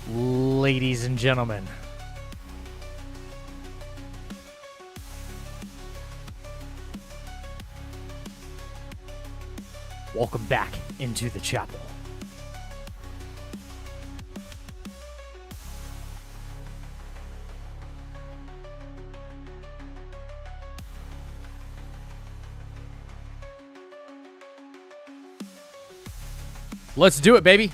Ladies and gentlemen, welcome back into the chapel. Let's do it, baby.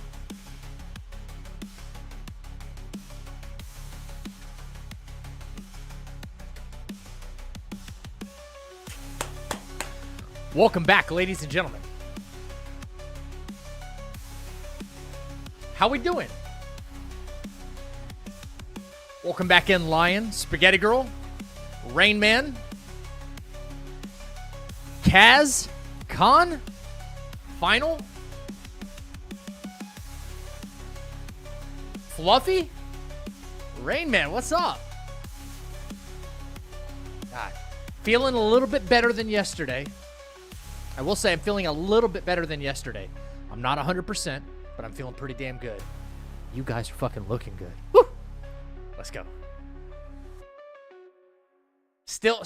Welcome back, ladies and gentlemen. How we doing? Welcome back in, Lion, Spaghetti Girl, Rain Man, Kaz, Khan, Final, Fluffy, Rain Man, what's up? God, feeling a little bit better than yesterday. I will say I'm feeling a little bit better than yesterday. I'm not 100%, but I'm feeling pretty damn good. You guys are fucking looking good. Woo! Let's go. Still.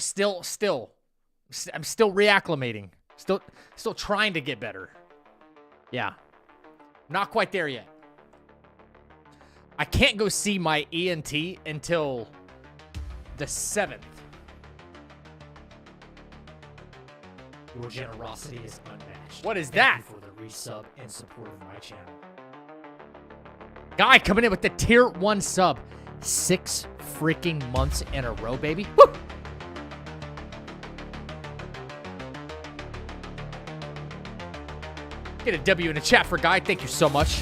I'm still reacclimating. Still trying to get better. Yeah. Not quite there yet. I can't go see my ENT until the 7th. Your generosity is unmatched. What is that? Thank you for the resub and support of my channel. Guy coming in with the tier 1 sub. 6 freaking months in a row, baby. Woo! Get a W in the chat for Guy. Thank you so much.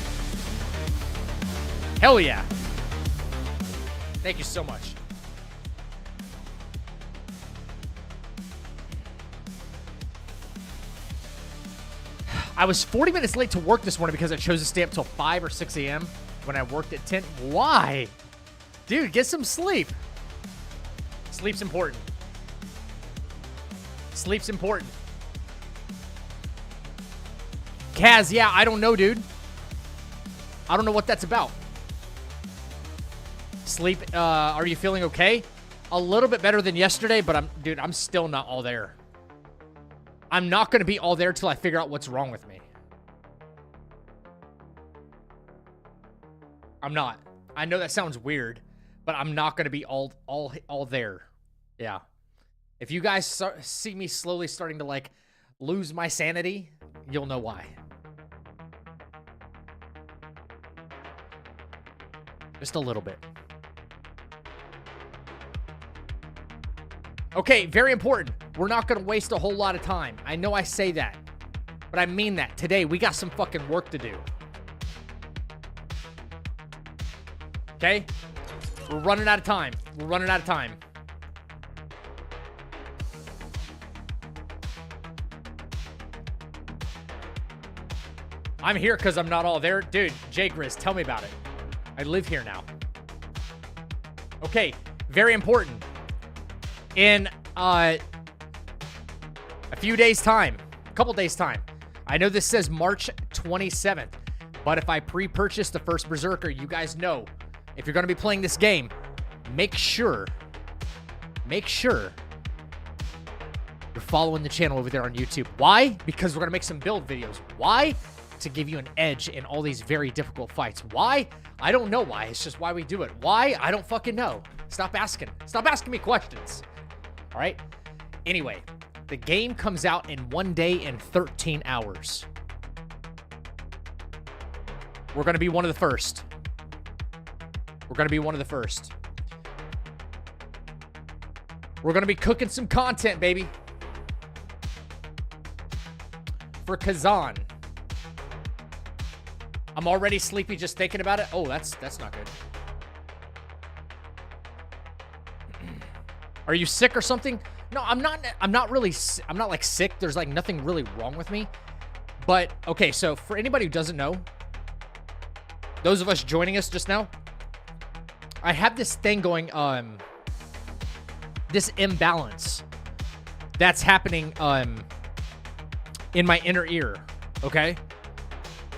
Hell yeah. Thank you so much. I was 40 minutes late to work this morning because I chose to stay up till 5 or 6 a.m. when I worked at 10. Why? Dude, get some sleep. Sleep's important. Sleep's important. Kaz, yeah, I don't know, dude. I don't know what that's about. Sleep, are you feeling okay? A little bit better than yesterday, but I'm still not all there. I'm not going to be all there till I figure out what's wrong with me. I'm not. I know that sounds weird, but I'm not going to be all there. Yeah. If you guys see me slowly starting to like lose my sanity, you'll know why. Just a little bit. Okay, very important. We're not going to waste a whole lot of time. I know I say that, but I mean that. Today, we got some fucking work to do. Okay? We're running out of time. We're running out of time. I'm here because I'm not all there. Dude, Jay Grizz, tell me about it. I live here now. Okay, very important. In a few days' time, a couple days' time, I know this says March 27th, but if I pre-purchase the first Berserker, you guys know, if you're going to be playing this game, make sure you're following the channel over there on YouTube. Why? Because we're going to make some build videos. Why? To give you an edge in all these very difficult fights. Why? I don't know why. It's just why we do it. Why? I don't fucking know. Stop asking. Stop asking me questions. All right? Anyway, the game comes out in 1 day and 13 hours. We're going to be one of the first. We're going to be one of the first. We're going to be cooking some content, baby. For Kazan. I'm already sleepy just thinking about it. Oh, that's not good. Are you sick or something? No, I'm not like sick. There's like nothing really wrong with me. But okay, so for anybody who doesn't know, those of us joining us just now, I have this thing going, this imbalance that's happening in my inner ear, okay?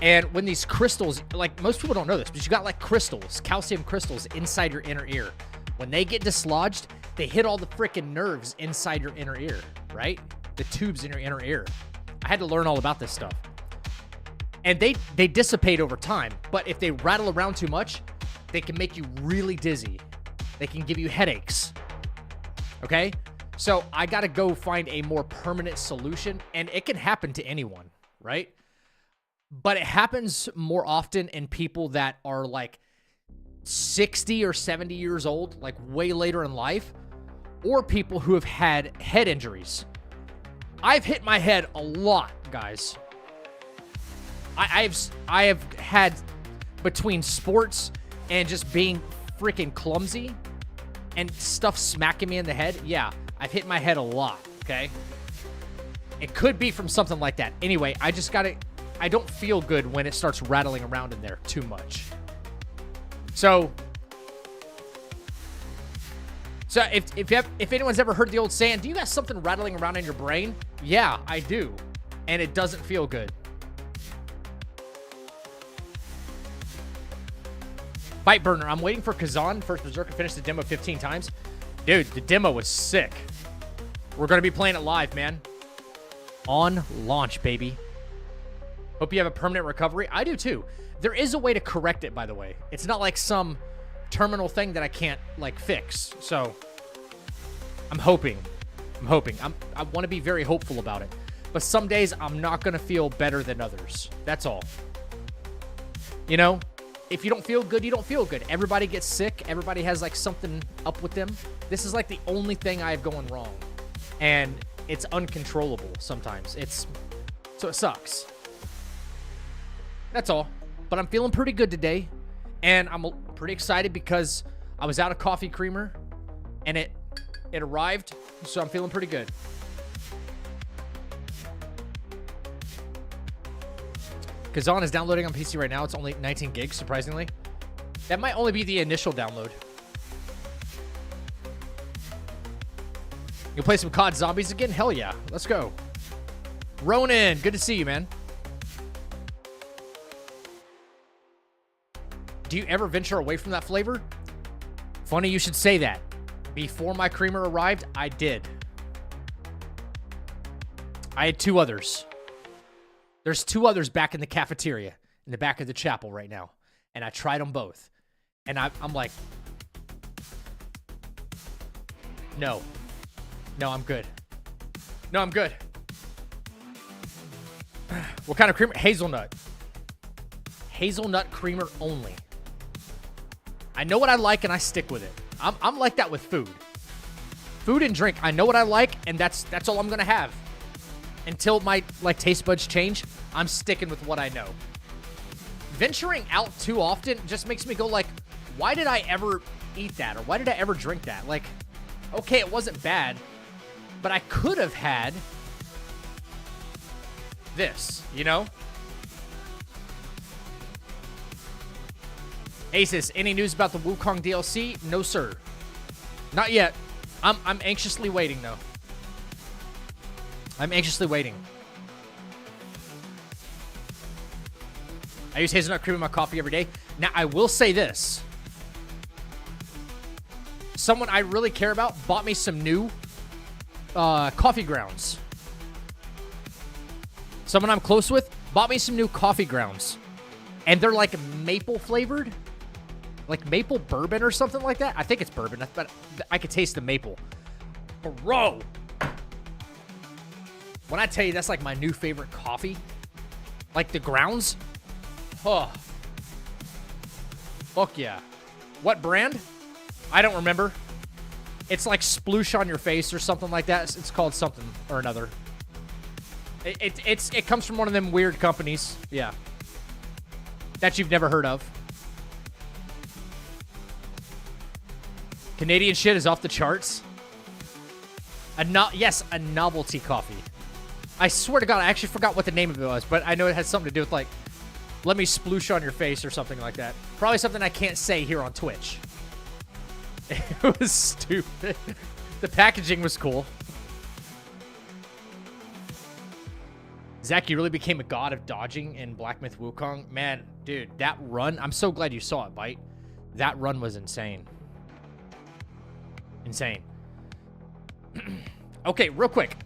And when these crystals, like most people don't know this, but you got like crystals, calcium crystals inside your inner ear. When they get dislodged, they hit all the freaking nerves inside your inner ear, right? The tubes in your inner ear. I had to learn all about this stuff. And they dissipate over time, but if they rattle around too much, they can make you really dizzy. They can give you headaches, okay? So I got to go find a more permanent solution, and it can happen to anyone, right? But it happens more often in people that are like 60 or 70 years old, like way later in life, or people who have had head injuries. I've hit my head a lot, guys. I have had, between sports and just being freaking clumsy and stuff smacking me in the head, yeah, I've hit my head a lot, okay? It could be from something like that. Anyway, I don't feel good when it starts rattling around in there too much. So if anyone's ever heard the old saying, do you got something rattling around in your brain? Yeah, I do. And it doesn't feel good. Bite Burner, I'm waiting for Kazan, first Berserker, finish the demo 15 times. Dude, the demo was sick. We're going to be playing it live, man. On launch, baby. Hope you have a permanent recovery. I do too. There is a way to correct it, by the way. It's not like some terminal thing that I can't, like, fix. So, I'm hoping. I want to be very hopeful about it. But some days, I'm not going to feel better than others. That's all. You know? If you don't feel good, you don't feel good. Everybody gets sick. Everybody has, like, something up with them. This is, like, the only thing I have going wrong. And it's uncontrollable sometimes. So it sucks. That's all. But I'm feeling pretty good today. And I'm pretty excited because I was out of coffee creamer. And it arrived. So I'm feeling pretty good. Kazan is downloading on PC right now. It's only 19 gigs, surprisingly. That might only be the initial download. You play some COD Zombies again? Hell yeah. Let's go. Ronan, good to see you, man. Do you ever venture away from that flavor? Funny you should say that. Before my creamer arrived, I did. I had 2 others. There's 2 others back in the cafeteria, in the back of the chapel right now. And I tried them both. And I'm like, no. No, I'm good. No, I'm good. What kind of creamer? Hazelnut. Hazelnut creamer only. I know what I like and I stick with it. I'm like that with food. Food and drink, I know what I like, and that's all I'm gonna have. Until my taste buds change, I'm sticking with what I know. Venturing out too often just makes me go like, why did I ever eat that? Or why did I ever drink that? Like, okay, it wasn't bad, but I could have had this, you know? Asus, any news about the Wukong DLC? No, sir. Not yet. I'm anxiously waiting, though. I'm anxiously waiting. I use hazelnut cream in my coffee every day. Now, I will say this. Someone I really care about bought me some new coffee grounds. Someone I'm close with bought me some new coffee grounds. And they're like maple flavored. Like maple bourbon or something like that. I think it's bourbon, but I could taste the maple. Bro! When I tell you that's like my new favorite coffee, like the grounds, oh, fuck yeah. What brand? I don't remember. It's like sploosh on your face or something like that. It's called something or another. It comes from one of them weird companies, yeah, that you've never heard of. Canadian shit is off the charts. Yes, a novelty coffee. I swear to God, I actually forgot what the name of it was, but I know it has something to do with, like, let me sploosh on your face or something like that. Probably something I can't say here on Twitch. It was stupid. The packaging was cool. Zach, you really became a god of dodging in Black Myth Wukong. Man, dude, that run, I'm so glad you saw it, Bite. That run was insane. Insane. Okay, real quick.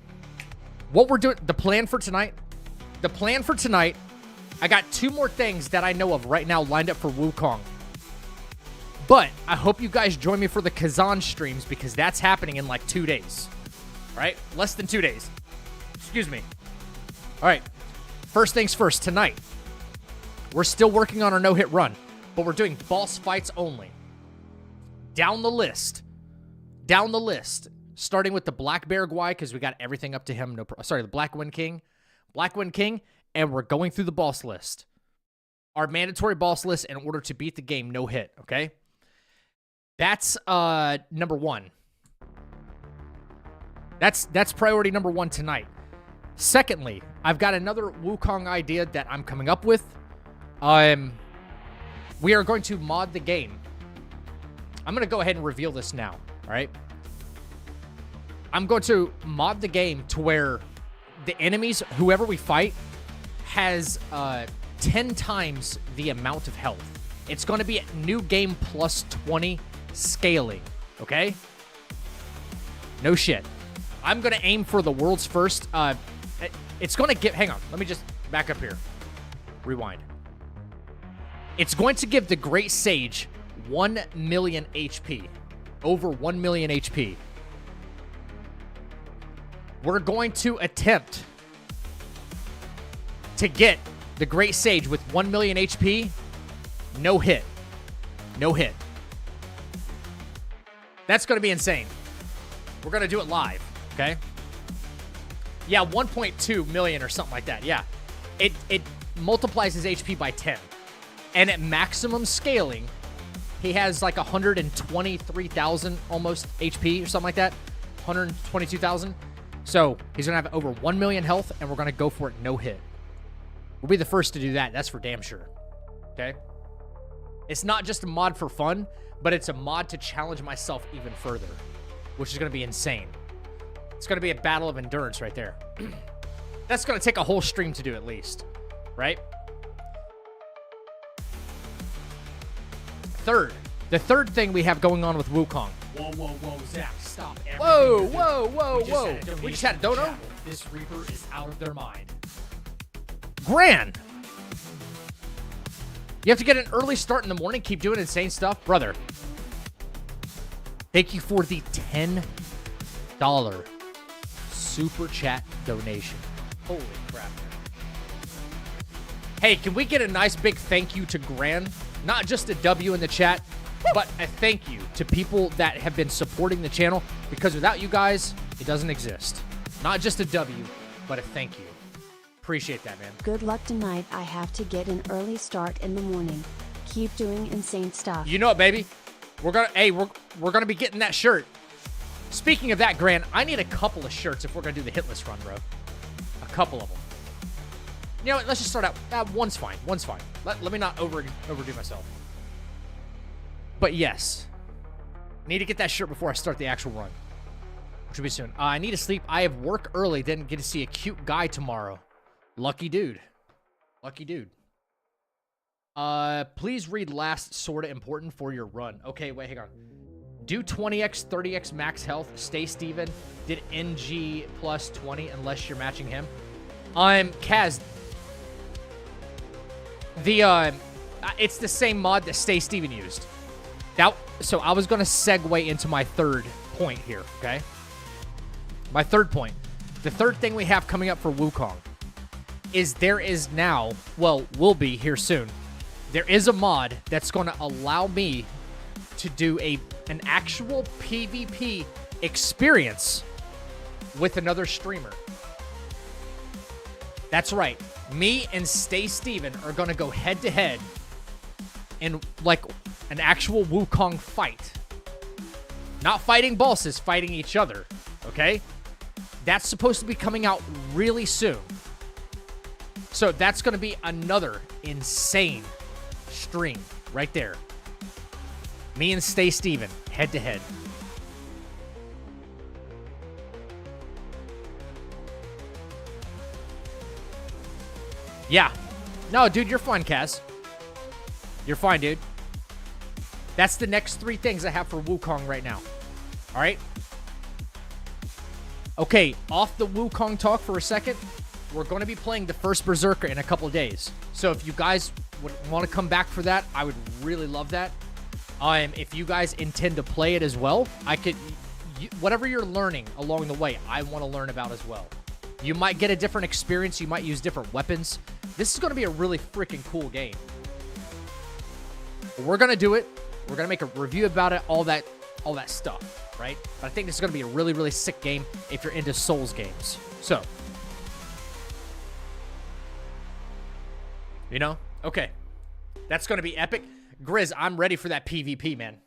What we're doing, the plan for tonight, I got 2 more things that I know of right now lined up for Wukong. But I hope you guys join me for the Kazan streams because that's happening in like 2 days. All right? Less than 2 days. Excuse me. All right. First things first, tonight, we're still working on our no-hit run, but we're doing boss fights only. Down the list, starting with the Black Bear Guai, because we got everything up to him. The Black Wind King, and we're going through the boss list. Our mandatory boss list in order to beat the game, no hit, okay? That's number 1. That's priority number 1 tonight. Secondly, I've got another Wukong idea that I'm coming up with. We are going to mod the game. I'm going to go ahead and reveal this now, all right? I'm going to mod the game to where the enemies, whoever we fight, has 10 times the amount of health. It's going to be a new game plus 20 scaling, okay? No shit. I'm going to aim for the world's first. It's going to give... Hang on. Let me just back up here. Rewind. It's going to give the Great Sage 1 million HP. Over 1 million HP. We're going to attempt to get the Great Sage with 1 million HP. No hit. No hit. That's going to be insane. We're going to do it live, okay? Yeah, 1.2 million or something like that. Yeah. It multiplies his HP by 10. And at maximum scaling, he has like 123,000 almost HP or something like that. 122,000. So he's going to have over 1 million health, and we're going to go for it no hit. We'll be the first to do that. That's for damn sure. Okay? It's not just a mod for fun, but it's a mod to challenge myself even further, which is going to be insane. It's going to be a battle of endurance right there. That's going to take a whole stream to do at least, right? The third thing we have going on with Wukong. Whoa, Zach, stop everything. Whoa. We just had a dono? This Reaper is out of their mind. Gran! You have to get an early start in the morning, keep doing insane stuff? Brother. Thank you for the $10 super chat donation. Holy crap. Hey, can we get a nice big thank you to Gran? Not just a W in the chat, but a thank you to people that have been supporting the channel, because without you guys, it doesn't exist. Not just a W, but a thank you. Appreciate that, man. Good luck tonight. I have to get an early start in the morning. Keep doing insane stuff. You know it, baby. We're gonna be getting that shirt. Speaking of that, Gran, I need a couple of shirts if we're gonna do the Hitless run, bro. A couple of them. You know what? Let's just start out. One's fine. Let me not overdo myself. But yes. Need to get that shirt before I start the actual run. Which will be soon. I need to sleep. I have work early. Didn't get to see a cute guy tomorrow. Lucky dude. Lucky dude. Please read last sorta important for your run. Okay, wait, hang on. Do 20x, 30x max health. Stay Steven. Did NG plus 20 unless you're matching him. Kaz. It's the same mod that Stay Steven used. So I was going to segue into my third point here, okay? My third point. The third thing we have coming up for Wukong is there is now, well, will be here soon, there is a mod that's going to allow me to do an actual PvP experience with another streamer. That's right. Me and Stay Steven are going to go head-to-head in, like, an actual Wukong fight. Not fighting bosses, fighting each other, okay? That's supposed to be coming out really soon. So that's going to be another insane stream right there. Me and Stay Steven, head-to-head. Yeah. No, dude, you're fine, Kaz. You're fine, dude. That's the next 3 things I have for Wukong right now. All right? Okay, off the Wukong talk for a second. We're going to be playing the first Berserker in a couple of days. So if you guys would want to come back for that, I would really love that. If you guys intend to play it as well, whatever you're learning along the way, I want to learn about as well. You might get a different experience. You might use different weapons. This is going to be a really freaking cool game. But we're going to do it. We're going to make a review about it, all that stuff, right? But I think this is going to be a really, really sick game if you're into Souls games. So, you know? Okay. That's going to be epic. Grizz, I'm ready for that PvP, man.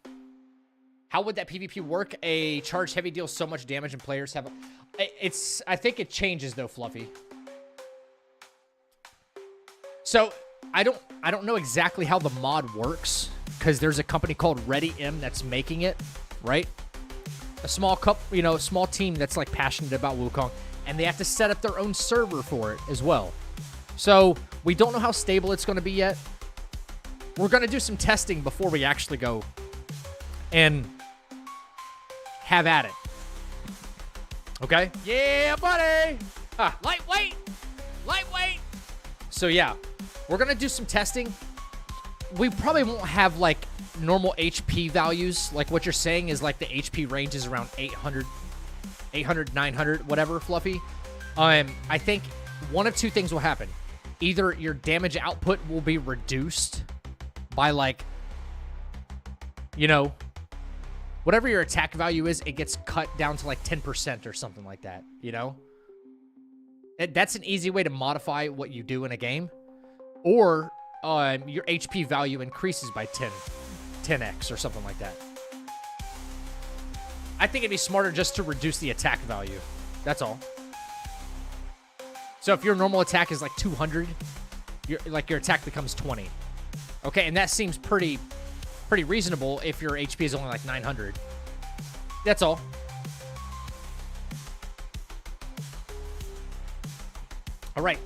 How would that PvP work? A charge heavy deals so much damage and players have... I think it changes, though, Fluffy. So, I don't know exactly how the mod works, because there's a company called ReadyM that's making it, right? A small small team that's, like, passionate about Wukong, and they have to set up their own server for it as well. So, we don't know how stable it's going to be yet. We're going to do some testing before we actually go and have at it. Okay? Yeah, buddy! Lightweight! Lightweight! So, yeah. We're going to do some testing. We probably won't have, like, normal HP values. Like, what you're saying is, like, the HP range is around 800, 900, whatever, Fluffy. I think one of 2 things will happen. Either your damage output will be reduced by, like, you know, whatever your attack value is, it gets cut down to, like, 10% or something like that, you know? That's an easy way to modify what you do in a game. Or your HP value increases by 10x or something like that. I think it'd be smarter just to reduce the attack value. That's all. So if your normal attack is like 200, your attack becomes 20. Okay, and that seems pretty reasonable if your HP is only like 900. That's all. All right.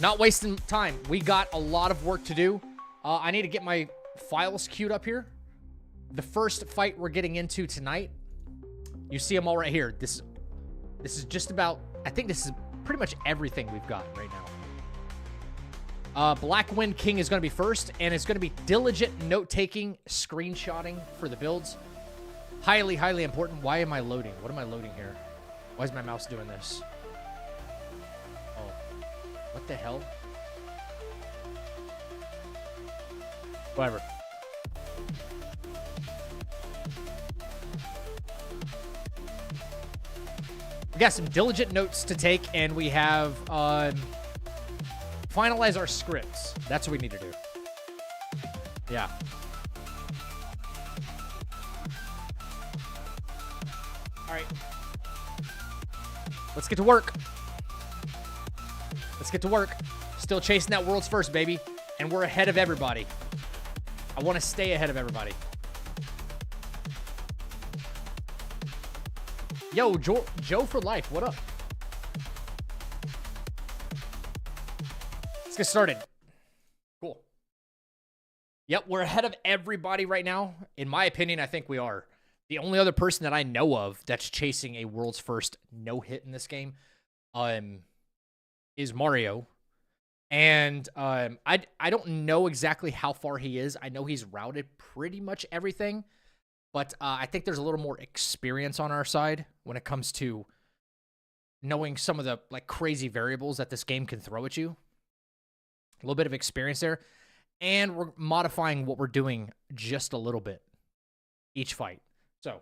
Not wasting time. We got a lot of work to do. I need to get my files queued up here. The first fight we're getting into tonight, you see them all right here. This is just about, I think this is pretty much everything we've got right now. Black Wind King is going to be first, and it's going to be diligent note-taking, screenshotting for the builds. Highly, highly important. Why am I loading? What am I loading here? Why is my mouse doing this? What the hell? Whatever. We got some diligent notes to take, and we have finalize our scripts. That's what we need to do. Yeah. All right. Let's get to work. Let's get to work. Still chasing that world's first, baby. And we're ahead of everybody. I want to stay ahead of everybody. Yo, Joe for life. What up? Let's get started. Cool. Yep, we're ahead of everybody right now. In my opinion, I think we are. The only other person that I know of that's chasing a world's first no-hit in this game is Mario. And I don't know exactly how far he is. I know he's routed pretty much everything. But I think there's a little more experience on our side when it comes to knowing some of the like crazy variables that this game can throw at you. A little bit of experience there. And we're modifying what we're doing just a little bit each fight. So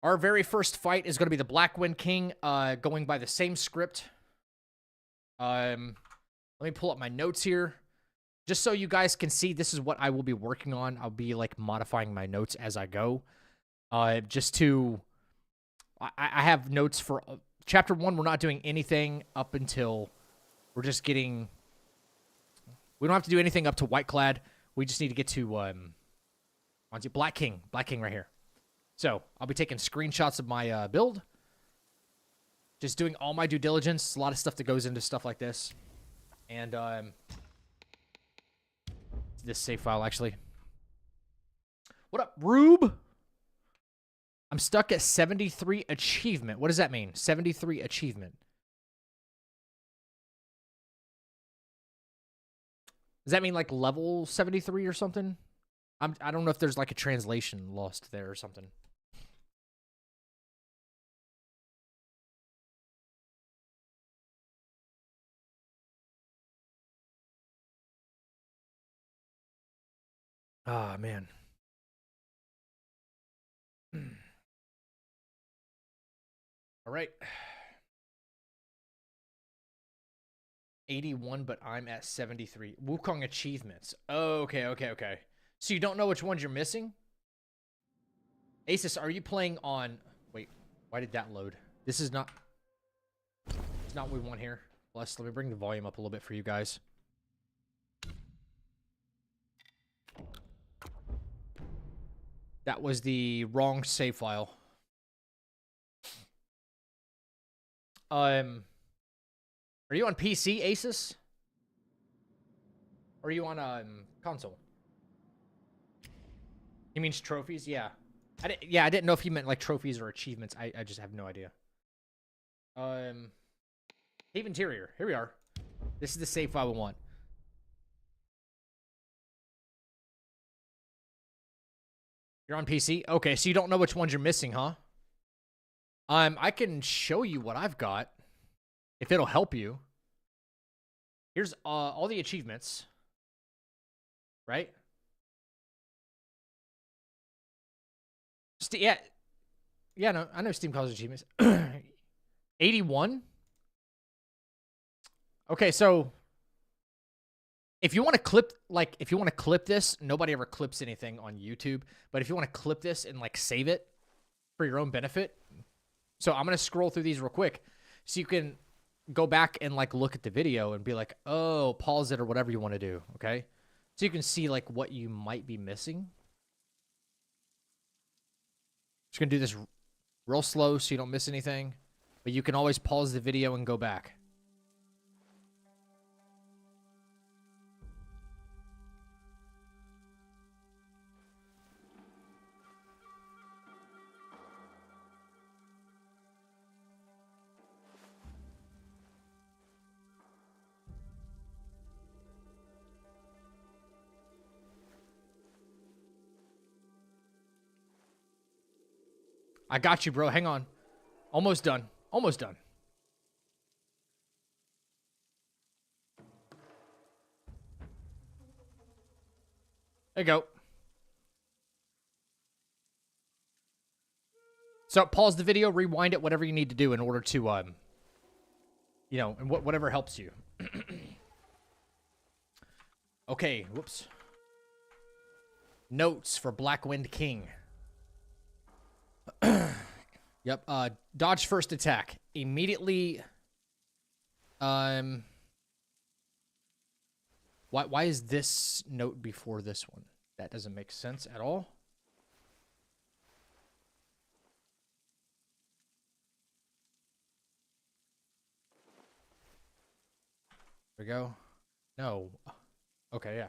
our very first fight is going to be the Black Wind King, going by the same script. Let me pull up my notes here. Just so you guys can see, this is what I will be working on. I'll be like modifying my notes as I go. Just to, I have notes for chapter 1. We're not doing anything up until we're just getting. We don't have to do anything up to Whiteclad. We just need to get to Black King right here. So I'll be taking screenshots of my build. Just doing all my due diligence. A lot of stuff that goes into stuff like this. And this save file, actually. What up, Rube? I'm stuck at 73 achievement. What does that mean? 73 achievement. Does that mean like level 73 or something? I don't know if there's like a translation lost there or something. Ah, man. All right. 81, but I'm at 73. Wukong achievements. Okay. So you don't know which ones you're missing? Asus, are you playing on... Wait, why did that load? This is not... It's not what we want here. Plus, let me bring the volume up a little bit for you guys. That was the wrong save file. Are you on PC, Asus? Or are you on console? He means trophies? Yeah. I didn't know if he meant like trophies or achievements. I just have no idea. Cave Interior. Here we are. This is the save file we want. You're on PC? Okay, so you don't know which ones you're missing, huh? I can show you what I've got. If it'll help you. Here's all the achievements. Right? Yeah, no, I know Steam calls it achievements. 81? Okay, so if you want to clip this, nobody ever clips anything on YouTube, but if you want to clip this and like save it for your own benefit. So I'm going to scroll through these real quick so you can go back and like look at the video and be like, "Oh, pause it," or whatever you want to do, okay? So you can see like what you might be missing. Just going to do this real slow so you don't miss anything, but you can always pause the video and go back. I got you, bro. Hang on. Almost done. Almost done. There you go. So pause the video, rewind it, whatever you need to do in order to, you know, and whatever helps you. Okay, whoops. Notes for Black Wind King. Yep, dodge first attack. Immediately, Why is this note before this one? That doesn't make sense at all. There we go. No. Okay, yeah.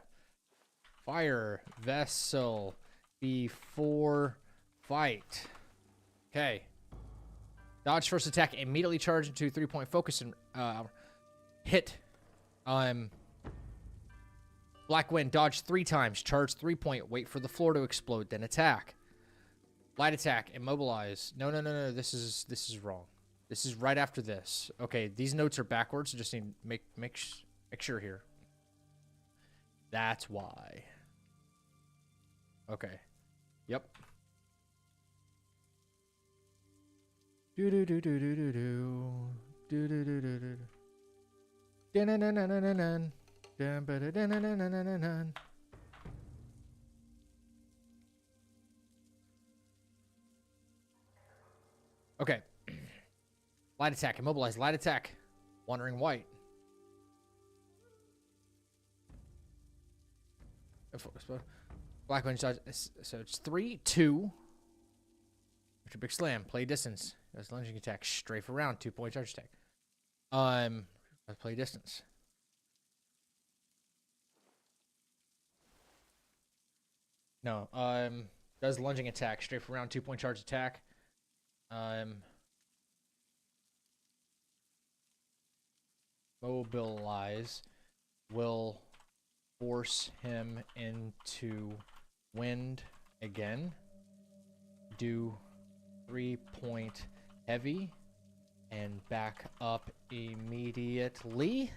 Fire vessel before fight. Okay. Dodge first attack, immediately charge into 3-point focus and hit. Black Wind, dodge 3 times, charge 3-point, wait for the floor to explode, then attack. Light attack, immobilize. No. This is wrong. This is right after this. Okay, these notes are backwards. So just need to make sure here. That's why. Okay. Yep. Do do do do do do do do do do do do. Dun-dun-dun-dun-dun-dun. Dun-ba-da-dun-dun-dun-dun-dun. Okay. Light attack, immobilize, light attack. Wandering White. Black Wind dodge. So it's 3, 2. After big slam, play distance. That's lunging attack, strafe around, 2-point charge attack. Let's play distance. No, does lunging attack, strafe around, 2-point charge attack. Mobilize will force him into wind again. Do 3-point heavy and back up immediately.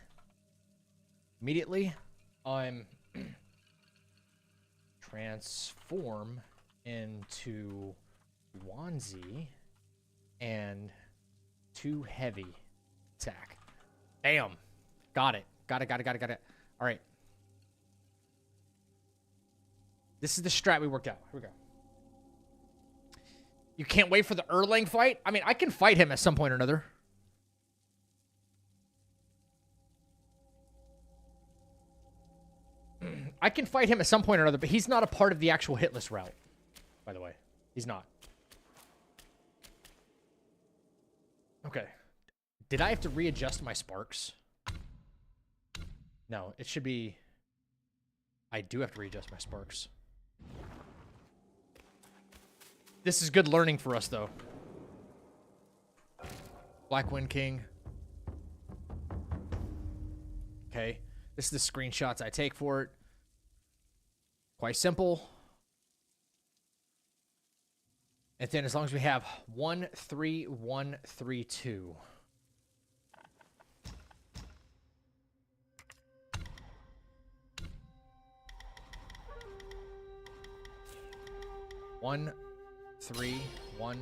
Transform into onesie and 2 heavy attack. Bam. Got it. Got it. All right. This is the strat we worked out. Here we go. You can't wait for the Erlang fight? I mean, I can fight him at some point or another. I can fight him at some point or another, but he's not a part of the actual hitless route, by the way. He's not. Okay. Did I have to readjust my sparks? No, it should be... I do have to readjust my sparks. This is good learning for us, though. Black Wind King. Okay. This is the screenshots I take for it. Quite simple. And then as long as we have 1, 3, 1, 3, 2. One, 3, 1,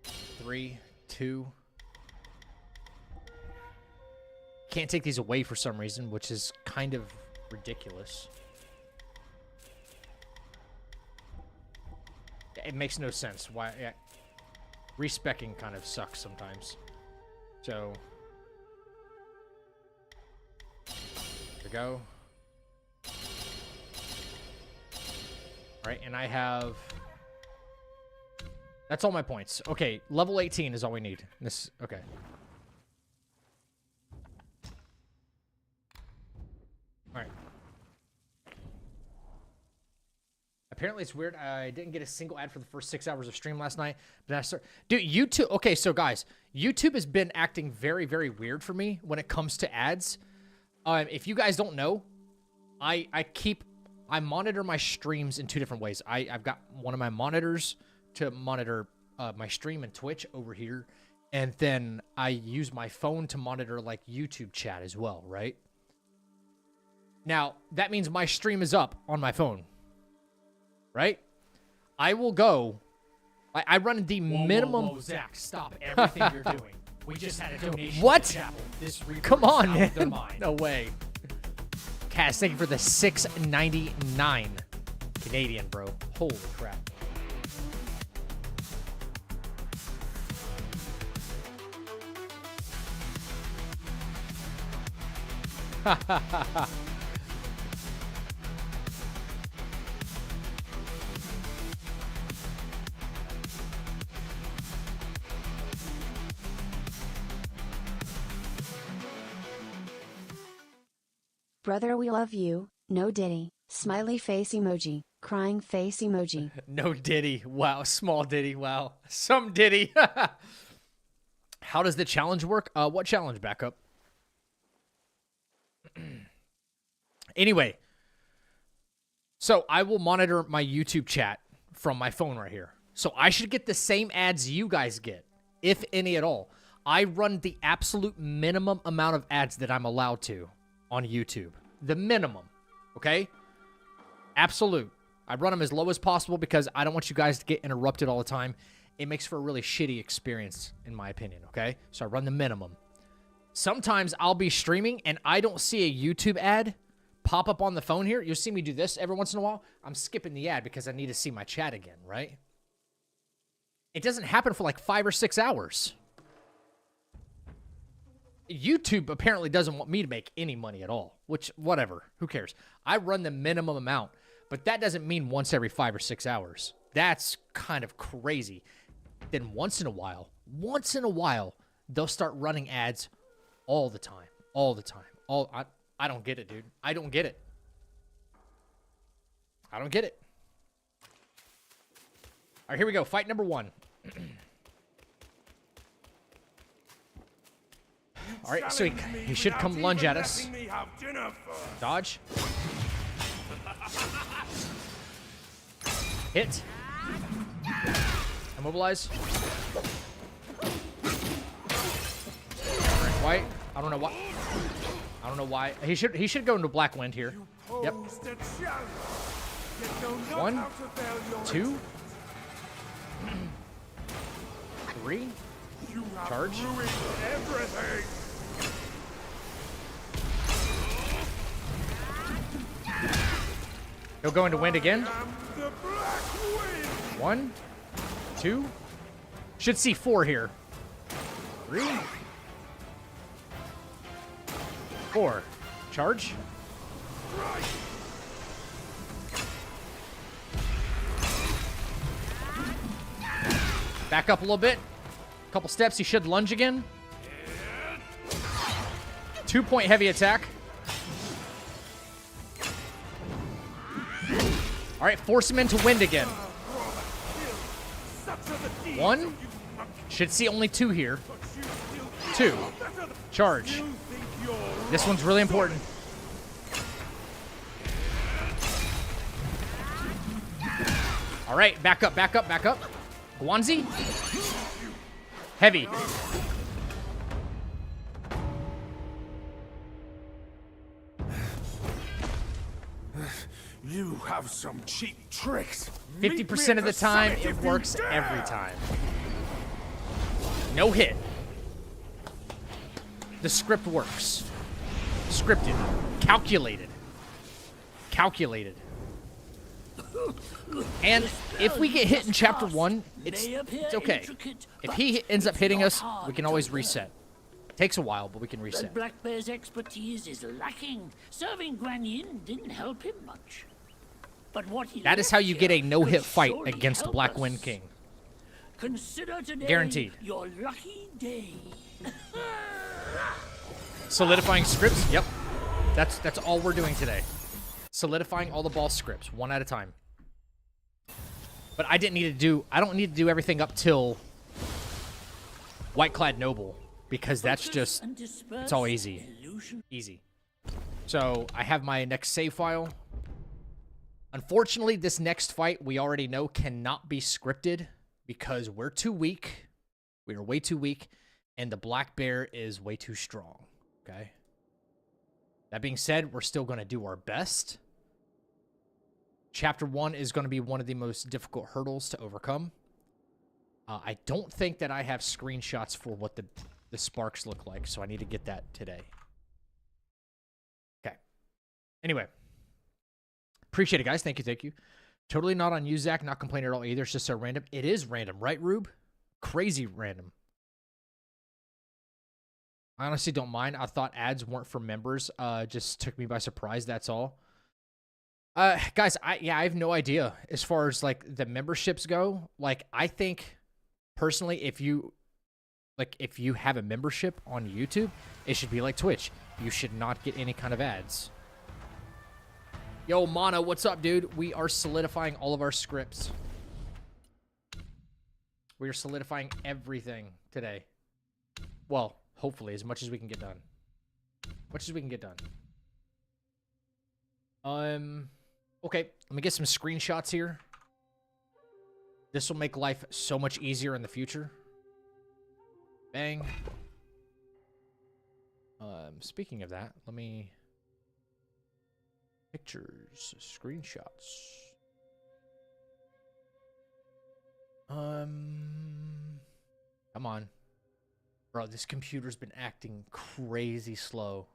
3, 2. Can't take these away for some reason, which is kind of ridiculous. It makes no sense. Why? Yeah, respecking kind of sucks sometimes. So, there we go. All right, and I have... That's all my points. Okay, level 18 is all we need. This, okay. All right. Apparently it's weird. I didn't get a single ad for the first 6 hours of stream last night. But I started... Dude, YouTube... Okay, so guys, YouTube has been acting very, very weird for me when it comes to ads. If you guys don't know, I monitor my streams in 2 different ways. I've got one of my monitors to monitor my stream and Twitch over here. And then I use my phone to monitor like YouTube chat as well, right? Now, that means my stream is up on my phone, right? I will go... I run the minimum... Whoa, Zach, stop everything you're doing. We just had a donation What? to the chapel. This Come on, is out of their man. mind. No way. Cass, thank you for the $6.99 Canadian, bro. Holy crap. Brother, we love you. No Diddy. Smiley face emoji. Crying face emoji. No Diddy. Wow. Small Diddy. Wow. Some Diddy. How does the challenge work? What challenge? Back up. Anyway. So I will monitor my YouTube chat from my phone right here. So I should get the same ads you guys get, if any at all. I run the absolute minimum amount of ads that I'm allowed to on YouTube. The minimum. Okay? Absolute. I run them as low as possible because I don't want you guys to get interrupted all the time. It makes for a really shitty experience, in my opinion, okay? So I run the minimum. Sometimes I'll be streaming and I don't see a YouTube ad pop up on the phone here. You'll see me do this every once in a while. I'm skipping the ad because I need to see my chat again, right? It doesn't happen for like 5 or 6 hours. YouTube apparently doesn't want me to make any money at all, which, whatever, who cares? I run the minimum amount, but that doesn't mean once every 5 or 6 hours. That's kind of crazy. Then once in a while, they'll start running ads all the time, I don't get it, dude. I don't get it. All right, here we go. Fight number 1. All right, so he should come lunge at us. Dodge. Hit. Immobilize. White. I don't know why. He should go into Black Wind here. Yep. 1, 2, 3. Charge. He'll go into wind again. 1, 2. Should see 4 here. 3, 4. Charge. Back up a little bit. Couple steps. He should lunge again. 2-point heavy attack. All right, force him into wind again. 1. Should see only 2 here. 2. Charge. This one's really important. All right, back up. Guanzi. Heavy. You have some cheap tricks. 50% of the time, it works every time. No hit. The script works. Scripted. Calculated. And if we get hit in chapter 1, it's okay. If he ends up hitting us, we can always reset. Takes a while, but we can reset. Black Bear's expertise is lacking. Serving Guan Yin didn't help him much. But what he that is how you get a no-hit fight against the Black Wind King. Consider today Guaranteed. Your lucky day. Solidifying scripts. Yep. That's all we're doing today. Solidifying all the boss scripts, one at a time. But I don't need to do everything up till White-clad Noble, because that's just, it's all easy. Easy. So I have my next save file. Unfortunately, this next fight we already know cannot be scripted because we're too weak. We are way too weak, and the Black Bear is way too strong. Okay. That being said, we're still going to do our best. Chapter 1 is going to be one of the most difficult hurdles to overcome. I don't think that I have screenshots for what the sparks look like, so I need to get that today. Okay. Anyway. Appreciate it, guys. Thank you. Totally not on you, Zach. Not complaining at all either. It's just so random. It is random, right, Rube? Crazy random. I honestly don't mind. I thought ads weren't for members. Just took me by surprise. That's all. Guys, I have no idea as far as like the memberships go. Like, I think personally, if you have a membership on YouTube, it should be like Twitch. You should not get any kind of ads. Yo, Mono, what's up, dude? We are solidifying all of our scripts. We are solidifying everything today. Well, hopefully, as much as we can get done. Okay, let me get some screenshots here. This will make life so much easier in the future. Bang. Speaking of that, let me... Pictures, screenshots. Come on. Bro, this computer's been acting crazy slow.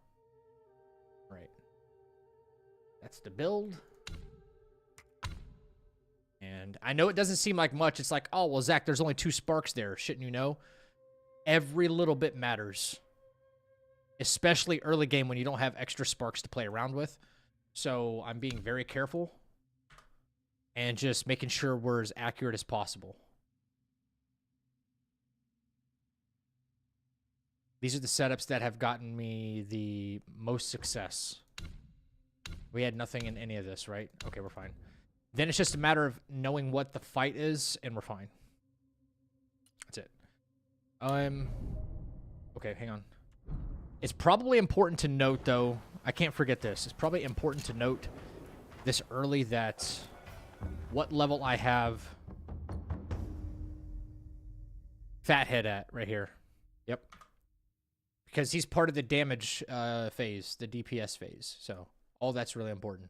Right. That's the build. And I know it doesn't seem like much. It's like, oh, well, Zach, there's only 2 sparks there. Shouldn't you know? Every little bit matters. Especially early game when you don't have extra sparks to play around with. So I'm being very careful. And just making sure we're as accurate as possible. These are the setups that have gotten me the most success. We had nothing in any of this, right? Okay, we're fine. Then it's just a matter of knowing what the fight is, and we're fine. That's it. Okay, hang on. It's probably important to note, though. I can't forget this. It's probably important to note this early that what level I have Fathead at right here. Yep. Because he's part of the damage phase, the DPS phase. So all that's really important.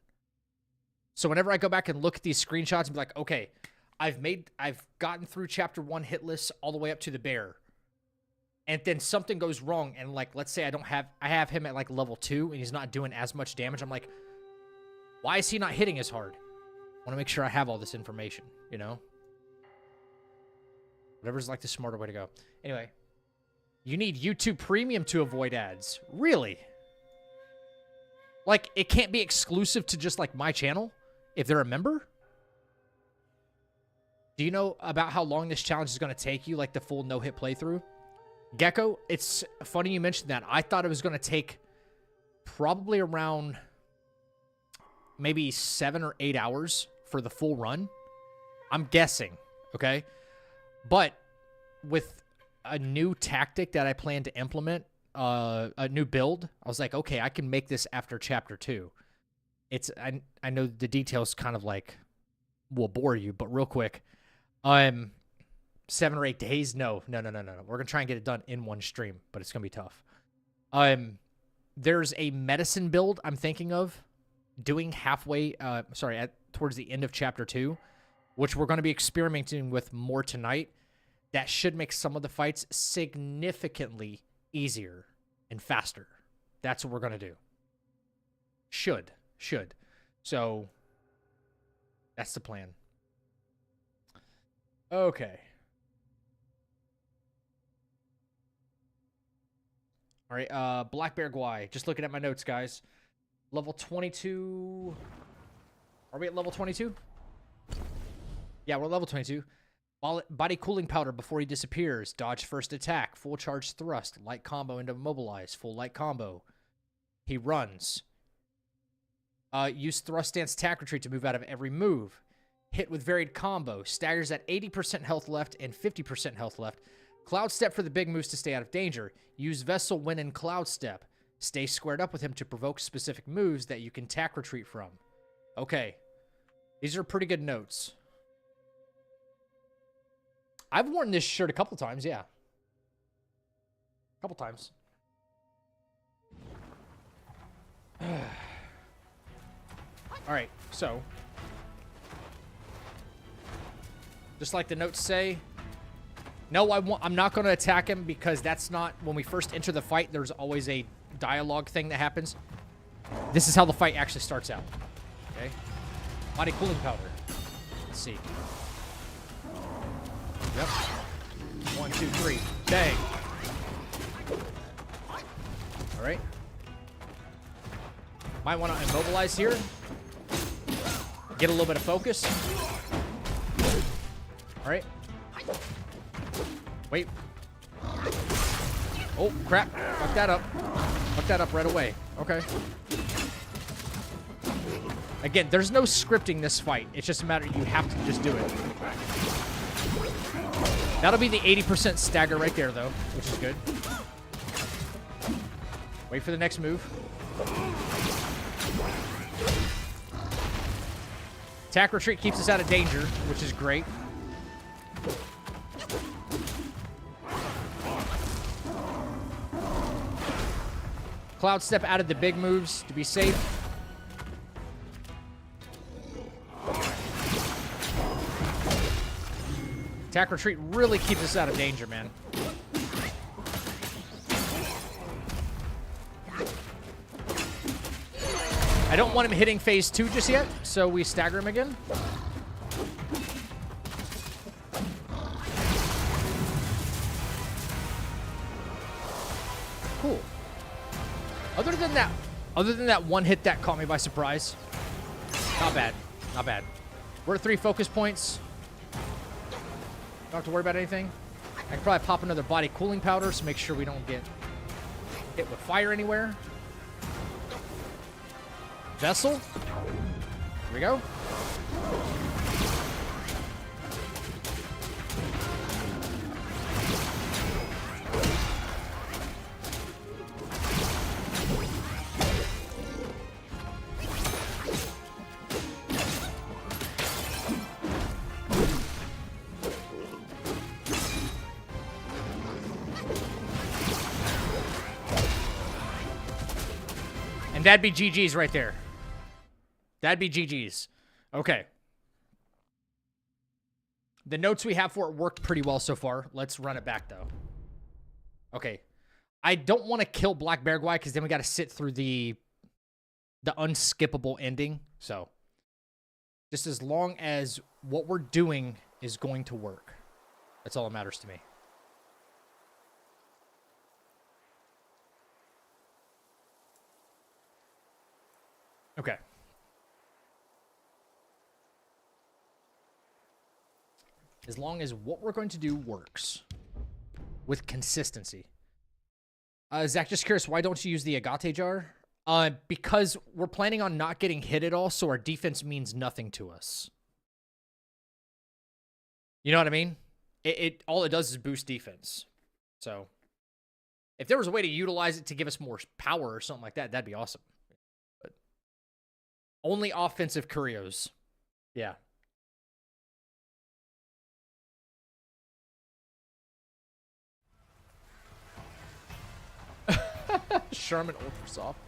So whenever I go back and look at these screenshots and be like, okay, I've gotten through chapter 1 hitless all the way up to the bear. And then something goes wrong, and like, let's say I have him at like level 2 and he's not doing as much damage. I'm like, why is he not hitting as hard? I want to make sure I have all this information, you know? Whatever's like the smarter way to go. Anyway, you need YouTube Premium to avoid ads. Really? Like, it can't be exclusive to just like my channel if they're a member? Do you know about how long this challenge is going to take you, like the full no-hit playthrough? Gecko, it's funny you mentioned that. I thought it was going to take probably around maybe 7 or 8 hours for the full run. I'm guessing, okay? But with a new tactic that I plan to implement, a new build, I was like, okay, I can make this after chapter 2. I know the details kind of like will bore you, but real quick, 7 or 8 days? No. We're going to try and get it done in one stream, but it's going to be tough. There's a medicine build I'm thinking of doing halfway, towards the end of chapter 2, which we're going to be experimenting with more tonight. That should make some of the fights significantly easier and faster. That's what we're going to do. Should. So, that's the plan. Okay. All right, Black Bear Guai. Just looking at my notes, guys. Level 22. Are we at level 22? Yeah, we're level 22. Body cooling powder before he disappears. Dodge first attack. Full charge thrust. Light combo into mobilize. Full light combo. He runs. Use thrust stance attack retreat to move out of every move. Hit with varied combo. Staggers at 80% health left and 50% health left. Cloud step for the big moves to stay out of danger. Use vessel when in cloud step. Stay squared up with him to provoke specific moves that you can attack retreat from. Okay. These are pretty good notes. I've worn this shirt a couple times, yeah. A couple times. Alright, so. Just like the notes say. No, I'm not going to attack him because that's not... When we first enter the fight, there's always a dialogue thing that happens. This is how the fight actually starts out. Okay? Body cooling powder. Let's see. Yep. 1, 2, 3. Bang. All right. Might want to immobilize here. Get a little bit of focus. All right. Wait. Oh, crap. Fuck that up. Fuck that up right away. Okay. Again, there's no scripting this fight. It's just a matter you have to just do it. That'll be the 80% stagger right there, though, which is good. Wait for the next move. Attack retreat keeps us out of danger, which is great. Cloud step out of the big moves to be safe. Attack retreat really keeps us out of danger, man. I don't want him hitting phase 2 just yet, so we stagger him again. Cool. Other than that one hit that caught me by surprise. Not bad. Not bad. We're at 3 focus points. Don't have to worry about anything. I can probably pop another body cooling powder to make sure we don't get hit with fire anywhere. Vessel. Here we go. And that'd be GG's right there. That'd be GG's. Okay. The notes we have for it worked pretty well so far. Let's run it back, though. Okay. I don't want to kill Black Bear Guai because then we got to sit through the unskippable ending. So, just as long as what we're doing is going to work. That's all that matters to me. Okay. As long as what we're going to do works with consistency. Zach, just curious, why don't you use the Agate jar? Because we're planning on not getting hit at all, so our defense means nothing to us. You know what I mean? All it does is boost defense. So, if there was a way to utilize it to give us more power or something like that, that'd be awesome. But only offensive curios. Yeah. Sherman Ultra Soft.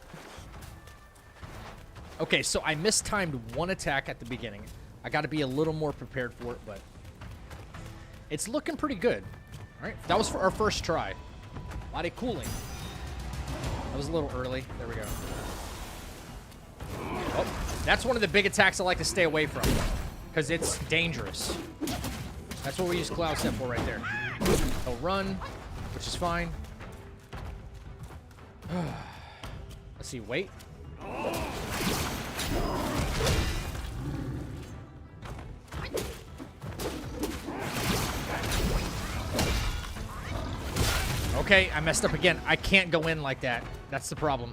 Okay, so I mistimed one attack at the beginning. I got to be a little more prepared for it, but it's looking pretty good. All right, that was for our first try. Body cooling. That was a little early. There we go. Oh, that's one of the big attacks I like to stay away from because it's dangerous. That's what we use Cloud Step for right there. He'll run, which is fine. Let's see, wait. Okay, I messed up again. I can't go in like that. That's the problem.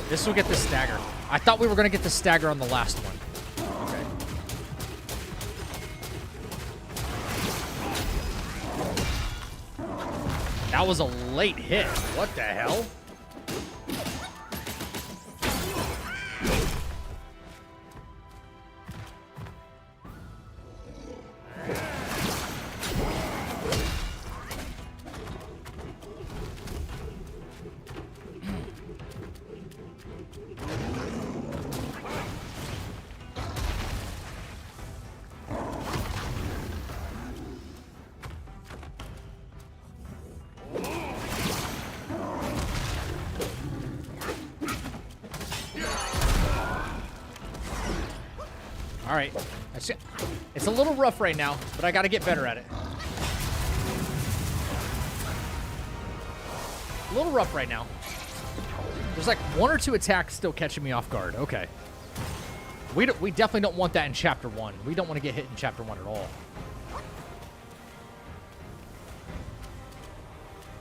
This will get the stagger. I thought we were going to get the stagger on the last one. Okay. That was a late hit. What the hell? All right. It's a little rough right now, but I got to get better at it. A little rough right now. There's like 1 or 2 attacks still catching me off guard. Okay. We definitely don't want that in Chapter 1. We don't want to get hit in Chapter 1 at all.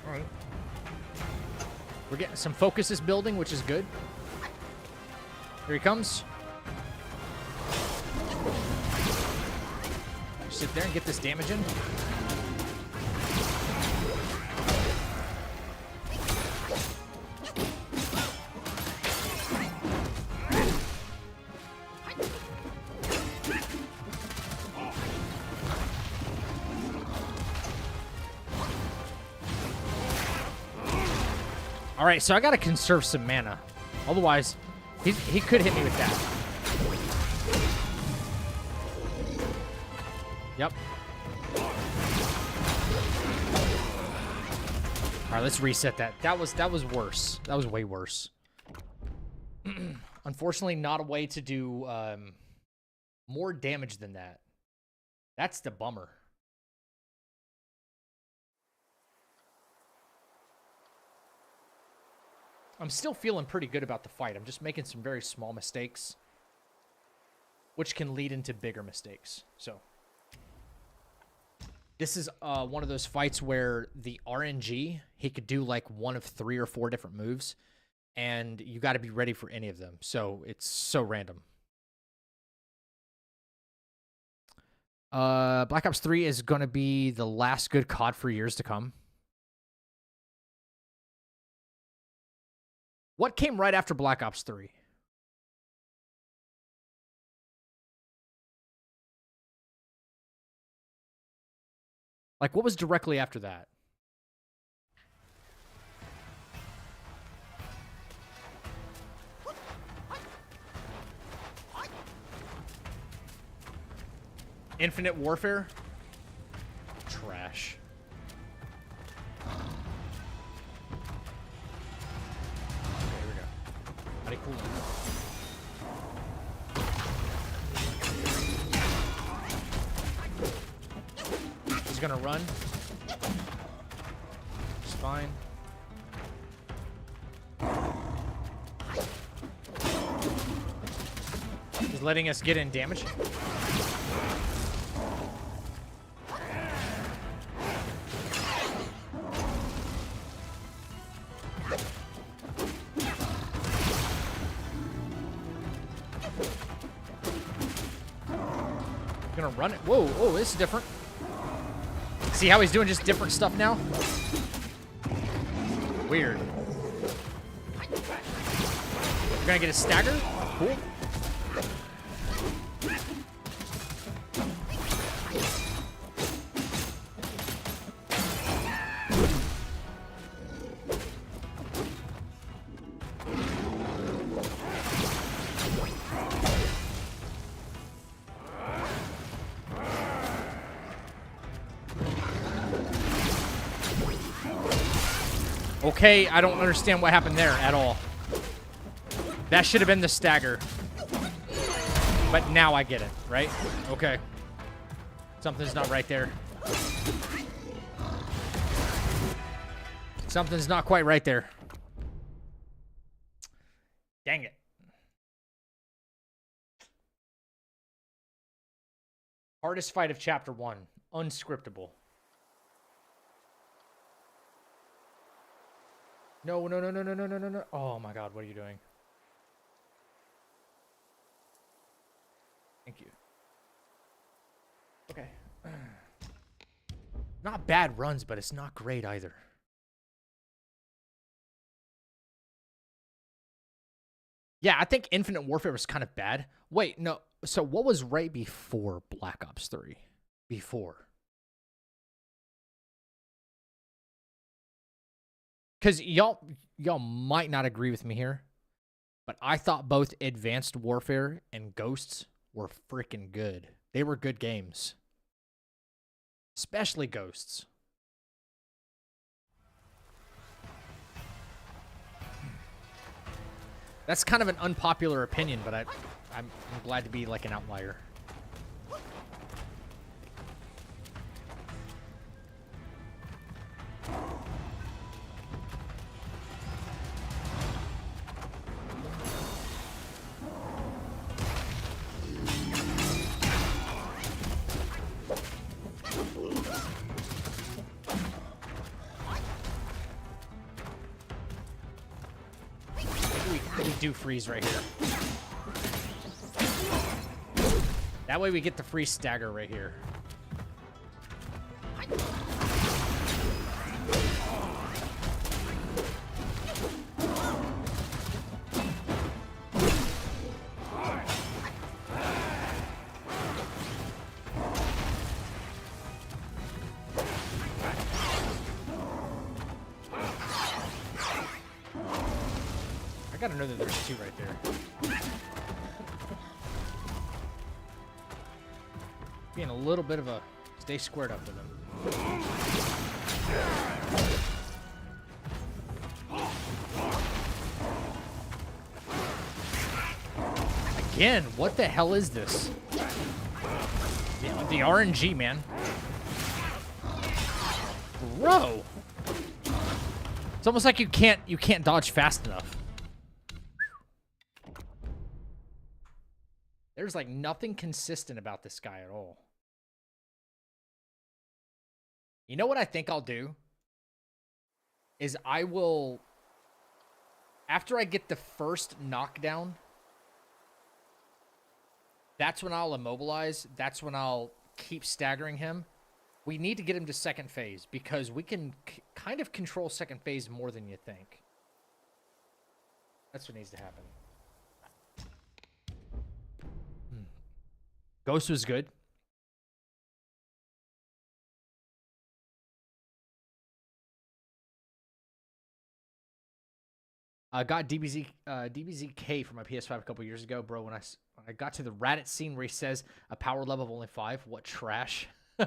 Alright. We're getting some focuses building, which is good. Here he comes. Sit there and get this damage in. All right, so I gotta conserve some mana. Otherwise, he could hit me with that. Yep. All right, let's reset that. That was worse. That was way worse. Unfortunately, not a way to do more damage than that. That's the bummer. I'm still feeling pretty good about the fight. I'm just making some very small mistakes, which can lead into bigger mistakes. So this is one of those fights where the RNG, he could do like 1 of 3 or 4 different moves, and you got to be ready for any of them. So it's so random. Black Ops 3 is going to be the last good COD for years to come. What came right after Black Ops 3? Like, what was directly after that? Infinite Warfare? Trash. Pretty cool. He's gonna run. It's fine. He's letting us get in damage. Gonna run it. Whoa, oh, this is different. See how he's doing just different stuff now? Weird. We're gonna get a stagger. Cool. Okay, I don't understand what happened there at all. That should have been the stagger. But now I get it, right? Okay. Something's not right there. Something's not quite right there. Dang it. Hardest fight of Chapter 1. Unscriptable. No, no, no, no, no, no, no, no, no. Oh my God, what are you doing? Thank you. Okay. Not bad runs, but it's not great either. Yeah, I think Infinite Warfare was kind of bad. Wait, no. So what was right before Black Ops 3? Before? Because y'all might not agree with me here, but I thought both Advanced Warfare and Ghosts were freaking good. They were good games. Especially Ghosts. That's kind of an unpopular opinion, but I'm glad to be like an outlier. do freeze right here. That way we get the free stagger right here. I gotta know that there's two right there. Being a little bit of a stay squared up with him. Again, what the hell is this? The RNG, man. Bro. It's almost like you can't dodge fast enough. There's like nothing consistent about this guy at all. You know what I think I'll do? Is I will, after I get the first knockdown, that's when I'll immobilize. That's when I'll keep staggering him. We need to get him to second phase because we can kind of control second phase more than you think. That's what needs to happen. Ghost was good. I got DBZK for my PS5 a couple years ago, bro. When I got to the Raditz scene where he says a power level of only 5, what trash? All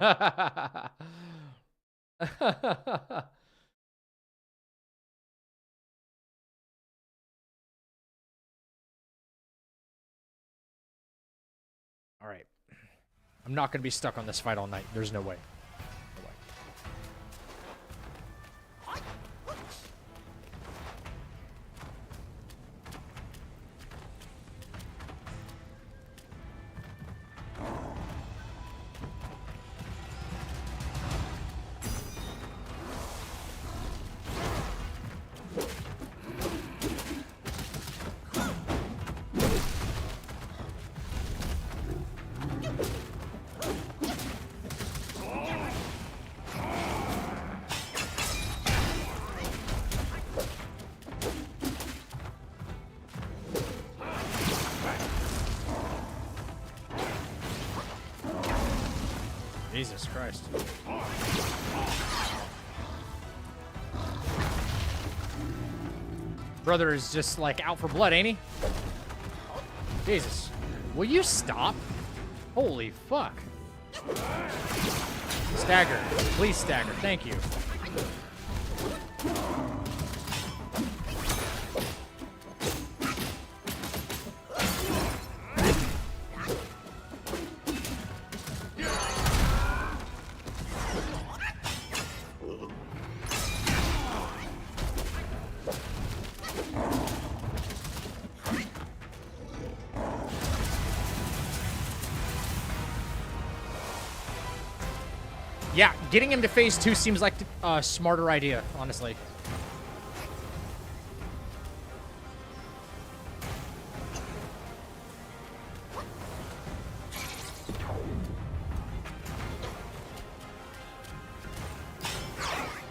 right. I'm not going to be stuck on this fight all night. There's no way. No way. Jesus Christ. Brother is just like out for blood, ain't he? Jesus. Will you stop? Holy fuck. Stagger. Please stagger. Thank you. Yeah, getting him to phase 2 seems like a smarter idea, honestly.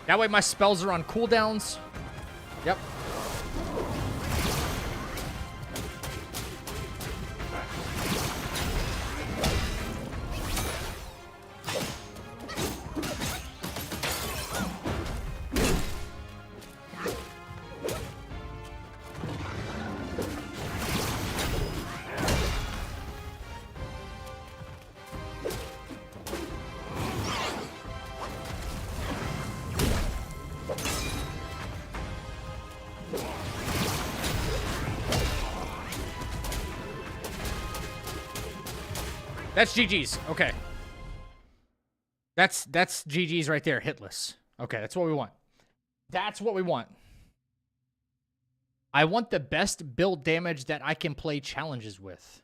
That way my spells are on cooldowns. Yep. That's GG's. Okay. That's GG's right there. Hitless. Okay, that's what we want. That's what we want. I want the best build damage that I can play challenges with.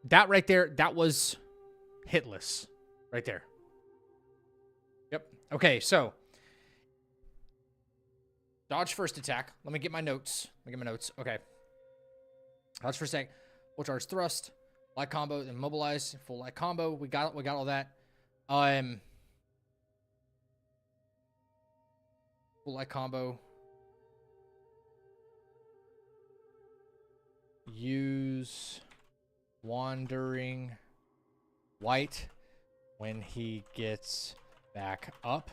That right there, that was hitless. Right there. Yep. Okay, so Dodge first attack. Let me get my notes. Okay. Dodge first attack. Full charge thrust. Light combo. Immobilize. Full light combo. We got all that. Full light combo. Use Wandering White when he gets back up.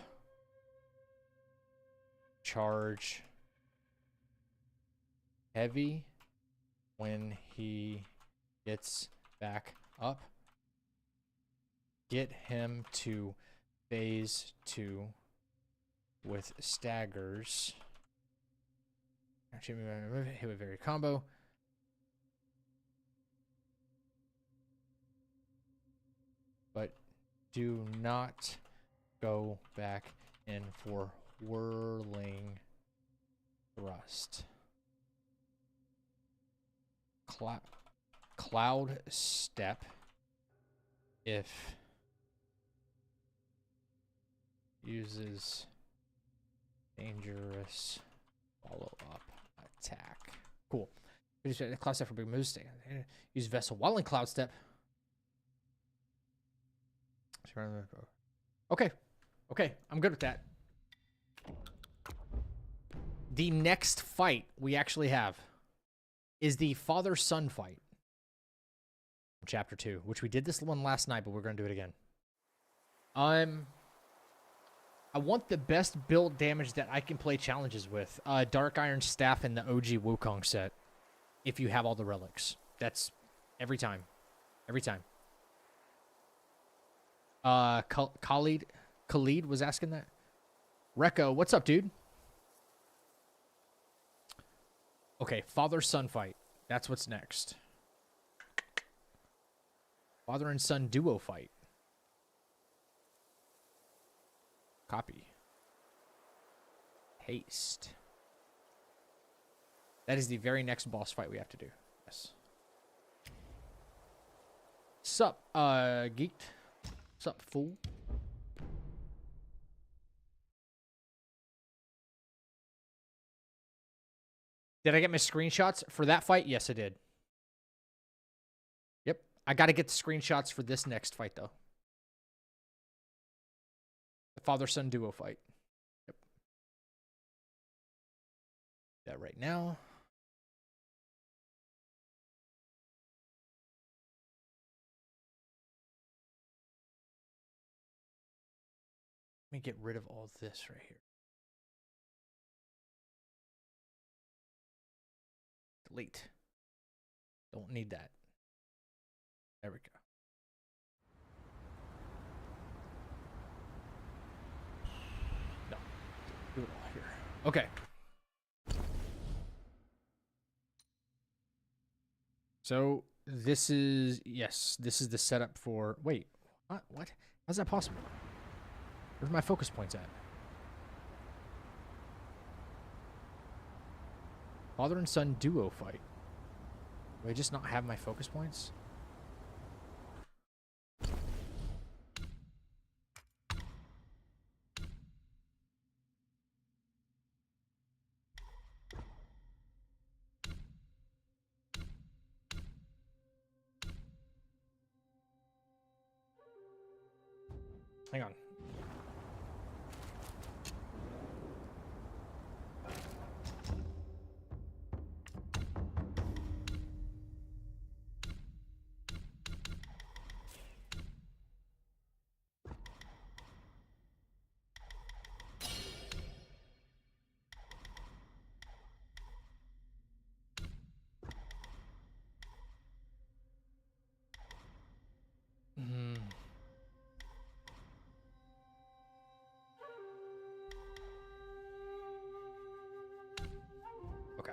Charge Heavy when he gets back up. Get him to phase 2 with staggers. Actually, hit with very combo. But do not go back in for whirling thrust. Cloud step if uses dangerous follow-up attack. Cool. Cloud step for big moves. Use vessel while in cloud step. Okay. Okay, I'm good with that. The next fight we actually have is the father-son fight. Chapter 2, which we did this one last night, but we're going to do it again. I want the best build damage that I can play challenges with. Dark Iron Staff in the OG Wukong set. If you have all the relics. That's every time. Every time. Khalid was asking that. Rekko, what's up, dude? Okay, father-son fight. That's what's next. Father and son duo fight. Copy. Haste. That is the very next boss fight we have to do. Yes. Sup, geeked? Sup, fool? Did I get my screenshots for that fight? Yes, I did. Yep. I got to get the screenshots for this next fight, though. The father-son duo fight. Yep. That right now. Let me get rid of all this right here. Delete. Don't need that. There we go. No. Do it all here. Okay. So this is, yes, this is the setup for, wait, what? How's that possible? Where's my focus points at? Father and son duo fight. Do I just not have my focus points? Hang on. Okay.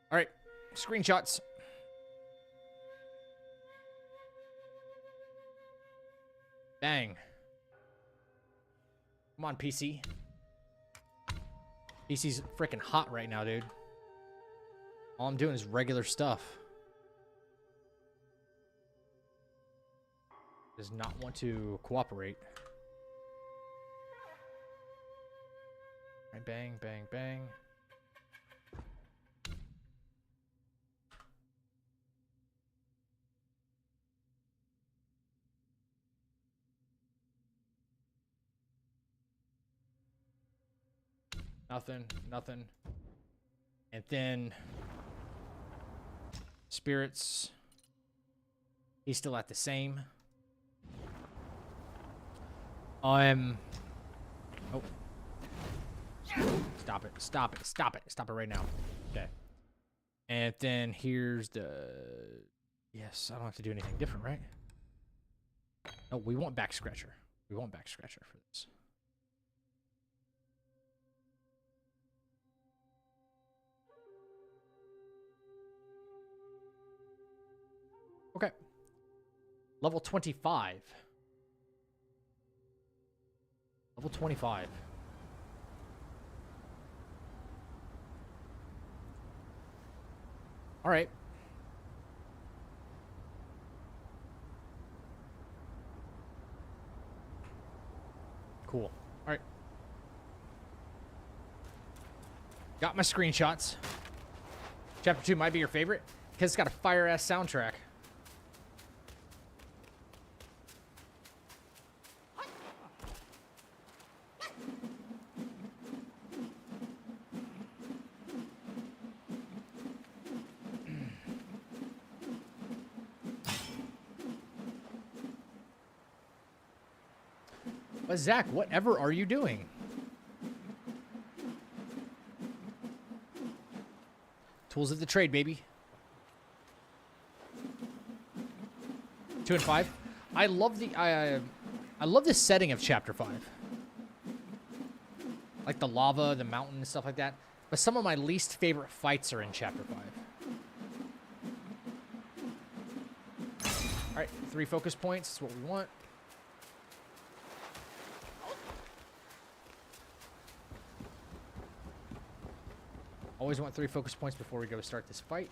All right, screenshots. Bang. Come on, PC. PC's freaking hot right now, dude. All I'm doing is regular stuff. Does not want to cooperate. Right, bang, bang, bang. Nothing, nothing. And then spirits. He's still at the same. Oh. Stop it, stop it, stop it. Stop it right now. Okay. And then here's the... Yes, I don't have to do anything different, right? No, we want back scratcher. We want back scratcher for this. Okay. Level 25. Level 25. All right. Cool. All right. Got my screenshots. Chapter 2 might be your favorite because it's got a fire-ass soundtrack. But Zach, whatever are you doing? Tools of the trade, baby. 2 and 5. I love the setting of Chapter 5. Like the lava, the mountain, and stuff like that. But some of my least favorite fights are in Chapter 5. All right, 3 focus points is what we want. Always want 3 focus points before we go start this fight.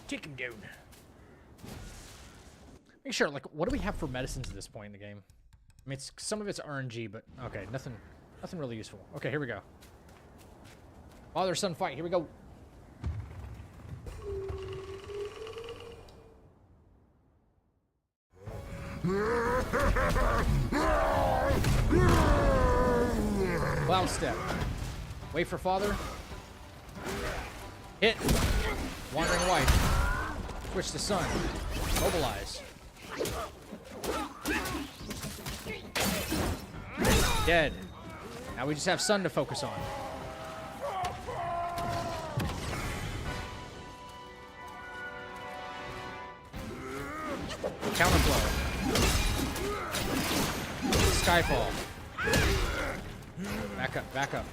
Take him down. Make sure, like, what do we have for medicines at this point in the game? I mean, some of it's RNG, but okay, nothing really useful. Okay, here we go. Father-son fight. Here we go. Cloud step. Wait for father. Hit. Wandering wife. Switch to son. Mobilize. Dead. Now we just have son to focus on. Counterflow. Skyfall. Back up, back up.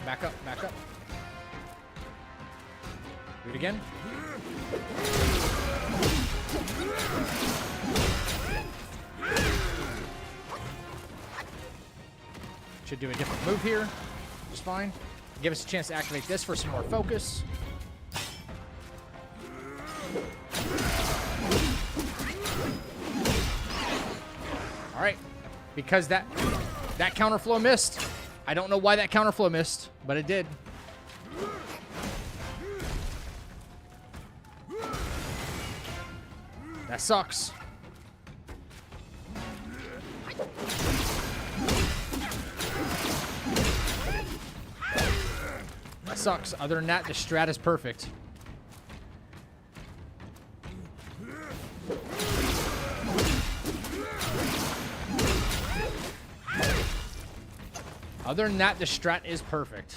Back up, back up. Do it again. Should do a different move here. Just fine. Give us a chance to activate this for some more focus. All right. Because that counterflow missed. I don't know why that counterflow missed, but it did. That sucks. That sucks. Other than that, the strat is perfect. Other than that, the strat is perfect.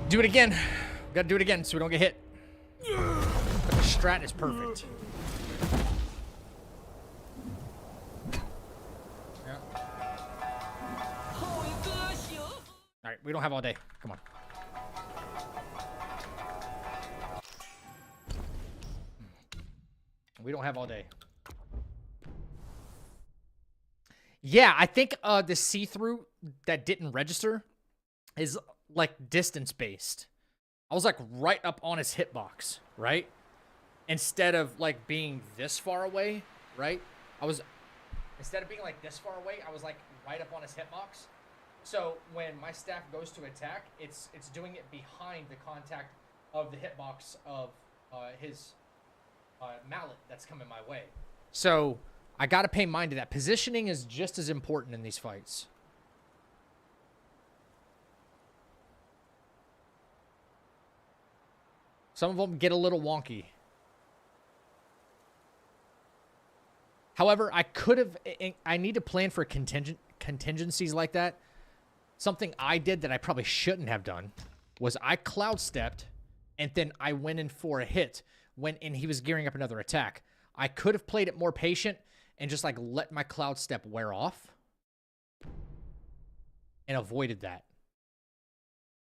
Do it again. Gotta do it again so we don't get hit. But the strat is perfect. Yeah. Alright, we don't have all day. Come on. We don't have all day. Yeah, I think the see-through that didn't register is like distance-based. I was like right up on his hitbox, right? Instead of like being this far away, right? Instead of being like this far away, I was like right up on his hitbox. So when my staff goes to attack, it's doing it behind the contact of the hitbox of his mallet that's coming my way. So I got to pay mind to that. Positioning is just as important in these fights. Some of them get a little wonky. However, I need to plan for contingencies like that. Something I did that I probably shouldn't have done was I cloud stepped and then I went in for a hit and he was gearing up another attack. I could have played it more patient and just like let my cloud step wear off and avoided that.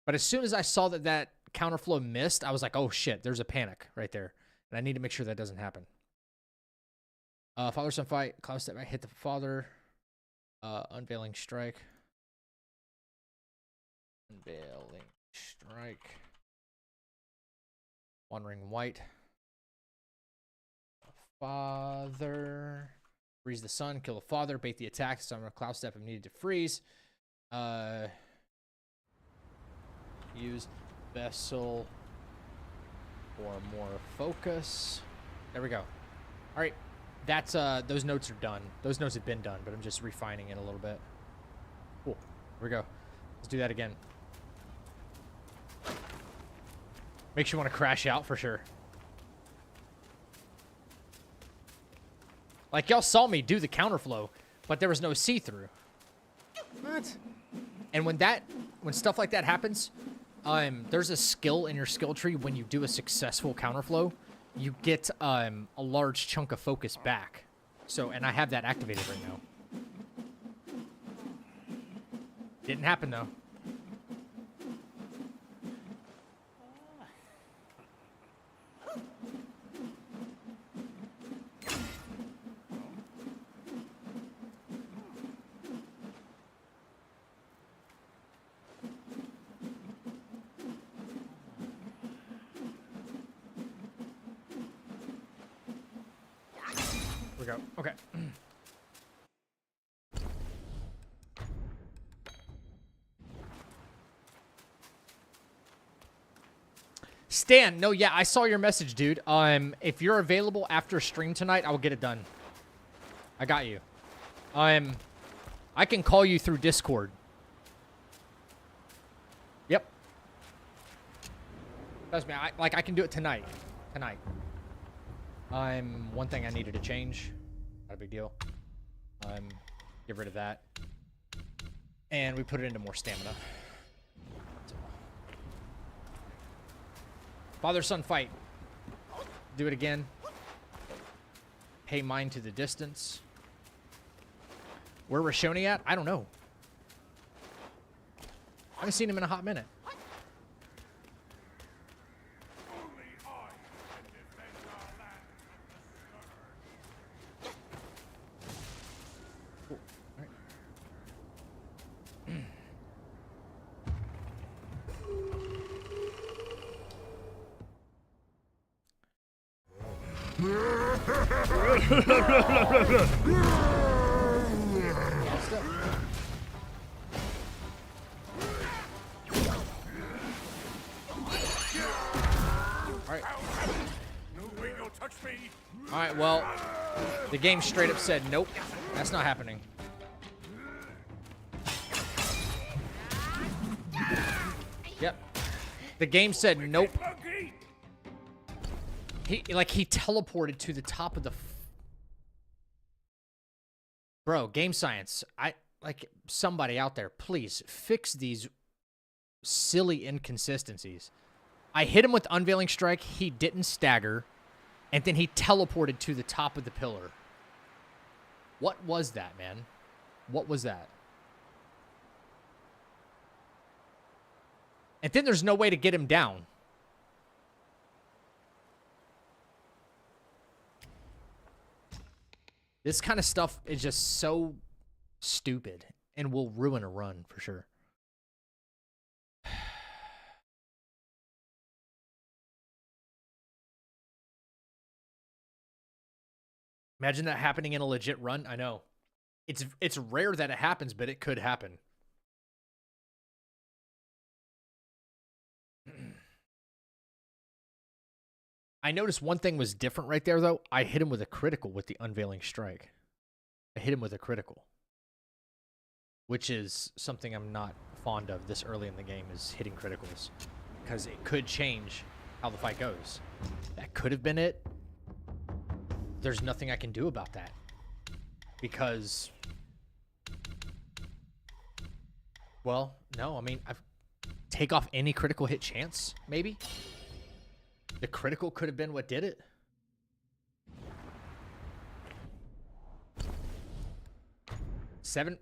But as soon as I saw that counterflow missed, I was like, oh shit, there's a panic right there. And I need to make sure that doesn't happen. Father-son fight, cloud step, I hit the father. Unveiling strike. Unveiling strike. Wandering white. Father. Freeze the sun, kill the father, bait the attack, summon a cloud step if needed to freeze. Use vessel for more focus. There we go. All right, that's those notes are done. Those notes have been done, but I'm just refining it a little bit. Cool. Here we go. Let's do that again. Makes you want to crash out for sure. Like, y'all saw me do the counterflow, but there was no see-through. What? And when stuff like that happens, there's a skill in your skill tree when you do a successful counterflow, you get a large chunk of focus back. So, and I have that activated right now. Didn't happen though. We go. Okay. Stan, no, yeah, I saw your message, dude. If you're available after stream tonight, I will get it done. I got you. I can call you through Discord. Yep. Trust me, I can do it tonight. Tonight. One thing I needed to change. Not a big deal. Get rid of that. And we put it into more stamina. Father-son fight. Do it again. Pay mind to the distance. Where Rashoni at? I don't know. I haven't seen him in a hot minute. Alright, well, the game straight up said, nope, that's not happening. Yep. The game said, nope. He teleported to the top of the... Bro, game science. Somebody out there, please fix these silly inconsistencies. I hit him with Unveiling Strike. He didn't stagger. And then he teleported to the top of the pillar. What was that, man? What was that? And then there's no way to get him down. This kind of stuff is just so stupid and will ruin a run for sure. Imagine that happening in a legit run. I know. It's rare that it happens, but it could happen. I noticed one thing was different right there, though. I hit him with a critical with the Unveiling Strike. I hit him with a critical. Which is something I'm not fond of this early in the game, is hitting criticals. Because it could change how the fight goes. That could have been it. There's nothing I can do about that. Because... well, no, I mean, take off any critical hit chance, maybe? The critical could have been what did it.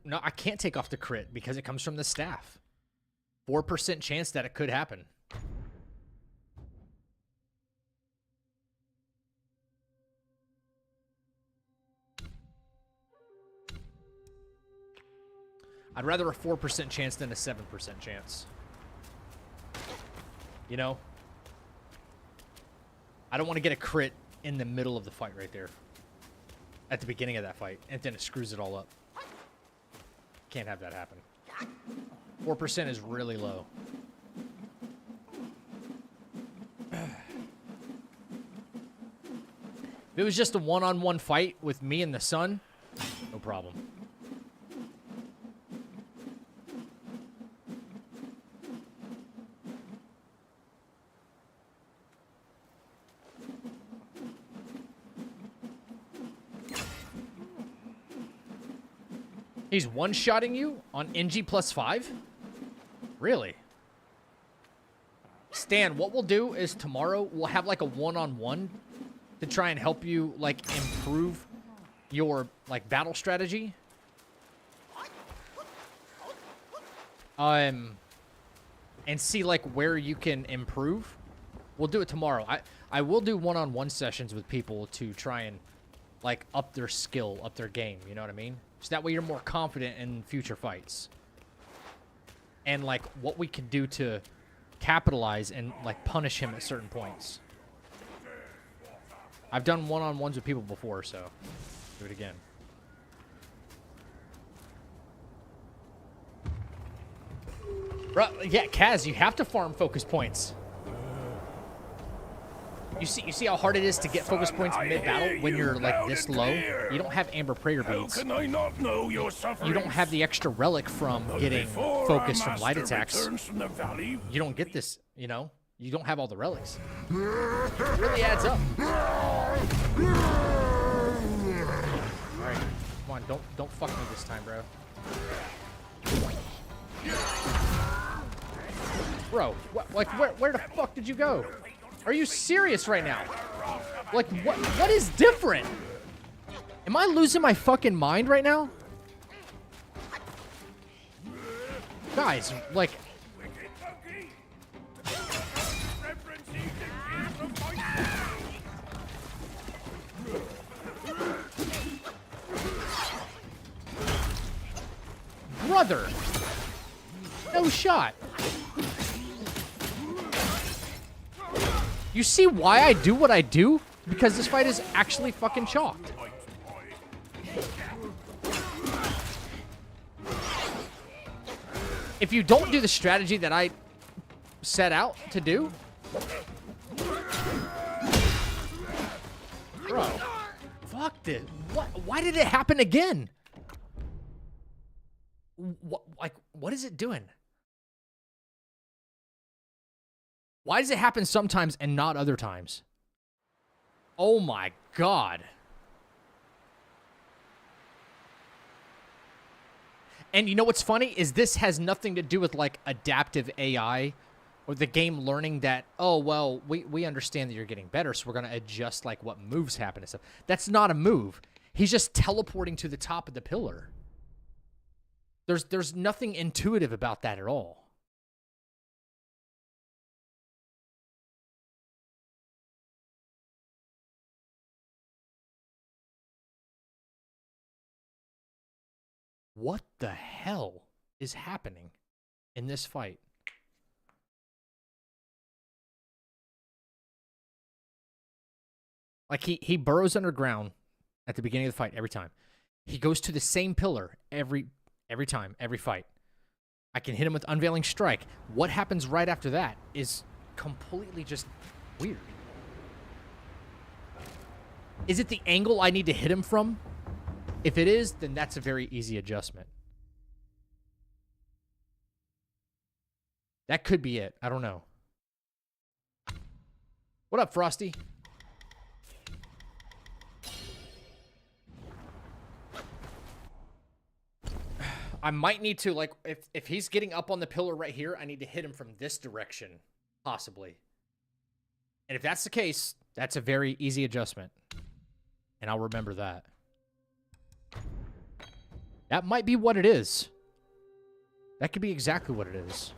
No, I can't take off the crit because it comes from the staff. 4% chance that it could happen. I'd rather a 4% chance than a 7% chance. You know? I don't want to get a crit in the middle of the fight right there. At the beginning of that fight. And then it screws it all up. Can't have that happen. 4% is really low. If it was just a one-on-one fight with me and the sun, no problem. He's one-shotting you on NG +5? Really? Stan, what we'll do is tomorrow we'll have like a one-on-one to try and help you like improve your like battle strategy. And see like where you can improve. We'll do it tomorrow. I will do one-on-one sessions with people to try and like up their skill, up their game, you know what I mean? So that way you're more confident in future fights. And like what we can do to capitalize and like punish him at certain points. I've done one-on-ones with people before, so do it again. Bro, yeah, Kaz, you have to farm focus points. You see how hard it is to get focus points mid-battle when you're like this low? You don't have Amber Prayer beads. How can I not know your suffering? You don't have the extra relic from getting focus from light attacks. From the valley. You don't get this, you know? You don't have all the relics. It really adds up. Alright, come on, don't fuck me this time, bro. Bro, like where the fuck did you go? Are you serious right now? Like, what is different? Am I losing my fucking mind right now? Guys, like... Brother! No shot. You see why I do what I do? Because this fight is actually fucking chalked. If you don't do the strategy that I set out to do... Bro. Fuck this. Why did it happen again? What is it doing? Why does it happen sometimes and not other times? Oh my god. And you know what's funny is this has nothing to do with like adaptive AI or the game learning that, oh, well, we understand that you're getting better, so we're going to adjust like what moves happen and stuff. That's not a move. He's just teleporting to the top of the pillar. There's nothing intuitive about that at all. What the hell is happening in this fight? Like, he burrows underground at the beginning of the fight every time. He goes to the same pillar every time, every fight. I can hit him with Unveiling Strike. What happens right after that is completely just weird. Is it the angle I need to hit him from? If it is, then that's a very easy adjustment. That could be it. I don't know. What up, Frosty? I might need to, like, if he's getting up on the pillar right here, I need to hit him from this direction, possibly. And if that's the case, that's a very easy adjustment. And I'll remember that. That might be what it is. That could be exactly what it is.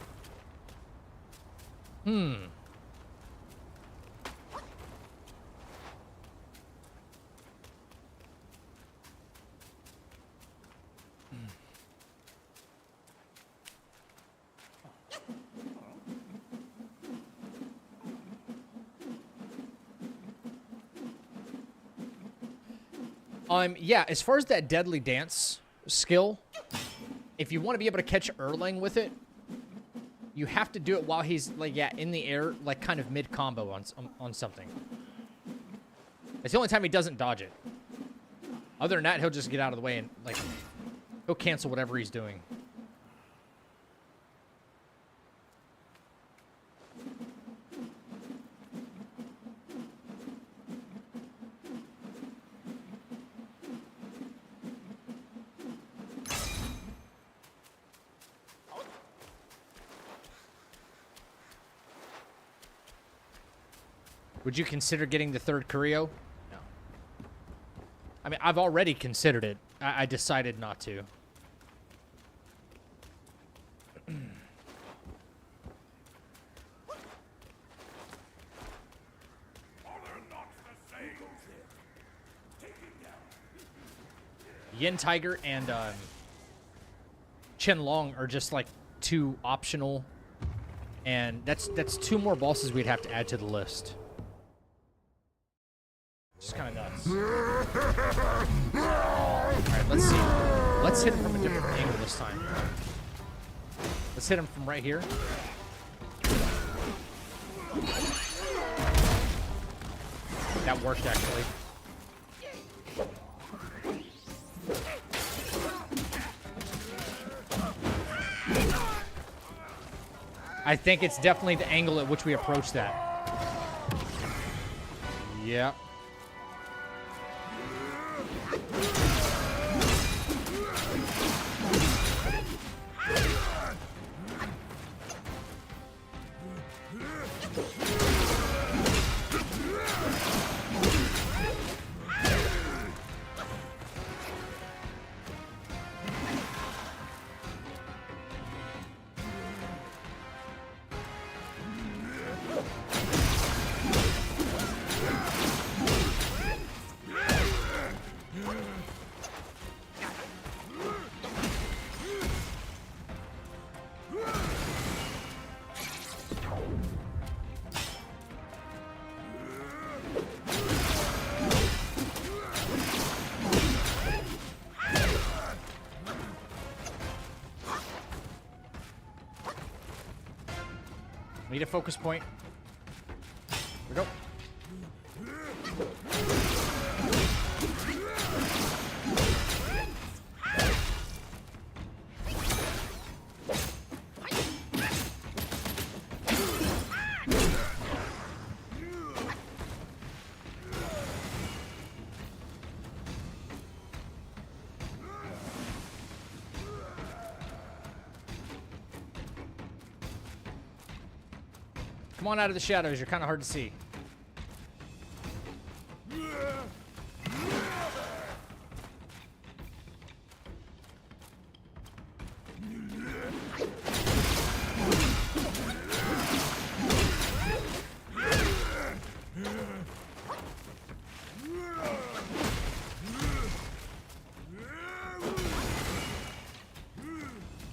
Yeah, as far as that deadly dance skill, if you want to be able to catch Erlang with it, you have to do it while he's, like, yeah, in the air, like, kind of mid-combo on something. It's the only time he doesn't dodge it. Other than that, he'll just get out of the way and, like, he'll cancel whatever he's doing. Would you consider getting the third Curio? No. I mean, I've already considered it. I decided not to. Yin Tiger and Chen Long are just like two optional, and that's two more bosses we'd have to add to the list. Just kind of nuts. Alright, let's see. Let's hit him from a different angle this time. Let's hit him from right here. That worked, actually. I think it's definitely the angle at which we approach that. Yep. Need a focus point. Here we go. Come on out of the shadows. You're kind of hard to see.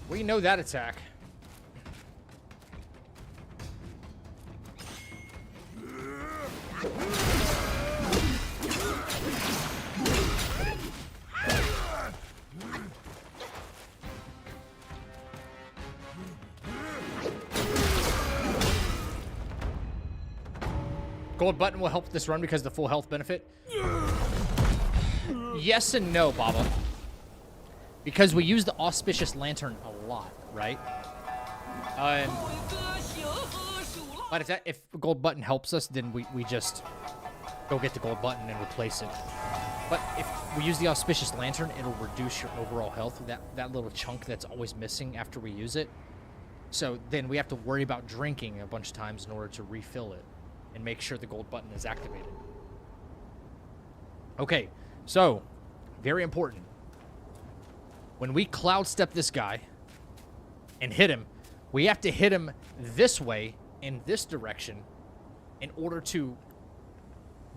We know that attack. Gold button will help this run because of the full health benefit. Yes and no, Baba. Because we use the auspicious lantern a lot, right? But if the gold button helps us, then we just go get the gold button and replace it. But if we use the auspicious lantern, it'll reduce your overall health, that little chunk that's always missing after we use it. So then we have to worry about drinking a bunch of times in order to refill it and make sure the gold button is activated. Okay, so very important. When we cloud step this guy and hit him, we have to hit him this way in this direction in order to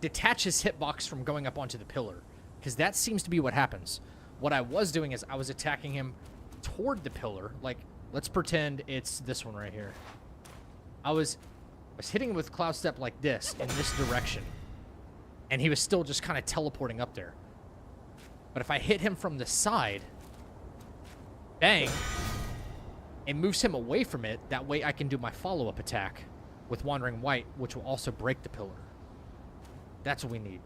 detach his hitbox from going up onto the pillar, because that seems to be what happens. What I was doing is I was attacking him toward the pillar. Like, let's pretend it's this one right here. I was hitting him with cloud step like this in this direction, and he was still just kind of teleporting up there. But if I hit him from the side, bang, it moves him away from it. That way I can do my follow-up attack with Wandering White, which will also break the pillar. That's what we need.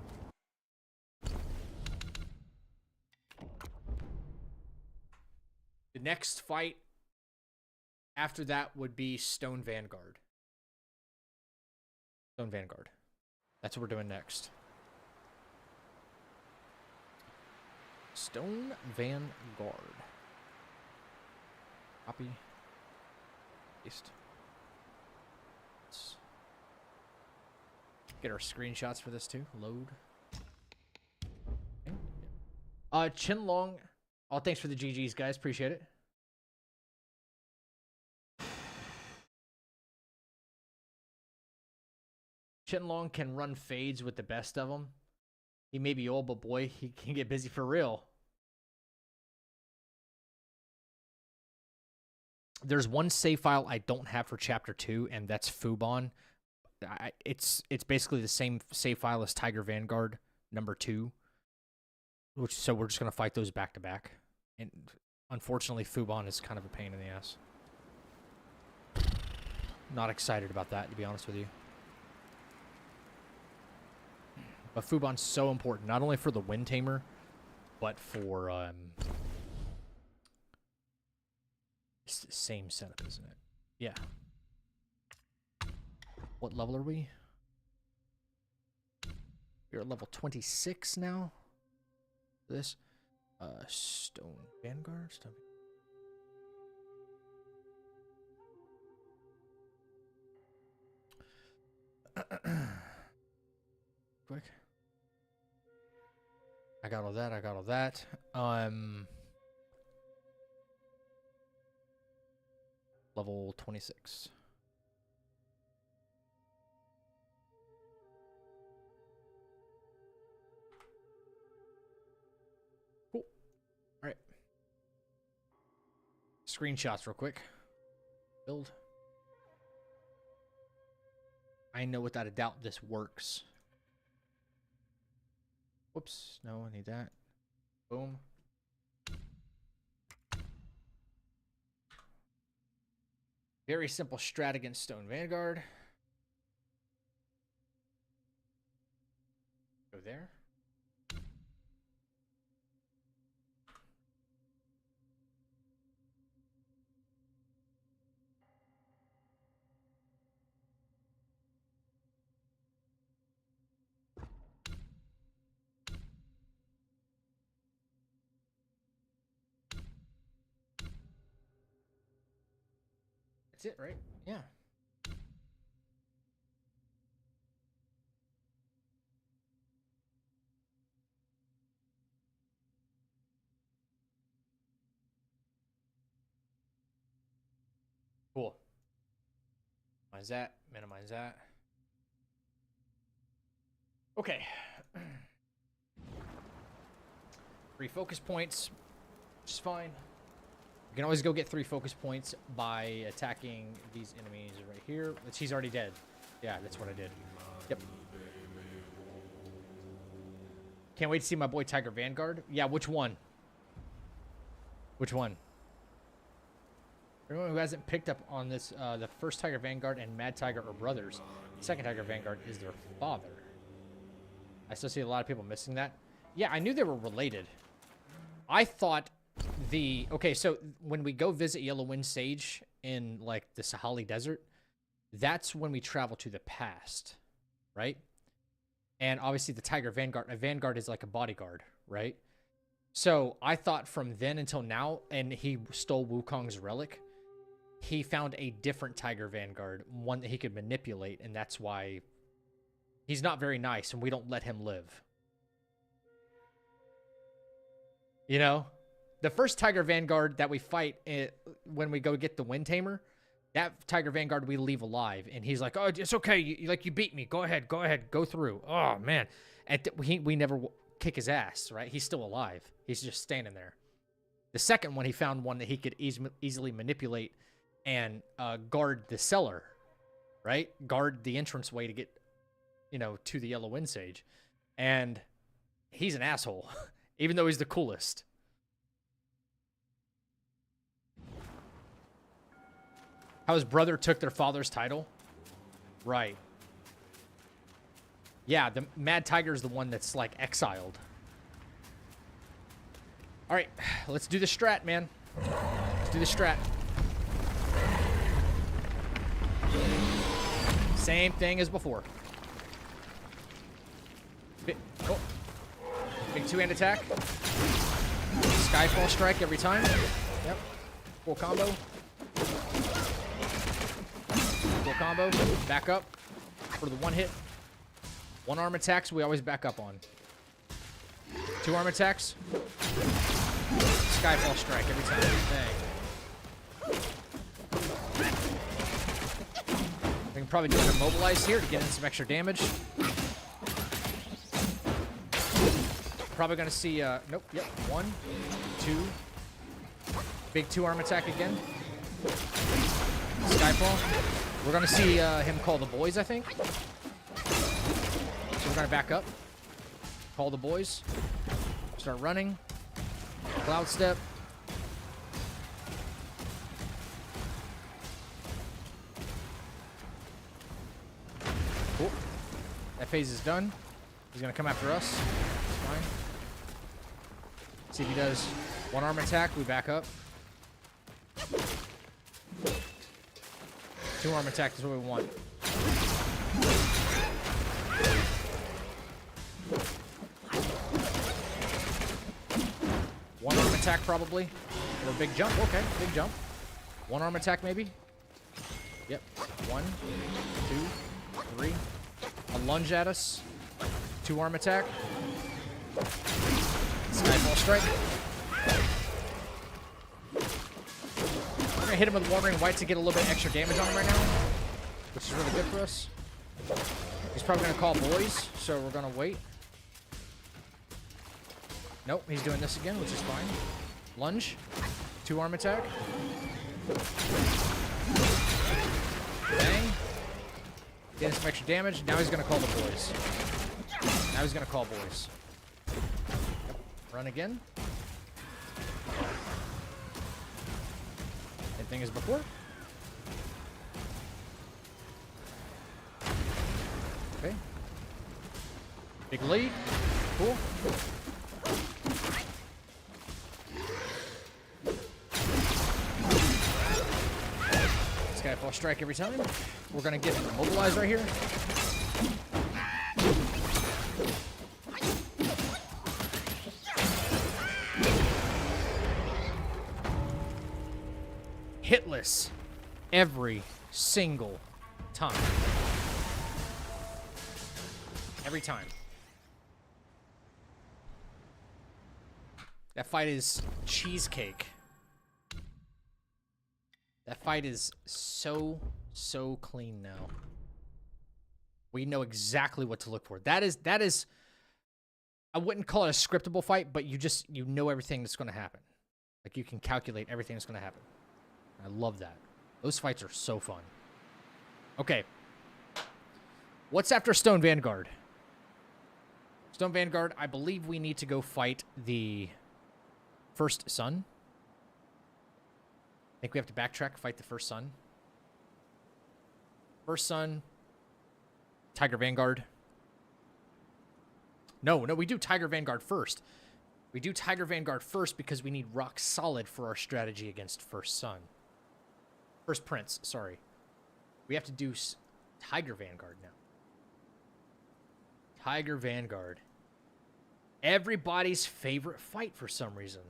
The next fight after that would be Stone Vanguard. Stone Vanguard. That's what we're doing next. Stone Vanguard. Copy. Paste. Let's get our screenshots for this too. Load. Okay. Chinlong. Oh, thanks for the GGs, guys. Appreciate it. Chinlong can run fades with the best of them. He may be old, but boy, he can get busy for real. There's one save file I don't have for Chapter 2, and that's Fubon. It's basically the same save file as Tiger Vanguard number 2. So we're just going to fight those back to back. And unfortunately, Fubon is kind of a pain in the ass. Not excited about that, to be honest with you. But Fubon's so important, not only for the Wind Tamer, but for it's the same setup, isn't it? Yeah. What level are we? We're at level 26 now. This Stone Vanguard stuff. Quick. I got all that. I got all that. Level 26. Cool. All right. Screenshots real quick. Build. I know without a doubt this works. Whoops. No, I need that. Boom. Very simple strat against Stone Vanguard. Go there. That's it, right? Yeah. Minimize that. Minimize that. Okay. 3 focus points, which is fine. You can always go get 3 focus points by attacking these enemies right here. Which he's already dead. Yeah, that's what I did. Yep. Can't wait to see my boy Tiger Vanguard. Yeah, which one? Which one? Everyone who hasn't picked up on this, the first Tiger Vanguard and Mad Tiger are brothers. The second Tiger Vanguard is their father. I still see a lot of people missing that. Yeah, I knew they were related. I thought the... Okay, so when we go visit Yellow Wind Sage in, like, the Sahali Desert, that's when we travel to the past, right? And obviously the Tiger Vanguard, a Vanguard is like a bodyguard, right? So I thought from then until now, and he stole Wukong's relic, he found a different Tiger Vanguard, one that he could manipulate, and that's why he's not very nice, and we don't let him live. You know? The first Tiger Vanguard that we fight when we go get the Wind Tamer, that Tiger Vanguard we leave alive, and he's like, "Oh, it's okay. You beat me. Go ahead, go through." Oh man, and we never kick his ass, right? He's still alive. He's just standing there. The second one, he found one that he could easily manipulate and guard the cellar, right? Guard the entranceway to get, you know, to the Yellow Wind Sage, and he's an asshole, even though he's the coolest. How his brother took their father's title? Right. Yeah, the Mad Tiger is the one that's, like, exiled. Alright, let's do the strat, man. Let's do the strat. Same thing as before. Big 2-hand attack. Skyfall strike every time. Yep. Full combo. Full combo. Back up for the 1 hit. 1 arm attacks we always back up on. 2 arm attacks. Skyfall strike every time. Dang. We can probably do an immobilize here to get in some extra damage. Probably gonna see nope, yep, 1, 2. Big 2 arm attack again. Skyfall. We're gonna see him call the boys, I think. So we're gonna back up. Call the boys. Start running. Cloud step. Cool. That phase is done. He's gonna come after us. It's fine. See if he does 1 arm attack. We back up. 2 arm attack is what we want. One arm attack probably. Or a big jump. Okay, big jump. 1 arm attack maybe. Yep. 1, 2, 3. A lunge at us. 2 arm attack. Skyfall strike. We're gonna hit him with Wandering White to get a little bit extra damage on him right now, which is really good for us. He's probably gonna call boys, so we're gonna wait. Nope, he's doing this again, which is fine. Lunge. 2 arm attack. Bang. Getting some extra damage. Now he's gonna call the boys. Now he's gonna call boys. Yep. Run again. Same thing as before. Okay. Big lead. Cool. Skyfall strike every time. We're gonna get him immobilized right here. Hitless every single time. Every time. That fight is cheesecake. That fight is so So clean now. We know exactly what to look for. That is I wouldn't call it a scriptable fight, but you know everything that's going to happen. Like, you can calculate everything that's going to happen. I love that. Those fights are so fun. Okay. What's after Stone Vanguard? Stone Vanguard, I believe we need to go fight the first sun. I think we have to backtrack, fight the first sun. First sun. Tiger Vanguard. No, we do Tiger Vanguard first. We do Tiger Vanguard first because we need rock solid for our strategy against First Sun. First Prince, sorry. We have to do Tiger Vanguard now. Tiger Vanguard. Everybody's favorite fight for some reason.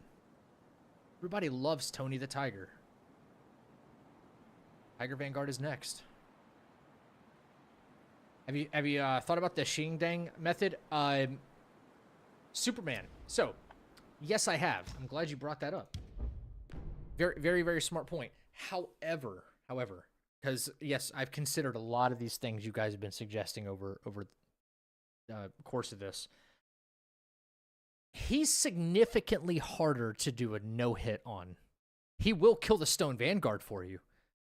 Everybody loves Tony the Tiger. Tiger Vanguard is next. Have you thought about the Xingdang method? Superman. So, yes, I have. I'm glad you brought that up. Very, very, very smart point. However, because yes, I've considered a lot of these things you guys have been suggesting over the course of this. He's significantly harder to do a no-hit on. He will kill the Stone Vanguard for you,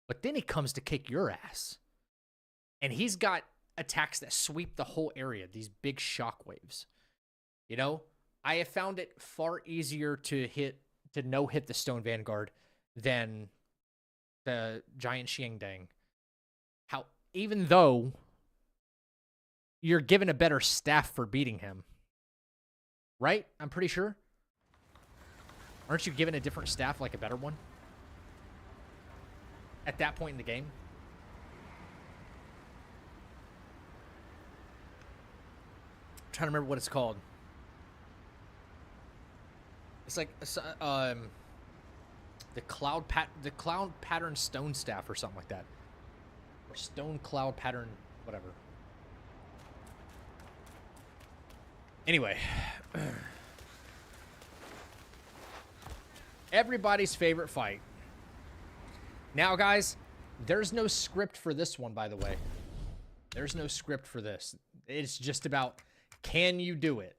but then he comes to kick your ass. And he's got attacks that sweep the whole area, these big shockwaves. You know, I have found it far easier to no-hit the Stone Vanguard than the giant Xingdang. Even though you're given a better staff for beating him. Right? I'm pretty sure. Aren't you given a different staff, like a better one? At that point in the game? I'm trying to remember what it's called. It's like the cloud pattern stone staff or something like that, or stone cloud pattern, whatever. Anyway, everybody's favorite fight. Now, guys, there's no script for this one, by the way. There's no script for this. It's just about, can you do it?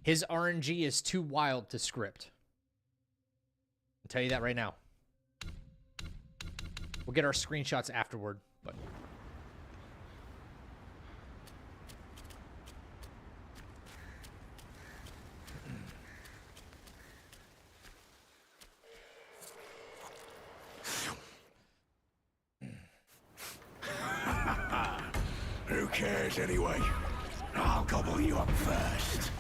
His RNG is too wild to script. I'll tell you that right now. We'll get our screenshots afterward, but... Who cares anyway? I'll gobble you up first.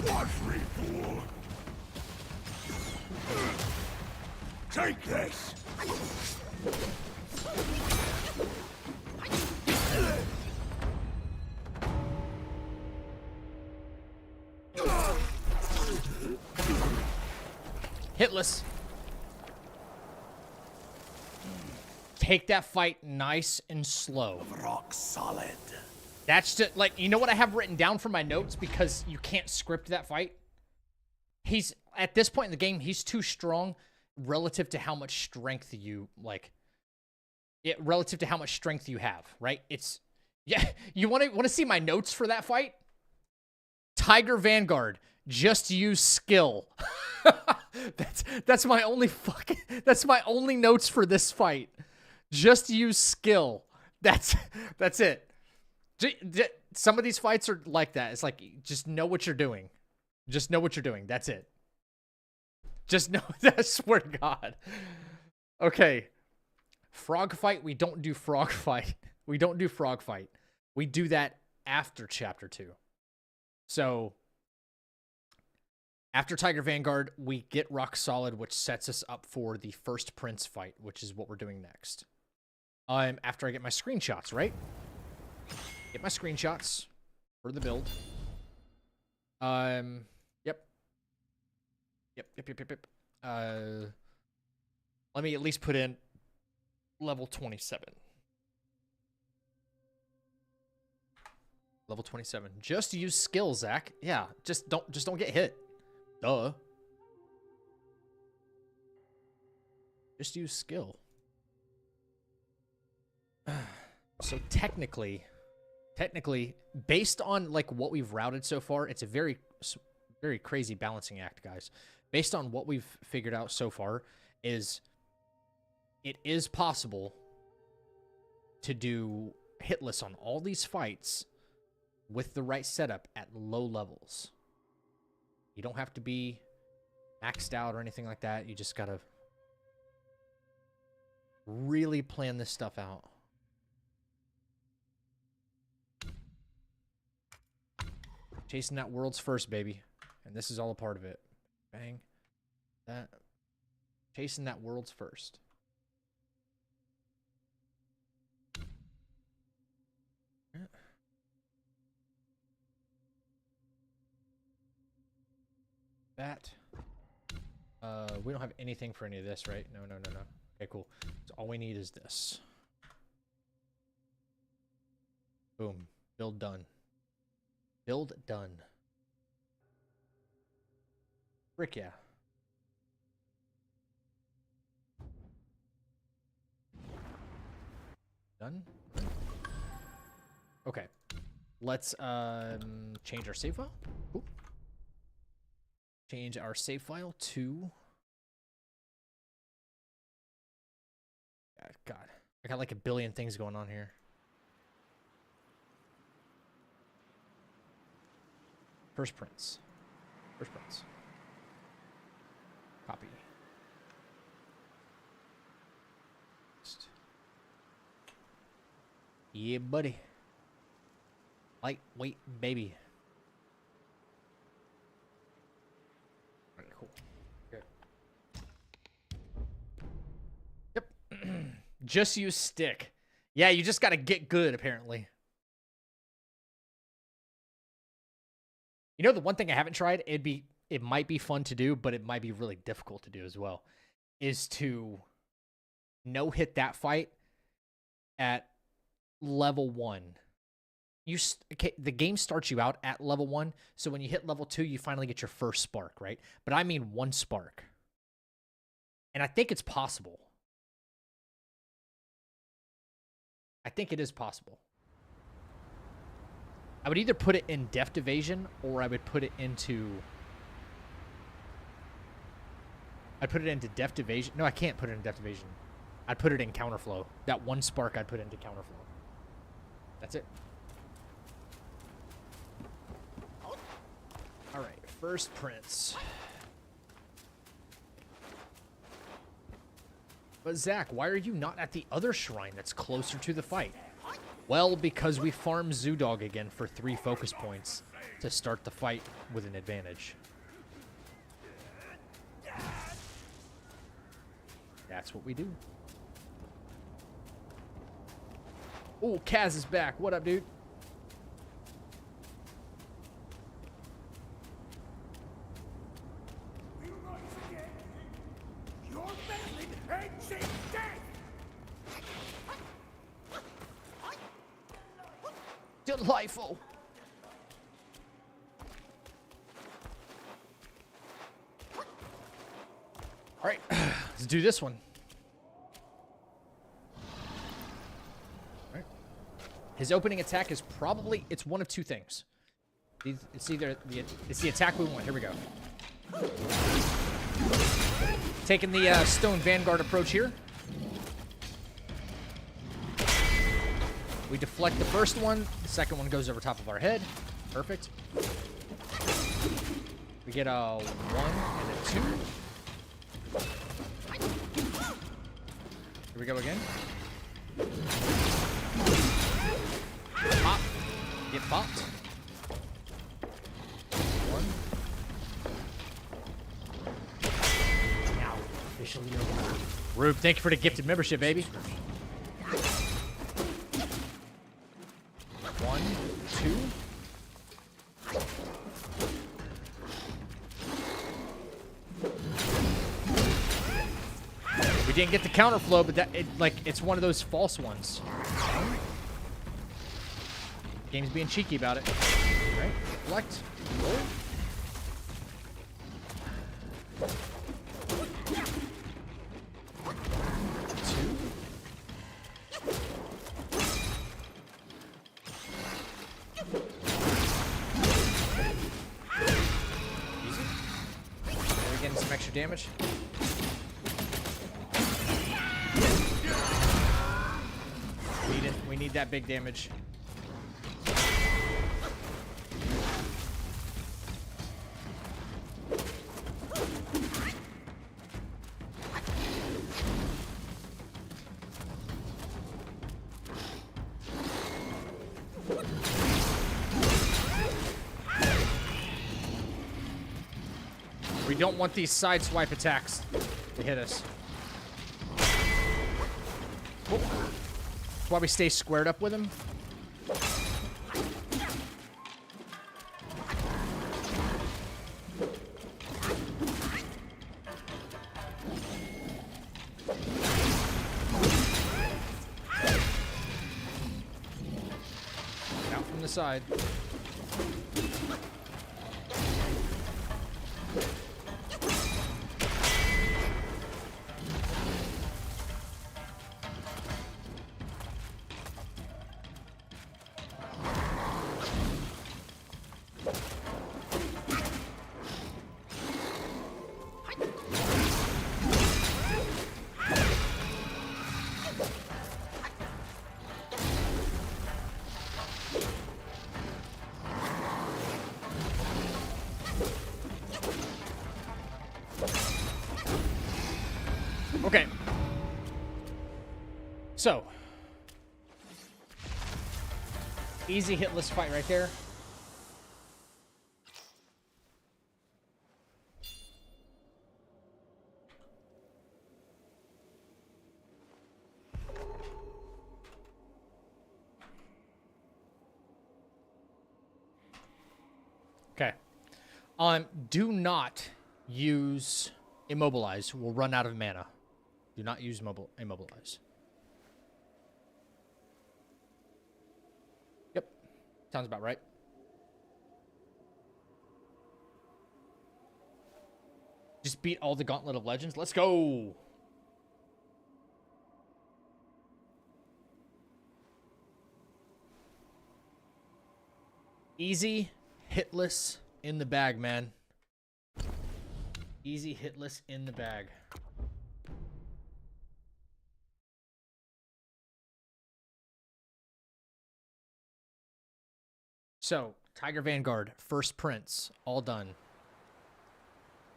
Watch me, fool! Take this! Hitless. Take that fight nice and slow. Rock solid. That's just, like, you know what I have written down for my notes because you can't script that fight? He's, at this point in the game, he's too strong relative to how much strength you, like, relative to how much strength you have, right? It's, yeah, you want to see my notes for that fight? Tiger Vanguard, just use skill. That's my only that's my only notes for this fight. Just use skill. That's it. Some of these fights are like that. It's like, just know what you're doing. Just know what you're doing. That's it. Just know. I swear to God. Okay. Frog fight. We don't do frog fight. We don't do frog fight. We do that after chapter 2. So after Tiger Vanguard, we get rock solid, which sets us up for the first Prince fight, which is what we're doing next. After I get my screenshots, right? Get my screenshots for the build. Yep. Let me at least put in level 27. Level 27. Just use skill, Zach. Yeah, just don't get hit. Duh. Just use skill. So technically, based on like what we've routed so far, it's a very crazy balancing act, guys. Based on what we've figured out so far, it is possible to do hitless on all these fights with the right setup at low levels. You don't have to be maxed out or anything like that. You just gotta really plan this stuff out. Chasing that world's first, baby. And this is all a part of it. Bang. That. Chasing that world's first. Yeah. That. We don't have anything for any of this, right? No. Okay, cool. So all we need is this. Boom. Build done. Build done. Frick yeah. Done? Okay. Let's change our save file. Cool. Change our save file to... God. I got like a billion things going on here. First Prince. Copy. Yeah, buddy. Lightweight, baby. Alright, cool. Good. Yep. Just use stick. Yeah, you just gotta get good, apparently. You know, the one thing I haven't tried, it might be fun to do, but it might be really difficult to do as well, is to no-hit that fight at level 1. The game starts you out at level 1, so when you hit level 2, you finally get your first spark, right? But I mean 1 spark. And I think it's possible. I think it is possible. I would either put it in deft evasion, or I would put it into... I'd put it into deft evasion. No, I can't put it in deft evasion. I'd put it in counterflow. That 1 spark I'd put into counterflow. That's it. Alright, first Prince. But Zach, why are you not at the other shrine that's closer to the fight? Well, because we farm Zoodog again for 3 focus points to start the fight with an advantage. That's what we do. Oh, Kaz is back. What up, dude? Delightful. All right, let's do this one. All right. His opening attack is probably, it's one of 2 things. It's either it's the attack we want. Here we go. Taking the Stone Vanguard approach here. We deflect the first one. The second one goes over top of our head. Perfect. We get a 1 and a 2. Here we go again. Pop. Get popped. 1. Now officially over. Rube, thank you for the gifted membership, baby. 1, 2. We didn't get the counter flow, but it's one of those false ones. Game's being cheeky about it. All right, deflect, roll. 2. We're getting some extra damage. We need that big damage. We don't want these side swipe attacks to hit us. Oh. That's why we stay squared up with him. Out from the side. Okay. So. Easy hitless fight right there. Okay. Do not use Immobilize. We'll run out of mana. Do not use Immobilize. Yep. Sounds about right. Just beat all the Gauntlet of Legends. Let's go! Easy, hitless, in the bag, man. Easy, hitless, in the bag. So, Tiger Vanguard, first Prince, all done.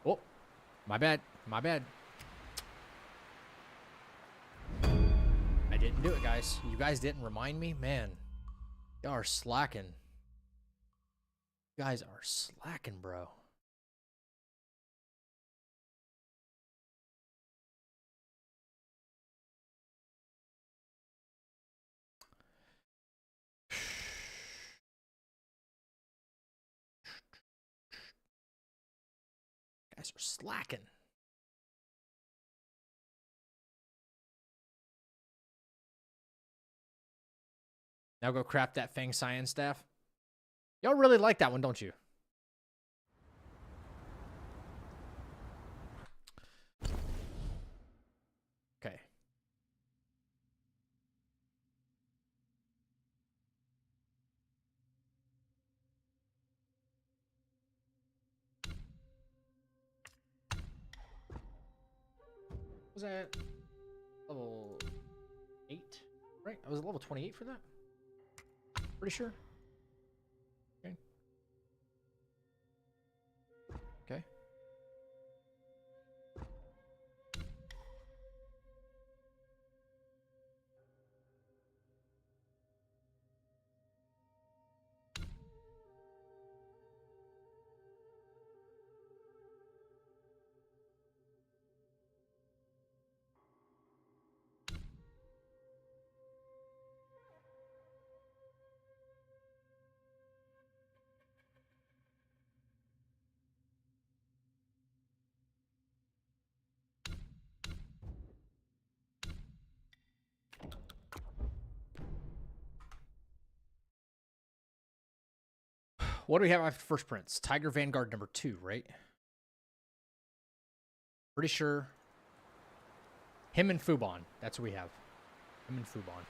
Oh, my bad, my bad. I didn't do it, guys. You guys didn't remind me? Man. Y'all are slacking. You guys are slacking, bro. You guys are slacking. Now go craft that Fang Science staff. Y'all really like that one, don't you? Okay. Was that level 8? Right? I was level 28 for that? Pretty sure. Okay. Okay. What do we have after First Prince? Tiger Vanguard number 2, right? Pretty sure. Him and Fubon. That's what we have. Him and Fubon.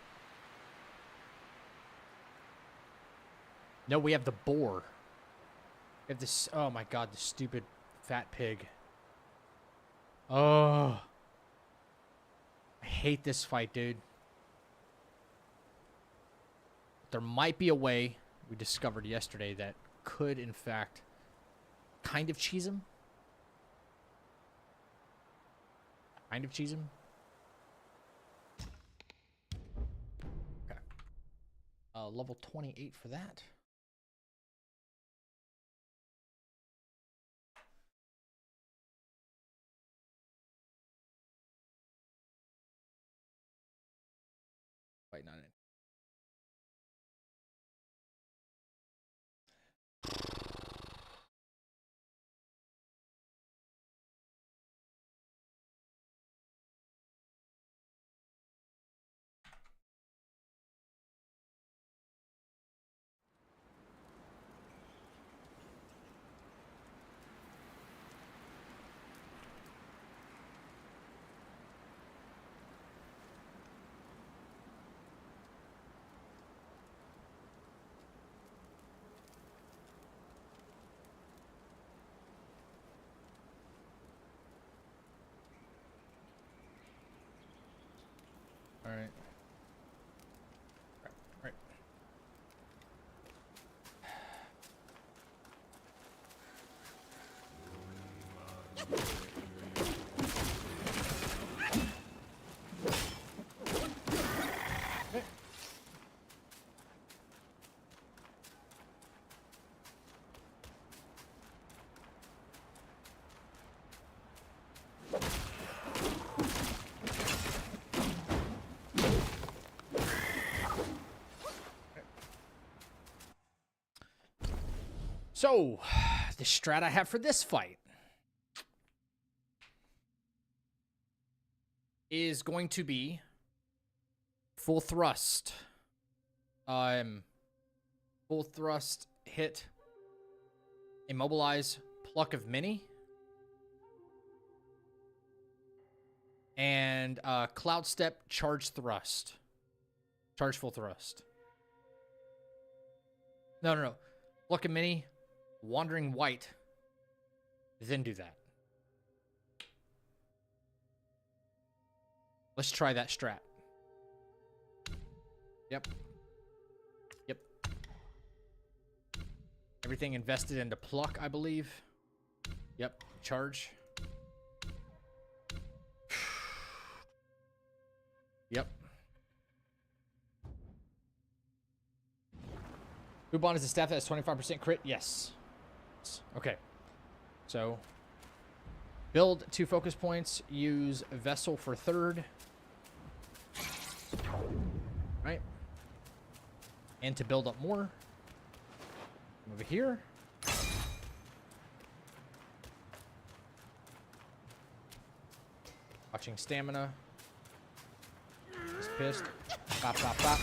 No, we have the Boar. We have this. Oh my god, the stupid fat pig. Oh. I hate this fight, dude. There might be a way we discovered yesterday that could, in fact, kind of cheese him. Kind of cheese him. Okay. Level 28 for that. Wait, not it. All right. Right. So, the strat I have for this fight is going to be full thrust. Full thrust, hit, immobilize, pluck of mini, and cloud step, charge thrust. Charge full thrust. No. Pluck of mini, wandering white, then do that. Let's try that strat. Yep. Everything invested into pluck, I believe. Yep. Charge. Yep. Fubon is a staff that has 25% crit. Yes. Okay. So, build 2 focus points. Use Vessel for 3rd. Right. And to build up more. Over here. Watching stamina. He's pissed. Bop, bop, bop.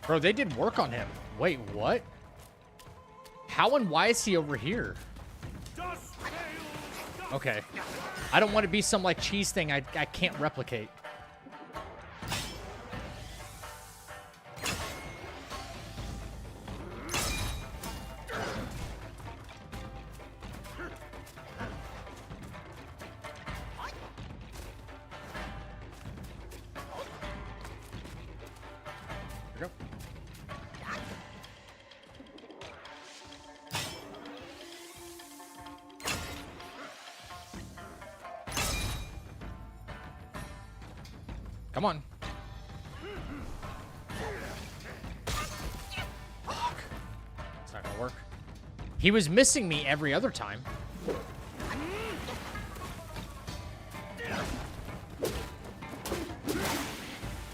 Bro, they did work on him. Wait, what? How and why is he over here? Okay. I don't want to be some, like, cheese thing I can't replicate. There we go. Come on. Fuck. It's not gonna work. He was missing me every other time.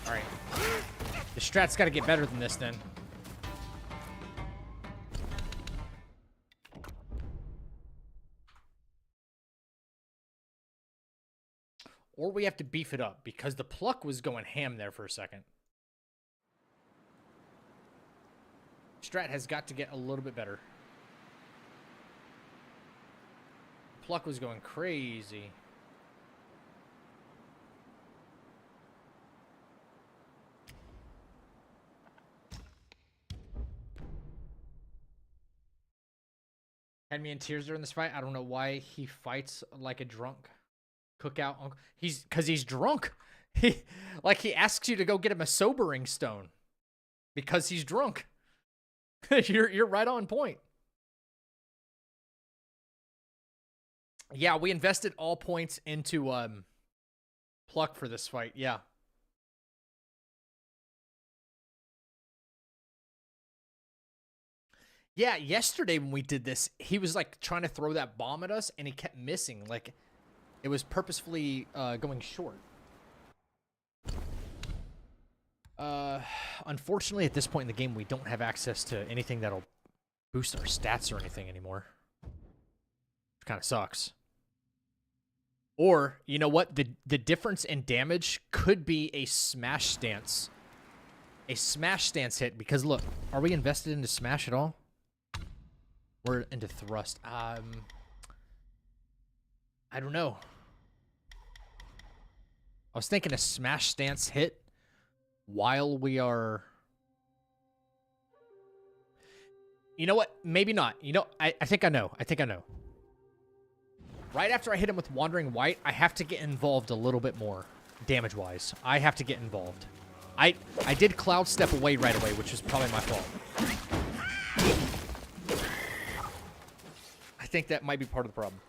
Alright. The strat's gotta get better than this then. Or we have to beef it up, because the pluck was going ham there for a second. Strat has got to get a little bit better. Pluck was going crazy. Had me in tears during this fight. I don't know why he fights like a drunk. Cookout. Because he's drunk. He asks you to go get him a sobering stone because he's drunk. You're right on point. Yeah, we invested all points into pluck for this fight. Yeah. Yeah, yesterday when we did this, he was like trying to throw that bomb at us and he kept missing. Like, it was purposefully going short. Unfortunately, at this point in the game, we don't have access to anything that'll boost our stats or anything anymore. Which kind of sucks. Or, you know what? The difference in damage could be a smash stance. A smash stance hit. Because, look, are we invested into smash at all? We're into thrust. I don't know. I was thinking a smash stance hit while we are... You know what? Maybe not. You know, I think I know. I think I know. Right after I hit him with Wandering White, I have to get involved a little bit more, damage-wise. I have to get involved. I did Cloud Step away right away, which was probably my fault. I think that might be part of the problem.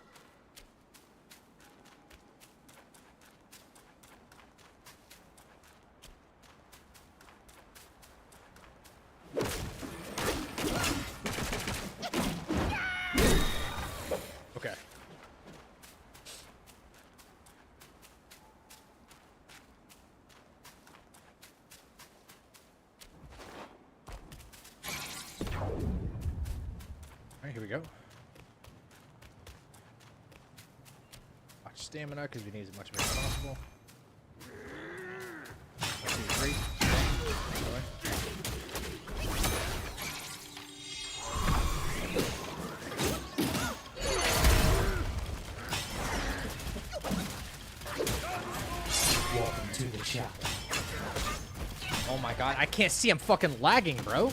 Okay. All right, here we go. Watch stamina, because we need as much of it as possible. 1, 2, 3. Oh my god, I can't see. I'm fucking lagging, bro.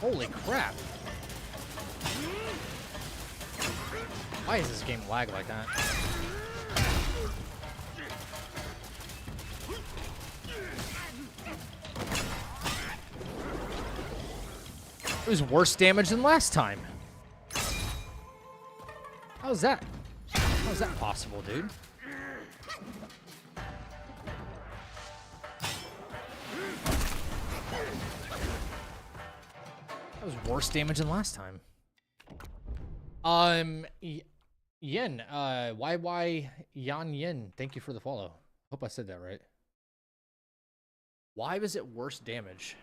Holy crap. Why is this game lag like that? It was worse damage than last time. How's that? How's that possible, dude? That was worse damage than last time. Yin, YY Yan Yin, thank you for the follow. Hope I said that right. Why was it worse damage?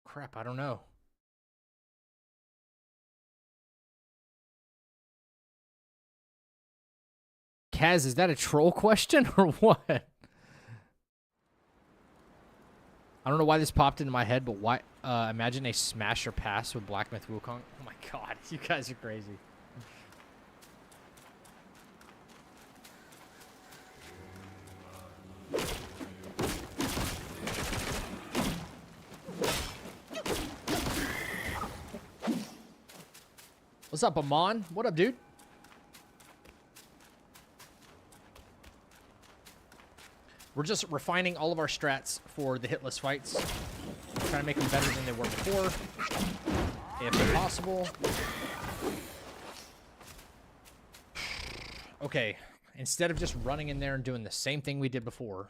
Crap, I don't know. Kaz, is that a troll question or what? I don't know why this popped into my head, but why? Imagine a smash or pass with Blacksmith Wukong. Oh my god, you guys are crazy. What's up, Amon? What up, dude? We're just refining all of our strats for the hitless fights. Trying to make them better than they were before, if possible. Okay, instead of just running in there and doing the same thing we did before.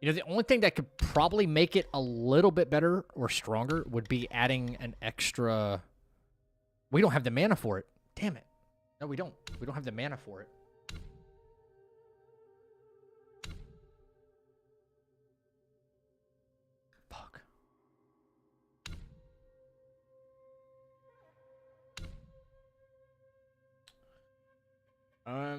You know, the only thing that could probably make it a little bit better or stronger would be adding an extra... We don't have the mana for it. Damn it. No, we don't. We don't have the mana for it. Fuck. I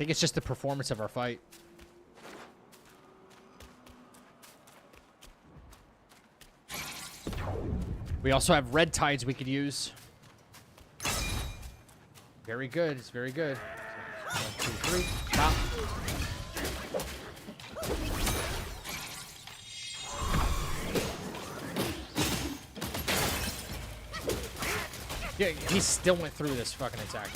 think it's just the performance of our fight. We also have red tides we could use. Very good. It's very good. 1, 2, 3. Stop. Yeah, he still went through this fucking attack.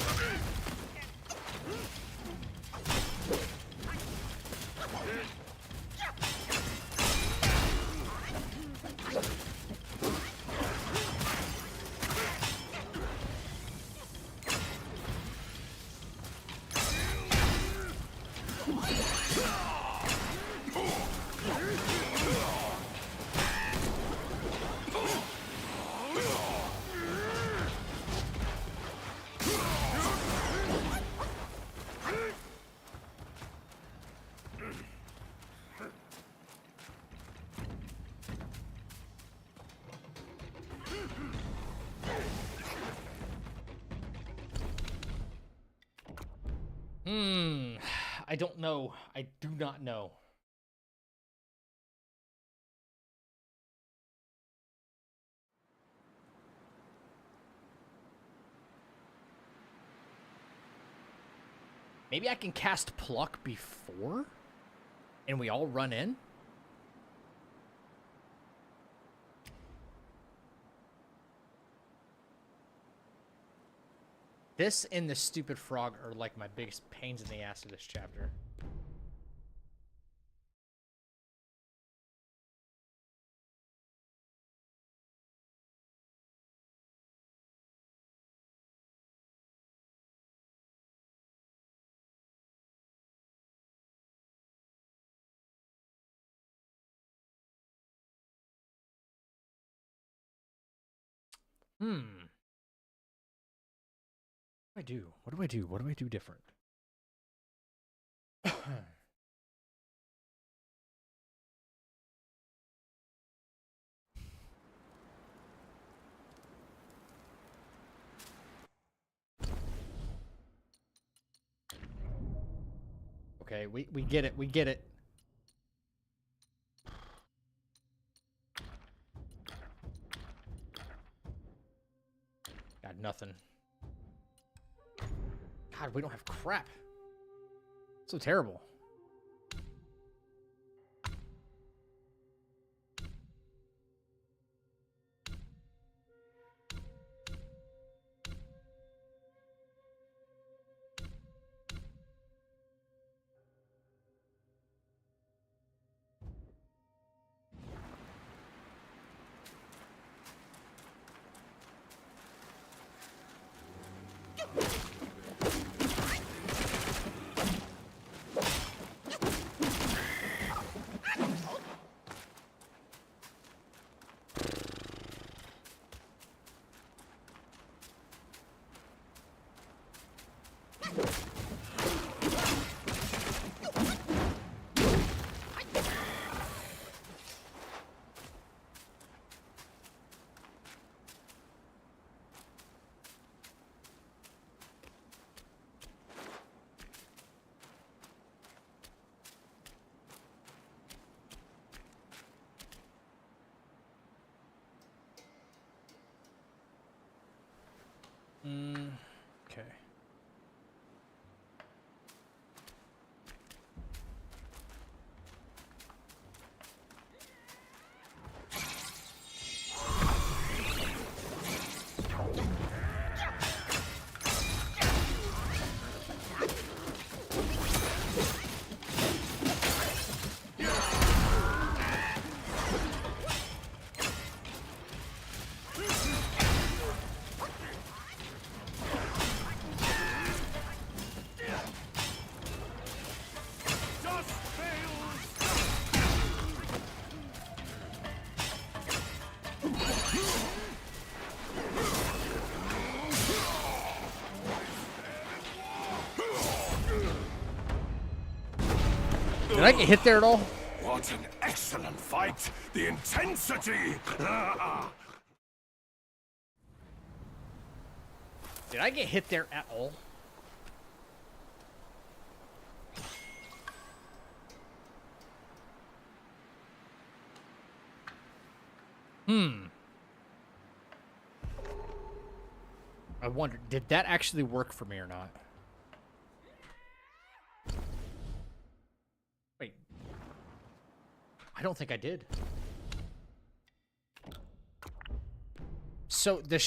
I don't know. I do not know. Maybe I can cast Pluck before? And we all run in? This and the stupid frog are like my biggest pains in the ass of this chapter. What do I do? What do I do? What do I do different? Okay, we get it. We get it. Got nothing. God, we don't have crap. So terrible. Okay. Did I get hit there at all? What an excellent fight! The intensity! Did I get hit there at all? I wonder, did that actually work for me or not? Wait. I don't think I did. So the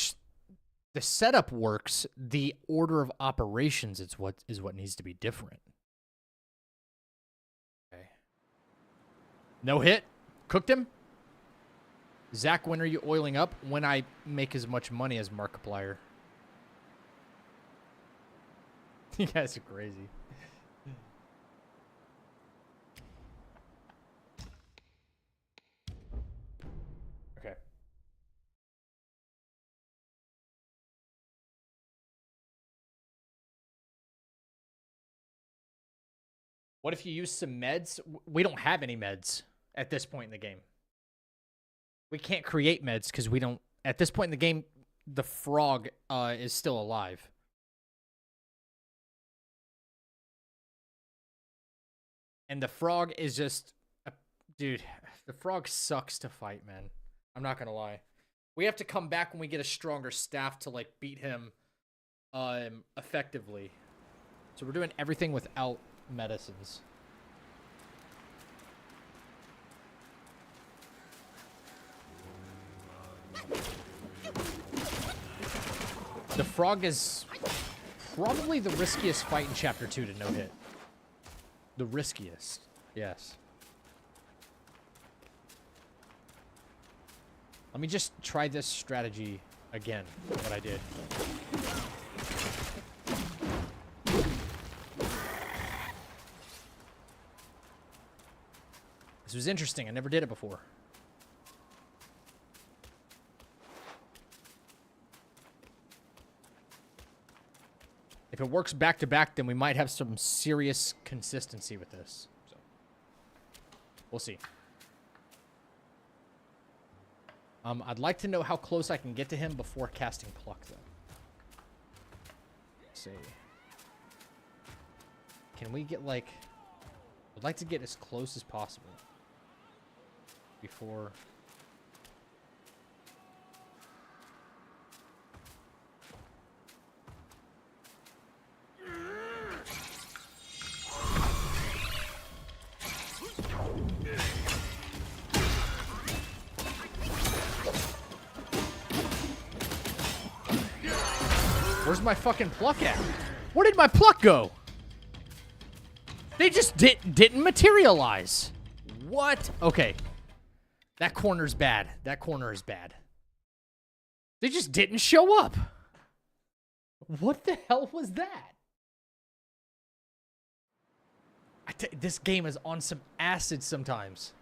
setup works. The order of operations is what needs to be different. Okay. No hit. Cooked him. Zach, when are you oiling up? When I make as much money as Markiplier. You guys are crazy. Okay. What if you use some meds? We don't have any meds at this point in the game. We can't create meds because we don't... At this point in the game, the frog is still alive. And the frog is just... Dude, the frog sucks to fight, man. I'm not going to lie. We have to come back when we get a stronger staff to, like, beat him effectively. So we're doing everything without medicines. The frog is probably the riskiest fight in Chapter 2 to no hit. The riskiest, yes. Let me just try this strategy again, what I did. This was interesting. I never did it before. If it works back to back, then we might have some serious consistency with this. So, we'll see. I'd like to know how close I can get to him before casting Pluck, though. Let's see. Can we get, like... I'd like to get as close as possible. Before... Where's my fucking Pluck at? Where did my Pluck go? They just didn't materialize. What? Okay. That corner's bad. That corner is bad. They just didn't show up. What the hell was that? This game is on some acid sometimes.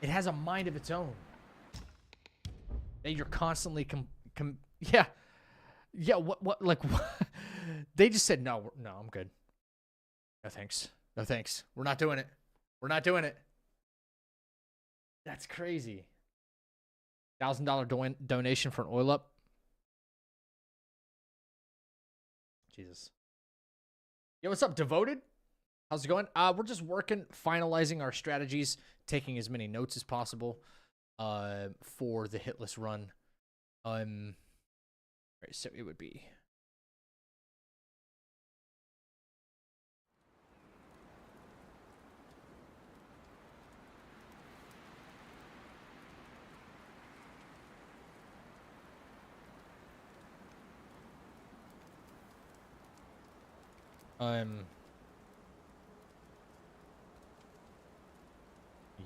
It has a mind of its own. You're constantly yeah. Yeah, what, like, what? They just said, no, I'm good. No, thanks. No, thanks. We're not doing it. We're not doing it. That's crazy. $1,000 donation for an oil up. Jesus. Yo, what's up, Devoted? How's it going? We're just working, finalizing our strategies, taking as many notes as possible. For the hitless run. Right, so it would be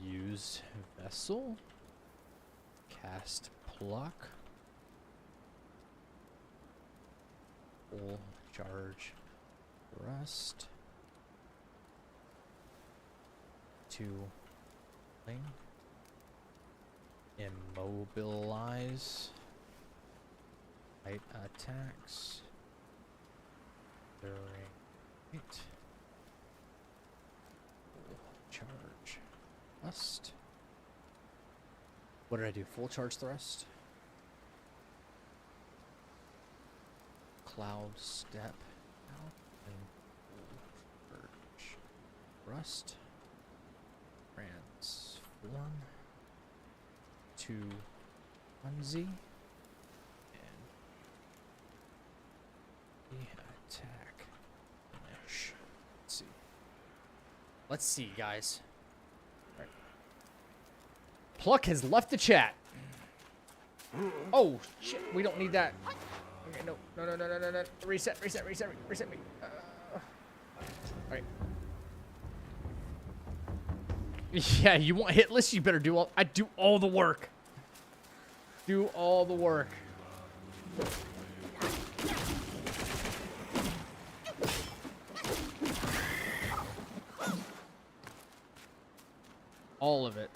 use vessel. Cast Pluck. Full charge thrust. 2 thing. Immobilize. Light attacks. During it. Full charge thrust. What did I do? Full charge thrust. Cloud step out and full charge thrust. Transform to Unzi and the attack finish. Let's see, guys. Pluck has left the chat. Oh, shit. We don't need that. Okay, no. Reset me. Alright. Yeah, you want hitless? You better do all... I do all the work. Do all the work. All of it.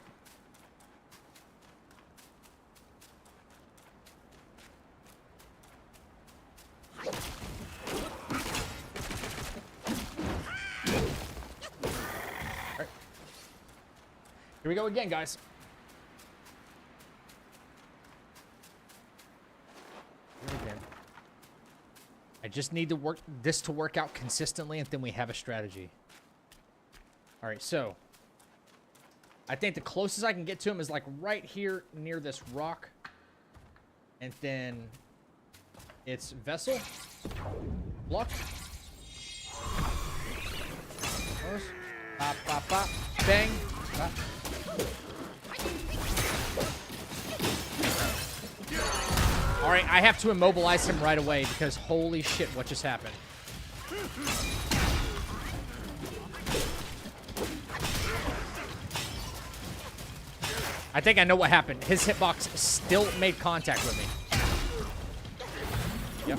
Here we go again, guys. I just need to work this to work out consistently, and then we have a strategy. All right, so I think the closest I can get to him is like right here near this rock, and then It's Vessel. Block. Bop, bop, bop. Bang. Bop. Alright, I have to immobilize him right away because holy shit, what just happened? I think I know what happened. His hitbox still made contact with me. Yep.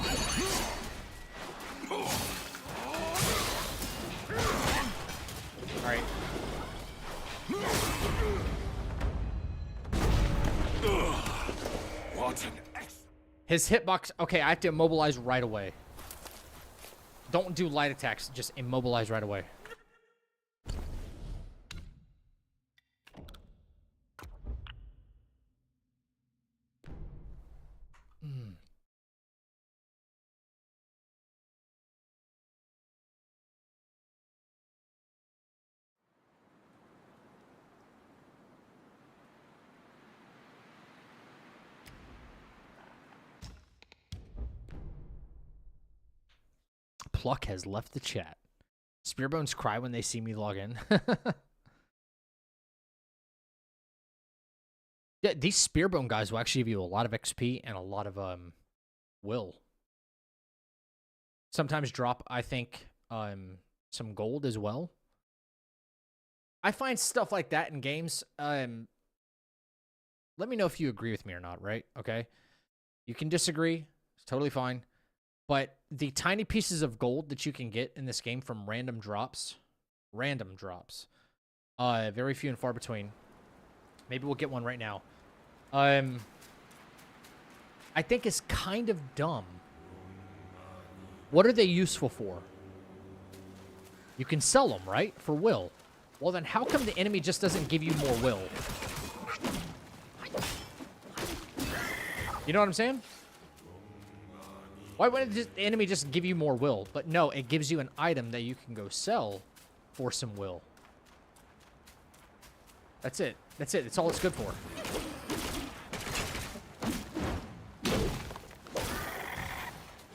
Alright. What an His hitbox... Okay, I have to immobilize right away. Don't do light attacks. Just immobilize right away. Pluck has left the chat. Spearbones cry when they see me log in. Yeah, these Spearbone guys will actually give you a lot of XP and a lot of will. Sometimes drop, I think, some gold as well. I find stuff like that in games. Let me know if you agree with me or not, right? Okay. You can disagree. It's totally fine. But the tiny pieces of gold that you can get in this game from random drops, very few and far between. Maybe we'll get one right now. I think it's kind of dumb. What are they useful for? You can sell them, right? For will. Well, then how come the enemy just doesn't give you more will? You know what I'm saying? Why wouldn't the enemy just give you more will? But no, it gives you an item that you can go sell for some will. That's it. That's it. That's all it's good for.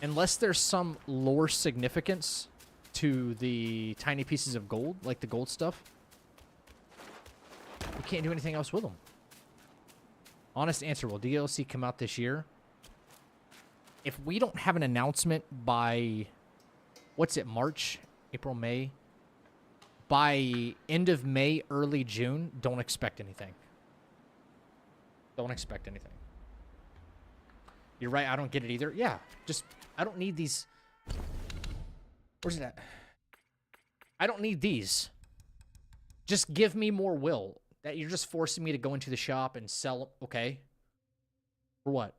Unless there's some lore significance to the tiny pieces of gold, like the gold stuff, you can't do anything else with them. Honest answer, will DLC come out this year? If we don't have an announcement by, what's it, March, April, May? By end of May, early June, don't expect anything. Don't expect anything. You're right, I don't get it either. Yeah, just, I don't need these. Where's it at? I don't need these. Just give me more will. That you're just forcing me to go into the shop and sell, okay? For what?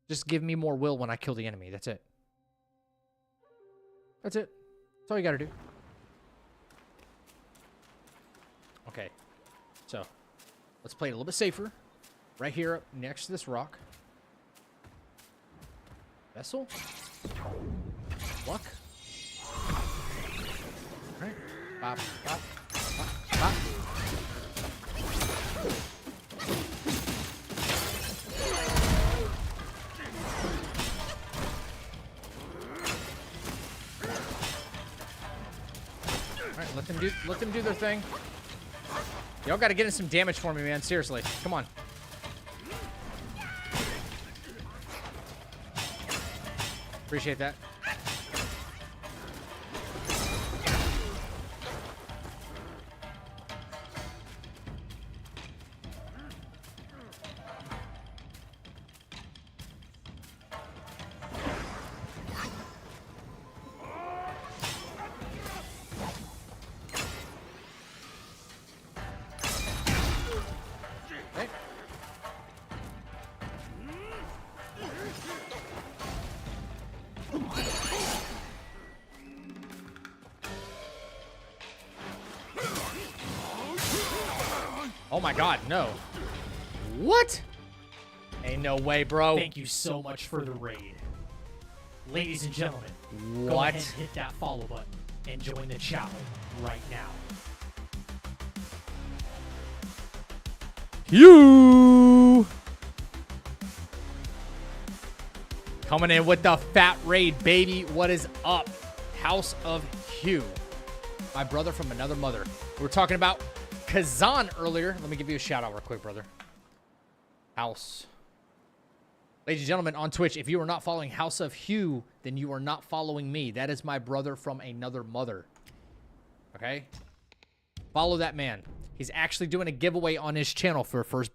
Just give me more will when I kill the enemy. That's it. That's it. That's all you gotta do. Okay. So, let's play it a little bit safer. Right here up next to this rock. Vessel. Luck. Alright. Bop, bop, bop, bop. Alright, let them do their thing. Y'all gotta get in some damage for me, man. Seriously. Come on. Appreciate that. Oh my god, no. What? Ain't no way, bro. Thank you so much for the raid. Ladies and gentlemen, go What? ahead and hit that follow button and join the channel right now. You. Coming in with the fat raid, baby. What is up? House of Hugh. My brother from another mother. We were talking about Kazan earlier. Let me give you a shout out real quick, brother. House. Ladies and gentlemen, on Twitch, if you are not following House of Hugh, then you are not following me. That is my brother from another mother. Okay? Follow that man. He's actually doing a giveaway on his channel for first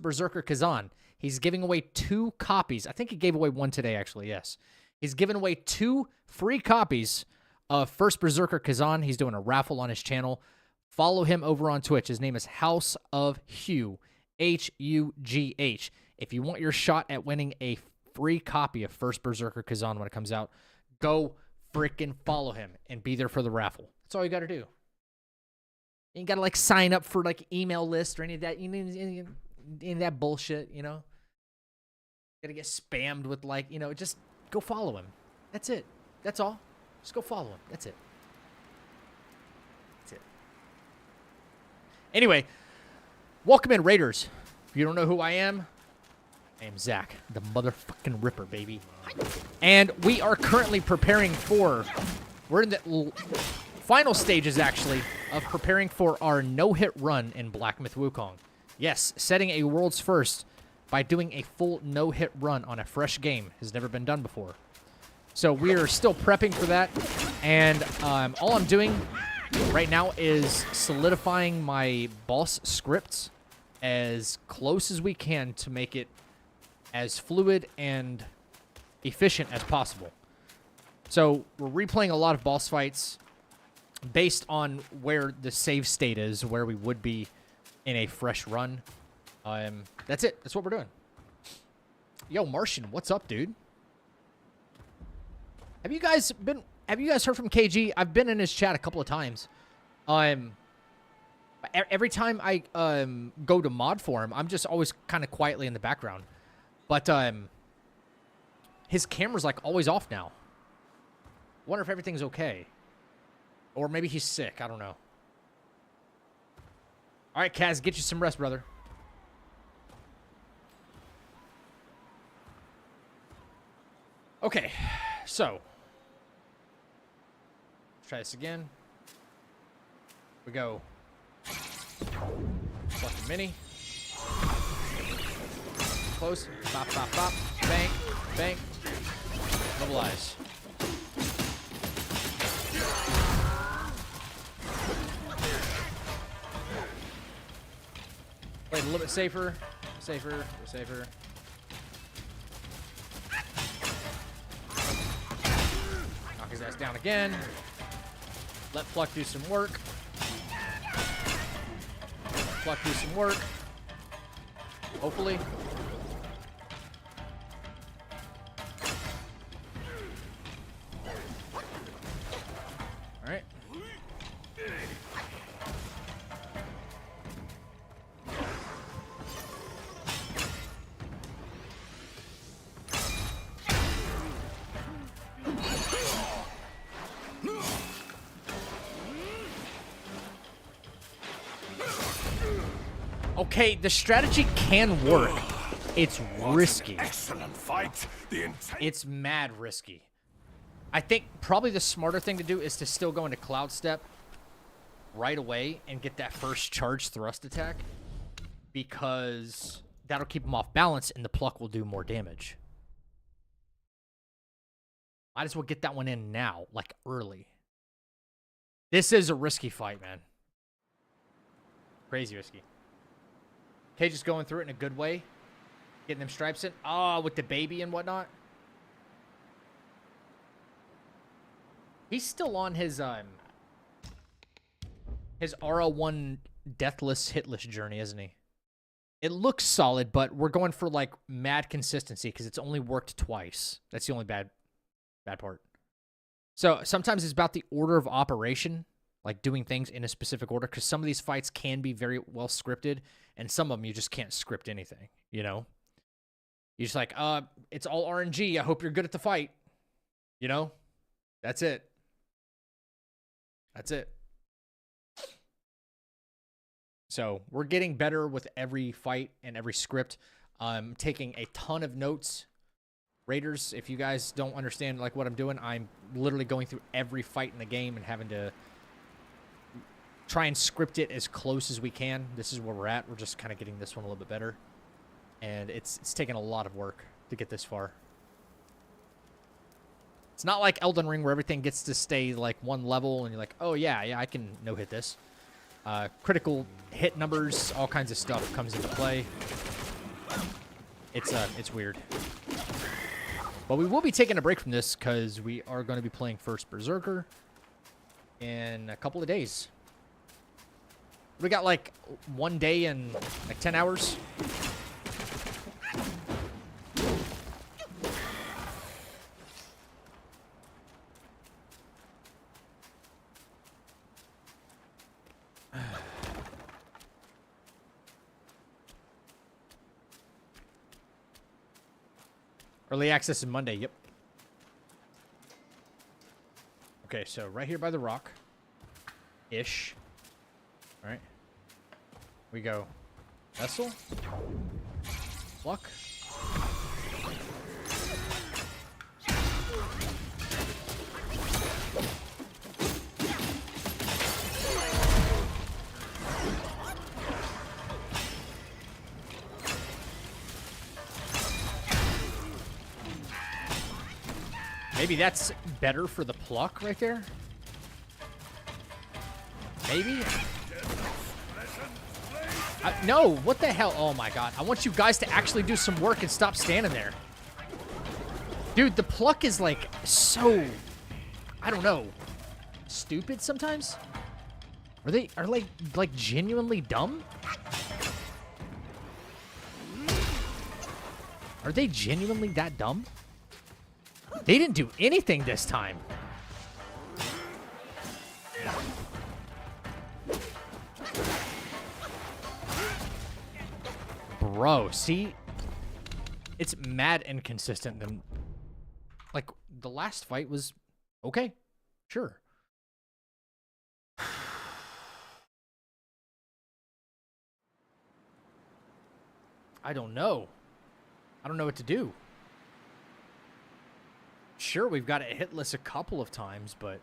Berserker Kazan. He's giving away 2 copies. I think he gave away 1 today, actually, yes. He's giving away 2 free copies of first Berserker Kazan. He's doing a raffle on his channel. Follow him over on Twitch. His name is House of Hugh. H-U-G-H. If you want your shot at winning a free copy of first Berserker Kazan when it comes out, go freaking follow him and be there for the raffle. That's all you got to do. You ain't got to, like, sign up for, like, email list or any of that. Any of that bullshit, you know? Got to get spammed with, like, you know, just go follow him. That's it. That's all. Just go follow him. That's it. That's it. Anyway, welcome in, Raiders. If you don't know who I am Zach, the motherfucking Ripper, baby. And we are currently preparing for, we're in the final stages, actually, of preparing for our no-hit run in Black Myth Wukong. Yes, setting a world's first by doing a full no-hit run on a fresh game has never been done before. So we are still prepping for that, and all I'm doing right now is solidifying my boss scripts as close as we can to make it as fluid and efficient as possible. So we're replaying a lot of boss fights based on where the save state is, where we would be in a fresh run. That's it. That's what we're doing. Yo, Martian, what's up, dude? Have you guys heard from KG? I've been in his chat a couple of times. Every time I go to mod for him, I'm just always kind of quietly in the background. But his camera's like always off now. Wonder if everything's okay. Or maybe he's sick. I don't know. All right, Kaz, get you some rest, brother. Okay, so let's try this again. We go. Fucking mini. Close. Bop, bop, bop. Bank. Bank. Mobilize. Play it a little bit safer. Safer. Safer. Knock his ass down again. Let Pluck do some work. Pluck do some work. Hopefully. All right. Okay, the strategy can work. It's risky. Excellent fight. It's mad risky. I think probably the smarter thing to do is to still go into Cloud Step right away and get that first charge thrust attack, because that'll keep him off balance and the Pluck will do more damage. Might as well get that one in now, like early. This is a risky fight, man. Crazy risky. Okay, just going through it in a good way. Getting them stripes in. Oh, with the baby and whatnot. He's still on his RL1 deathless hitless journey, isn't he? It looks solid, but we're going for like mad consistency because it's only worked twice. That's the only bad part. So sometimes it's about the order of operation, like doing things in a specific order, because some of these fights can be very well scripted, and some of them you just can't script anything, you know? You're just like, it's all RNG. I hope you're good at the fight. You know? That's it. That's it. So we're getting better with every fight and every script. I'm taking a ton of notes Raiders, if you guys don't understand like what I'm doing, I'm literally going through every fight in the game and having to try and script it as close as we can. This is where we're at. We're just kind of getting this one a little bit better. And it's taken a lot of work to get this far. It's not like Elden Ring where everything gets to stay like one level and you're like, oh yeah, I can no-hit this. Critical hit numbers, all kinds of stuff comes into play. It's weird. But we will be taking a break from this because we are going to be playing first Berserker in a couple of days. We got like 1 day and like 10 hours. Early access is Monday, yep. Okay, so right here by the rock. Ish. Alright. We go. Vessel. Luck. Maybe that's better for the pluck right there. Maybe? No, what the hell? Oh my god. I want you guys to actually do some work and stop standing there. Dude, the pluck is like so, I don't know, stupid sometimes? Are they like genuinely dumb? Are they genuinely that dumb? They didn't do anything this time. Bro, see? It's mad inconsistent. Than, like, the last fight was okay. Sure. I don't know. I don't know what to do. Sure, we've got it hitless a couple of times, but...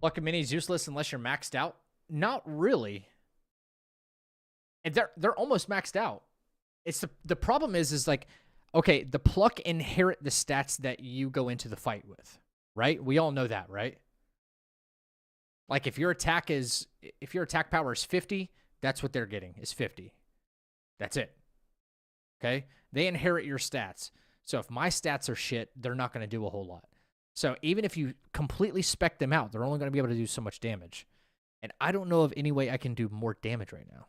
Pluck a mini is useless unless you're maxed out? Not really. And they're almost maxed out. It's the problem is like, okay, the pluck inherit the stats that you go into the fight with, right? We all know that, right? Like if your attack power is 50, that's what they're getting, is 50. That's it. Okay? They inherit your stats. So if my stats are shit, they're not going to do a whole lot. So even if you completely spec them out, they're only going to be able to do so much damage. And I don't know of any way I can do more damage right now.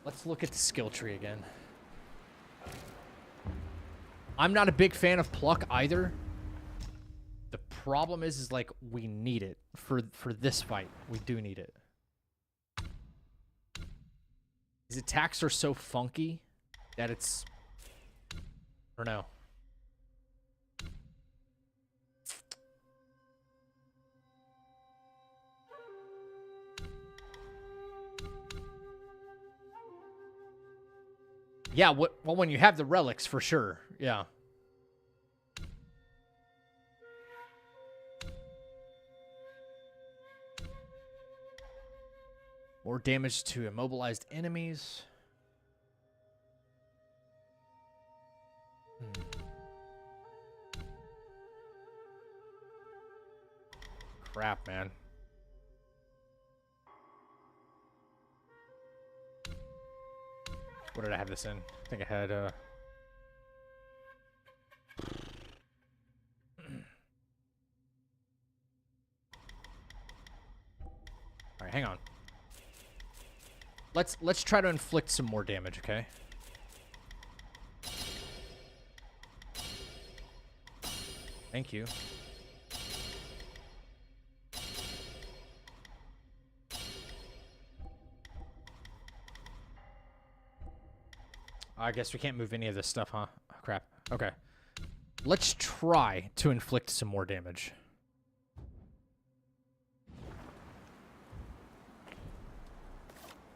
Let's look at the skill tree again. I'm not a big fan of pluck either. The problem is like we need it for this fight. We do need it. His attacks are so funky that it's, I don't know. Yeah, well, when you have the relics, for sure. Yeah. More damage to immobilized enemies. Crap, man. What did I have this in? I think I had, All right, hang on. Let's try to inflict some more damage, okay? Thank you. I guess we can't move any of this stuff, huh? Oh, crap. Okay. Let's try to inflict some more damage.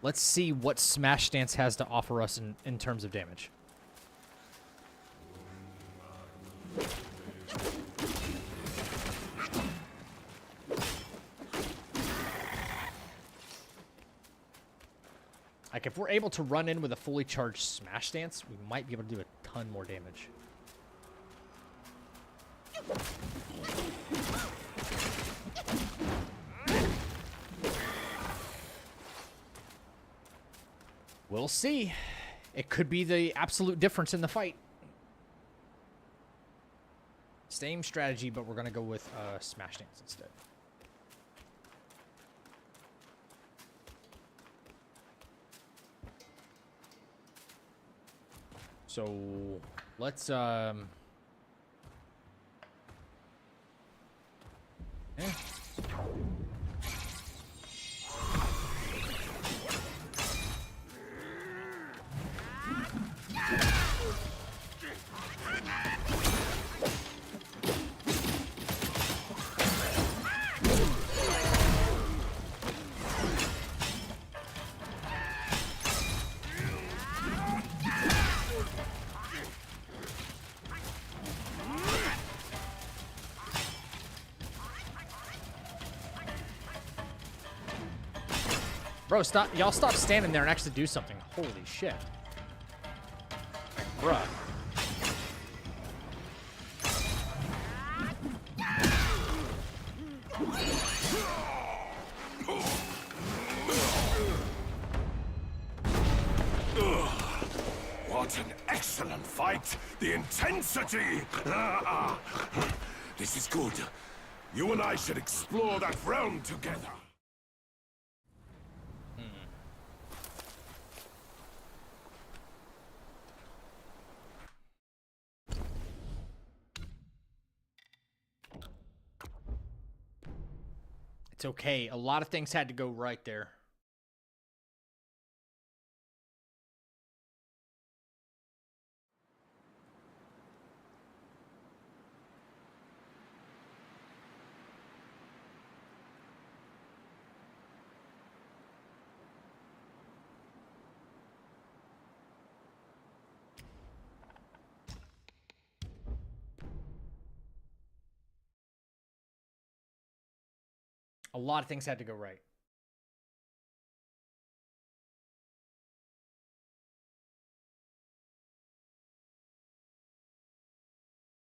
Let's see what Smash Stance has to offer us in terms of damage. Like, if we're able to run in with a fully charged Smash Stance, we might be able to do a ton more damage. We'll see. It could be the absolute difference in the fight. Same strategy, but we're going to go with Smash Dance instead. So, let's, yeah. Bro, stop. Y'all stop standing there and actually do something. Holy shit. Like, bruh. What an excellent fight! The intensity! This is good. You and I should explore that realm together. It's okay. A lot of things had to go right there. A lot of things had to go right.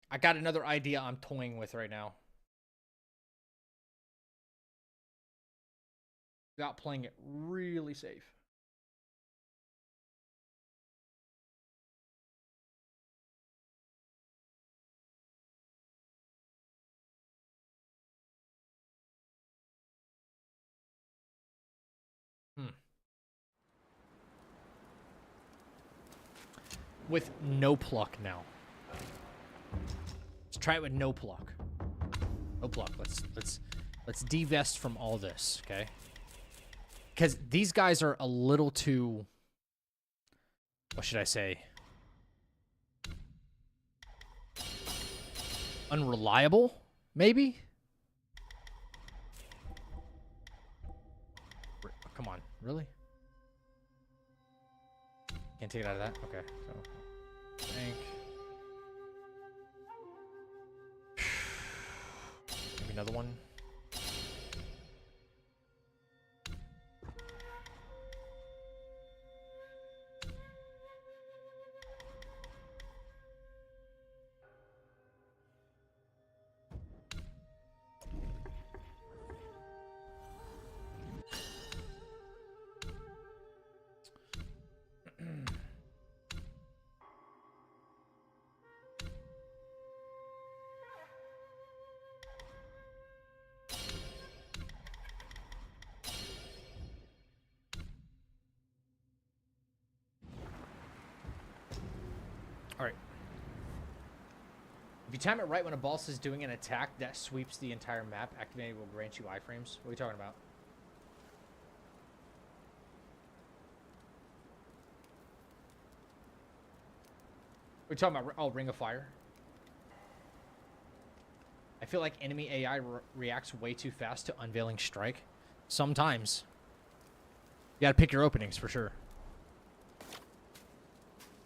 I got another idea I'm toying with right now. Without playing it really safe. With no pluck now. Let's try it with no pluck. No pluck. Let's divest from all this, okay? Because these guys are a little too, what should I say? Unreliable, maybe? Come on, really? Can't take it out of that? Okay, so bank. Maybe another one. Alright. If you time it right when a boss is doing an attack that sweeps the entire map, activating will grant you iframes. What are you talking about? What are you talking about? Oh, Ring of Fire? I feel like enemy AI reacts way too fast to Unveiling Strike. Sometimes. You gotta pick your openings for sure.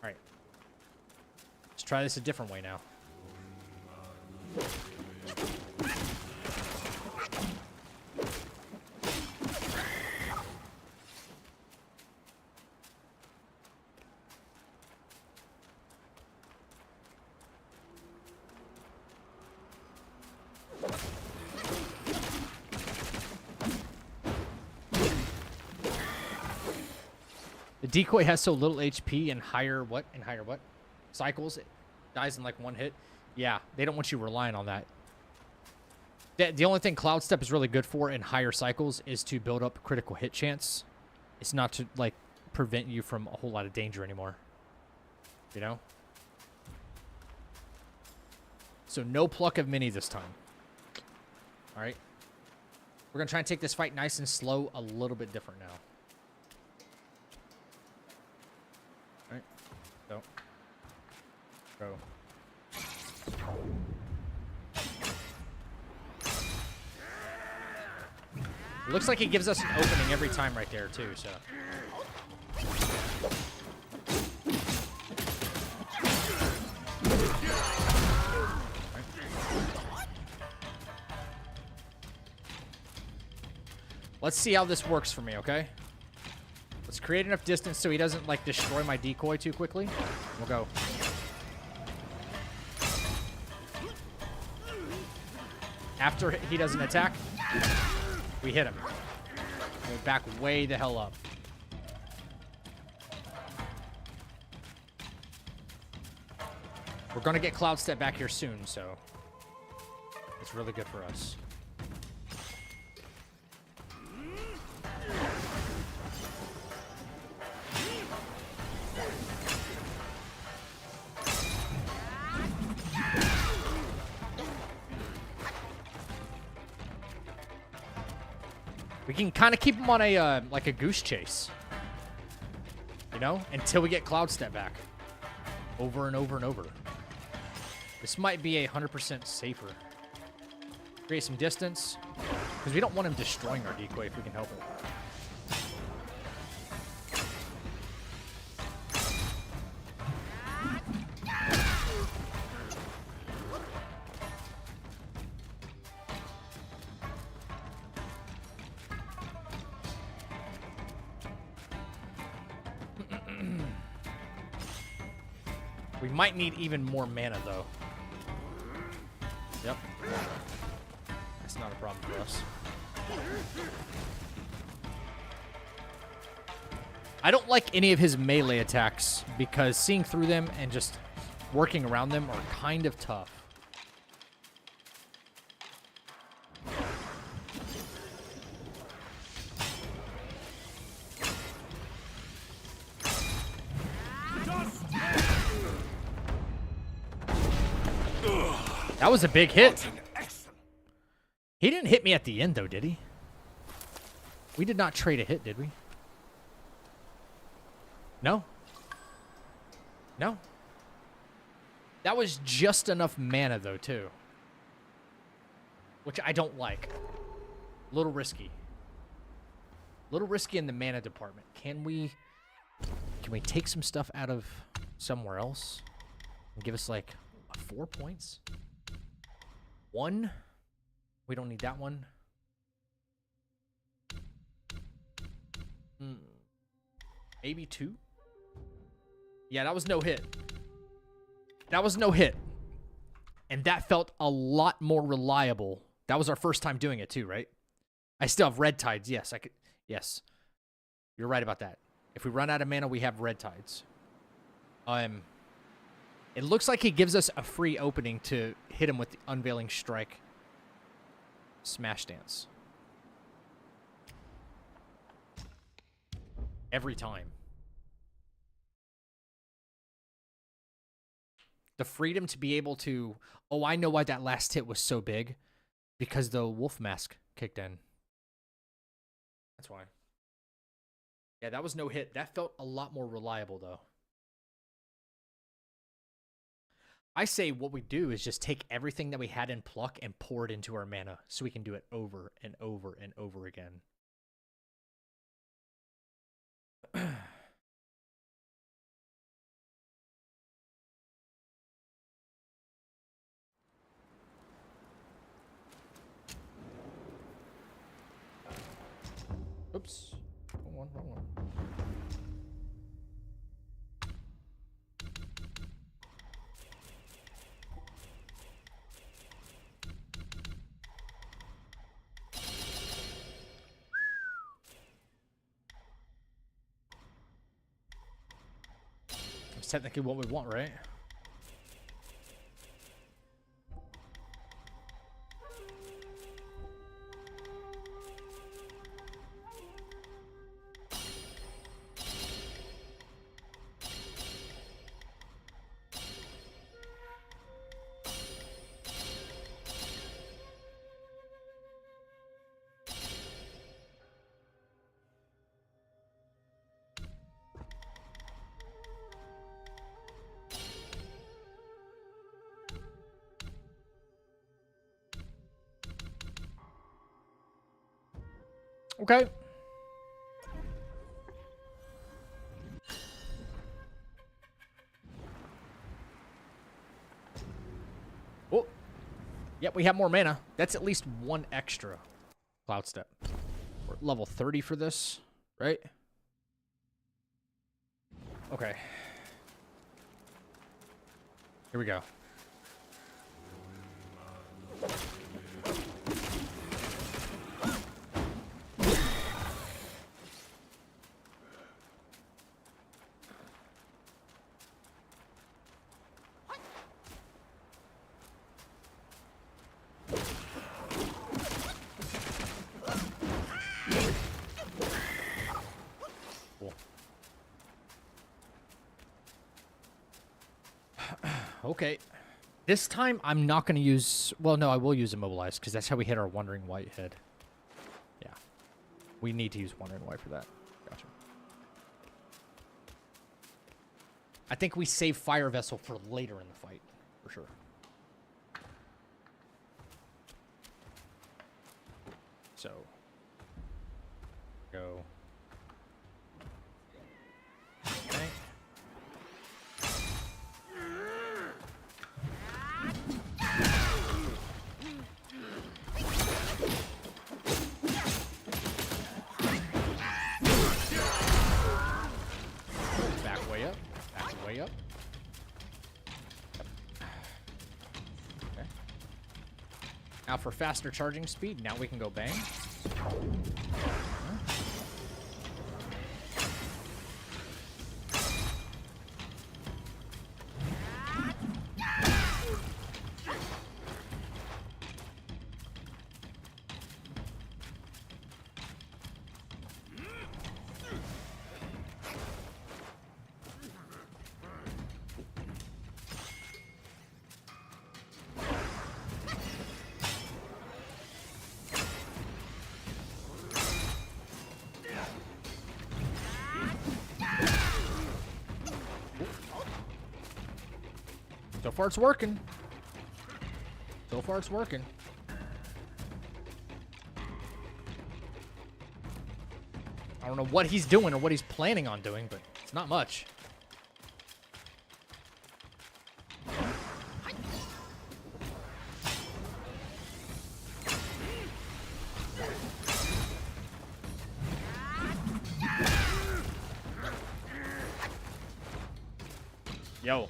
Alright. Let's try this a different way now. The decoy has so little HP and higher what? Cycles. It dies in like one hit. Yeah, they don't want you relying on that. The only thing Cloud Step is really good for in higher cycles is to build up critical hit chance. It's not to like prevent you from a whole lot of danger anymore. You know? So no pluck of mini this time. Alright. We're going to try and take this fight nice and slow, a little bit different now. Alright. Go. Go. It looks like it gives us an opening every time right there, too, so. Let's see how this works for me, okay? Let's create enough distance so he doesn't, like, destroy my decoy too quickly. We'll go. After he doesn't attack, we hit him. We'll back way the hell up. We're going to get Cloud Step back here soon, so it's really good for us. We can kind of keep him on a, like a goose chase. You know? Until we get Cloud Step back. Over and over and over. This might be 100% safer. Create some distance. Because we don't want him destroying our decoy if we can help it. We might need even more mana, though. Yep. That's not a problem for us. I don't like any of his melee attacks because seeing through them and just working around them are kind of tough. That was a big hit. He didn't hit me at the end, though, did he? We did not trade a hit, did we? No. No. That was just enough mana, though, too. Which I don't like. A little risky. A little risky in the mana department. Can we take some stuff out of somewhere else? And give us, like, 4 points? 1? We don't need that one. Maybe 2? Yeah, that was no hit. That was no hit. And that felt a lot more reliable. That was our first time doing it too, right? I still have red tides. Yes, I could. Yes. You're right about that. If we run out of mana, we have red tides. It looks like he gives us a free opening to hit him with the Unveiling Strike. Smash Dance. Every time. The freedom to be able to... Oh, I know why that last hit was so big. Because the wolf mask kicked in. That's why. Yeah, that was no hit. That felt a lot more reliable, though. I say what we do is just take everything that we had in pluck and pour it into our mana so we can do it over and over and over again. Oops. Wrong one. That's technically what we want, right? Okay. Oh. Yep, we have more mana. That's at least one extra Cloud Step. We're at level 30 for this, right? Okay. Here we go. Okay. This time, I'm not going to use... Well, no, I will use Immobilize, because that's how we hit our Wandering White head. Yeah. We need to use Wandering White for that. Gotcha. I think we save Fire Vessel for later in the fight, for sure. So. Go. Okay. Way up. Okay. Now for faster charging speed, now we can go bang. So far it's working. So far it's working. I don't know what he's doing or what he's planning on doing, but it's not much. Yo.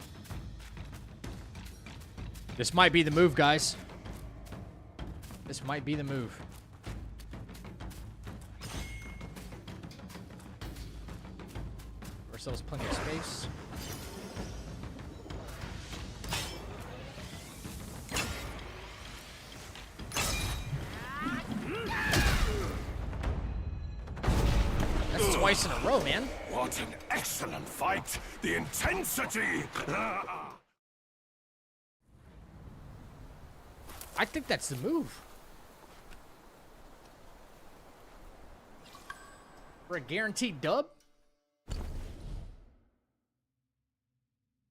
This might be the move, guys. This might be the move. Give ourselves plenty of space. That's twice in a row, man. What an excellent fight! The intensity! I think that's the move. For a guaranteed dub?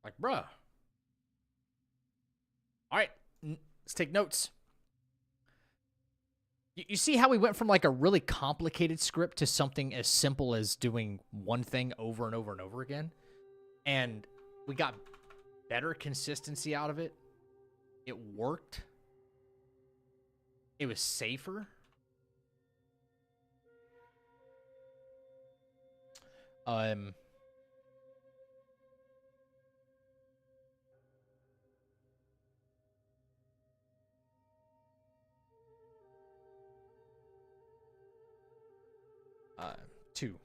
Like, bruh. take notes. You see how we went from like a really complicated script to something as simple as doing one thing over and over and over again? And we got better consistency out of it. It worked. It was safer. 2.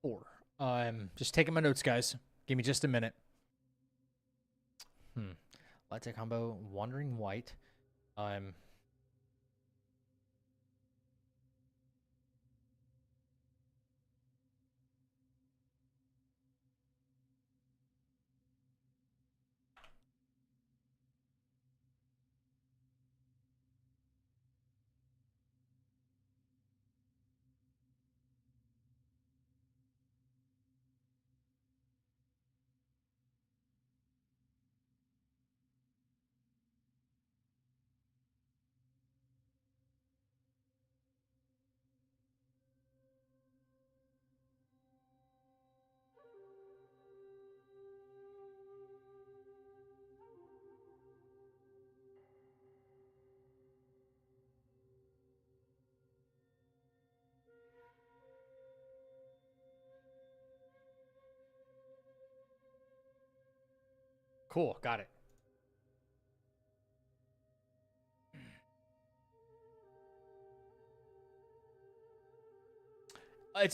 4. Just taking my notes, guys. Give me just a minute. Latte combo, Wandering White. Cool, got it.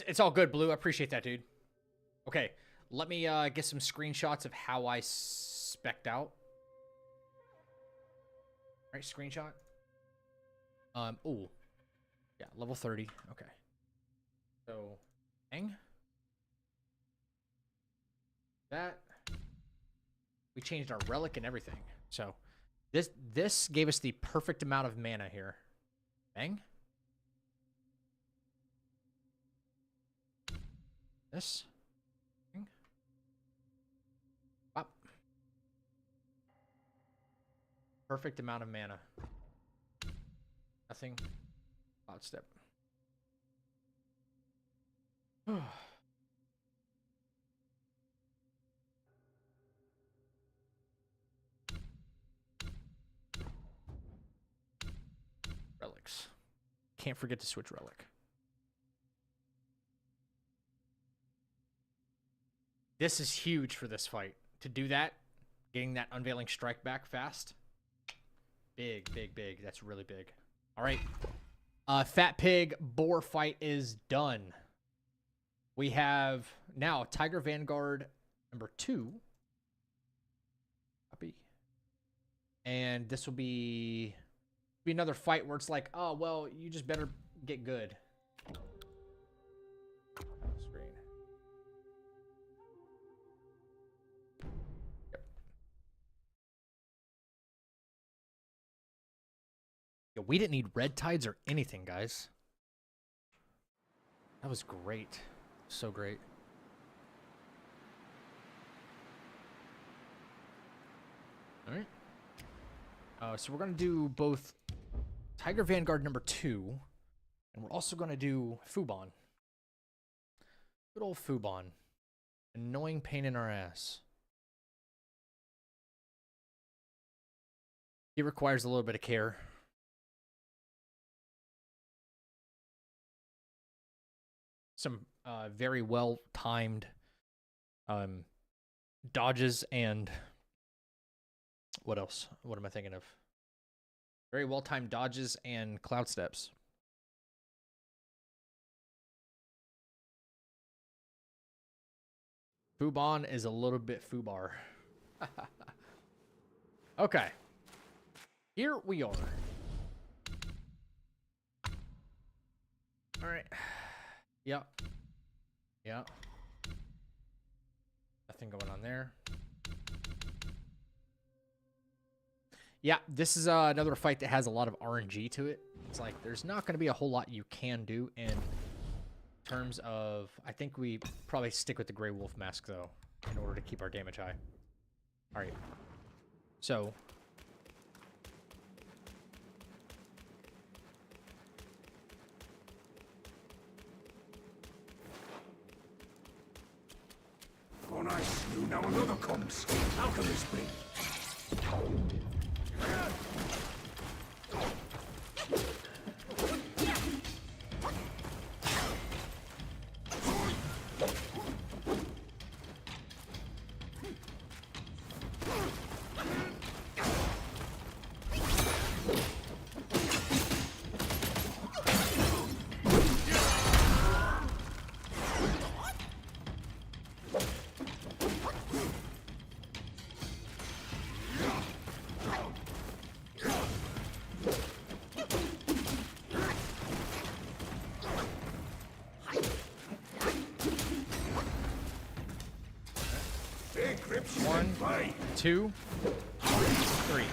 It's all good, Blue. I appreciate that, dude. Okay, let me get some screenshots of how I spec'd out. Right, screenshot. Oh, yeah, level 30. Okay. So, bang. That. We changed our relic and everything. So, this gave us the perfect amount of mana here. Bang. This. Bang. Pop. Perfect amount of mana. Nothing. Cloud step. Relics. Can't forget to switch relic. This is huge for this fight. To do that, getting that unveiling strike back fast. Big, big, big. That's really big. All right. Fat Pig Boar fight is done. We have now Tiger Vanguard number 2. Copy. And this will be another fight where it's like, oh, well, you just better get good. Screen. Yep. Yo, we didn't need red tides or anything, guys. That was great. So great. All right. So we're going to do both Tiger Vanguard number 2, and we're also going to do Fubon. Good old Fubon. Annoying pain in our ass. He requires a little bit of care. Some very well-timed dodges and... What else? What am I thinking of? Very well-timed dodges and cloud steps. Fubon is a little bit foobar. Okay. Here we are. All right. Yep. Yep. Nothing going on there. Yeah, this is another fight that has a lot of RNG to it. It's like there's not going to be a whole lot you can do in terms of... I think we probably stick with the Grey Wolf Mask, though, in order to keep our damage high. All right. So... One I slew, now another comes. How can this be? One, two, three.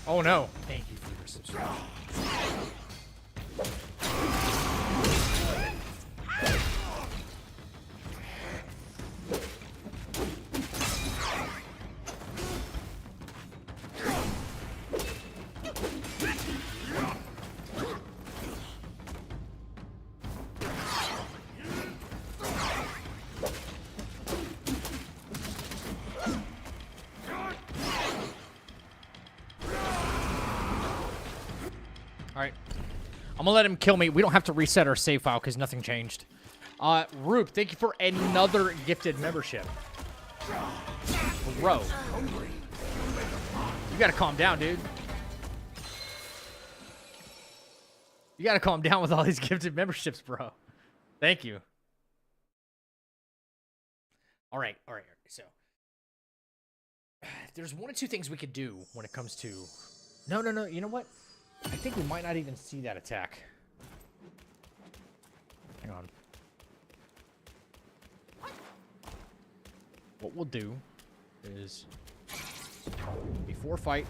Oh no. Thank you for your subscribe. Alright. I'm gonna let him kill me. We don't have to reset our save file because nothing changed. Roop, thank you for another gifted membership. Bro. You gotta calm down, dude. You gotta calm down with all these gifted memberships, bro. Thank you. Alright, alright. So, there's one or two things we could do when it comes to... No, you know what? I think we might not even see that attack. Hang on. What we'll do is, before fight,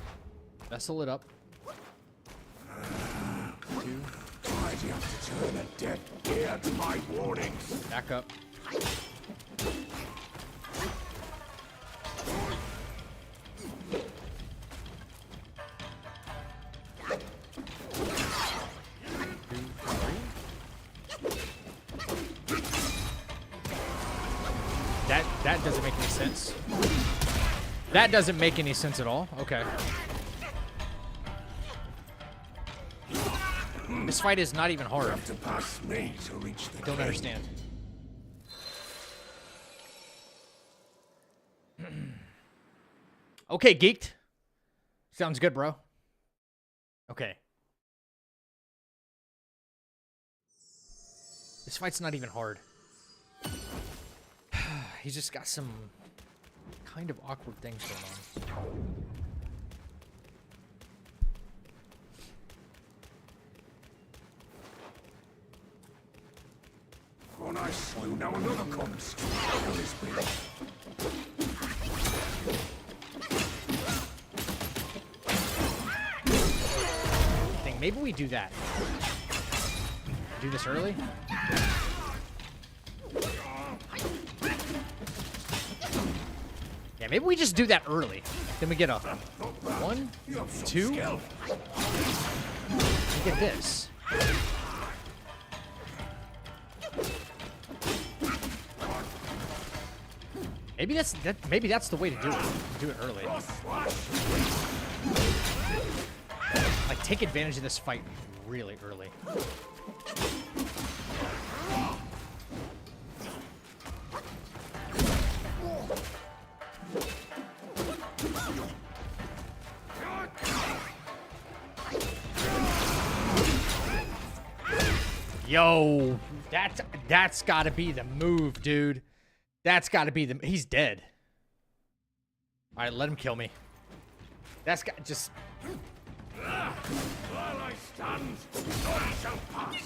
vessel it up. 2. I'd have to turn a deaf ear to my warnings. Back up. That doesn't make any sense. That doesn't make any sense at all. Okay. This fight is not even hard. To pass me to reach the Don't understand. Okay, geeked. Sounds good, bro. Okay. This fight's not even hard. He's just got some kind of awkward things going on. One I slew, now another comes. How can this be? Maybe we do that. Do this early? Yeah, maybe we just do that early. Then we get a 1, 2. Look at this. Maybe that's the way to do it. Do it early. Like take advantage of this fight really early. Yo, that's got to be the move, dude. That's got to be the. He's dead. All right, let him kill me. That's got just. While I stand, none shall pass.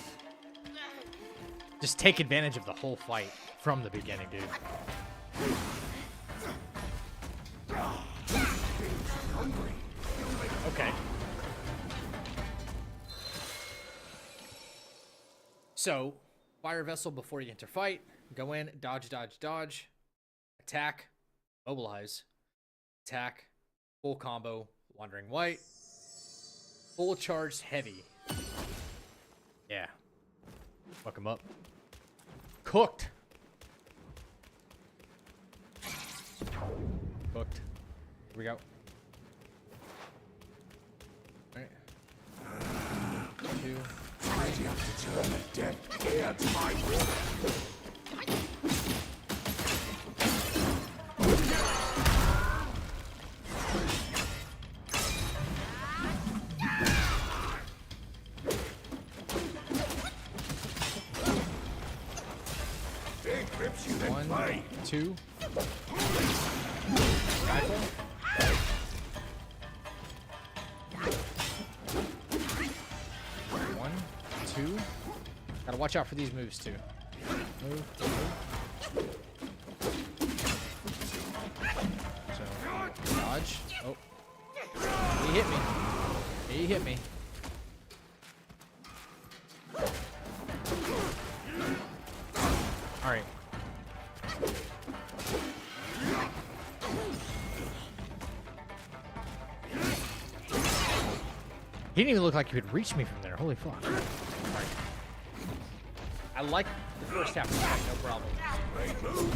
Just take advantage of the whole fight from the beginning, dude. Okay. So, fire vessel before you enter fight. Go in, dodge, dodge, dodge. Attack, mobilize. Attack, full combo, wandering white. Full charged heavy. Yeah. Fuck him up. Cooked. Cooked. Here we go. Alright. 2. Ready up to turn the dead here to my will. One, 2. Skyfall. 1, 2. Gotta watch out for these moves too. Move, move. So, dodge. Oh. He hit me. He hit me. Alright. He didn't even look like he could reach me from there. Holy fuck. Alright. I like the first half of the fight, no problem. Great move.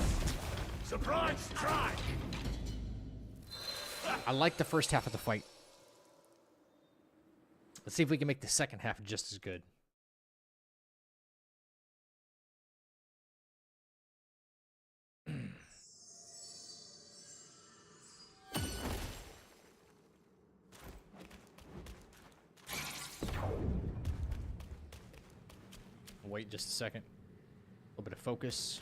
Surprise strike. I like the first half of the fight. Let's see if we can make the second half just as good. Wait just a second. A little bit of focus.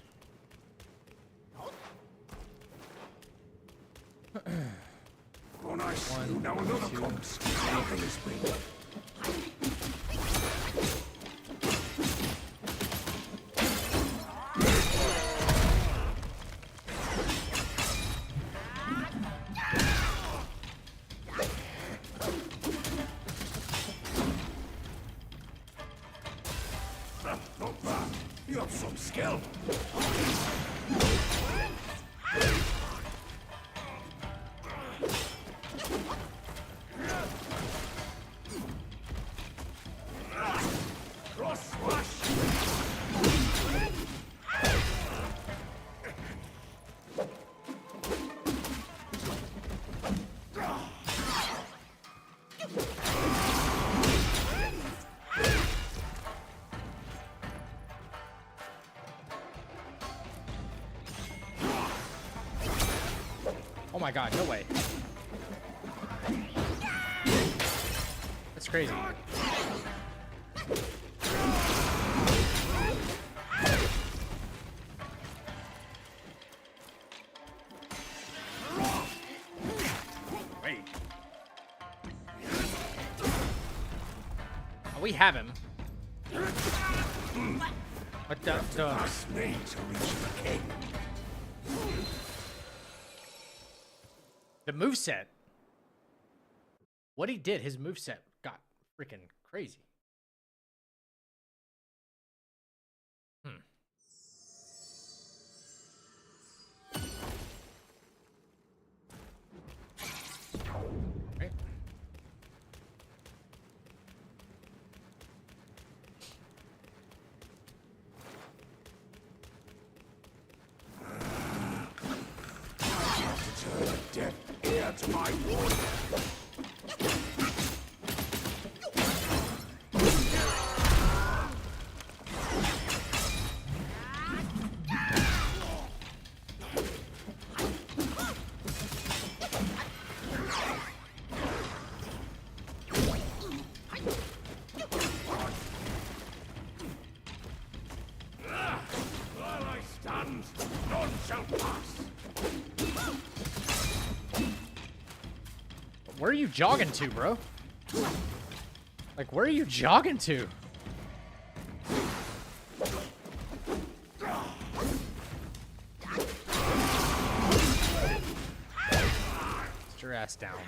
On I see. Now another comes. Nothing is me. Not bad. You have some skill. Cross slash. Oh my god, no way. That's crazy. Wait. Oh, we have him. But the Ask me to reach the king. The moveset. What he did, his moveset got freaking crazy. Right. to my wood. While I stand, none shall pass. Where are you jogging to, bro? Like, where are you jogging to? Sit your ass down.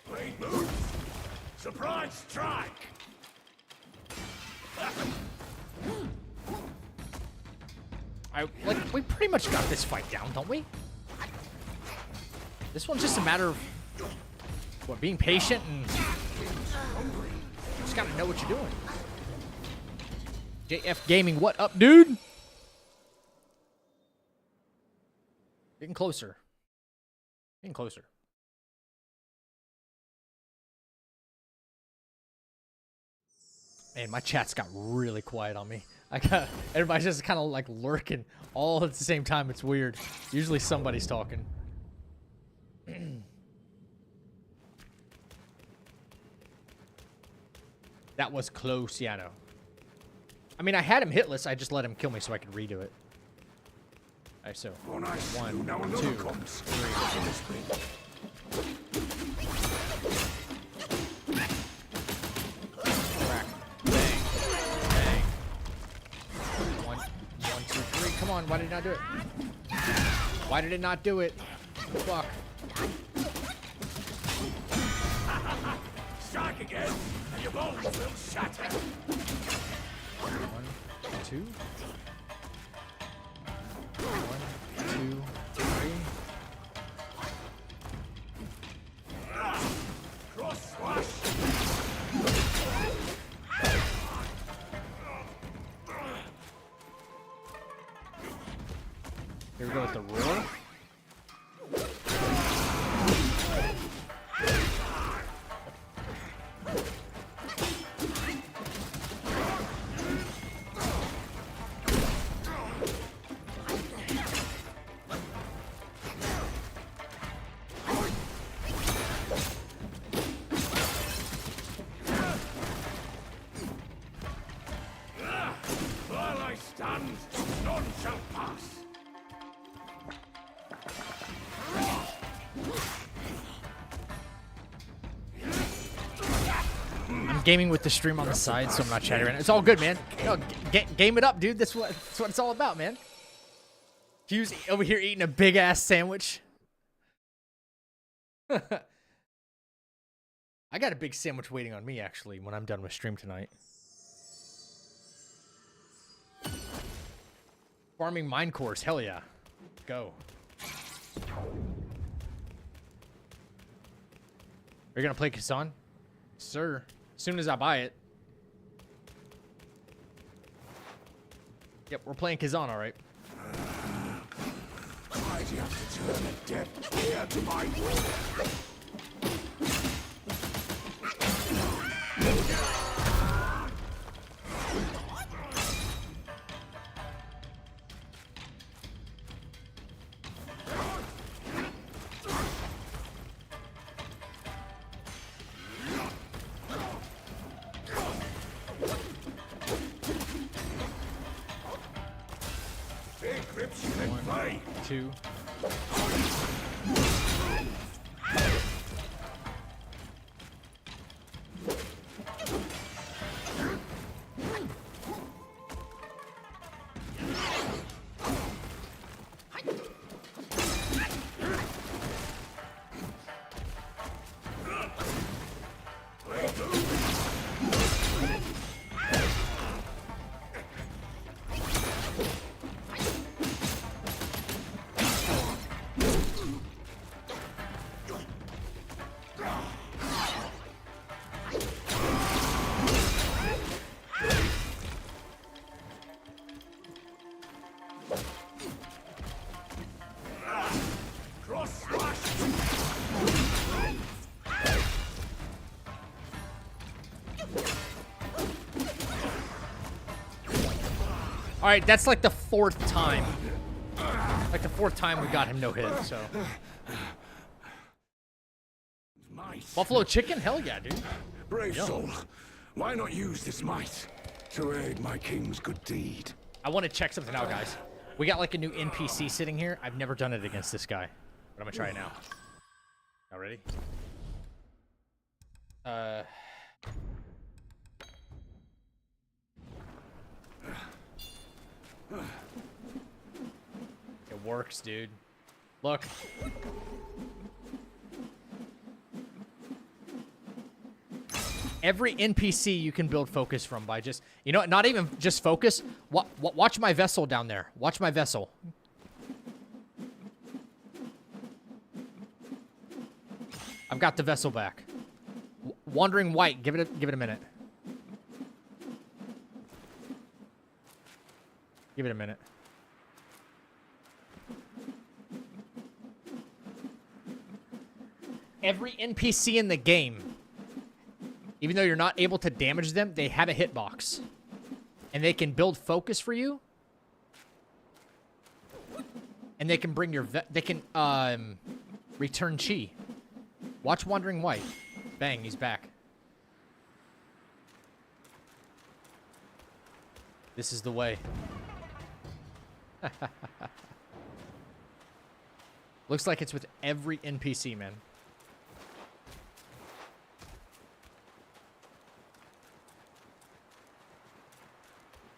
Blade moves. Surprise strike. Like, we pretty much got this fight down, don't we? This one's just a matter of what, being patient and just gotta know what you're doing. JF Gaming, what up, dude? Getting closer. Getting closer. Man, my chat's got really quiet on me. Everybody's just kind of like lurking all at the same time. It's weird. Usually somebody's talking. That was close, yeah, I know. I mean, I had him hitless. I just let him kill me so I could redo it. All right, so Oh, nice. one, Now two, another comes. crack, bang, bang. One, two, three. Come on, why did it not do it? Why did it not do it? Fuck. Strike again, and your bones will shatter. One, two. One, two, three. Cross slash. Here we go with the roar. While I stand, none shall pass. I'm gaming with the stream on the side, so I'm not chatting right now. It's all good, man. No, game it up, dude. That's what it's all about, man. Hugh's over here eating a big ass sandwich. I got a big sandwich waiting on me, actually, when I'm done with stream tonight. Farming mine cores, hell yeah. Go. Are you gonna play Kazan? Sir. As soon as I buy it. Yep, we're playing Kazan, alright. Why'd you have to turn a deaf ear to my wood? Encryption and play. Two. All right, that's like the 4th time. Like the 4th time we got him no hit, so. Buffalo chicken? Hell yeah, dude. Brave soul, why not use this might to aid my king's good deed? I want to check something out, guys. We got like a new NPC sitting here. I've never done it against this guy, but I'm gonna try it now. Y'all ready? It works, dude. Look. Every NPC you can build focus from by just, you know what, not even just focus. Watch my vessel down there. Watch my vessel. I've got the vessel back. Wandering White, give it a minute. Give it a minute. Every NPC in the game, even though you're not able to damage them, they have a hitbox. And they can build focus for you. And they can bring your... they can return chi. Watch Wandering White. Bang, he's back. This is the way. Looks like it's with every NPC, man.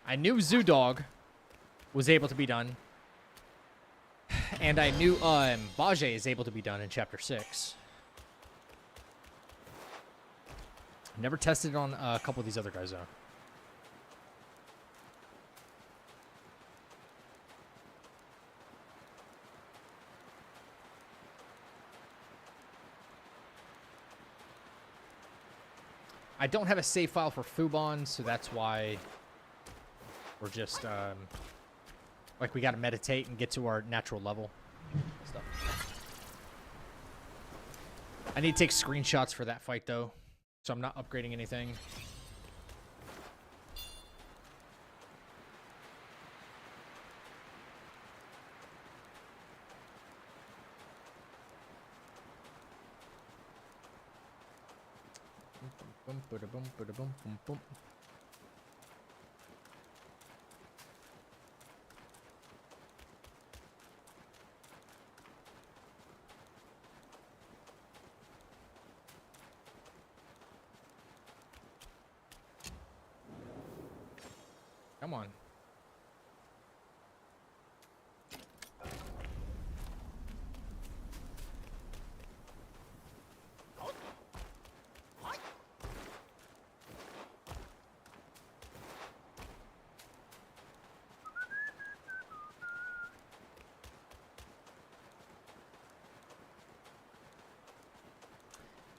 I knew Zoo Dog was able to be done. And I knew Bajie is able to be done in Chapter 6. Never tested it on a couple of these other guys, though. I don't have a save file for Fubon, so that's why we're just, like, we gotta meditate and get to our natural level. Stuff. I need to take screenshots for that fight, though, so I'm not upgrading anything. Come on.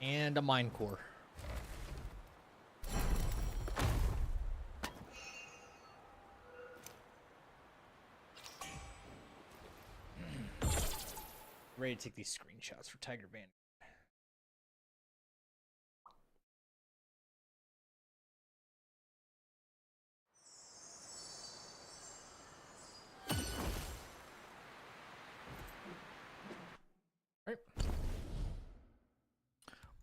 And a mine core. Ready to take these screenshots for Tiger Vanguard. All right.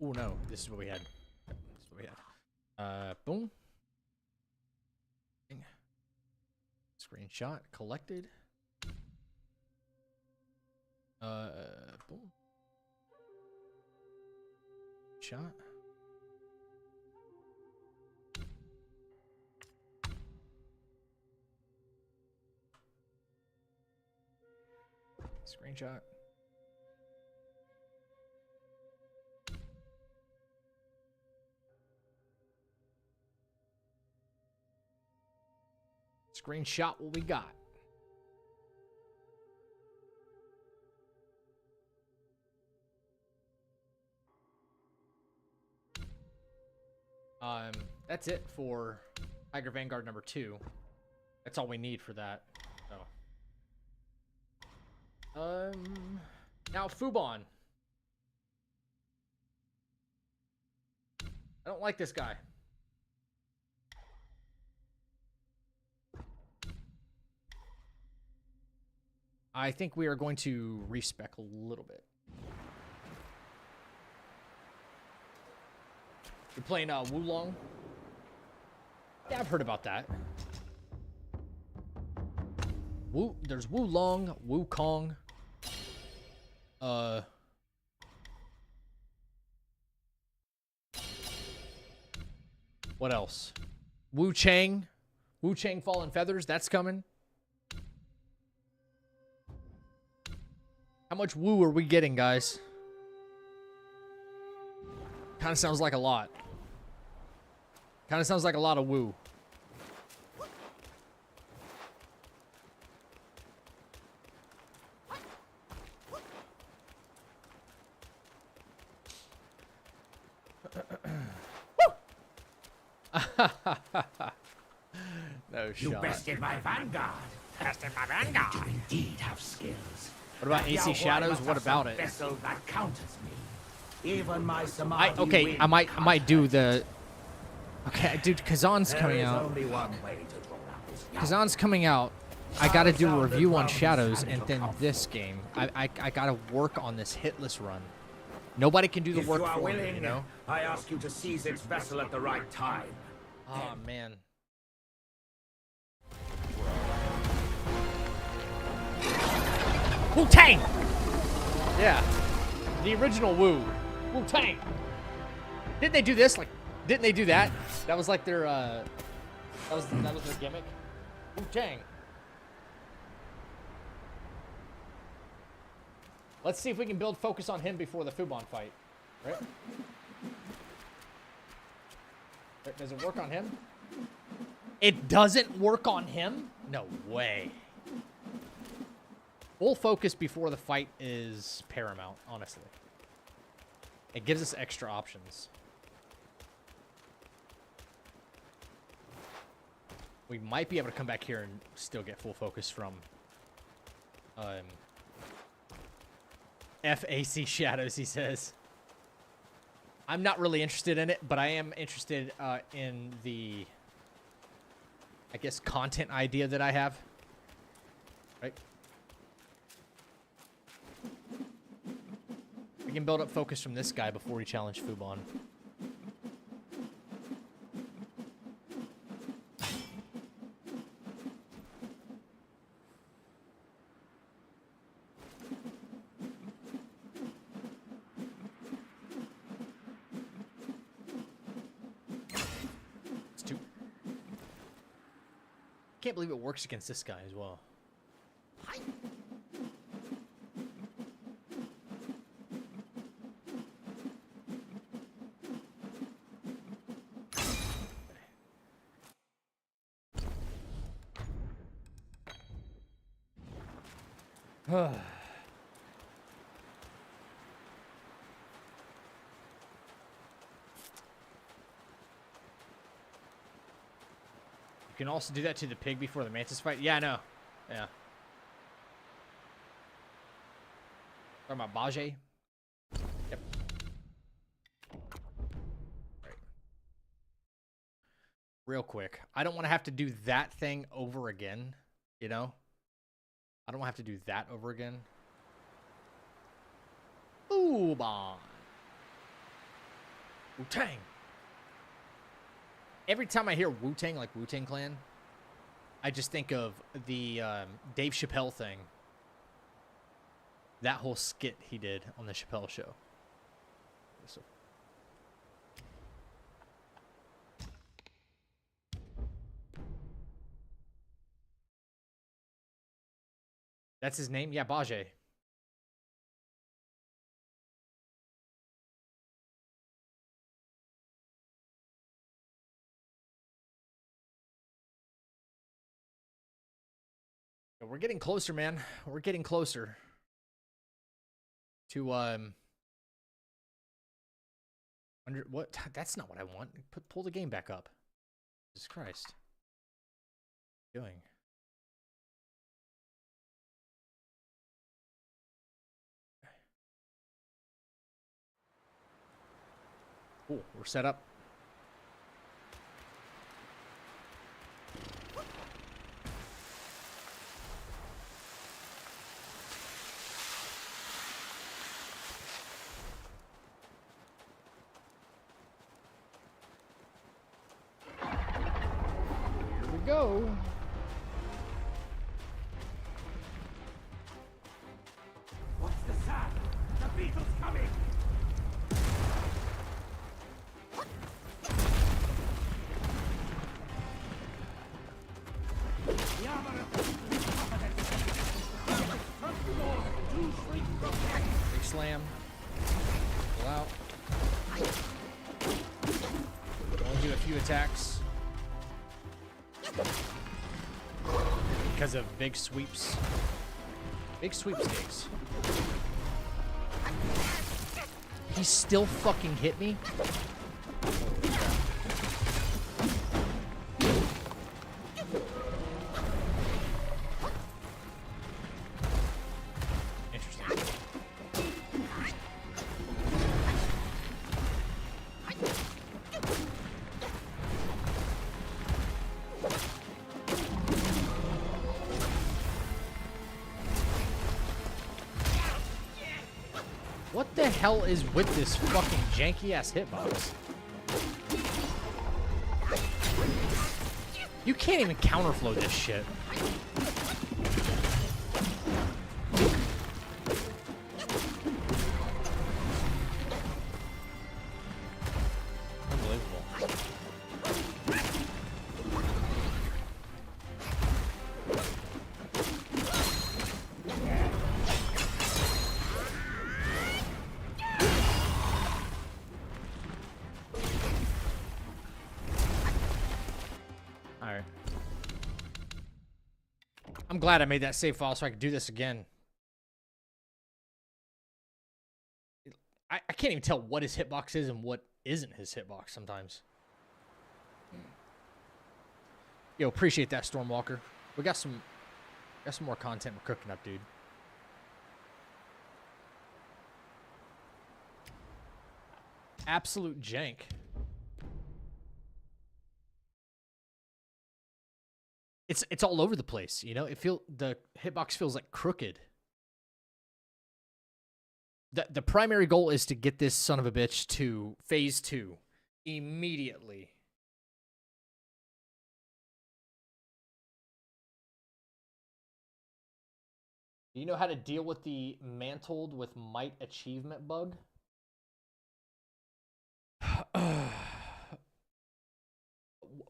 Oh no, this is what we had. This is what we had. Boom. Screenshot collected. Boom. Shot. Screenshot. Screenshot what we got. That's it for Tiger Vanguard number 2. That's all we need for that. So. Now Fubon. I don't like this guy. I think we are going to respec a little bit. You're playing Wulong? Yeah, I've heard about that. There's Wulong, Wukong. What else? Wu Chang. Wu Chang Fallen Feathers, that's coming. How much woo are we getting, guys? Kind of sounds like a lot. Kind of sounds like a lot of woo. No shot. You bested my Vanguard. Bested my Vanguard. You indeed have skills. What about AC Shadows? What about it? Vessel that counters me. Even my Samadhi Okay, I might do the. Okay, dude, Kazan's coming out. Only one way to draw out this Kazan's coming out. I gotta do a review on Shadows and then this game. I gotta work on this hitless run. Nobody can do the If work you are for willing, me, you know? I ask you to seize its vessel at the right time. Oh, man. Wu-Tang! Yeah. The original Wu. Wu-Tang. Didn't they do this? Like, didn't they do that? That was like their, that was their gimmick. Wu-Tang. Let's see if we can build focus on him before the Fubon fight. Right? Does it work on him? It doesn't work on him? No way. Full focus before the fight is paramount, honestly. It gives us extra options. We might be able to come back here and still get full focus from FAC Shadows, he says. I'm not really interested in it, but I am interested in the, I guess, content idea that I have. Right? We can build up focus from this guy before we challenge Fubon. Can't believe it works against this guy as well. You can also do that to the pig before the mantis fight. Yeah, I know. Yeah. Talking about Bajé? Yep. Right. Real quick. I don't want to have to do that thing over again. You know? I don't want to have to do that over again. Fubon. Wu-Tang. Every time I hear Wu-Tang, like Wu-Tang Clan, I just think of the Dave Chappelle thing. That whole skit he did on the Chappelle Show. So. That's his name? Yeah, Bajé. We're getting closer, man. We're getting closer to what? That's not what I want. Pull the game back up. Jesus Christ. What are you doing? Cool. We're set up. go. What's the sound? The beetle's coming! Big slam. Pull out. Only do a few attacks. Because of big sweeps. Big sweepstakes. He still fucking hit me? Interesting. What the hell is with this fucking janky ass hitbox? You can't even counterflow this shit. Unbelievable. Alright. I'm glad I made that save file so I could do this again. I can't even tell what his hitbox is and what isn't his hitbox sometimes. Yo, appreciate that, Stormwalker. We got some more content we're cooking up, dude. Absolute jank. It's all over the place, you know? The hitbox feels like crooked. The primary goal is to get this son of a bitch to phase 2 immediately. Do you know how to deal with the mantled with might achievement bug?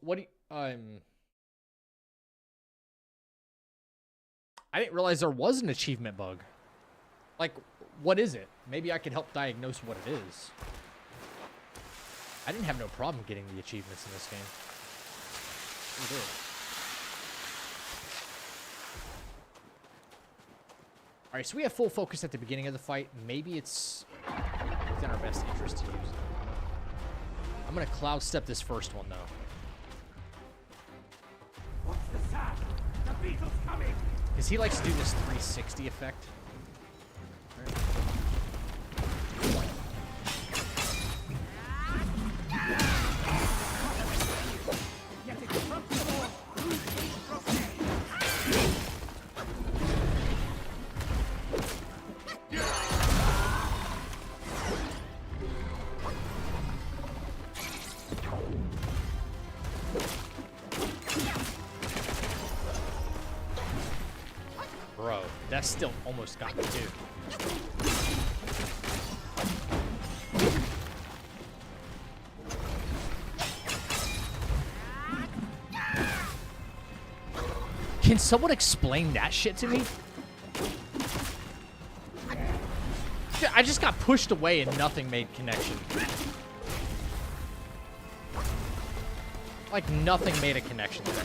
What do you, I didn't realize there was an achievement bug. Like, what is it? Maybe I could help diagnose what it is. I didn't have no problem getting the achievements in this game. I did. Alright, so we have full focus at the beginning of the fight. Maybe it's within our best interest to use it. I'm going to cloud step this first one, though. What's the sound? The beetle's coming! Because he likes to do this 360 effect. Bro, that still almost got me too. Can someone explain that shit to me? I just got pushed away and nothing made connection. Like nothing made a connection there.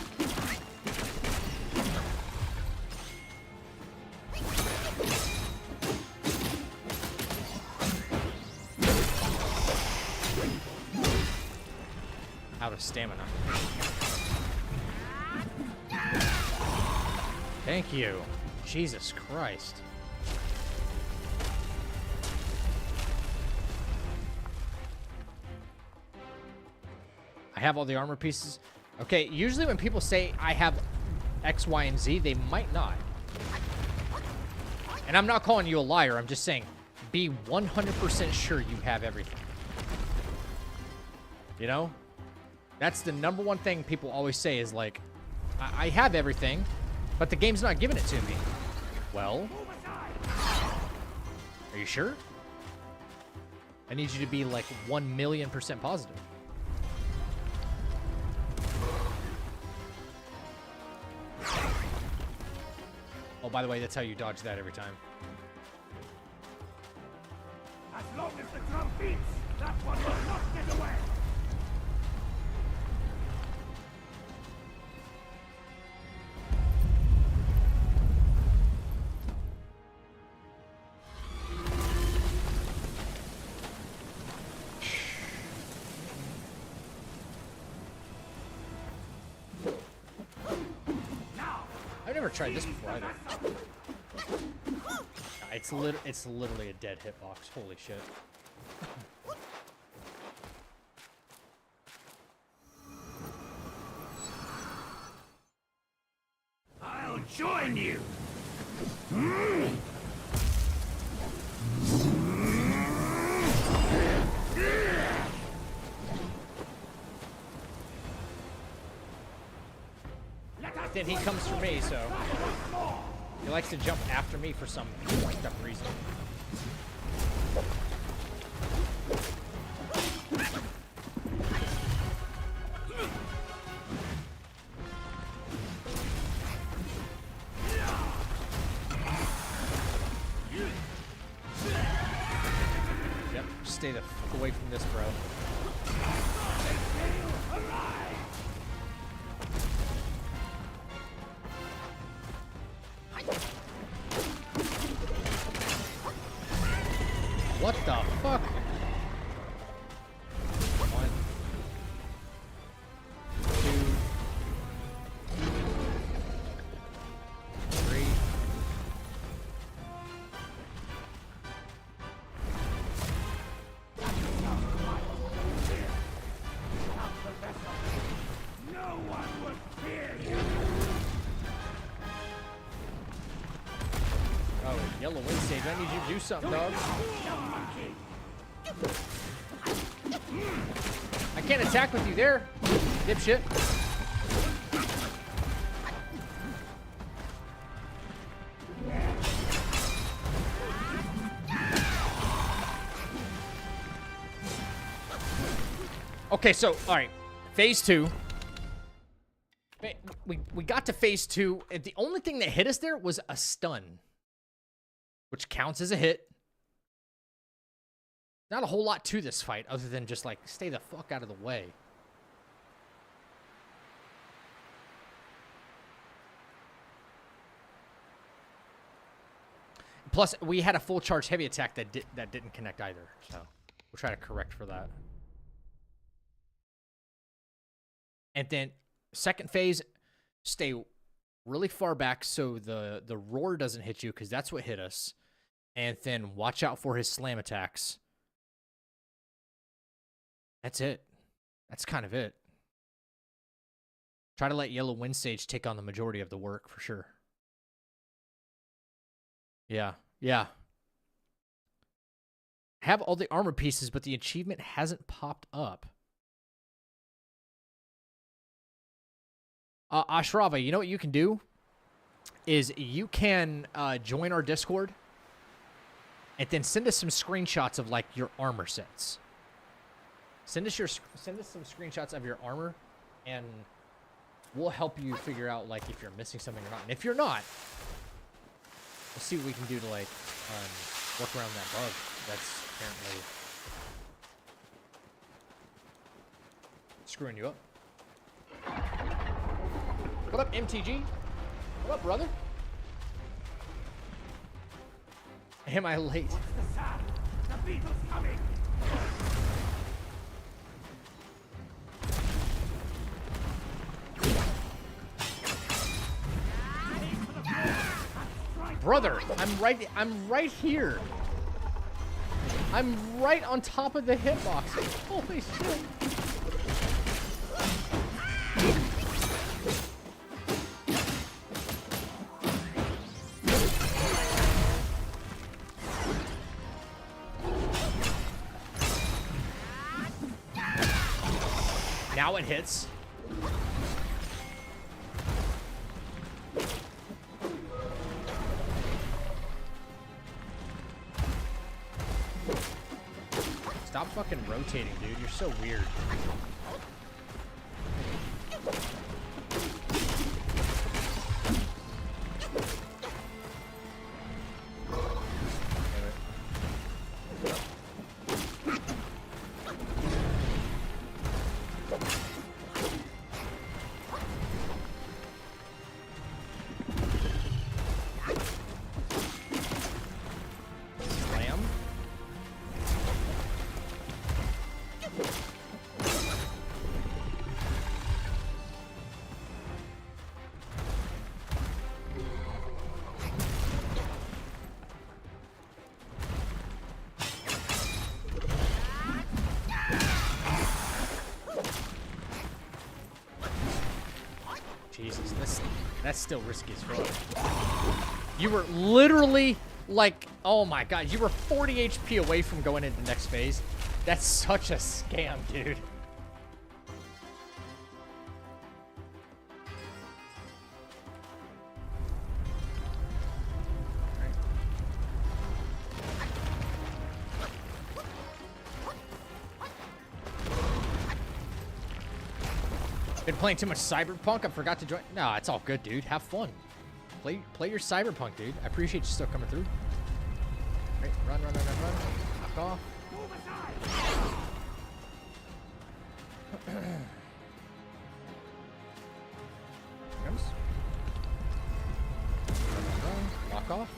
Out of stamina. Thank you. Jesus Christ. I have all the armor pieces. Okay, usually when people say I have X, Y, and Z, they might not. And I'm not calling you a liar. I'm just saying, be 100% sure you have everything. You know? That's the number one thing people always say is like, I have everything, but the game's not giving it to me. Well, are you sure? I need you to be like 1,000,000% positive. Oh, by the way, that's how you dodge that every time. As long as the drum beats, that one will not get away. I've never tried this before either. It's literally a dead hitbox. Holy shit. I'll join you. Then he comes for me, so he likes to jump after me for some fucked up reason. Yep, stay the fuck away from this, bro. What the fuck? 1, 2, 3. No one will fear you. Oh, yellow wind stage. I need you to do something, dog. I can't attack with you there, dipshit. Okay, so, all right. Phase 2. We got to phase 2, and the only thing that hit us there was a stun, which counts as a hit. Not a whole lot to this fight other than just like stay the fuck out of the way. Plus, we had a full charge heavy attack that didn't connect either, so we'll try to correct for that. And then second phase, stay really far back so the roar doesn't hit you, because that's what hit us. And then watch out for his slam attacks. That's it. That's kind of it. Try to let Yellow Wind Sage take on the majority of the work for sure. Yeah, yeah. Have all the armor pieces, but the achievement hasn't popped up. Ashrava, you know what you can do? Is you can join our Discord and then send us some screenshots of like your armor sets. Send us some screenshots of your armor, and we'll help you figure out like if you're missing something or not. And if you're not, we'll see what we can do to like work around that bug that's apparently screwing you up. What up, MTG? What up, brother? Am I late? What's the sound? The beetle's coming. Brother, I'm right here. I'm right on top of the hitbox. Holy shit. Now it hits. fucking rotating, dude. You're so weird. Jesus, that's still risky as fuck. You were literally like, oh my god, you were 40 HP away from going into the next phase. That's such a scam, dude. Been playing too much Cyberpunk. I forgot to join. No, it's all good, dude. Have fun. Play your Cyberpunk, dude. I appreciate you still coming through. Right, run. Knock off. Comes. Run. Knock off.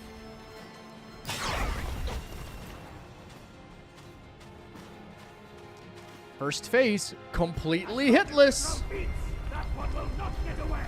First phase, completely hitless. That one will not get away.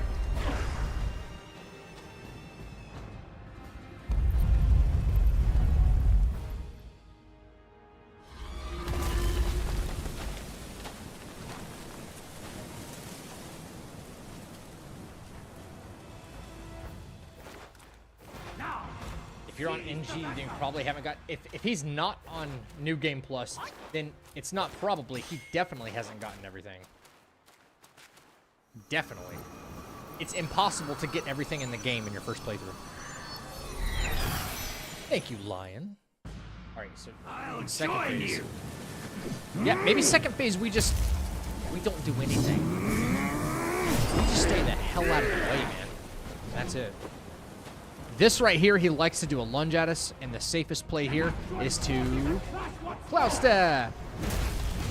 If you're on NG, then you probably haven't got... If he's not on New Game Plus, then it's not probably. He definitely hasn't gotten everything. Definitely. It's impossible to get everything in the game in your first playthrough. Thank you, Lion. Alright, so... second phase. Yeah, maybe second phase we don't do anything. We just stay the hell out of the way, man. That's it. This right here, he likes to do a lunge at us, and the safest play here is to Cloud Step.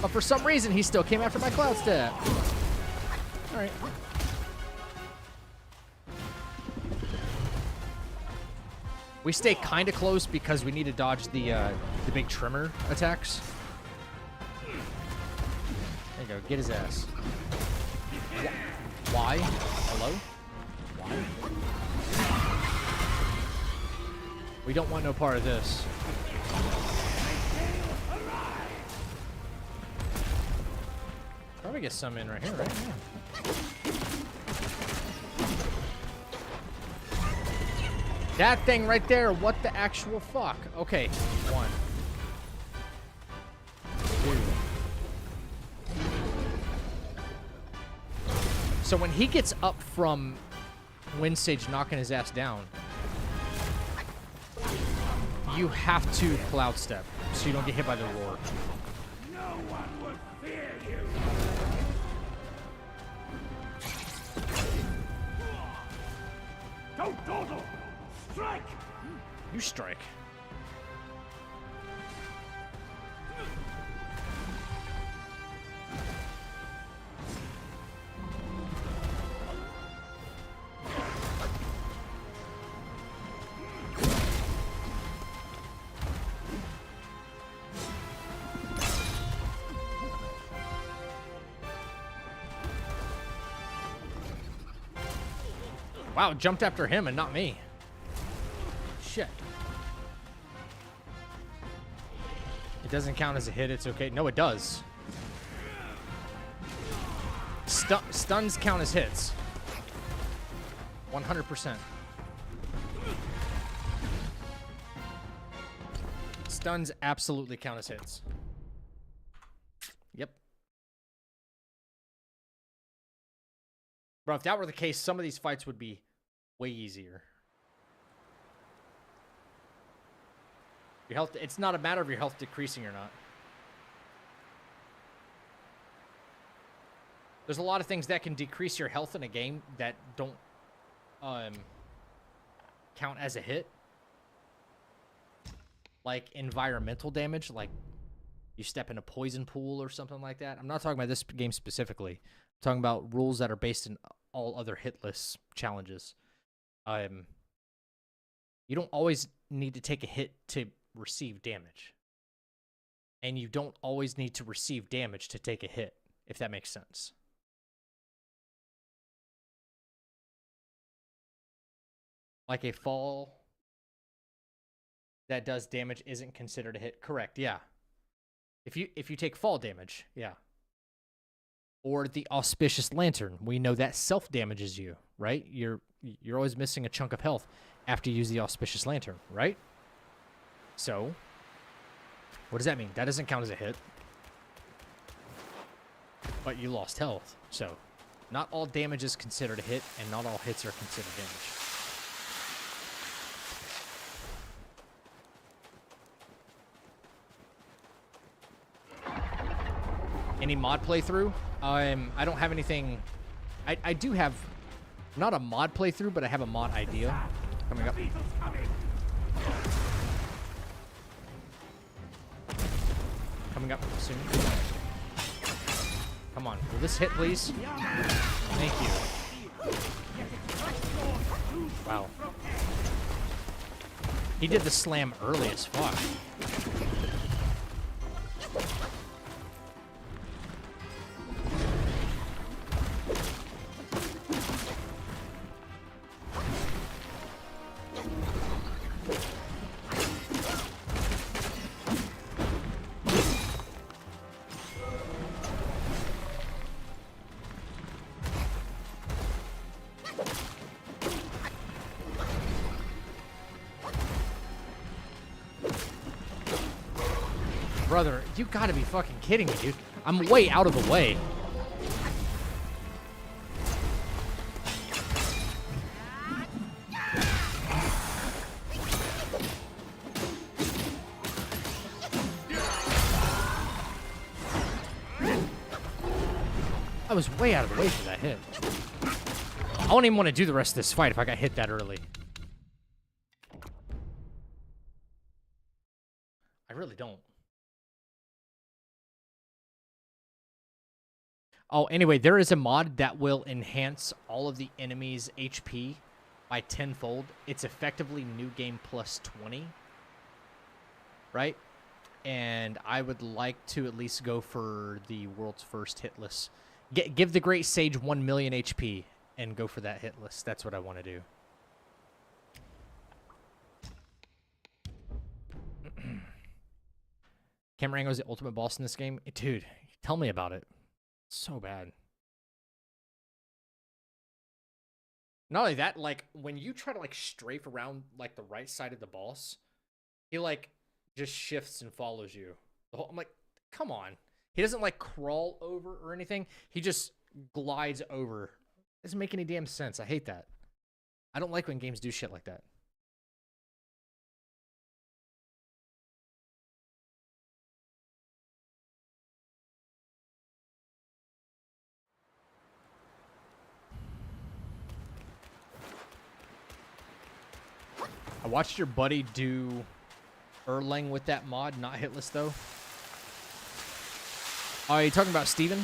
But for some reason, he still came after my Cloud Step. All right. We stay kind of close because we need to dodge the big trimmer attacks. There you go. Get his ass. Why? Hello? Why? We don't want no part of this. Probably get some in right here, right? Yeah. That thing right there, what the actual fuck? Okay, 1. 2. So when he gets up from Wind Sage knocking his ass down, you have to Cloud Step so you don't get hit by the roar. No one would fear you. Don't dawdle. Strike. You strike. Wow, jumped after him and not me. Shit. It doesn't count as a hit, it's okay. No, it does. Stuns count as hits. 100%. Stuns absolutely count as hits. Yep. Bro, if that were the case, some of these fights would be way easier. Your health, it's not a matter of your health decreasing or not. There's a lot of things that can decrease your health in a game that don't count as a hit. Like environmental damage, like you step in a poison pool or something like that. I'm not talking about this game specifically. I'm talking about rules that are based in all other hitless challenges. You don't always need to take a hit to receive damage. And you don't always need to receive damage to take a hit, if that makes sense. Like a fall that does damage isn't considered a hit. Correct, yeah. If you take fall damage, yeah. Or the auspicious lantern, we know that self damages you, right? You're always missing a chunk of health after you use the auspicious lantern, right? So, what does that mean? That doesn't count as a hit. But you lost health. So, not all damage is considered a hit, and not all hits are considered damage. Any mod playthrough? I don't have anything. I do have, not a mod playthrough, but I have a mod idea coming up. Coming up soon. Come on, will this hit, please? Thank you. Wow. He did the slam early as fuck. Brother, you gotta be fucking kidding me, dude. I'm way out of the way. I was way out of the way for that hit. I don't even want to do the rest of this fight if I got hit that early. I really don't. Oh, anyway, there is a mod that will enhance all of the enemies' HP by 10-fold. It's effectively New Game plus 20. Right? And I would like to at least go for the world's first hitless. Give the Great Sage 1 million HP and go for that hitless. That's what I want to do. Camerango is the ultimate boss in this game. Dude, tell me about it. So bad. Not only that, like, when you try to, like, strafe around, like, the right side of the boss, he, like, just shifts and follows you. I'm like, come on. He doesn't, like, crawl over or anything. He just glides over. It doesn't make any damn sense. I hate that. I don't like when games do shit like that. I watched your buddy do Erlang with that mod, not hitless though. Oh, are you talking about Steven?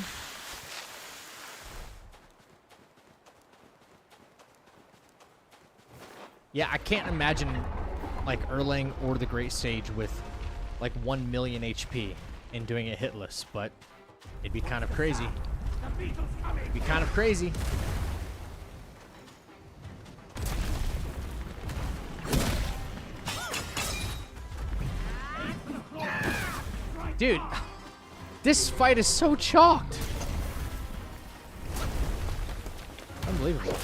Yeah, I can't imagine like Erlang or the Great Sage with like 1 million HP and doing it hitless, but it'd be kind of crazy. It'd be kind of crazy. Dude, this fight is so chalked. Unbelievable.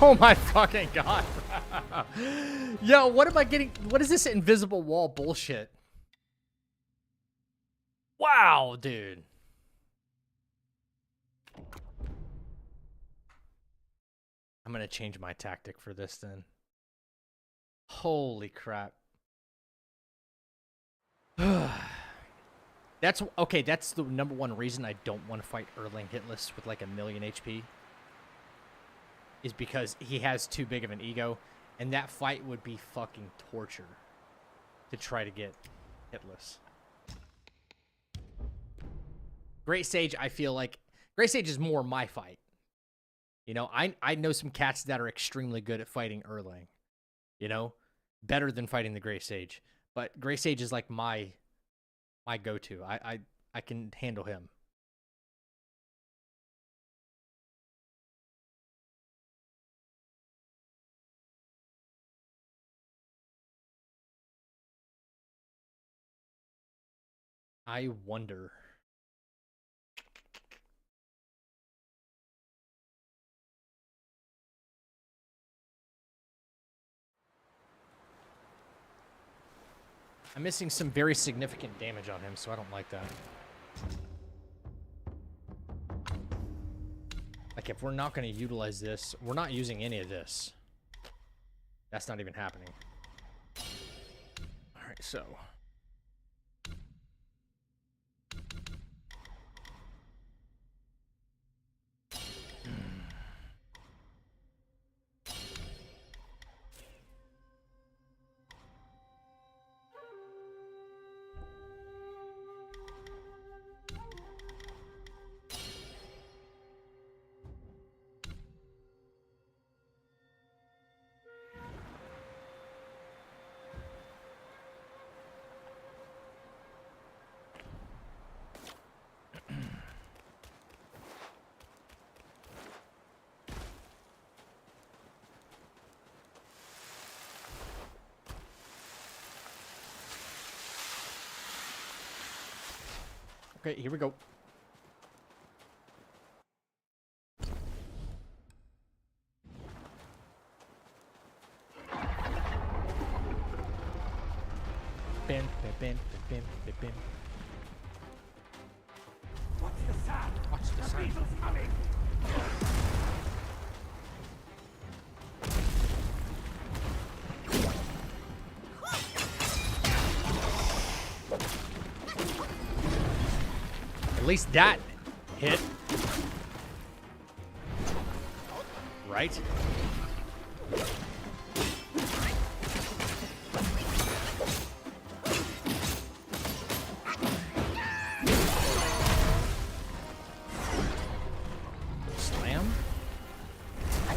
Oh my fucking god. Yo, what am I getting? What is this invisible wall bullshit? Wow, dude. I'm gonna change my tactic for this then. Holy crap. That's okay, that's the number one reason I don't want to fight Erling Hitless with like 1,000,000 HP. Is because he has too big of an ego, and that fight would be fucking torture to try to get Hitless. Great Sage, I feel like Great Sage is more my fight. You know, I know some cats that are extremely good at fighting Erlang. You know, better than fighting the Great Sage. But Great Sage is like my go-to. I can handle him. I wonder. I'm missing some very significant damage on him, so I don't like that. Like, if we're not going to utilize this, we're not using any of this. That's not even happening. Alright, so... Okay, here we go. Bin, bin, bin, bin, bin. Watch the sound. Watch the sound. Beetle's coming. At least that hit. Right? Slam. Out.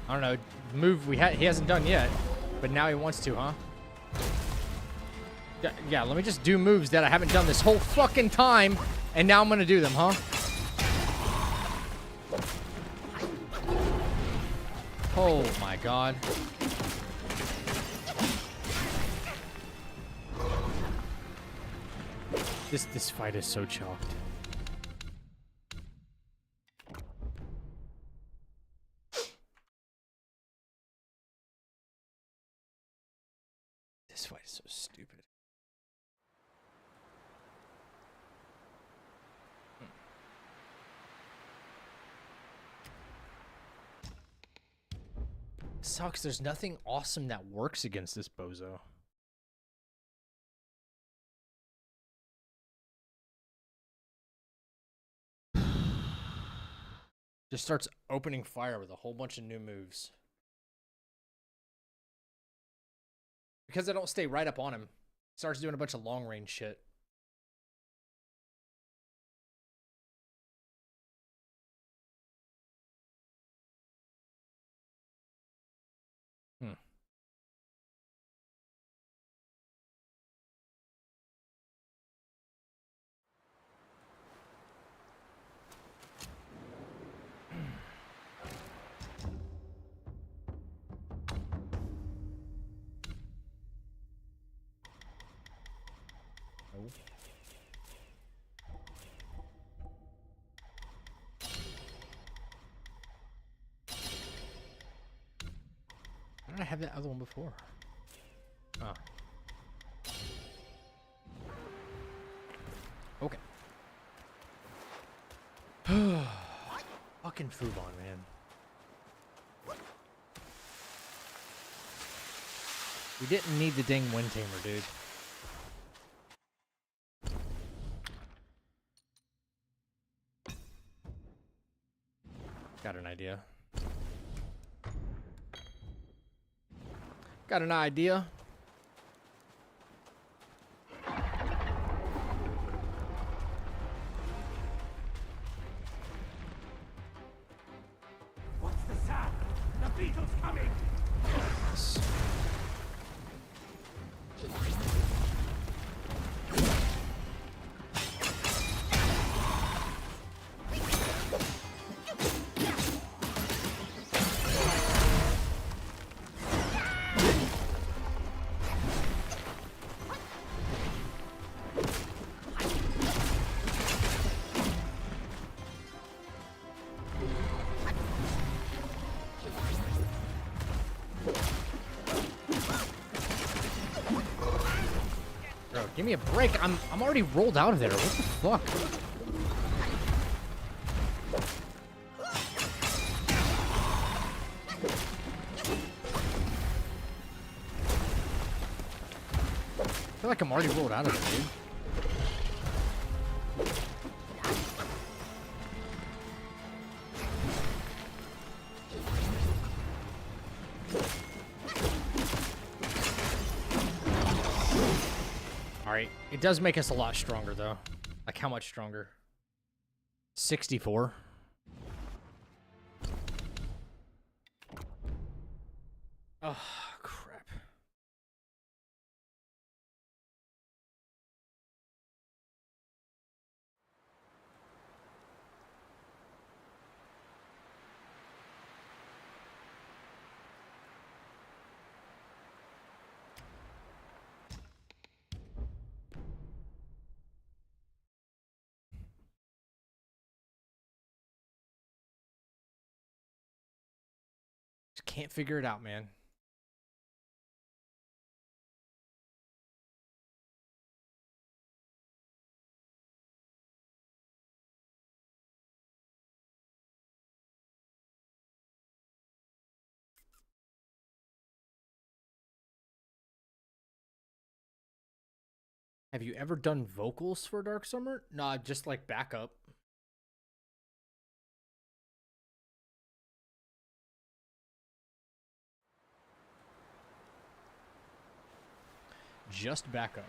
I don't know, move he hasn't done yet, but now he wants to, huh? Yeah, let me just do moves that I haven't done this whole fucking time, and now I'm gonna do them, huh? Oh my god. This fight is so chalked. This fight is so stupid. Sucks, there's nothing awesome that works against this bozo. Just starts opening fire with a whole bunch of new moves. Because I don't stay right up on him. Starts doing a bunch of long range shit. No. Why did I have that other one before? Oh. Okay. Fucking Fubon, man. We didn't need the dang wind tamer, dude. Got an idea. Got an idea. What's the sound? The beetle's coming! Bro, give me a break. I'm already rolled out of there. What the fuck? I feel like I'm already rolled out of it, dude. Alright, it does make us a lot stronger, though. Like, how much stronger? 64. Oh, crap. Just can't figure it out, man. Have you ever done vocals for Dark Summer? Nah, just like backup. Just backup.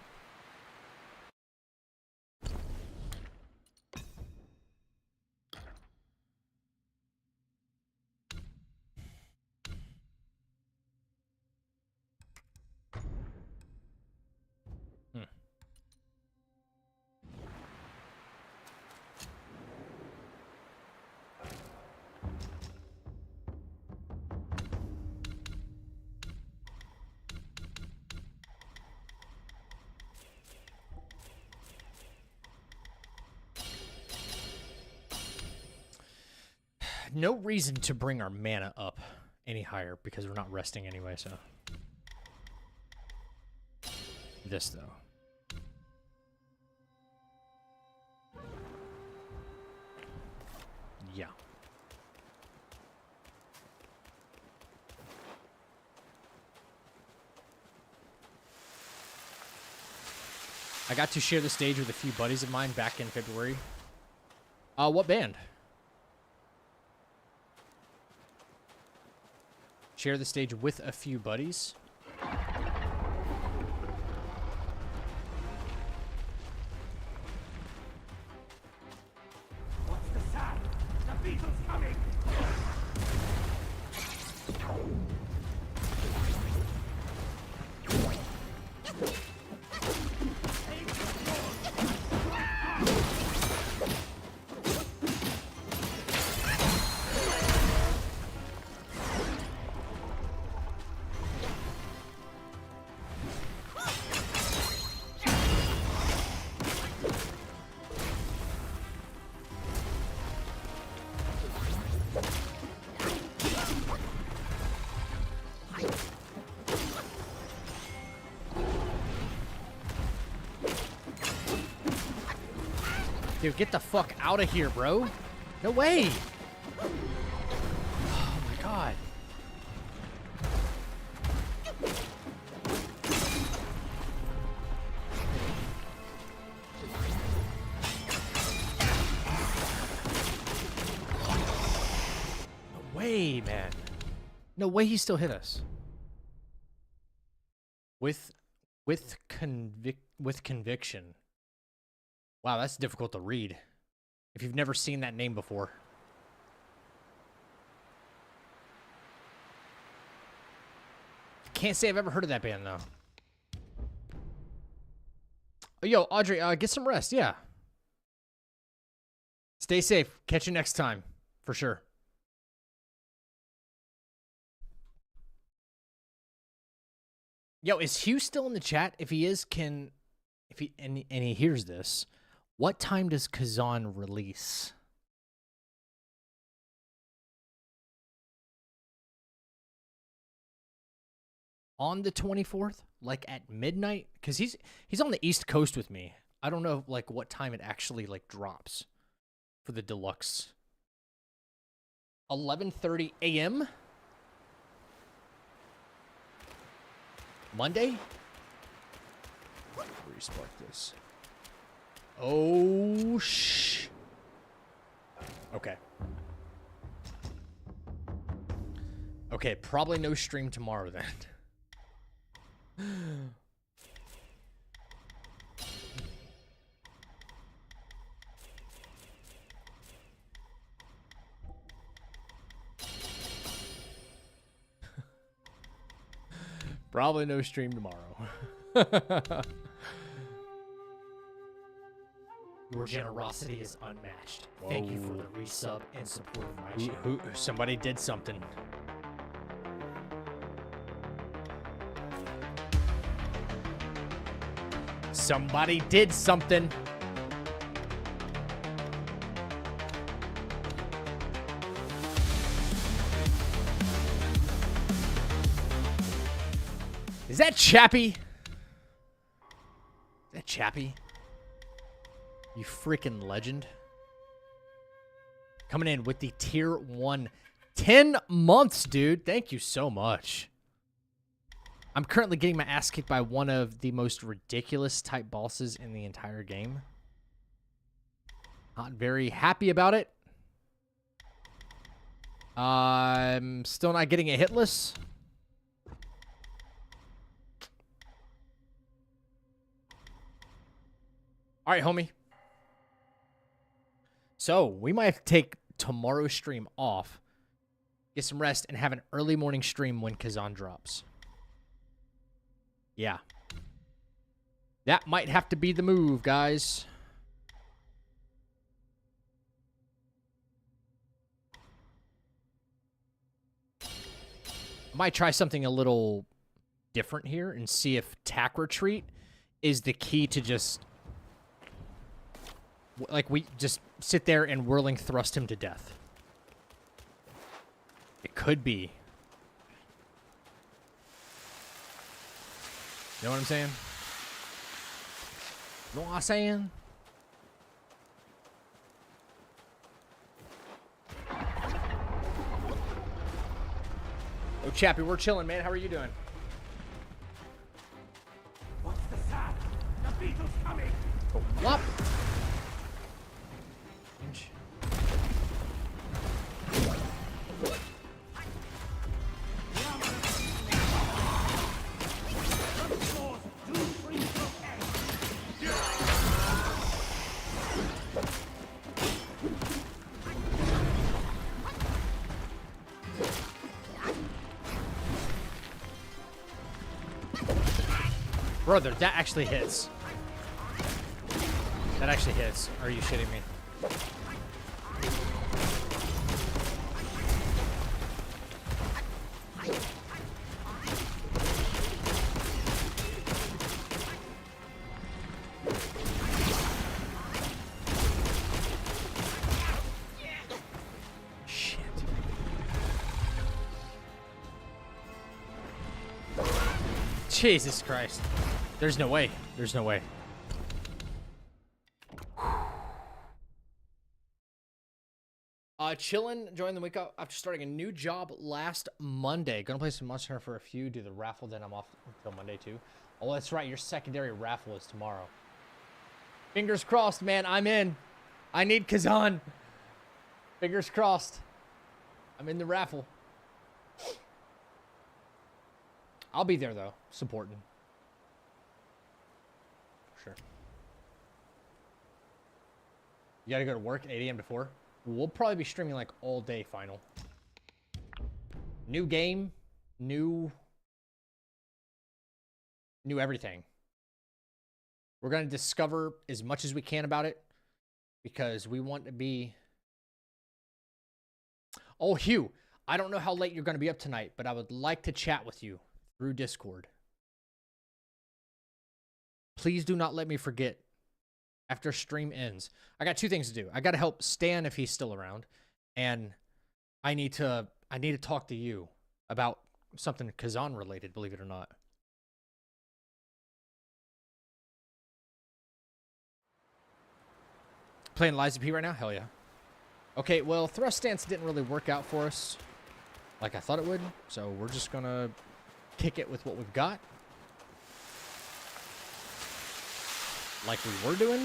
No reason to bring our mana up any higher because we're not resting anyway, so. This, though. Yeah. I got to share the stage with a few buddies of mine back in February. What band? Share the stage with a few buddies. What's the sound? The beetle's coming! Dude, get the fuck out of here, bro. No way. Oh my god. No way, man. No way he still hit us. With conviction. Wow, that's difficult to read. If you've never seen that name before. Can't say I've ever heard of that band, though. Oh, yo, Audrey, get some rest, yeah. Stay safe. Catch you next time, for sure. Yo, is Hugh still in the chat? If he is, and he hears this, what time does Kazan release? On the 24th? Like at midnight? Because he's on the East Coast with me. I don't know like what time it actually like drops for the deluxe. 11:30 a.m. Monday? Respark this. Oh, okay. Okay, probably no stream tomorrow then. Probably no stream tomorrow. Your generosity is unmatched. Thank you for the resub and support of my channel. Somebody did something. Somebody did something. Is that Chappie? Is that Chappie? You freaking legend. Coming in with the tier 1. 10 months, dude. Thank you so much. I'm currently getting my ass kicked by one of the most ridiculous type bosses in the entire game. Not very happy about it. I'm still not getting a hitless. All right, homie. So, we might have to take tomorrow's stream off, get some rest, and have an early morning stream when Kazan drops. Yeah. That might have to be the move, guys. I might try something a little different here and see if tack retreat is the key to just... like, we just sit there and whirling thrust him to death. It could be. You know what I'm saying? You know what I'm saying? Oh, Chappie, we're chilling, man. How are you doing? What's the sound? The beetle's coming! Oh, whop! Brother, that actually hits. That actually hits. Are you shitting me? Shit. Jesus Christ. There's no way. There's no way. Chillin', join the week after starting a new job last Monday. Gonna play some Monster Hunter for a few, do the raffle, then I'm off until Monday too. Oh, that's right, your secondary raffle is tomorrow. Fingers crossed, man, I'm in. I need Kazan. Fingers crossed. I'm in the raffle. I'll be there though, supporting. Sure. You gotta go to work 8 a.m. to 4? We'll probably be streaming like all day, Final. New game, new everything. We're gonna discover as much as we can about it because we want to be... Oh, Hugh, I don't know how late you're gonna be up tonight, but I would like to chat with you through Discord. Please do not let me forget. After stream ends, I got 2 things to do. I got to help Stan if he's still around, and I need to talk to you about something Kazan related, believe it or not. Playing Liza P right now? Hell yeah. Okay, well, thrust stance didn't really work out for us like I thought it would, so we're just gonna kick it with what we've got. Like we were doing.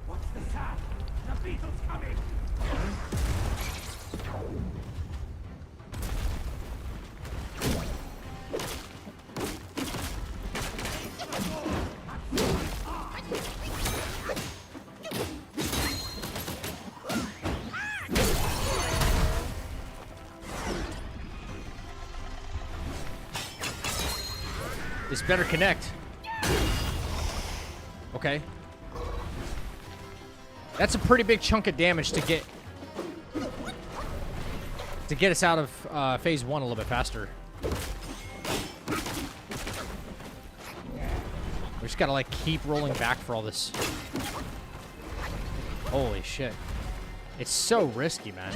What's the sound? The beetle's coming! This better connect. Okay. That's a pretty big chunk of damage to get us out of phase 1 a little bit faster. We just gotta like keep rolling back for all this. Holy shit. It's so risky, man.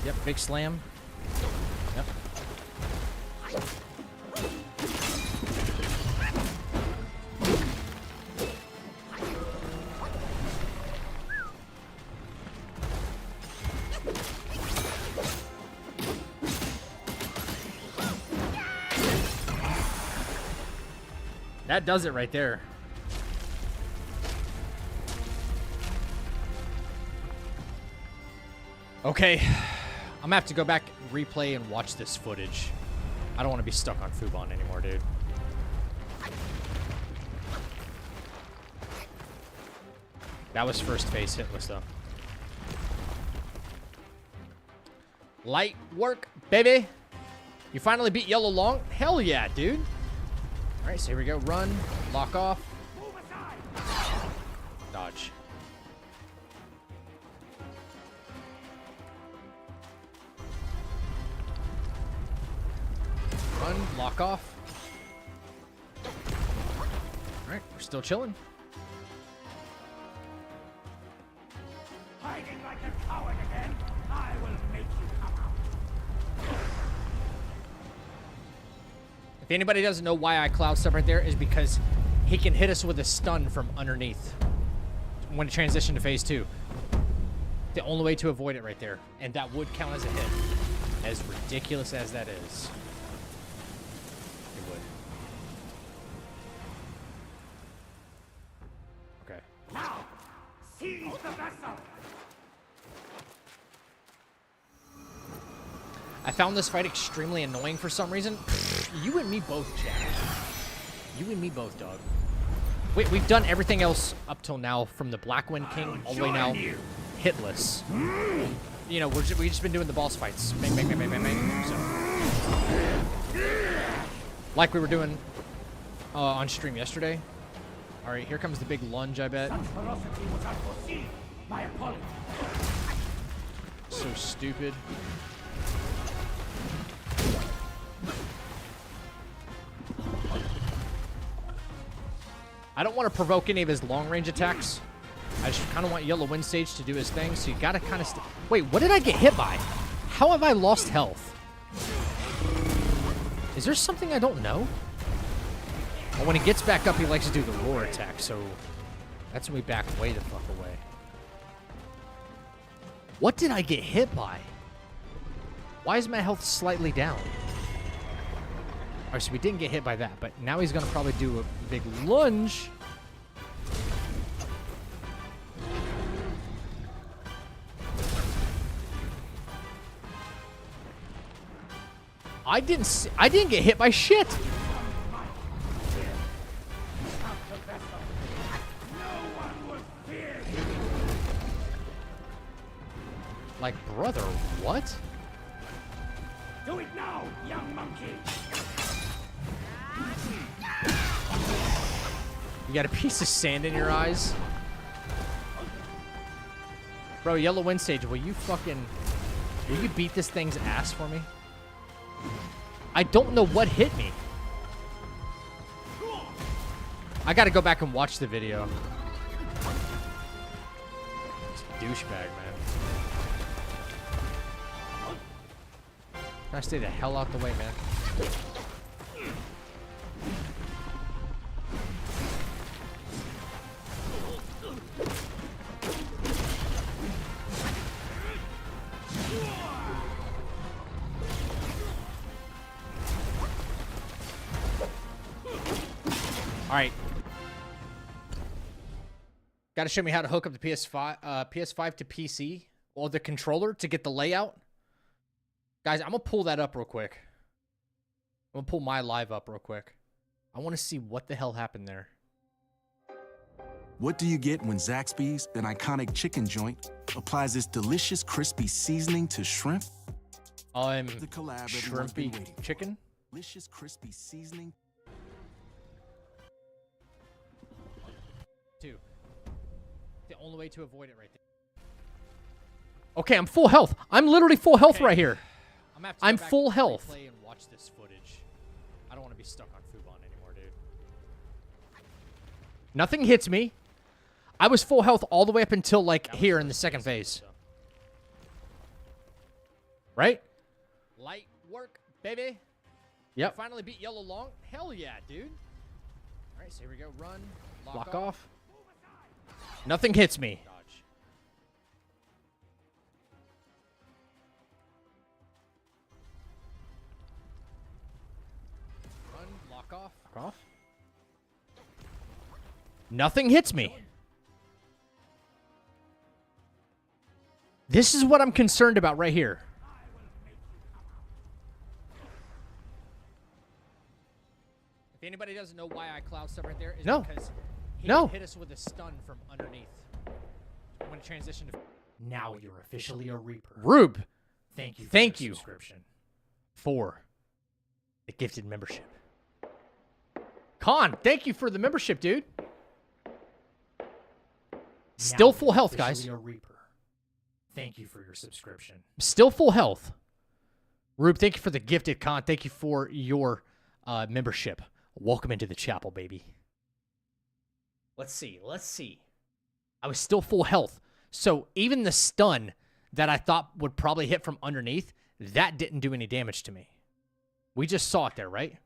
Yep, big slam. Yep. That does it right there. Okay, I'm gonna have to go back, replay, and watch this footage. I don't want to be stuck on Fubon anymore, dude. That was first phase hitless, though. Light work, baby. You finally beat Yellow Long? Hell yeah, dude. All right, so here we go. Run, lock off, dodge. Run, lock off. All right, we're still chilling. Hiding like a coward again? I will make you come out. If anybody doesn't know why I cloud stuff right there, is because he can hit us with a stun from underneath when it transitioned to phase 2. The only way to avoid it right there. And that would count as a hit. As ridiculous as that is. It would. Okay. Now, seize the vessel! I found this fight extremely annoying for some reason. You and me both, Jack. You and me both, dog. Wait, we've done everything else up till now, from the Black Wind King all the way now hitless. You know, we've just been doing the boss fights. Bang, bang, bang, bang, bang, bang. So. Like we were doing on stream yesterday. All right, here comes the big lunge, I bet. Such ferocity was unforeseen. My apologies. So stupid. I don't want to provoke any of his long-range attacks. I just kind of want Yellow Wind Sage to do his thing, so you got to kind of... Wait, what did I get hit by? How have I lost health? Is there something I don't know? Well, when he gets back up, he likes to do the roar attack, so that's when we back way the fuck away. What did I get hit by? Why is my health slightly down? Alright, so we didn't get hit by that, but now he's going to probably do a big lunge. I didn't get hit by shit. Like, brother, what? Do it now, young monkey! You got a piece of sand in your eyes? Bro, Yellow Wind Sage, will you beat this thing's ass for me? I don't know what hit me. I gotta go back and watch the video. It's a douchebag, man. Gotta stay the hell out the way, man. All right. Got to show me how to hook up the PS5 to PC or the controller to get the layout. Guys, I'm going to pull that up real quick. I'm going to pull my live up real quick. I want to see what the hell happened there. What do you get when Zaxby's, an iconic chicken joint, applies this delicious crispy seasoning to shrimp? The collab everyone's been waiting for. Chicken? Delicious crispy seasoning. Two. The only way to avoid it right there. Okay, I'm full health. I'm literally full health right here. I'm full health. And watch this footage. I don't want to be stuck on Fubon anymore, dude. Nothing hits me. I was full health all the way up until like here in the second phase. Right? Light work, baby. Yep. Finally beat Yellow Long. Hell yeah, dude. All right, so here we go. Run. Lock off. Nothing hits me. Dodge. Run. Lock off. Lock off. Nothing hits me. This is what I'm concerned about right here. If anybody doesn't know why I cloud stuff right there, is because he hit us with a stun from underneath when it transitioned to. Now you're officially a Reaper. Rube, Thank you. For thank your you subscription. for the gifted membership. Khan, thank you for the membership, dude. Still Now full you're health, guys. officially a Reaper. Thank you for your subscription. Still full health. Rube, thank you for the gifted. Khan, thank you for your membership. Welcome into the chapel, baby. Let's see. Let's see. I was still full health. So even the stun that I thought would probably hit from underneath, that didn't do any damage to me. We just saw it there, right?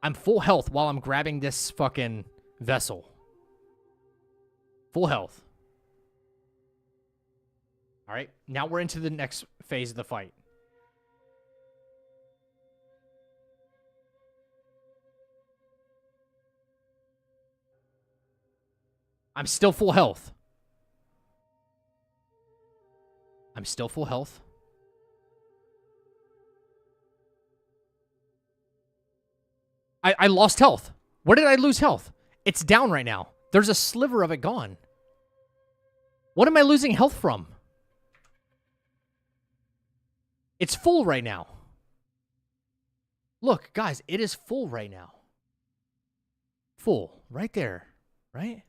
I'm full health while I'm grabbing this fucking vessel. Full health. All right. Now we're into the next phase of the fight. I'm still full health. I'm still full health. I lost health. Where did I lose health? It's down right now. There's a sliver of it gone. What am I losing health from? It's full right now. Look, guys, it is full right now. Full. Right there. Right?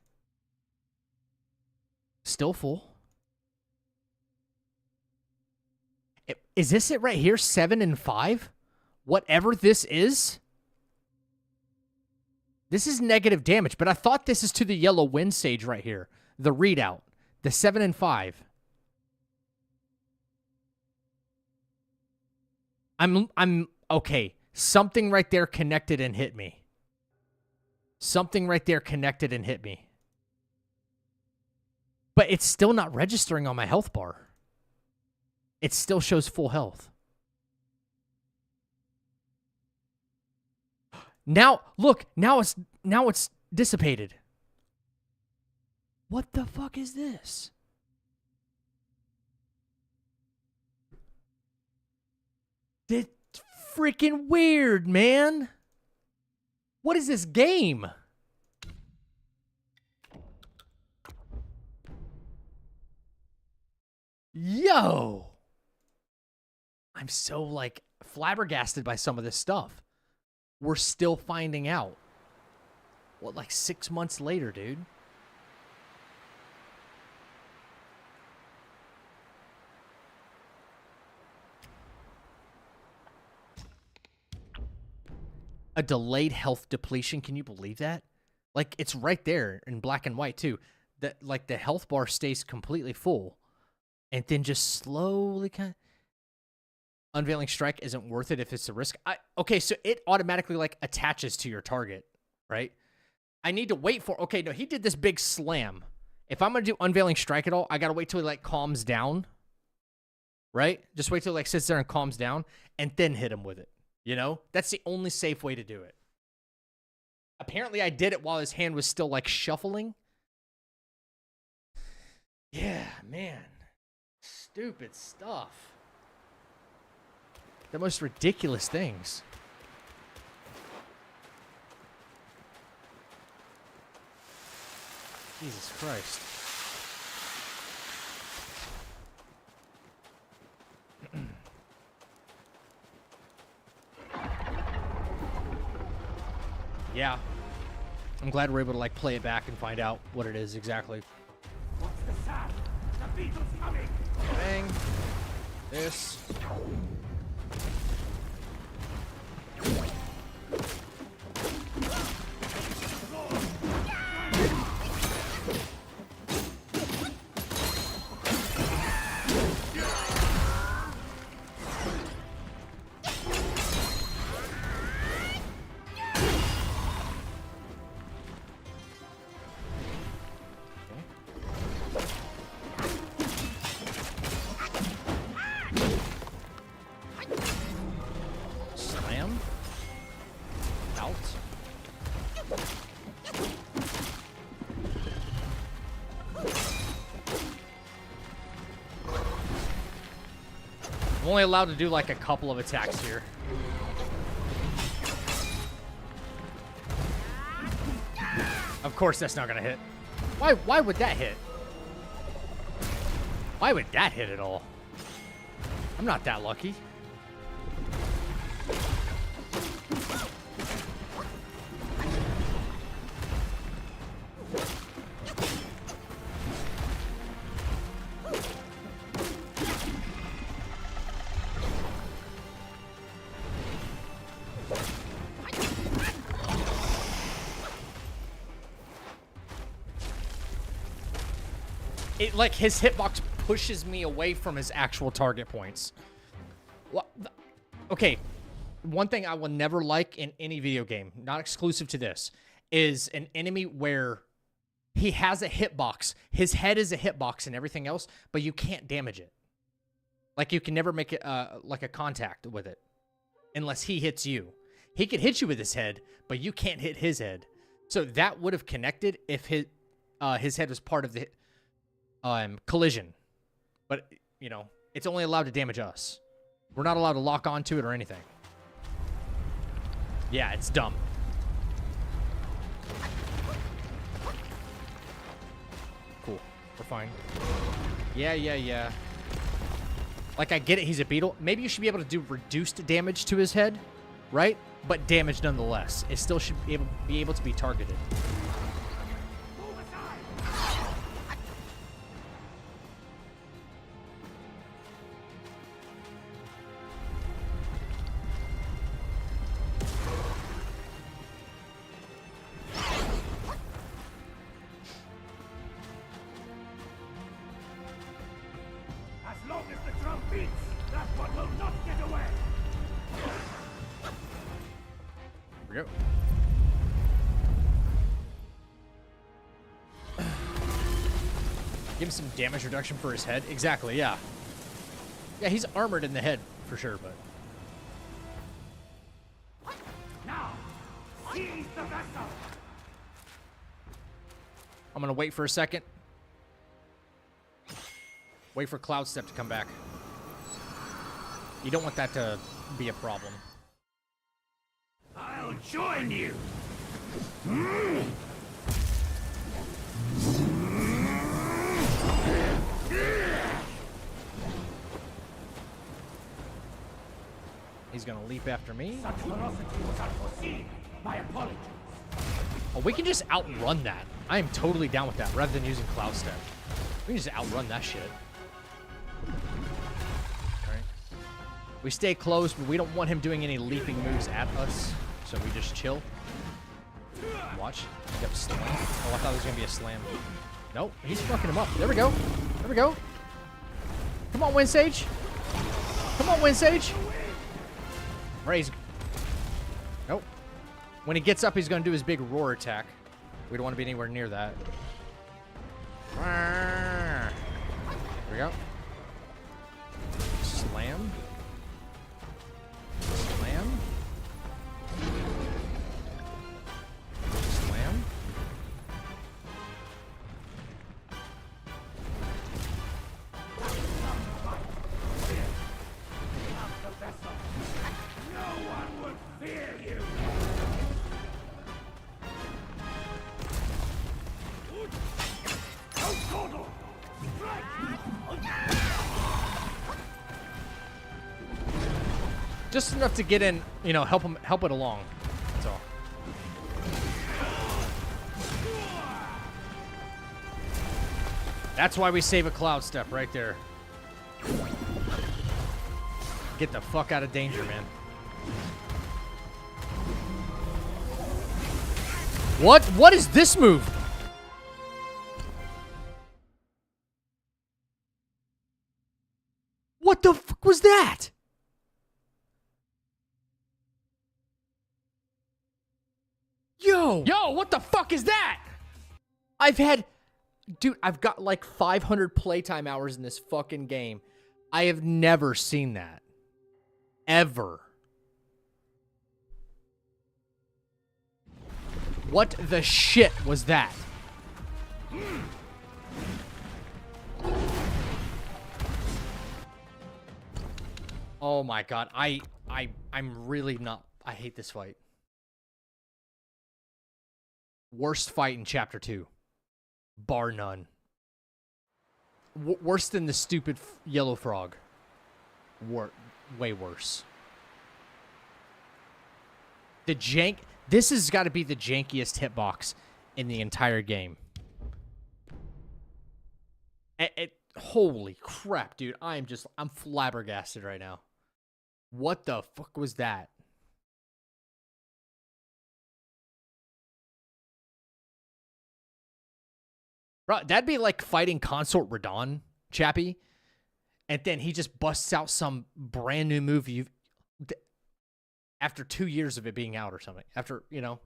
Still full. Is this it right here? 7 and 5? Whatever this is? This is negative damage, but I thought this is to the Yellow Wind Sage right here. The readout. The 7 and 5. I'm okay. Something right there connected and hit me. Something right there connected and hit me. But it's still not registering on my health bar. It still shows full health. Now, look, now it's dissipated. What the fuck is this? It's freaking weird, man. What is this game? Yo. I'm so, like, flabbergasted by some of this stuff. We're still finding out. What, like 6 months later, dude? A delayed health depletion. Can you believe that? Like, it's right there in black and white, too. That, like, the health bar stays completely full. And then just slowly kind of... Unveiling Strike isn't worth it if it's a risk. Okay, so it automatically, like, attaches to your target, right? I need to wait for... Okay, no, he did this big slam. If I'm going to do Unveiling Strike at all, I got to wait till he, like, calms down. Right? Just wait till he, like, sits there and calms down. And then hit him with it. You know? That's the only safe way to do it. Apparently, I did it while his hand was still, like, shuffling. Yeah, man. Stupid stuff. The most ridiculous things. Jesus Christ. Yeah. I'm glad we're able to, like, play it back and find out what it is exactly. What's the sound? The beetle's coming! Bang. This. I'm only allowed to do like a couple of attacks here. Of course that's not gonna hit. Why would that hit? Why would that hit at all? I'm not that lucky. It, like, his hitbox pushes me away from his actual target points. What? Okay, one thing I will never like in any video game, not exclusive to this, is an enemy where he has a hitbox. His head is a hitbox and everything else, but you can't damage it. Like, you can never make it, like, a contact with it unless he hits you. He could hit you with his head, but you can't hit his head. So that would have connected if his head was part of the collision. But, you know, it's only allowed to damage us. We're not allowed to lock onto it or anything. Yeah, it's dumb. Cool. We're fine. Yeah. Like, I get it, he's a beetle. Maybe you should be able to do reduced damage to his head, right? But damage nonetheless. It still should be able to be targeted. we go. Give him some damage reduction for his head. Exactly, yeah. Yeah, he's armored in the head for sure, but. Now, seize the vessel. I'm gonna wait for a second. Wait for Cloud Step to come back. You don't want that to be a problem. I'll join you. He's gonna leap after me. Such ferocity was unforeseen. My apologies. Oh, we can just outrun that. I am totally down with that, rather than using Cloud Step. We can just outrun that shit. Alright. We stay close, but we don't want him doing any leaping moves at us, so we just chill. Watch. Yep, slam. Oh, I thought it was gonna be a slam. Nope, he's fucking him up. There we go. There we go. Come on, Windsage. Come on, Windsage. Raise. Nope. When he gets up, he's going to do his big roar attack. We don't want to be anywhere near that. There we go. Slam. Slam. Slam. No one would fear you. Just enough to get in, you know, help it along. That's all. That's why we save a Cloud Step right there. Get the fuck out of danger, man. What? What is this move? What the fuck was that? Yo, what the fuck is that? Dude, I've got like 500 playtime hours in this fucking game. I have never seen that. Ever. What the shit was that? Oh my god, I'm really not. I hate this fight. Worst fight in Chapter 2. Bar none. Worse than the stupid yellow frog. Way worse. The jank. This has got to be the jankiest hitbox in the entire game. Holy crap, dude. I'm flabbergasted right now. What the fuck was that? Bro, that'd be like fighting Consort Radon, Chappie. And then he just busts out some brand new move after 2 years of it being out or something. After, you know,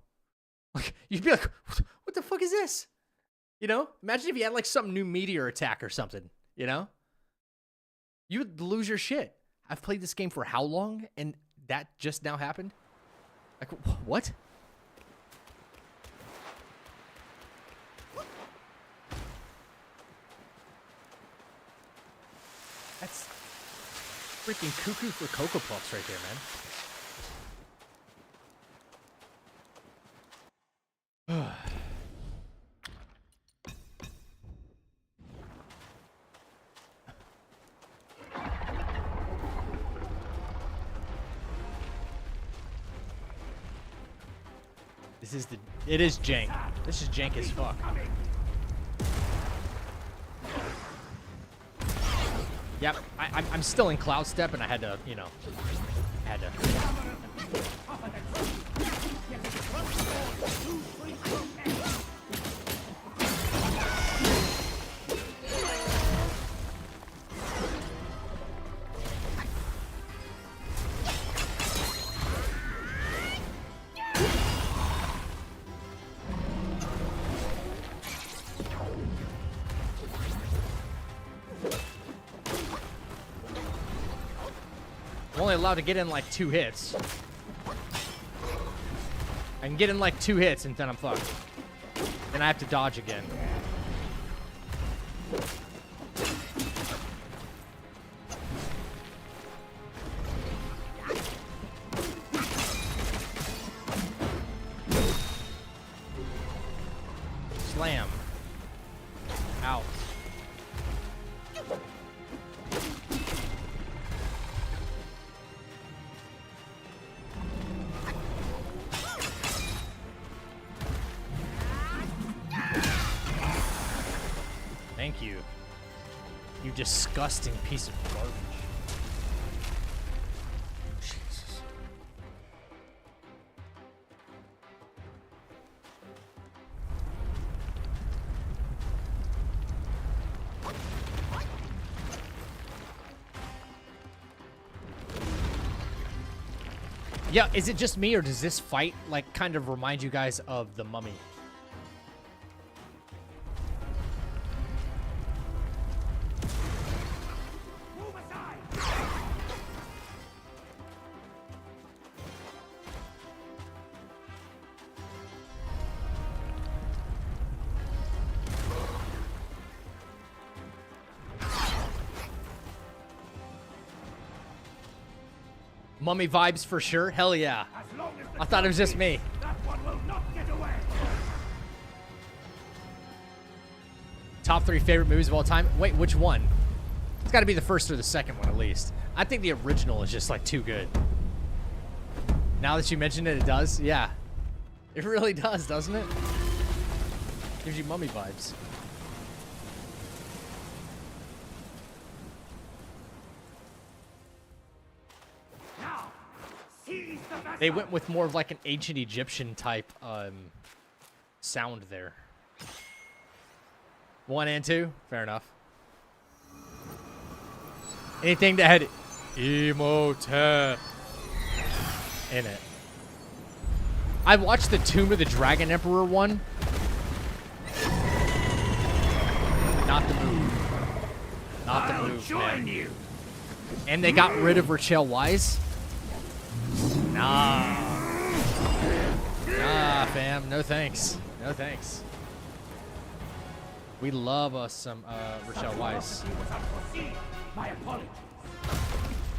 like you'd be like, what the fuck is this? You know, imagine if you had like some new meteor attack or something, you know? You would lose your shit. I've played this game for how long? And that just now happened? Like, what? That's freaking cuckoo for Cocoa Puffs right there, man. It is jank. This is jank as fuck. Yep, I'm still in Cloud Step, and I had to, you know, only allowed to get in like 2 hits. I can get in like 2 hits and then I'm fucked. Then I have to dodge again. Slam. Out. Thank you. You disgusting piece of garbage. Jesus. Yeah, is it just me or does this fight like kind of remind you guys of the Mummy? Mummy vibes for sure. Hell yeah. I thought it was just me. That one will not get away. Top 3 favorite movies of all time. Wait, which one? It's got to be the first or the second one at least. I think the original is just like too good. Now that you mentioned it, it does. Yeah. It really does, doesn't it? Gives you Mummy vibes. They went with more of like an ancient Egyptian type sound there. 1 and 2, fair enough. Anything that had emote in it. I watched the Tomb of the Dragon Emperor one. Not the move. Not the move, man. You. And they got rid of Rachel Weisz. Nah. Nah, fam. No thanks. No thanks. We love us some Rachel Weisz. My apologies.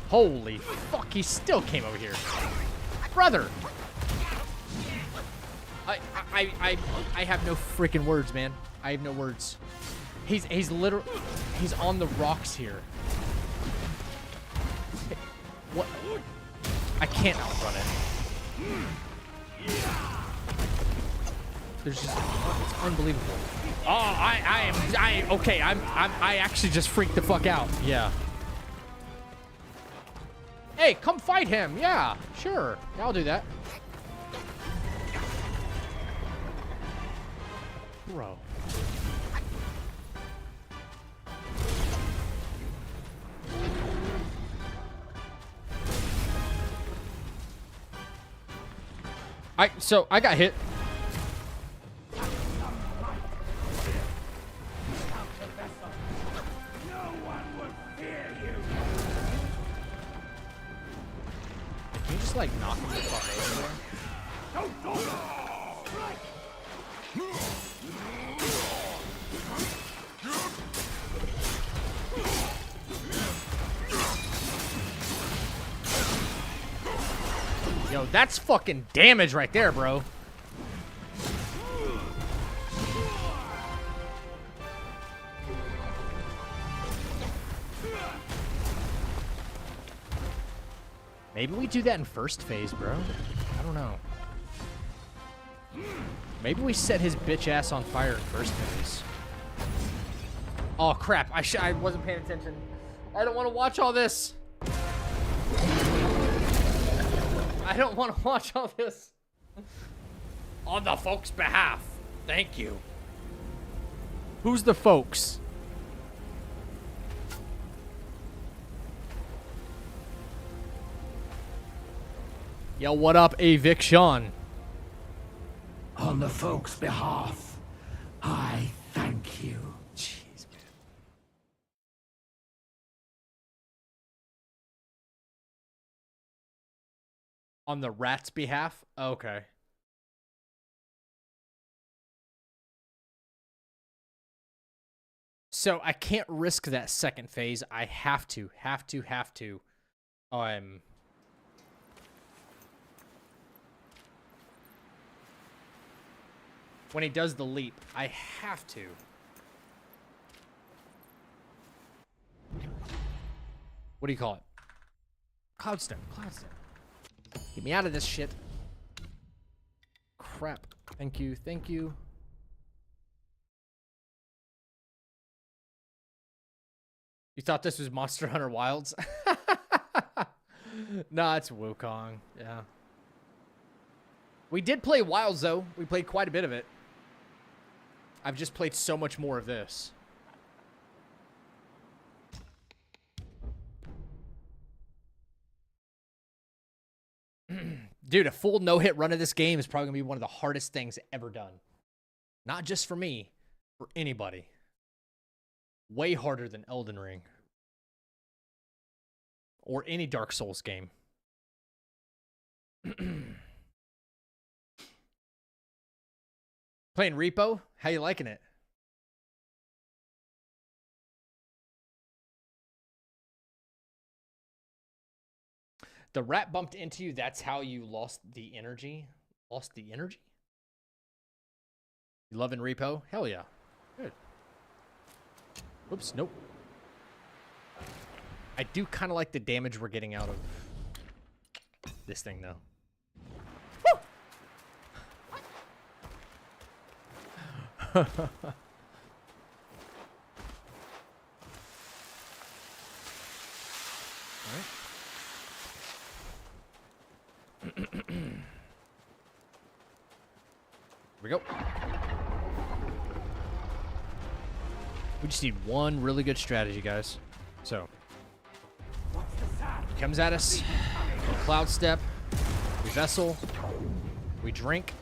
Holy fuck, he still came over here. Brother! I have no freaking words, man. I have no words. He's literally, he's on the rocks here. What? I can't outrun it. There's just, it's unbelievable. Oh, I actually just freaked the fuck out. Yeah. Hey, come fight him. Yeah, sure. Yeah, I'll do that. Bro. So I got hit. Can you just like knock him the fuck over there? Yo, that's fucking damage right there, bro. Maybe we do that in first phase, bro. I don't know. Maybe we set his bitch ass on fire in first phase. Oh, crap. I wasn't paying attention. I don't want to watch all this. I don't want to watch all this. On the folks' behalf. Thank you. Who's the folks? Yo, what up, Eviction? On the folks' behalf, I thank you. On the rat's behalf? Okay. So I can't risk that second phase. I have to. When he does the leap, I have to. What do you call it? Cloud step. Get me out of this shit. Crap. Thank you. You thought this was Monster Hunter Wilds? Nah, it's Wukong. Yeah. We did play Wilds, though. We played quite a bit of it. I've just played so much more of this. Dude, a full no-hit run of this game is probably going to be one of the hardest things ever done. Not just for me, for anybody. Way harder than Elden Ring. Or any Dark Souls game. Playing Repo? How you liking it? The rat bumped into you, that's how you lost the energy? Lost the energy? You loving Repo? Hell yeah. Good. Whoops, nope. I do kind of like the damage we're getting out of this thing, though. Woo! Here we go. We just need one really good strategy, guys. So, he comes at us. Cloud step. We vessel. We drink.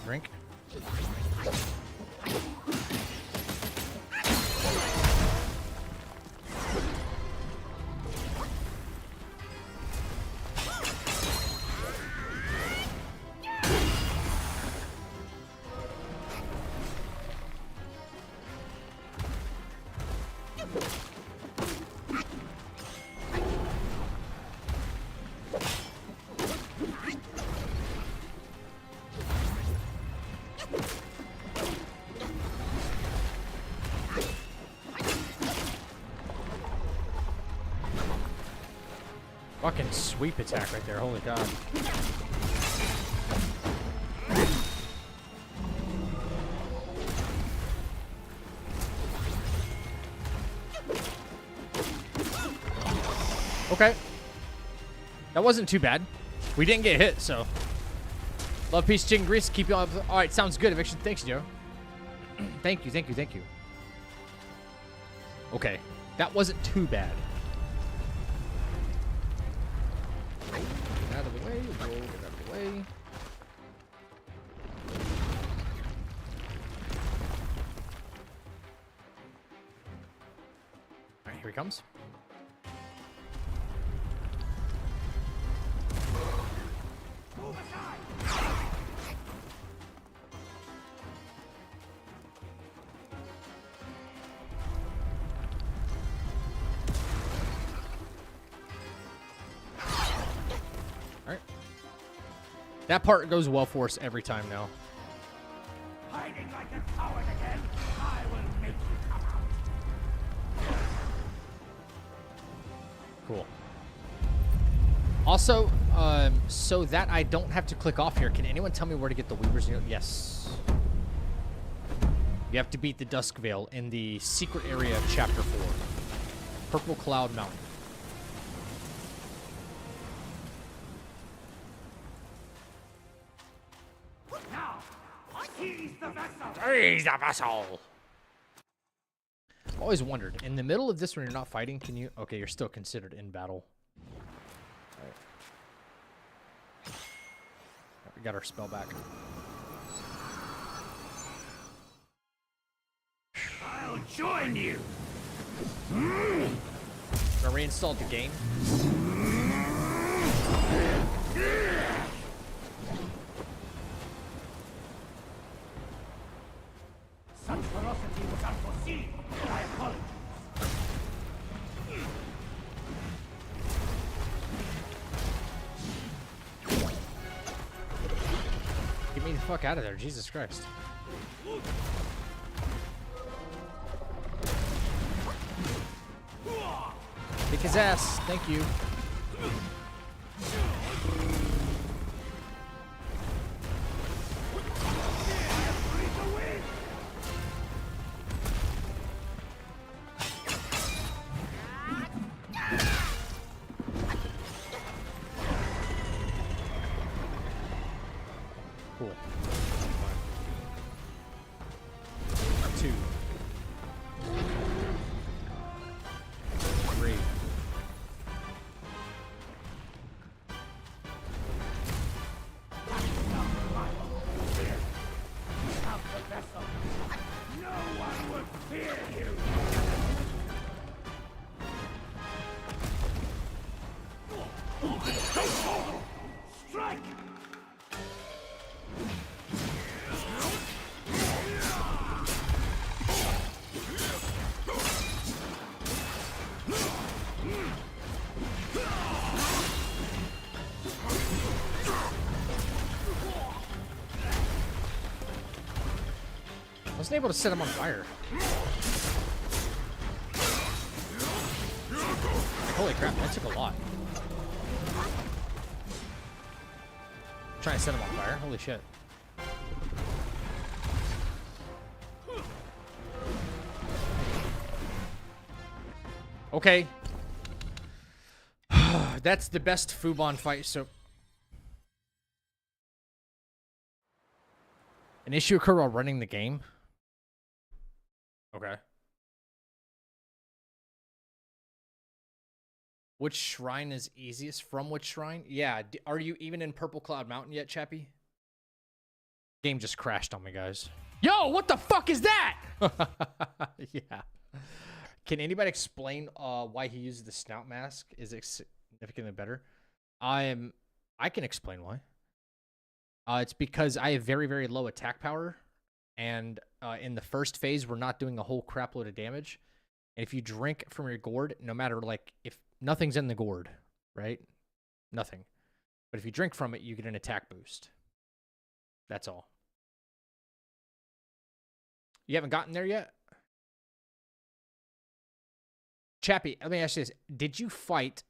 Drink. Fucking sweep attack right there, holy god. Okay. That wasn't too bad. We didn't get hit, so. Love, peace, chicken grease. Keep you all. Alright, sounds good. Eviction. Thanks, Joe. Thank you. Okay. That wasn't too bad. Get out of the way. Get out of the way. Alright, here he comes. That part goes well for us every time now. Hiding like a coward again? I will make you come out. Cool. Also, so that I don't have to click off here, can anyone tell me where to get the Weaver's Needle? Yes. You have to beat the Dusk Veil in the secret area of Chapter 4. Purple Cloud Mountain. Seize the vessel! I've always wondered, in the middle of this when you're not fighting, can you... Okay, you're still considered in battle. Alright. We got our spell back. I'll join you. I reinstalled the game. Such ferocity was unforeseen. I apologize. Get me the fuck out of there, Jesus Christ. Kick his ass, thank you. Cool. 2. 3. No one would fear you. Strike! I wasn't able to set him on fire. Holy crap, that took a lot. Trying to set him on fire. Holy shit. Okay. That's the best Fubon fight, so... An issue occurred while running the game? Okay. Which shrine is easiest? From which shrine? Yeah, are you even in Purple Cloud Mountain yet, Chappie? Game just crashed on me, guys. Yo, what the fuck is that? Yeah. Can anybody explain why he uses the snout mask? Is it significantly better? I can explain why. It's because I have very, very low attack power. And in the first phase, we're not doing a whole crap load of damage. And if you drink from your gourd, no matter, like, if nothing's in the gourd, right? Nothing. But if you drink from it, you get an attack boost. That's all. You haven't gotten there yet? Chappie, let me ask you this. Did you fight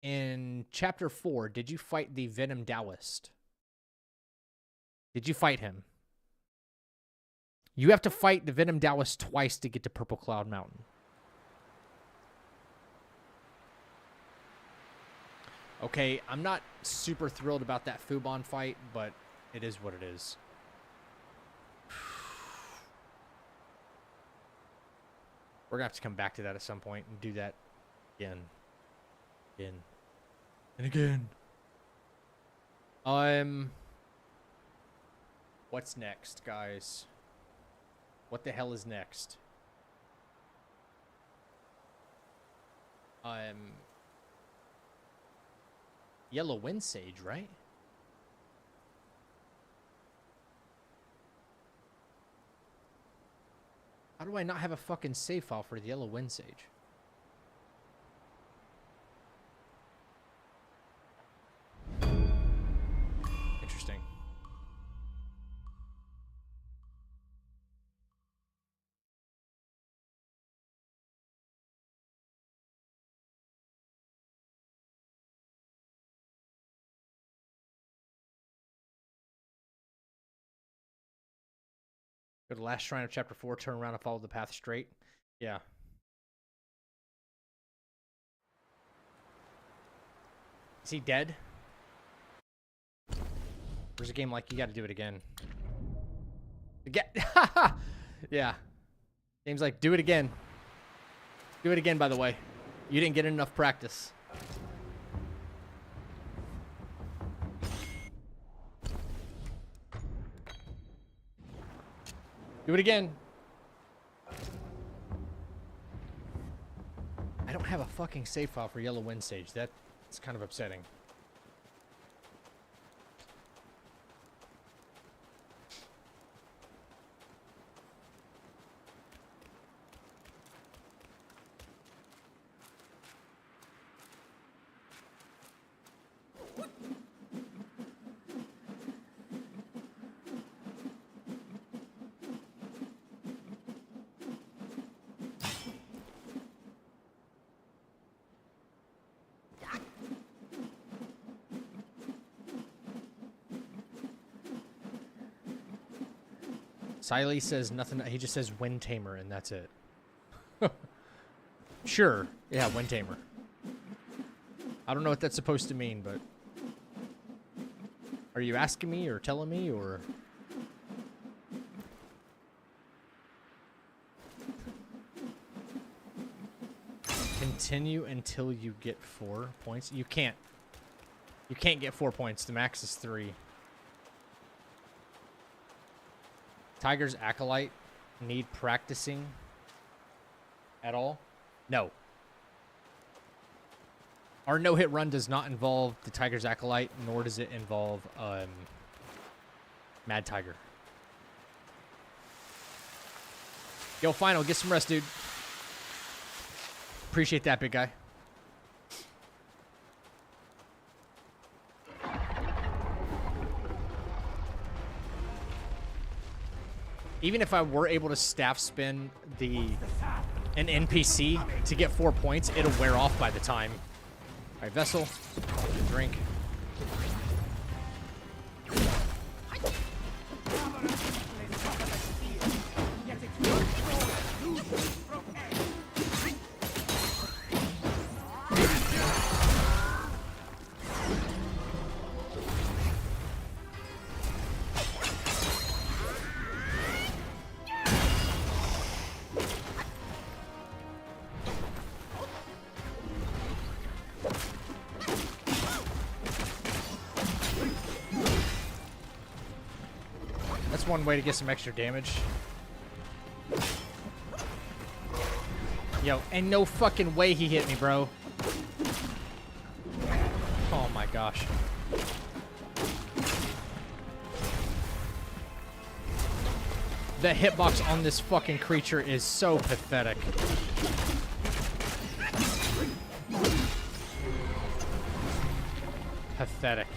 in Chapter 4, did you fight the Venom Taoist? Did you fight him? You have to fight the Venom Taoist twice to get to Purple Cloud Mountain. Okay, I'm not super thrilled about that Fubon fight, but it is what it is. We're going to have to come back to that at some point and do that again. And again. What's next, guys? What the hell is next? Yellow Wind Sage, right? How do I not have a fucking save file for the Yellow Wind Sage? Interesting. Go to the last shrine of Chapter 4, turn around and follow the path straight. Yeah. Is he dead? There's a game like you gotta do it again. Yeah. Game's like, do it again. Do it again, by the way. You didn't get enough practice. Do it again. have a fucking save file for Yellow Wind Sage. That's kind of upsetting. Siley says nothing. He just says Wind Tamer, and that's it. Sure. Yeah, Wind Tamer. I don't know what that's supposed to mean, but... Are you asking me or telling me, or... Continue until you get 4 points? You can't. You can't get 4 points. The max is 3. Tiger's Acolyte need practicing at all? No. Our no-hit run does not involve the Tiger's Acolyte, nor does it involve Mad Tiger. Yo, Final, get some rest, dude. Appreciate that, big guy. Even if I were able to staff spin an NPC to get 4 points, it'll wear off by the time. All right, Vessel, drink. One way to get some extra damage. Yo, and no fucking way he hit me, bro. Oh my gosh. The hitbox on this fucking creature is so pathetic. Pathetic.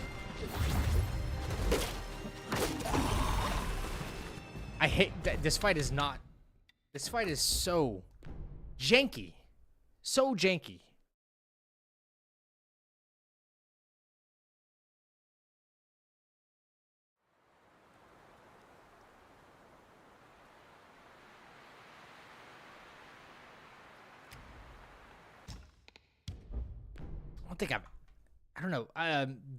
I hate that this fight is not. This fight is so janky. So janky. I don't know.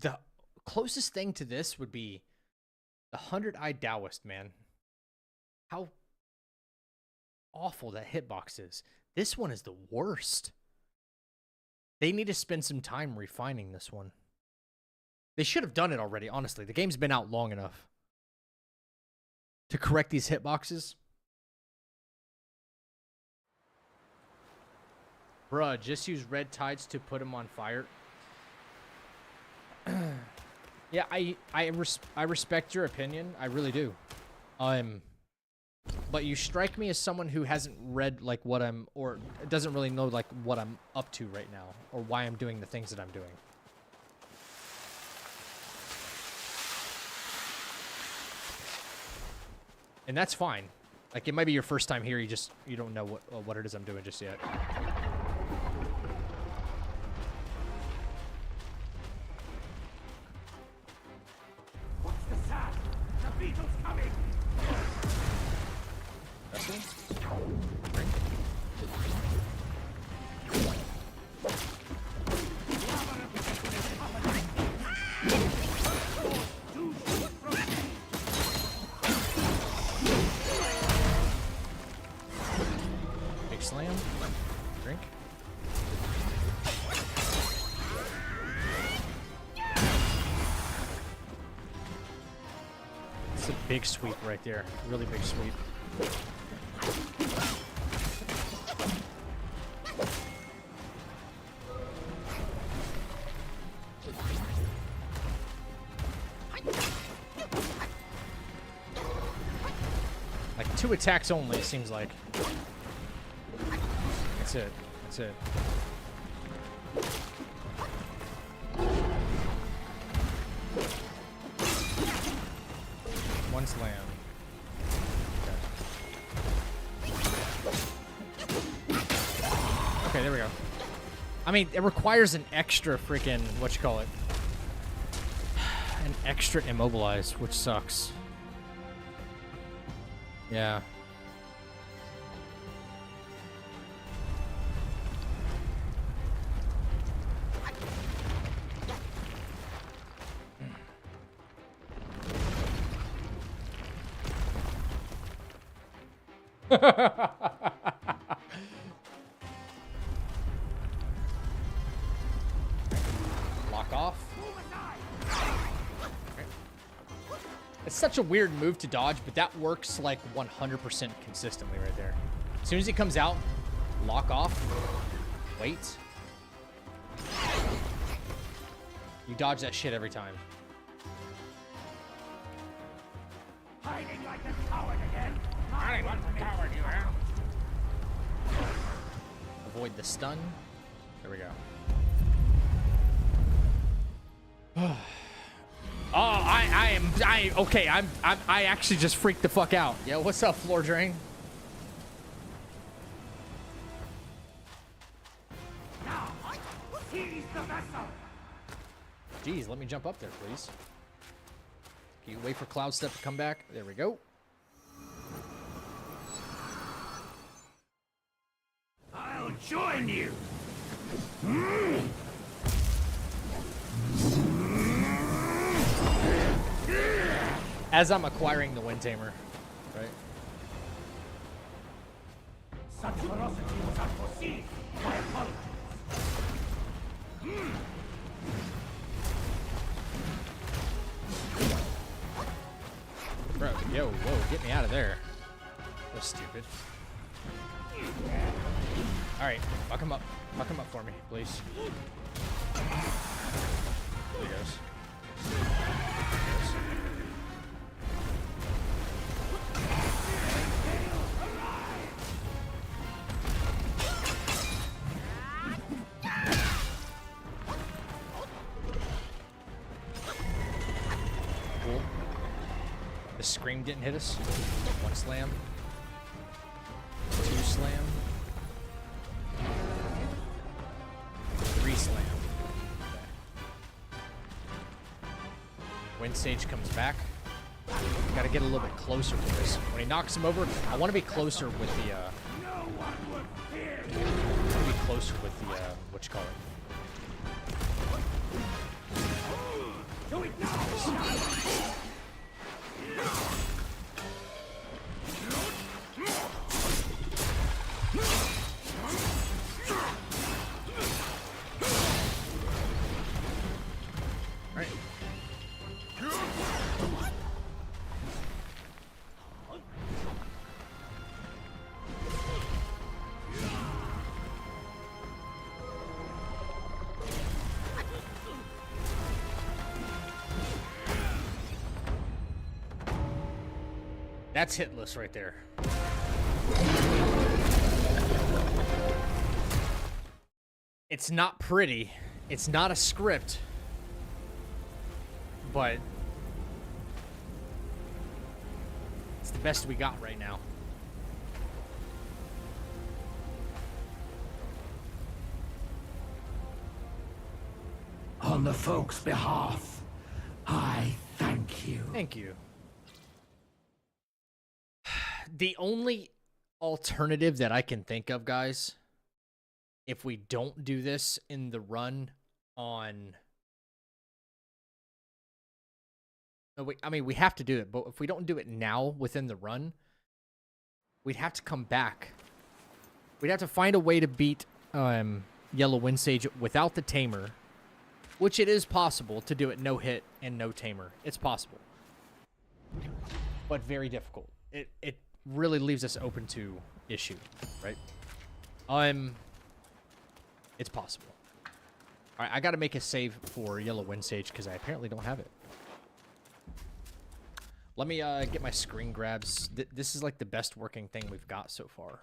The closest thing to this would be the 100-Eyed Taoist, man. How awful that hitbox is. This one is the worst. They need to spend some time refining this one. They should have done it already, honestly. The game's been out long enough to correct these hitboxes. Bruh, just use red tides to put him on fire. Yeah, I respect your opinion. I really do. But you strike me as someone who hasn't read like what I'm, or doesn't really know like what I'm up to right now, or why I'm doing the things that I'm doing. And that's fine. Like, it might be your first time here. You don't know what it is I'm doing just yet. What's the sound? The beetle's coming. Big slam. Drink. It's a big sweep right there. Really big sweep. Like 2 attacks only, it seems like. That's it. That's it. One slam. Okay, there we go. I mean, it requires an extra freaking, what you call it? An extra immobilize, which sucks. Yeah. Lock off. Okay. It's such a weird move to dodge, but that works like 100% consistently right there. As soon as he comes out, lock off, wait. You dodge that shit every time. Hiding like a coward again. Hiding like a coward, you are. Avoid the stun. There we go. Okay, I actually just freaked the fuck out. Yo, what's up, floor drain? Now, seize the vessel. Jeez, let me jump up there, please. Can you wait for Cloud Step to come back? There we go. I'll join you. As I'm acquiring the Wind Tamer, right? Such ferocity was unforeseen. I apologize. Bro, yo, whoa, get me out of there. That's stupid. Alright, fuck him up. Fuck him up for me, please. There he goes. Cool. The scream didn't hit us. 1 slam. 2 slam. 3 slam. Okay. Wind Sage comes back. Gotta get a little bit closer to this. When he knocks him over, I want to be closer with the, I want to be closer with the, what you call it? Do it now. Right. That's hitless right there. It's not pretty. It's not a script. But it's the best we got right now. On the folks' behalf, I thank you. Thank you. The only alternative that I can think of, guys, if we don't do this in the run on... I mean, we have to do it, but if we don't do it now within the run, we'd have to come back. We'd have to find a way to beat Yellow Wind Sage without the Tamer, which it is possible to do it no hit and no Tamer. It's possible, but very difficult. It really leaves us open to issue, right? It's possible. All right, I got to make a save for Yellow Wind Sage because I apparently don't have it. Let me get my screen grabs. This is like the best working thing we've got so far.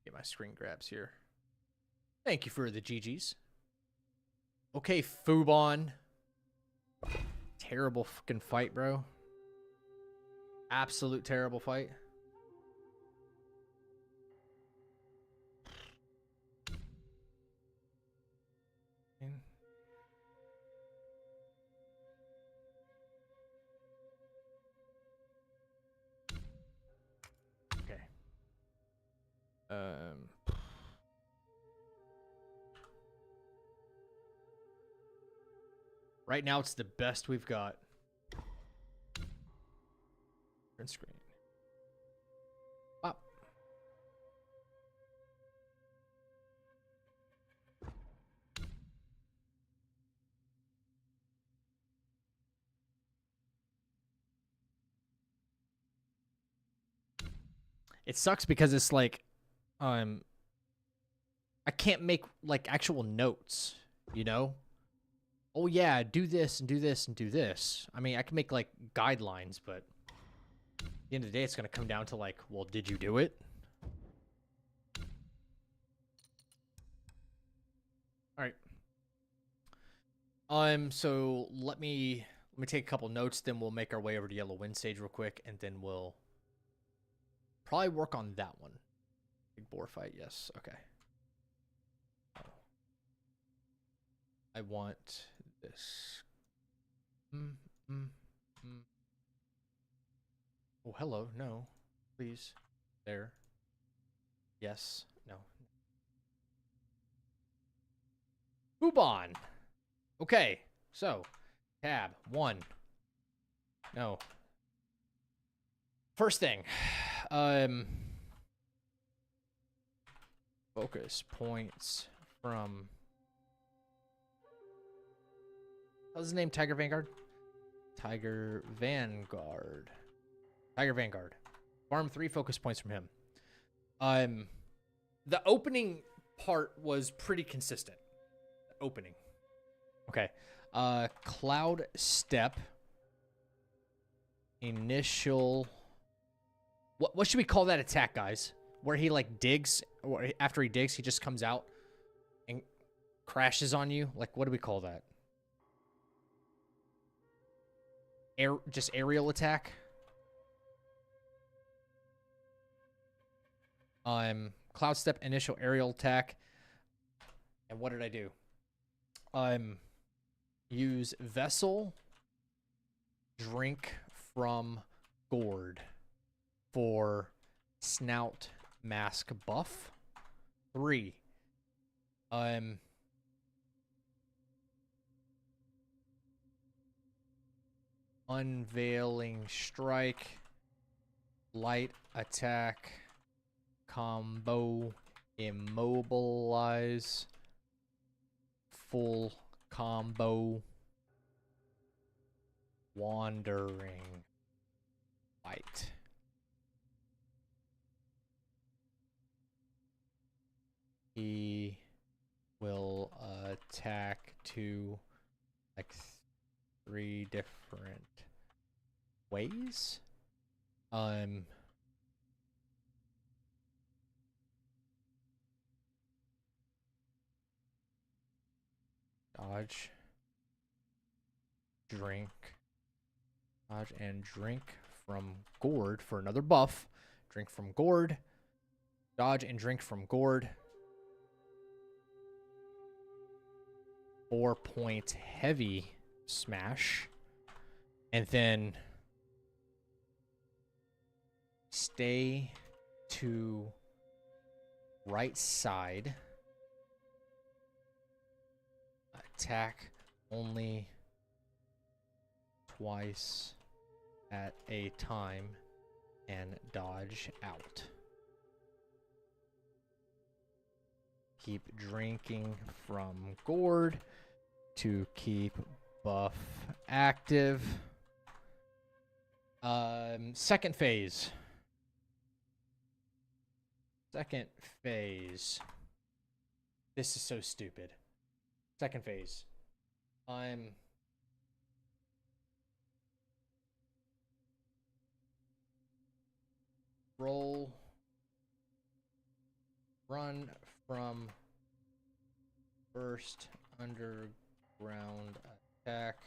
Get my screen grabs here. Thank you for the GGs. Okay, Fubon. Terrible fucking fight, bro. Absolute terrible fight. Okay. Right now, it's the best we've got. Print screen. Up. It sucks because it's like, I can't make like actual notes, you know? Oh yeah, do this and do this and do this. I mean, I can make like guidelines, but at the end of the day, it's gonna come down to like, well, did you do it? All right. So let me take a couple notes, then we'll make our way over to Yellow Wind Sage real quick, and then we'll probably work on that one. Big boar fight, yes. Okay. I want this. Oh, hello. No. Please. There. Yes. No. Fubon. Okay. So, tab 1. No. First thing. Focus points from... What's his name? Tiger Vanguard? Tiger Vanguard. Tiger Vanguard. Farm 3 focus points from him. The opening part was pretty consistent. The opening. Okay. Cloud Step. Initial... What should we call that attack, guys? Where he, like, digs, or after he digs, he just comes out and crashes on you? Like, what do we call that? Just aerial attack? Cloud Step, initial aerial attack. And what did I do? Use Vessel, drink from gourd for snout mask buff. 3. Unveiling strike, light attack, combo, immobilize, full combo, wandering light. He will attack to like 3 different ways. Dodge, drink, dodge and drink from gourd for another buff. Drink from gourd, dodge and drink from gourd. 4-point heavy smash, and then stay to right side, attack only twice at a time, and dodge out. Keep drinking from gourd to keep buff active. Second phase. Second phase. This is so stupid. Second phase. Roll. Run from first underground attack.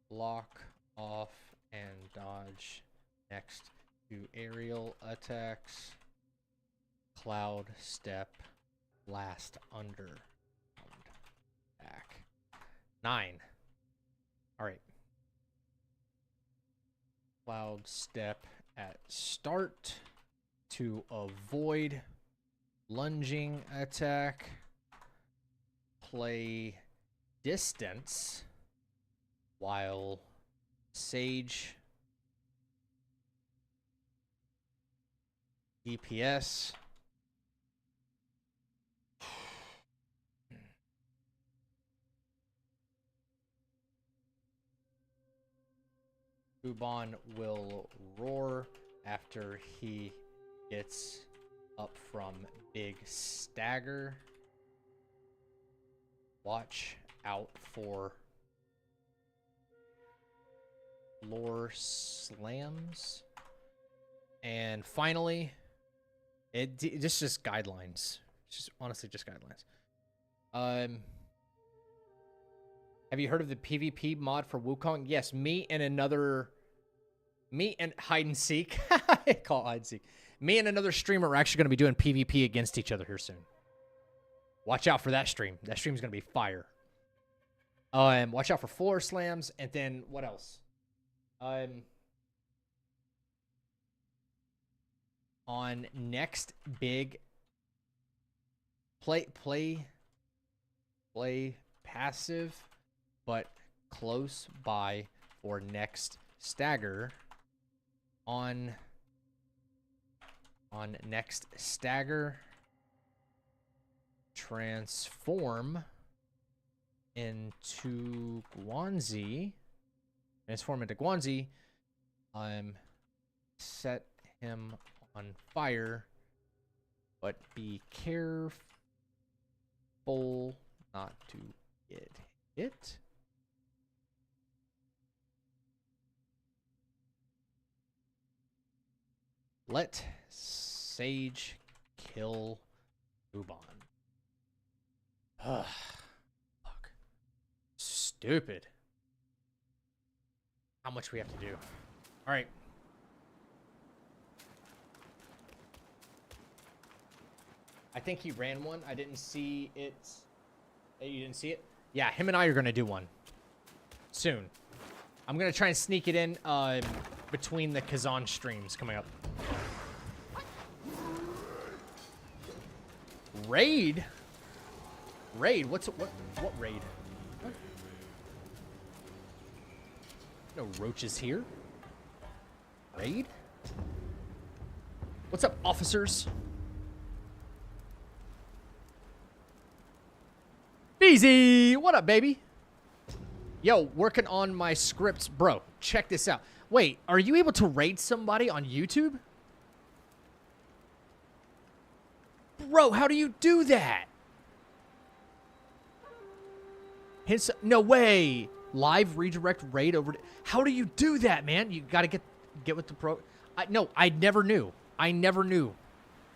Block off and dodge next to aerial attacks. Cloud step last under attack. 9. All right. Cloud step at start to avoid lunging attack. Play distance while Sage DPS. Fubon will roar after he gets up from big stagger. Watch out for lore slams. And finally, this is just guidelines. It's just honestly just guidelines. Have you heard of the PvP mod for Wukong? Yes, me and hide and seek. I call it hide and seek. Me and another streamer are actually going to be doing PvP against each other here soon. Watch out for that stream. That stream's going to be fire. Watch out for floor slams, and then what else? On next big play passive, but close by for next stagger. On next stagger, transform into Guanzi. Set him on fire, but be careful not to get hit. Let Sage kill Fubon. Ugh. Fuck. Stupid. How much we have to do. All right. I think he ran one. I didn't see it. You didn't see it? Yeah, him and I are going to do one soon. I'm going to try and sneak it in between the Kazan streams coming up. Raid? Raid? What raid? What? No roaches here. Raid? What's up, officers? Beezy! What up, baby? Yo, working on my scripts. Bro, check this out. Wait, are you able to raid somebody on YouTube? Bro, how do you do that? No way. Live redirect raid over. How do you do that, man? You got to get with the pro. No, I never knew. I never knew.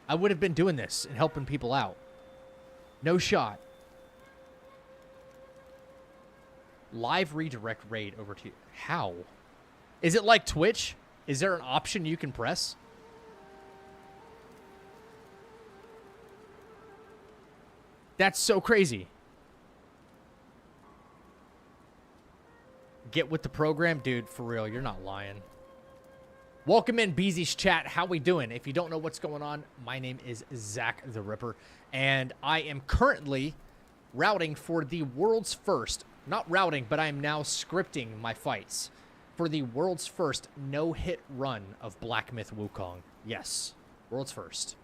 I would have been doing this and helping people out. No shot. Live redirect raid over to you. How? Is it like Twitch? Is there an option you can press? That's so crazy. Get with the program? Dude, for real, you're not lying. Welcome in Beezy's chat. How we doing? If you don't know what's going on, my name is Zach the Ripper, and I am currently routing for the world's first, not routing, but I am now scripting my fights for the world's first no-hit run of Black Myth Wukong. Yes, world's first.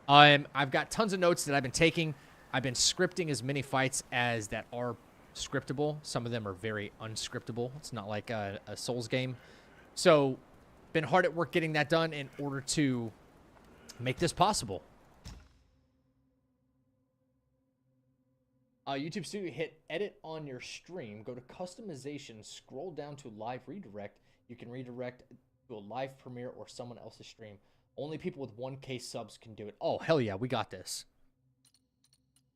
I've got tons of notes that I've been taking. I've been scripting as many fights as that are scriptable. Some of them are very unscriptable. It's not like a Souls game. So, been hard at work getting that done in order to make this possible. YouTube Studio, hit edit on your stream. Go to customization. Scroll down to live redirect. You can redirect to a live premiere or someone else's stream. Only people with 1K subs can do it. Oh, hell yeah, we got this.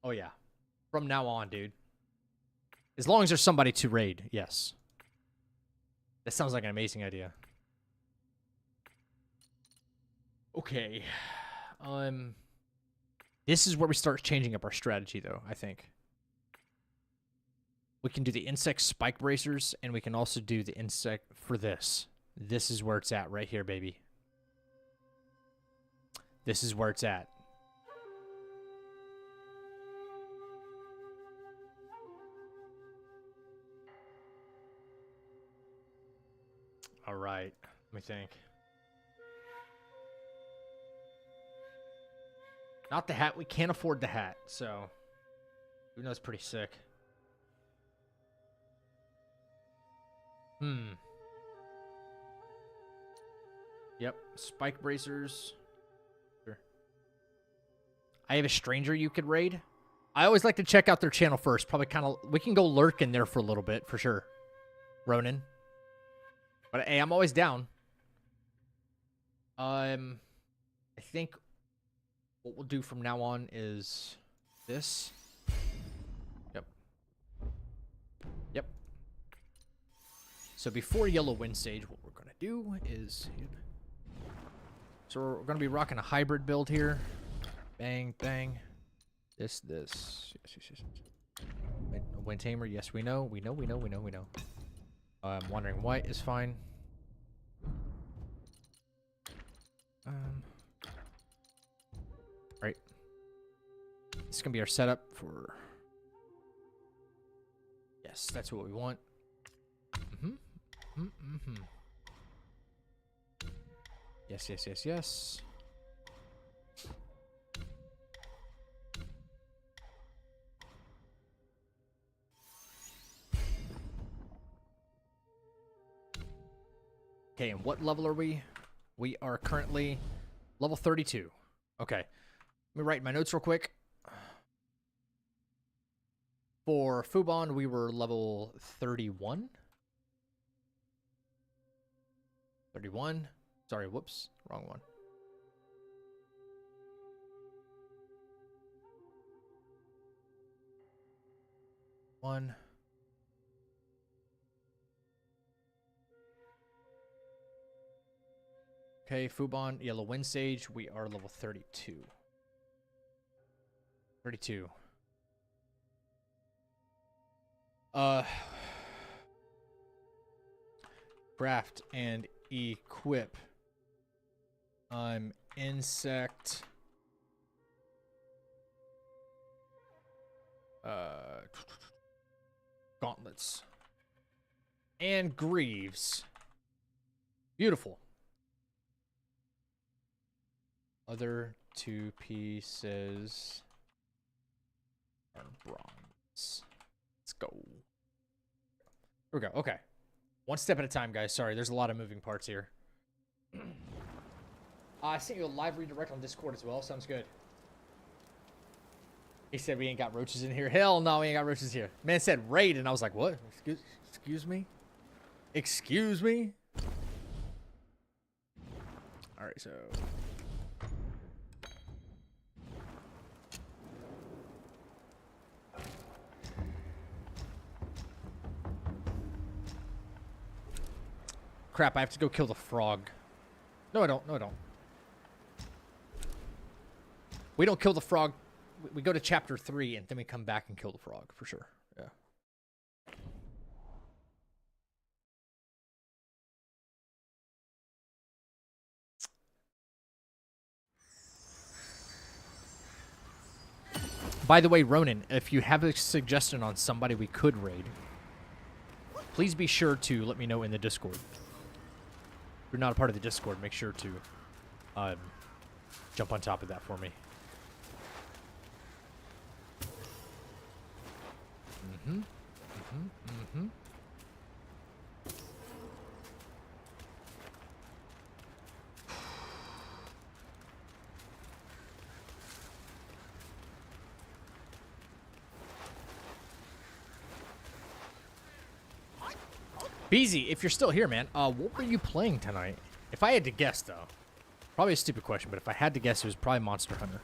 Oh, yeah. From now on, dude. As long as there's somebody to raid, yes. That sounds like an amazing idea. Okay. This is where we start changing up our strategy, though, I think. We can do the insect spike bracers, and we can also do the insect for this. This is where it's at right here, baby. This is where it's at. All right. Let me think. Not the hat. We can't afford the hat, so even though it's pretty sick. Yep. Spike bracers. Sure. I have a stranger you could raid. I always like to check out their channel first. Probably kind of... We can go lurk in there for a little bit, for sure. Ronin. But, hey, I'm always down. I think what we'll do from now on is this. Yep. Yep. So before Yellow Wind Sage, what we're going to do is... So we're going to be rocking a hybrid build here. Bang, bang. This. Yes. Wind Tamer, yes, we know. We know. Wandering White is fine. Right. This is going to be our setup for... Yes, that's what we want. Yes. Okay, and what level are we? We are currently level 32. Okay. Let me write my notes real quick. For Fubon, we were level 31. 31. Sorry, whoops. Wrong one. One. Okay, Fubon, Yellow Wind Sage, we are level 32. 32. Craft and equip. Insect. Gauntlets. And greaves. Beautiful. Other two pieces are bronze. Let's go. Here we go. Okay. One step at a time, guys. Sorry, there's a lot of moving parts here. I sent you a live redirect on Discord as well. Sounds good. He said we ain't got roaches in here. Hell no, we ain't got roaches here. Man said raid, and I was like, what? Excuse me? Excuse me? All right, so... Crap, I have to go kill the frog. No, I don't. No, I don't. We don't kill the frog. We go to chapter 3, and then we come back and kill the frog, for sure. Yeah. By the way, Ronin, if you have a suggestion on somebody we could raid, please be sure to let me know in the Discord. If you're not a part of the Discord, make sure to jump on top of that for me. Beezy, if you're still here, man, what were you playing tonight? If I had to guess, though, probably a stupid question, but if I had to guess, it was probably Monster Hunter.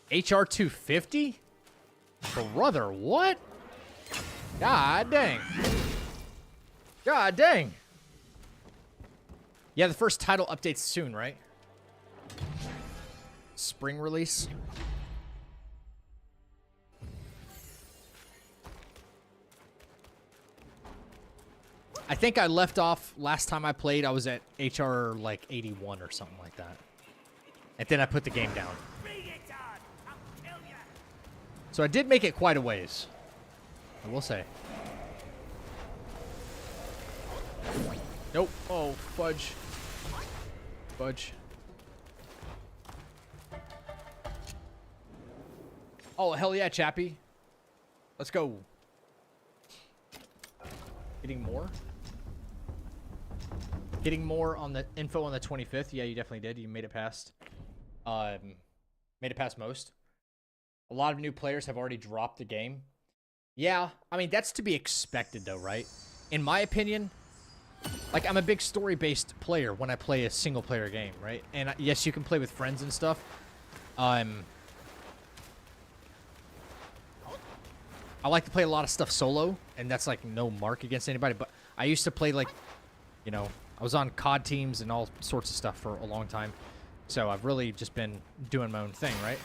HR 250? Brother, what? God dang. God dang. Yeah, the first title updates soon, right? Spring release. I think I left off last time I played, I was at HR like 81 or something like that. And then I put the game down. So I did make it quite a ways, I will say. Nope. Oh, fudge. Fudge. Oh, hell yeah, Chappie. Let's go. Getting more? Getting more on the info on the 25th. Yeah, you definitely did. You made it past. Made it past most. A lot of new players have already dropped the game. Yeah, I mean, that's to be expected, though, right? In my opinion, like, I'm a big story-based player when I play a single-player game, right? And yes, you can play with friends and stuff. I like to play a lot of stuff solo, and that's, like, no mark against anybody. But I used to play, like, you know, I was on COD teams and all sorts of stuff for a long time. So I've really just been doing my own thing, right?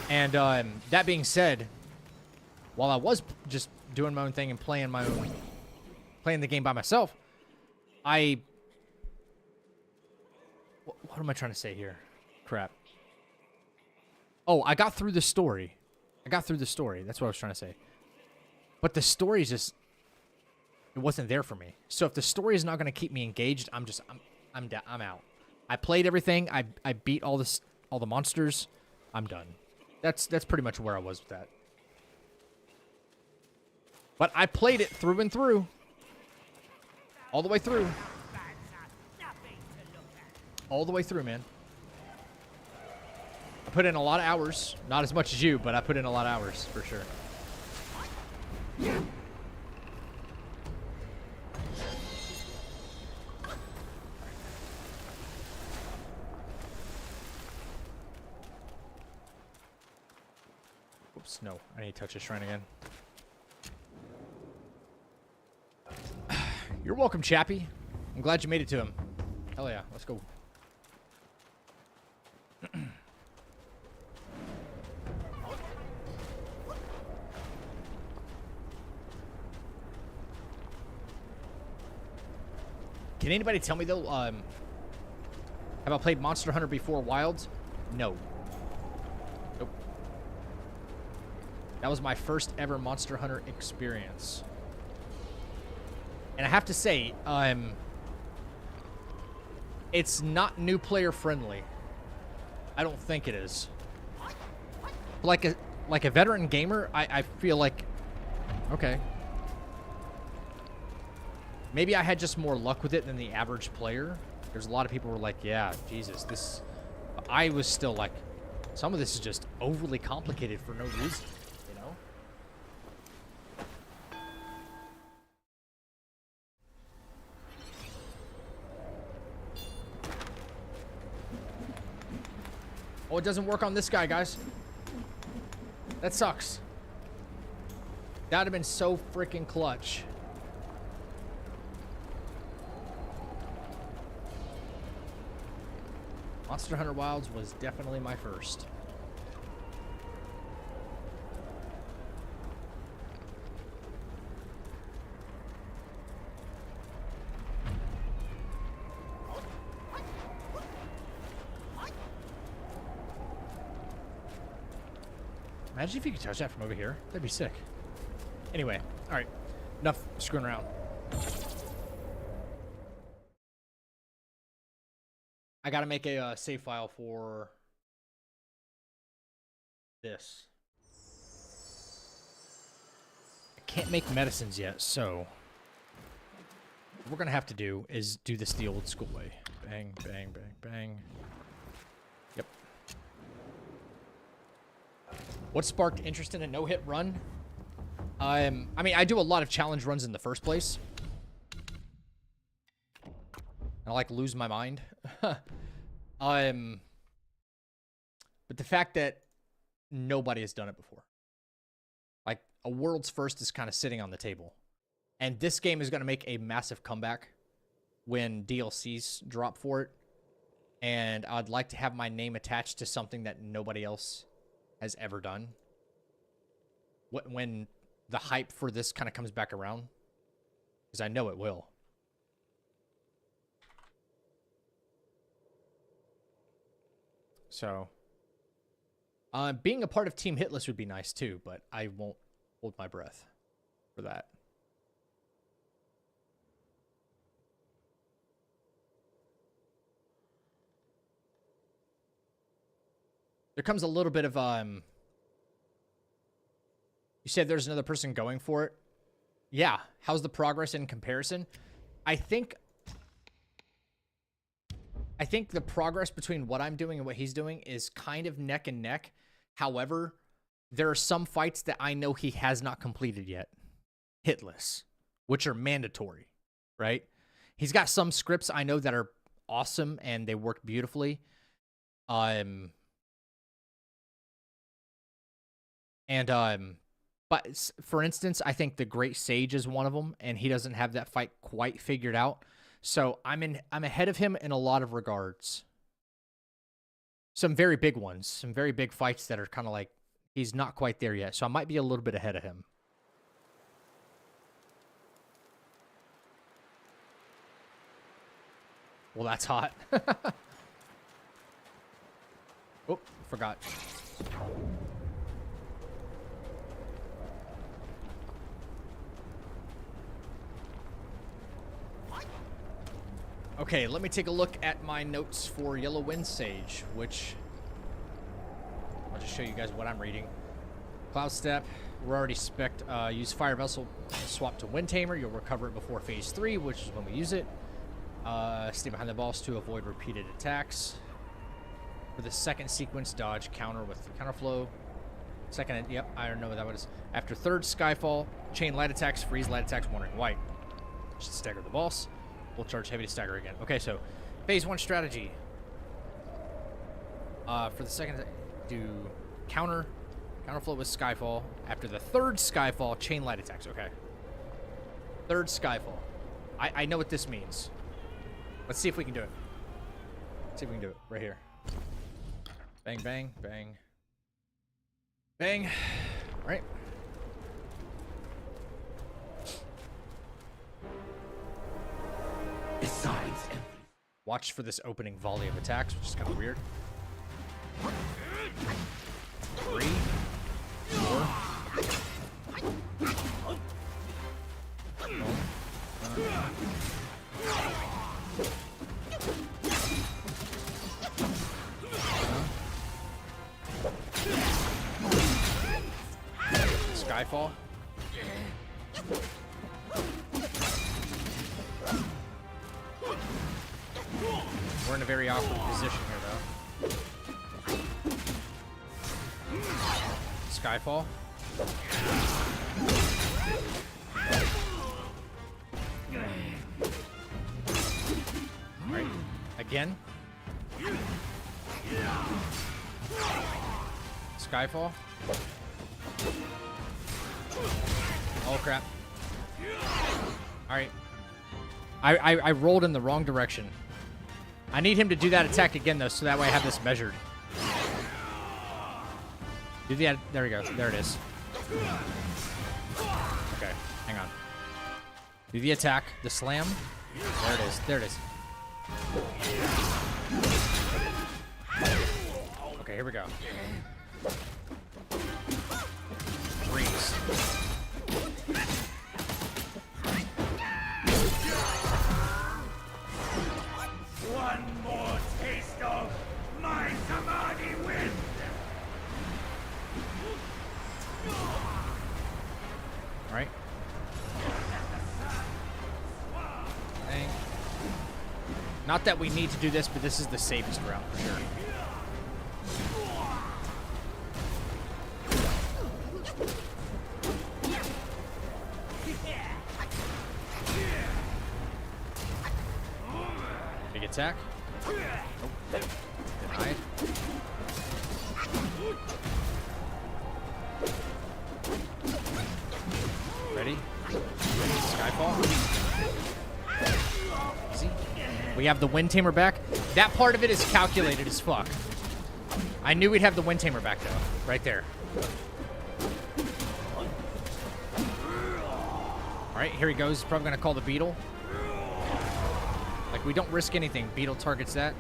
And that being said, while I was just doing my own thing and playing the game by myself, what am I trying to say here? Crap. Oh, I got through the story. That's what I was trying to say. But the story is just, it wasn't there for me. So if the story is not going to keep me engaged, I'm out. I played everything. I beat all the monsters. I'm done. That's pretty much where I was with that. But I played it through and through. All the way through. All the way through, man. I put in a lot of hours. Not as much as you, but I put in a lot of hours, for sure. Oops, no. I need to touch the shrine again. You're welcome, Chappie. I'm glad you made it to him. Hell yeah, let's go. Can anybody tell me, though, have I played Monster Hunter before Wilds? No. Nope. That was my first ever Monster Hunter experience. And I have to say, it's not new player friendly. I don't think it is. Like a veteran gamer, I feel like, okay. Maybe I had just more luck with it than the average player. There's a lot of people who were like, yeah, Jesus, this... I was still like, some of this is just overly complicated for no reason, you know? Oh, it doesn't work on this guy, guys. That sucks. That would have been so freaking clutch. Monster Hunter Wilds was definitely my first. Imagine if you could touch that from over here. That'd be sick. Anyway, all right. Enough screwing around. I gotta make a save file for this. I can't make medicines yet, so What we're gonna have to do is do this the old school way. Bang, bang, bang, bang. Yep. What sparked interest in a no-hit run? I mean, I do a lot of challenge runs in the first place. I like lose my mind. But the fact that nobody has done it before. Like, a world's first is kind of sitting on the table. And this game is going to make a massive comeback when DLCs drop for it. And I'd like to have my name attached to something that nobody else has ever done. When the hype for this kind of comes back around. Because I know it will. So, being a part of Team Hitless would be nice too, but I won't hold my breath for that. There comes a little bit of, you said there's another person going for it. Yeah. How's the progress in comparison? I think the progress between what I'm doing and what he's doing is kind of neck and neck. However, there are some fights that I know he has not completed yet. Hitless, which are mandatory, right? He's got some scripts I know that are awesome and they work beautifully. But for instance, I think the Great Sage is one of them, and he doesn't have that fight quite figured out. So I'm ahead of him in a lot of regards. Some very big ones, some very big fights that are kind of like he's not quite there yet. So I might be a little bit ahead of him. Well, that's hot. Oh, forgot. Okay, let me take a look at my notes for Yellow Wind Sage, which I'll just show you guys what I'm reading. Cloud Step, we're already spec'd. Use Fire Vessel, swap to Wind Tamer. You'll recover it before Phase 3, which is when we use it. Stay behind the boss to avoid repeated attacks. For the second sequence, dodge counter with the counterflow. Second, yep, I don't know what that was. After third Skyfall, chain light attacks, freeze light attacks, Wandering White. Just stagger the boss. We'll charge heavy to stagger again. Okay, so phase 1 strategy. For the second, do counterflow with Skyfall. After the third Skyfall, chain light attacks. Okay. Third Skyfall. I know what this means. Let's see if we can do it. Let's see if we can do it right here. Bang, bang, bang. Bang. All right. Besides, watch for this opening volley of attacks, which is kind of weird. 3, 4. Skyfall. We're in a very awkward position here, though. Skyfall. Alright. Again. Skyfall. Oh, crap. Alright. I rolled in the wrong direction. I need him to do that attack again, though, so that way I have this measured. Do the... There we go. There it is. Okay, hang on. Do the attack. The slam. There it is. There it is. Okay, here we go. Freeze. One more taste of my Samadhi wind! Alright. Not that we need to do this, but this is the safest route for sure. Big attack. Oh, denied. Ready? Skyfall. Easy. We have the Wind Tamer back. That part of it is calculated as fuck. I knew we'd have the Wind Tamer back, though. Right there. Alright, here he goes. He's probably going to call the Beetle. Like, we don't risk anything. Beetle targets that.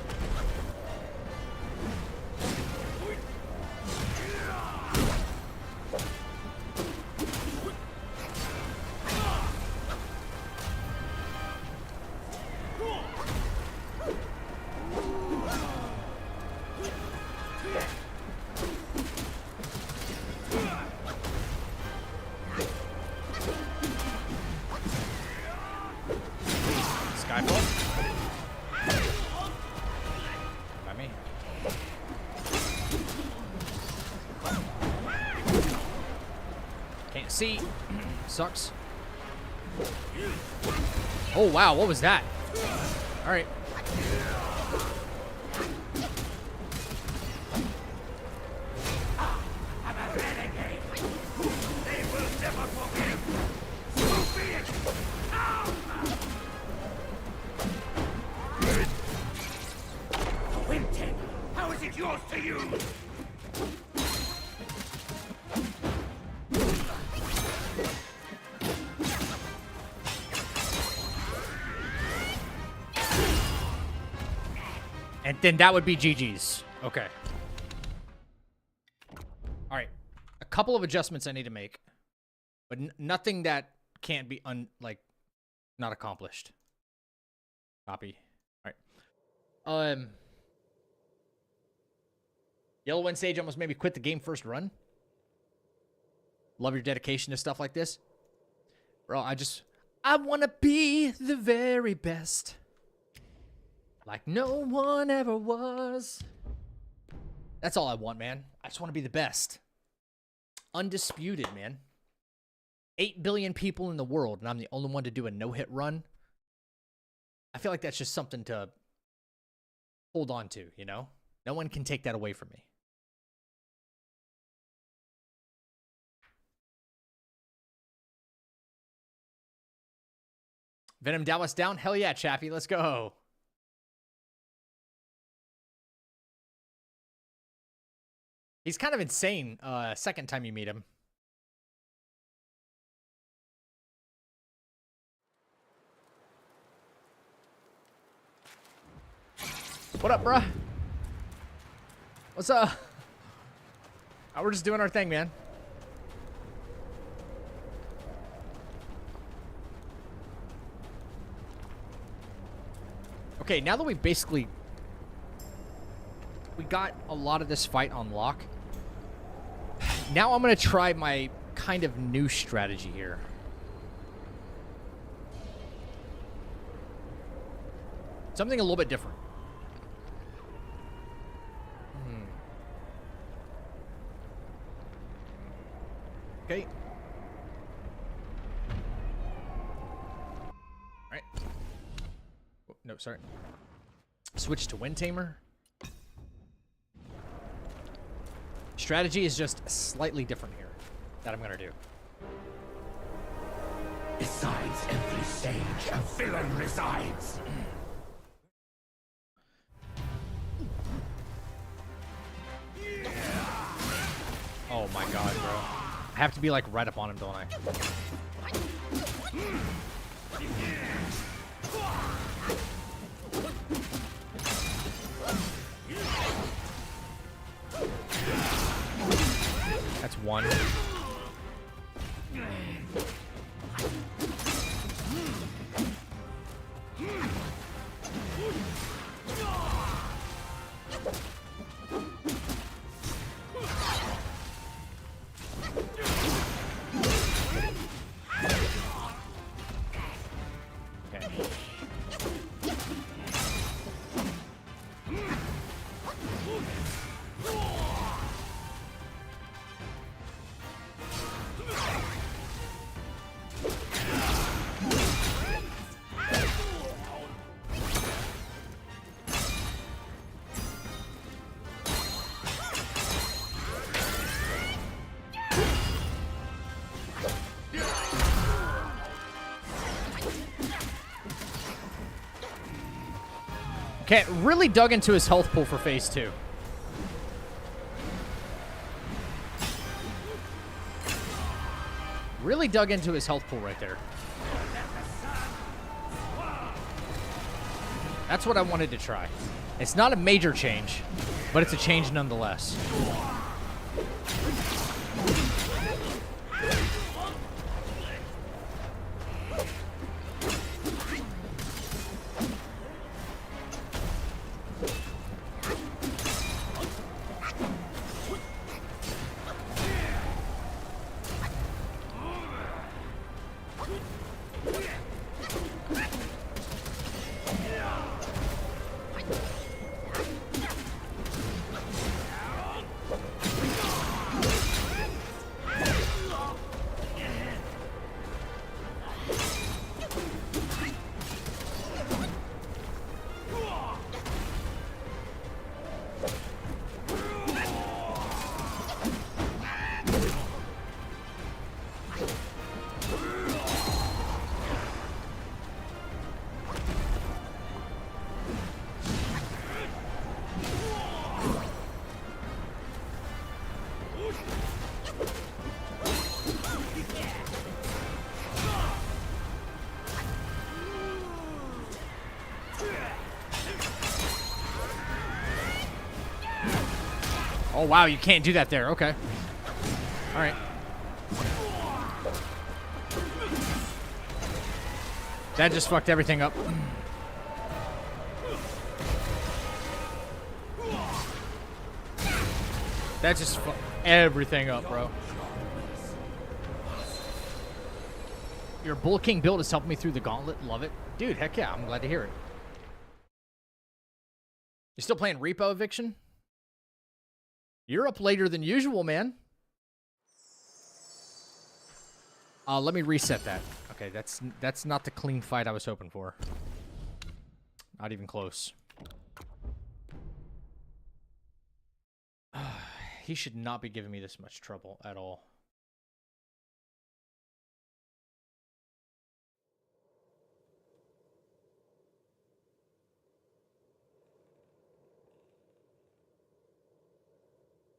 See, sucks. Oh wow, what was that? All right. I'm a renegade. They will never forgive. So be it. The Wind Tamer. How is it yours to use? And then that would be GG's. Okay. All right. A couple of adjustments I need to make, but nothing that can't be not accomplished. Copy. All right. Yellow Wind Sage almost made me quit the game first run. Love your dedication to stuff like this. Bro, I want to be the very best. Like no one ever was. That's all I want, man. I just want to be the best. Undisputed, man. 8 billion people in the world, and I'm the only one to do a no-hit run. I feel like that's just something to hold on to, you know? No one can take that away from me. Venom Dallas down? Hell yeah, Chappie. Let's go. He's kind of insane, second time you meet him. What up, bruh? What's up? Oh, we're just doing our thing, man. Okay, now that we got a lot of this fight on lock. Now I'm going to try my kind of new strategy here. Something a little bit different. Okay. All right. Oh, no, sorry. Switch to Wind Tamer. Strategy is just slightly different here that I'm going to do. Besides every sage, a villain resides. Oh my god, bro. I have to be like right up on him, don't I? That's one. Okay, really dug into his health pool for phase 2. Really dug into his health pool right there. That's what I wanted to try. It's not a major change, but it's a change nonetheless. Oh, wow, you can't do that there. Okay. All right. That just fucked everything up. That just fucked everything up, bro. Your Bull King build has helped me through the gauntlet. Love it. Dude, heck yeah. I'm glad to hear it. You still playing Repo Eviction? You're up later than usual, man. Let me reset that. Okay, that's not the clean fight I was hoping for. Not even close. He should not be giving me this much trouble at all.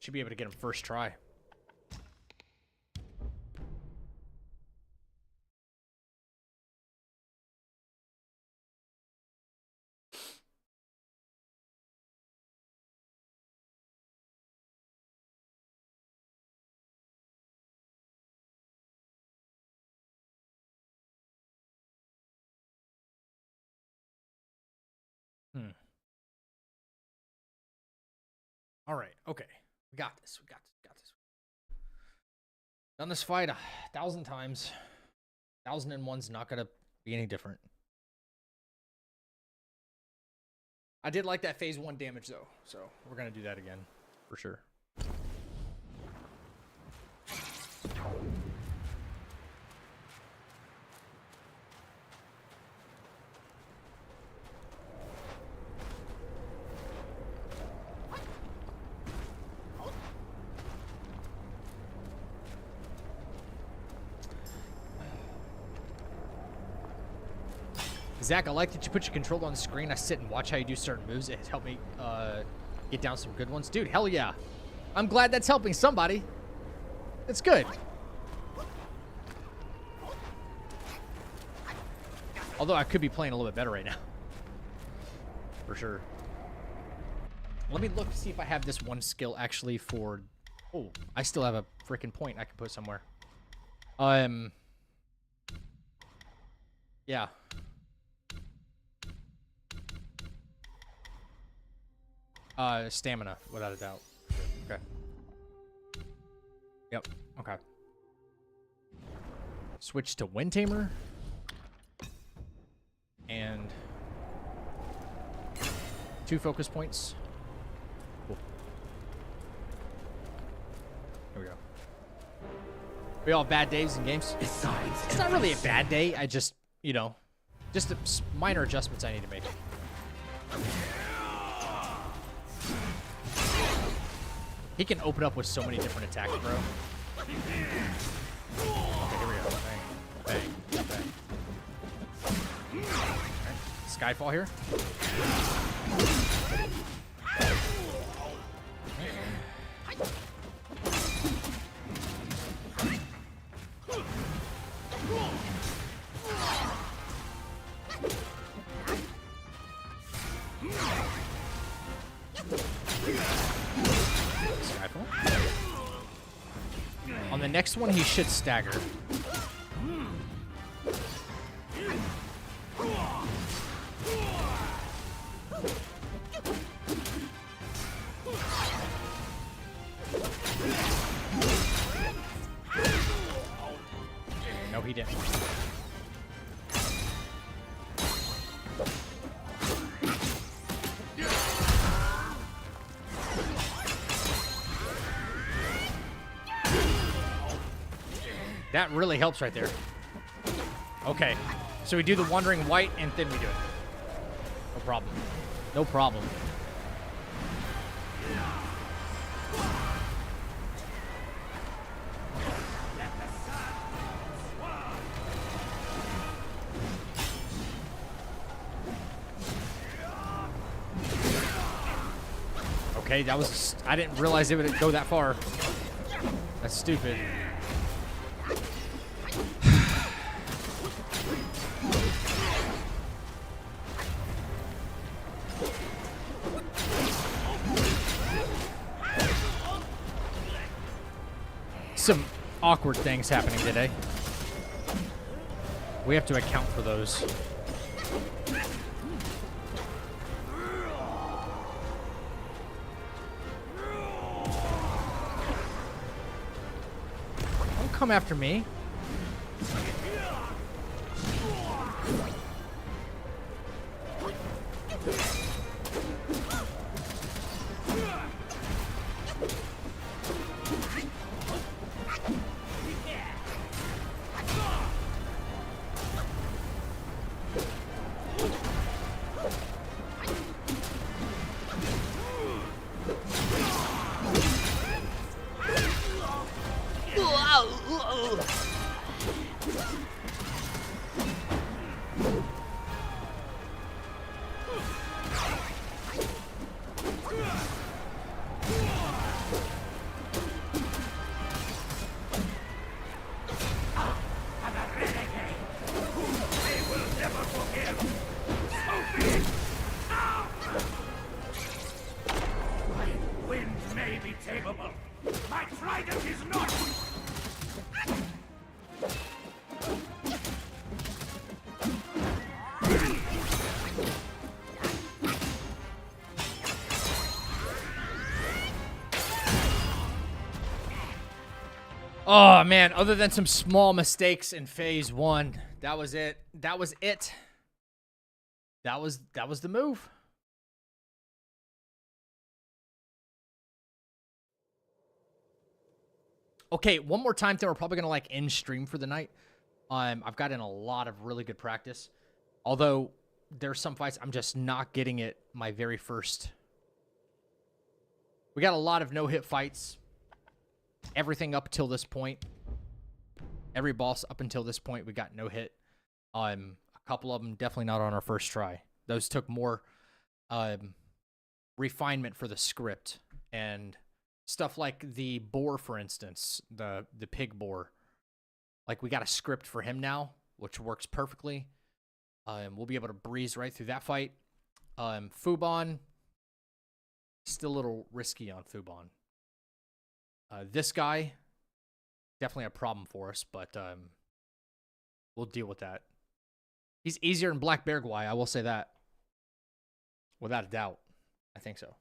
Should be able to get him first try. All right. Okay. We got this. We got this. We got this. Done this fight 1,000 times. 1,001's not going to be any different. I did like that phase 1 damage, though. So we're going to do that again. For sure. Zach, I like that you put your controller on the screen. I sit and watch how you do certain moves. It has helped me get down some good ones. Dude, hell yeah. I'm glad that's helping somebody. It's good. Although I could be playing a little bit better right now. For sure. Let me look to see if I have this one skill actually for... Oh, I still have a freaking point I can put somewhere. Yeah. Stamina, without a doubt. Okay. Yep. Okay. Switch to Wind Tamer. And 2 focus points. Cool. Here we go. We all have bad days in games. Besides, it's not really a bad day. I just, you know, just minor adjustments I need to make. He can open up with so many different attacks, bro. Okay, here we go. Bang, bang, bang. Right, let's Skyfall here. Skyfall. On the next one, he should stagger. No, he didn't. That really helps right there. Okay. So we do the Wandering White, and then we do it. No problem. No problem. Okay, that was... I didn't realize it would go that far. That's stupid. Some awkward things happening today. We have to account for those. Don't come after me. Oh man, other than some small mistakes in phase 1, that was it. That was it. That was the move. Okay, one more time, then we're probably gonna like end stream for the night. I've gotten a lot of really good practice. Although there's some fights I'm just not getting it my very first. We got a lot of no-hit fights. Everything up till this point. Every boss up until this point, we got no hit. A couple of them definitely not on our first try. Those took more refinement for the script. And stuff like the Boar, for instance, the pig Boar. Like, we got a script for him now, which works perfectly. We'll be able to breeze right through that fight. Fubon, still a little risky on Fubon. This guy, definitely a problem for us, but we'll deal with that. He's easier than Black Bear Guai, I will say that. Without a doubt. I think so.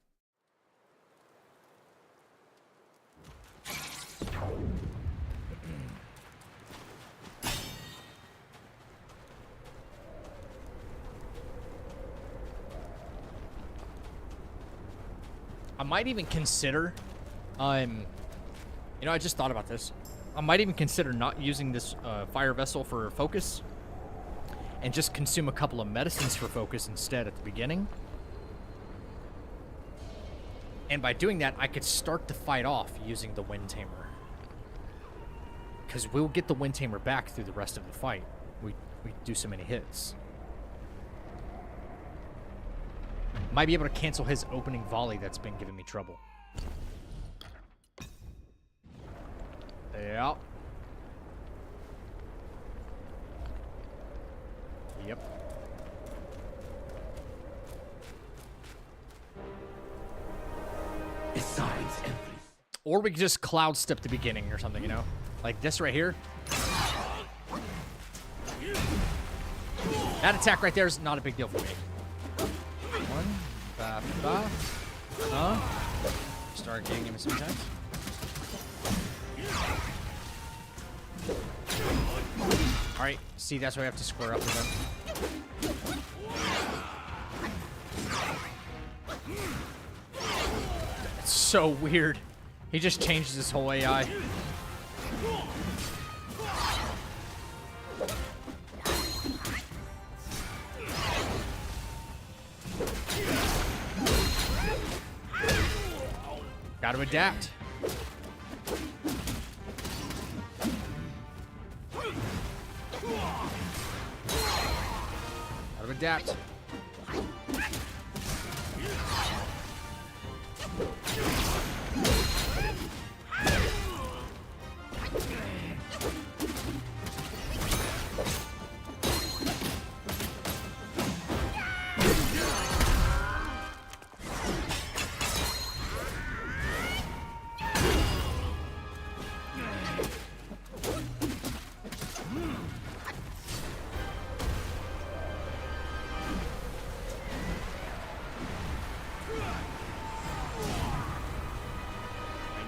I might even consider... You know, I just thought about this. I might even consider not using this fire vessel for focus and just consume a couple of medicines for focus instead at the beginning. And by doing that, I could start the fight off using the Wind Tamer. Because we'll get the Wind Tamer back through the rest of the fight. We do so many hits. Might be able to cancel his opening volley that's been giving me trouble. Yeah. Yep. Besides everything. Or we could just cloud step the beginning or something, you know? Like this right here. That attack right there is not a big deal for me. One, start getting him sometimes. Alright, see, that's why we have to square up with him. It's so weird. He just changes his whole AI. Got to adapt. Got to adapt.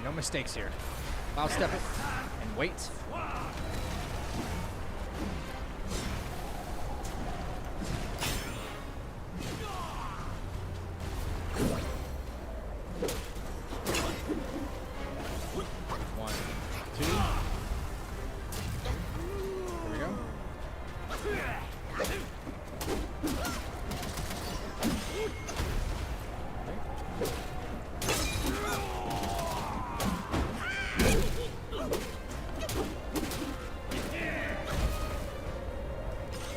No mistakes here. Cloud step it and wait. One, two. Here we go.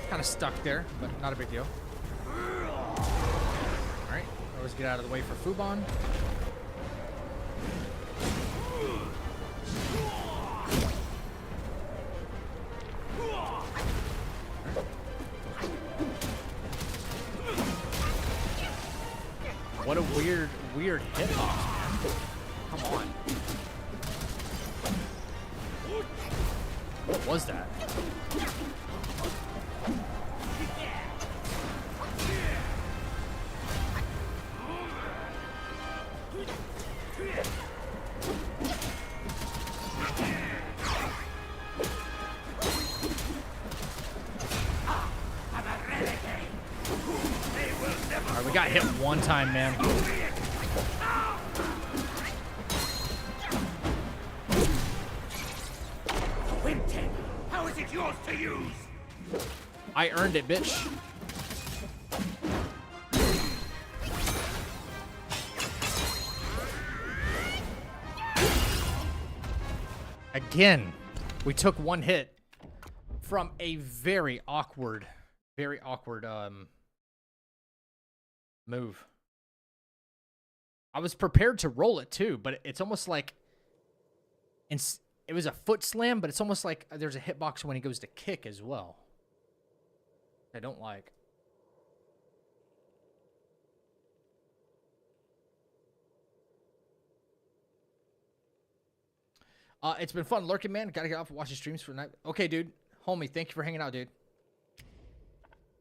Kind of stuck there, but not a big deal. Alright, always get out of the way for Fubon. What a weird hitbox, man. Come on. What was that? Alright, we got hit one time, man. How is it yours to use? I earned it, bitch. Again, we took one hit from a very awkward move. I was prepared to roll it too, but it's almost like it was a foot slam, but it's almost like there's a hitbox when he goes to kick as well. I don't like. It's been fun lurking, man. Gotta get off and watch the streams for the night. Okay, dude. Homie, thank you for hanging out, dude.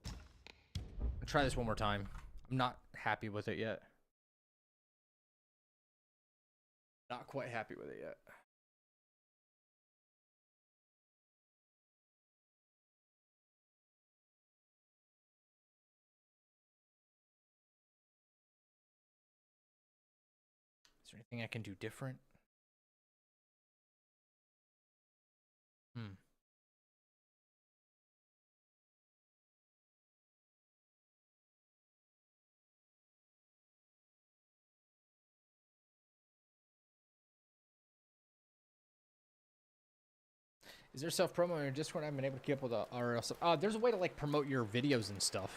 I'll try this one more time. I'm not happy with it yet. Not quite happy with it yet. Is there anything I can do different? Is there self-promo on your Discord? I haven't been able to keep up with RL stuff. There's a way to like promote your videos and stuff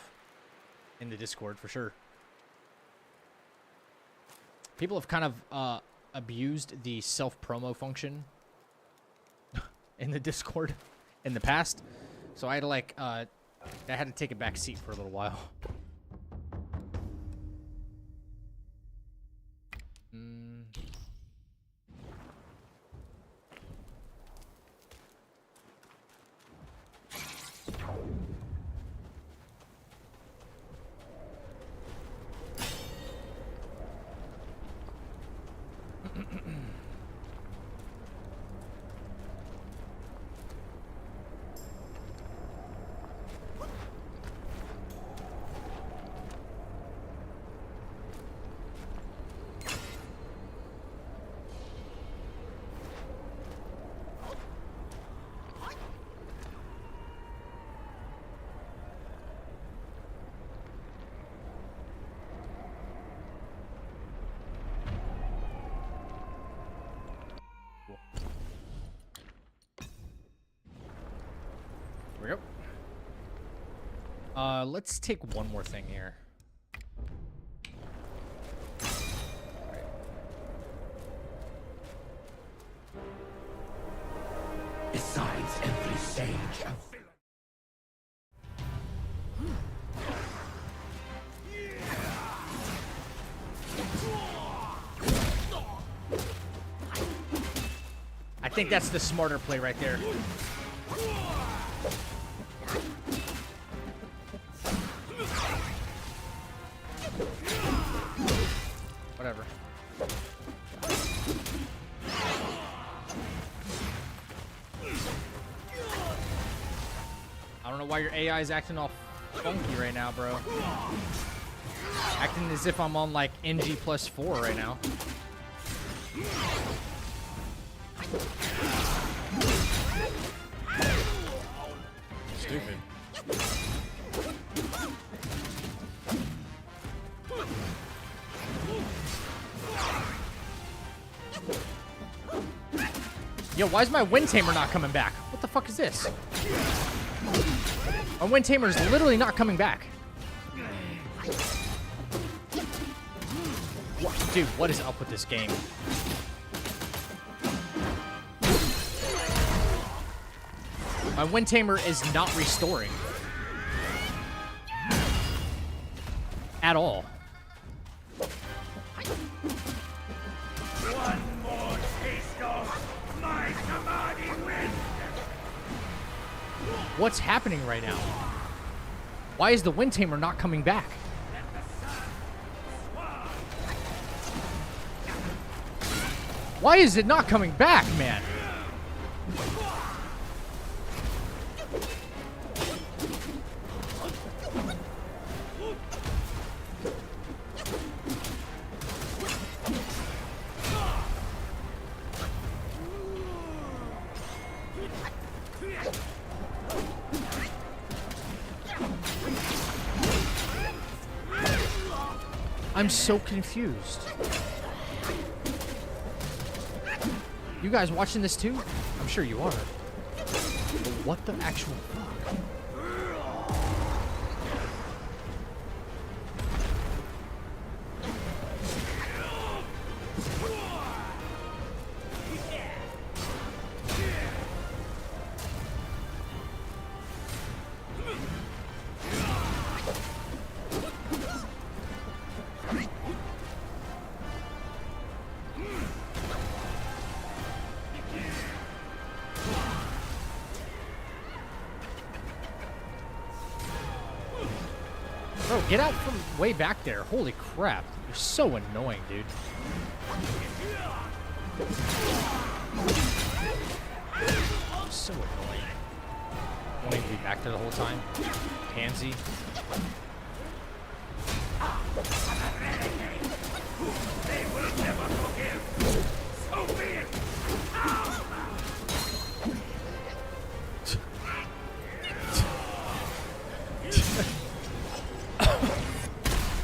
in the Discord for sure. People have kind of abused the self-promo function in the Discord in the past. So I had to like, I had to take a back seat for a little while. Here we go. Let's take one more thing here. Besides every sage of villain. I think that's the smarter play right there. Whatever. I don't know why your AI is acting all funky right now, bro. Acting as if I'm on like NG +4 right now. Stupid. Yo, why is my Wind Tamer not coming back? What the fuck is this? My Wind Tamer is literally not coming back. What? Dude, what is up with this game? My Wind Tamer is not restoring. At all. One more taste of my commanding wind. What's happening right now? Why is the Wind Tamer not coming back? Why is it not coming back, man? I'm so confused. You guys watching this too? I'm sure you are. But what the actual fuck? Bro, get out from way back there. Holy crap. You're so annoying, dude. So annoying. Wanting to be back there the whole time. Pansy. They will never forgive. So be it.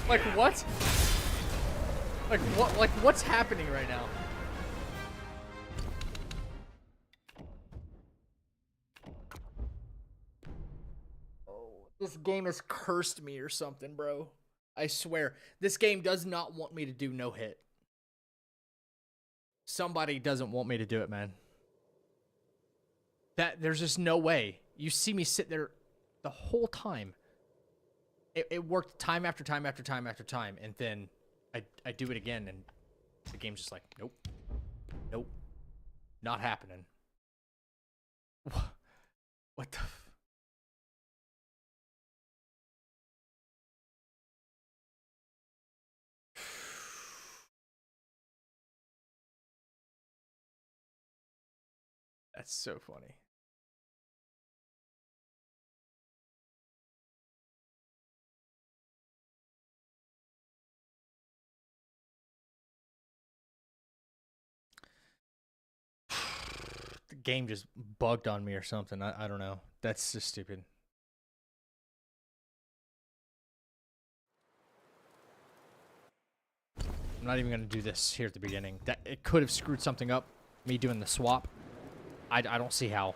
Like what? Like what? Like what's happening right now? Oh, this game has cursed me or something, bro. I swear. This game does not want me to do no hit. Somebody doesn't want me to do it, man. There's just no way. You see me sit there the whole time. It worked time after time after time after time, and then I do it again, and the game's just like, nope. Nope. Not happening. What the... That's so funny. The game just bugged on me or something. I don't know. That's just stupid. I'm not even going to do this here at the beginning. That it could have screwed something up. Me doing the swap. I don't see how.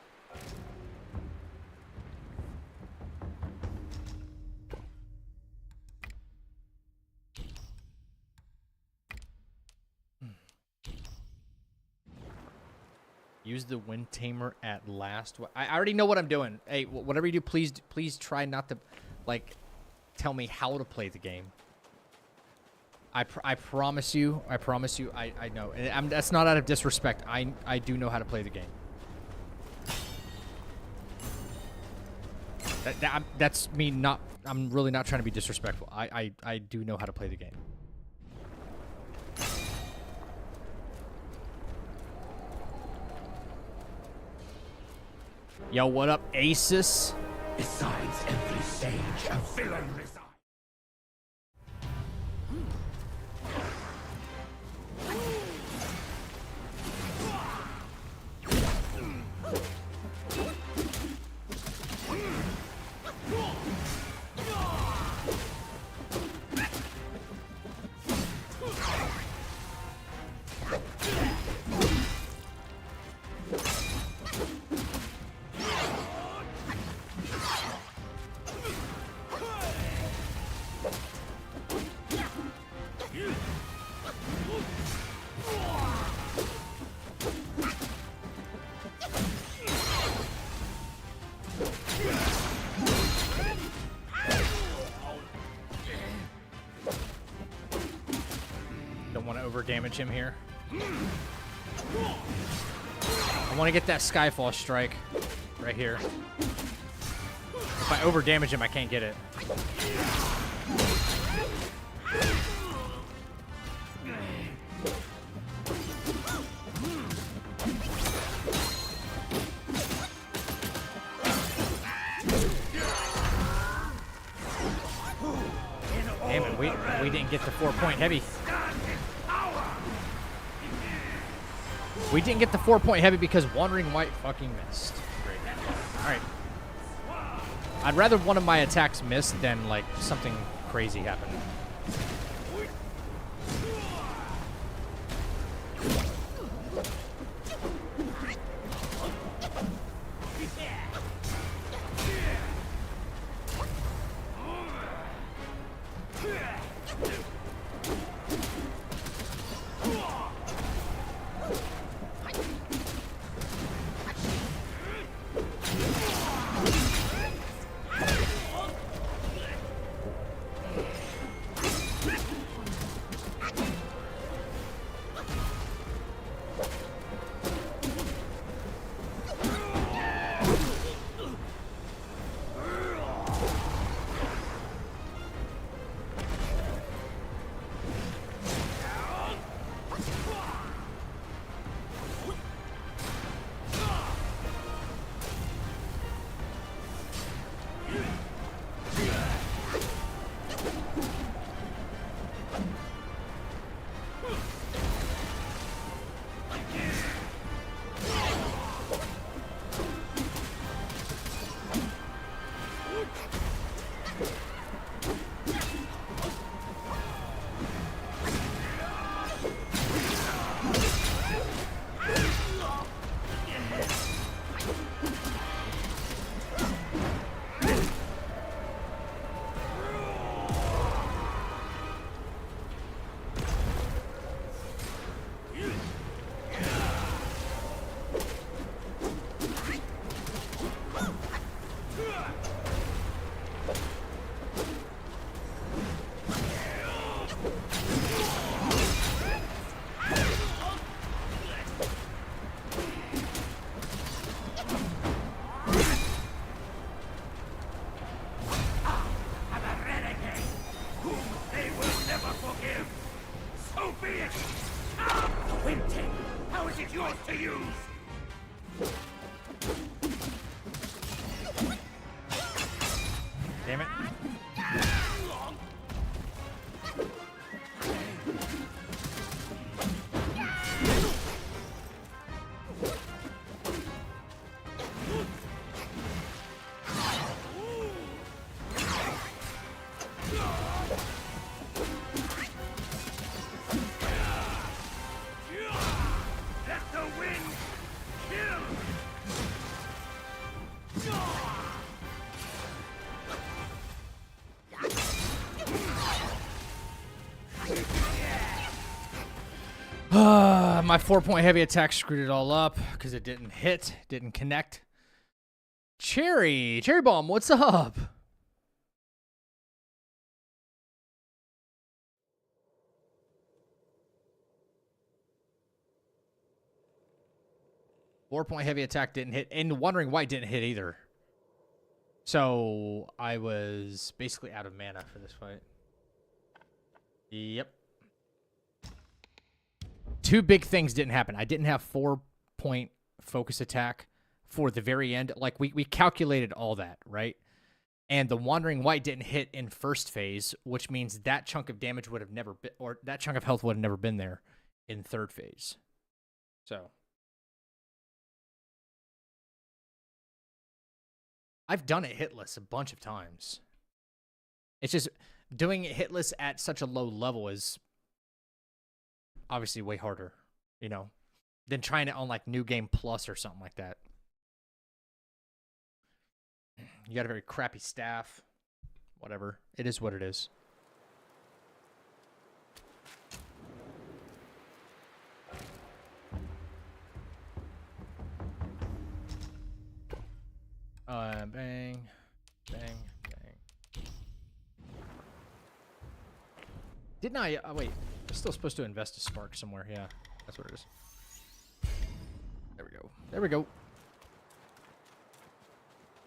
Use the wind tamer at last. I already know what I'm doing. Hey, whatever you do, please try not to, like, tell me how to play the game. I promise you. I know. And that's not out of disrespect. I do know how to play the game. That's me not... I'm really not trying to be disrespectful. I do know how to play the game. Yo, what up, Asus? Besides every sage, a villain resides. Damage him here. I want to get that Skyfall strike right here. If I over damage him, I can't get it. Damn it, we didn't get the 4-point heavy. We didn't get the 4-point heavy because Wandering White fucking missed. Great. Alright. I'd rather one of my attacks miss than, like, something crazy happen. Damn it. My 4-point heavy attack screwed it all up because it didn't hit, didn't connect. Cherry Bomb, what's up? Four-point heavy attack didn't hit, and Wandering White didn't hit either. So I was basically out of mana for this fight. Yep. Two big things didn't happen. I didn't have 4-point focus attack for the very end. Like, we calculated all that, right? And the Wandering White didn't hit in first phase, which means that chunk of damage would have never been, or that chunk of health would have never been there in third phase. So I've done it hitless a bunch of times. It's just doing it hitless at such a low level is obviously way harder, you know, than trying it on like New Game Plus or something like that. You got a very crappy staff. Whatever. It is what it is. Bang, bang, bang. Didn't I? Wait. I'm still supposed to invest a spark somewhere. Yeah, that's what it is. There we go. There we go.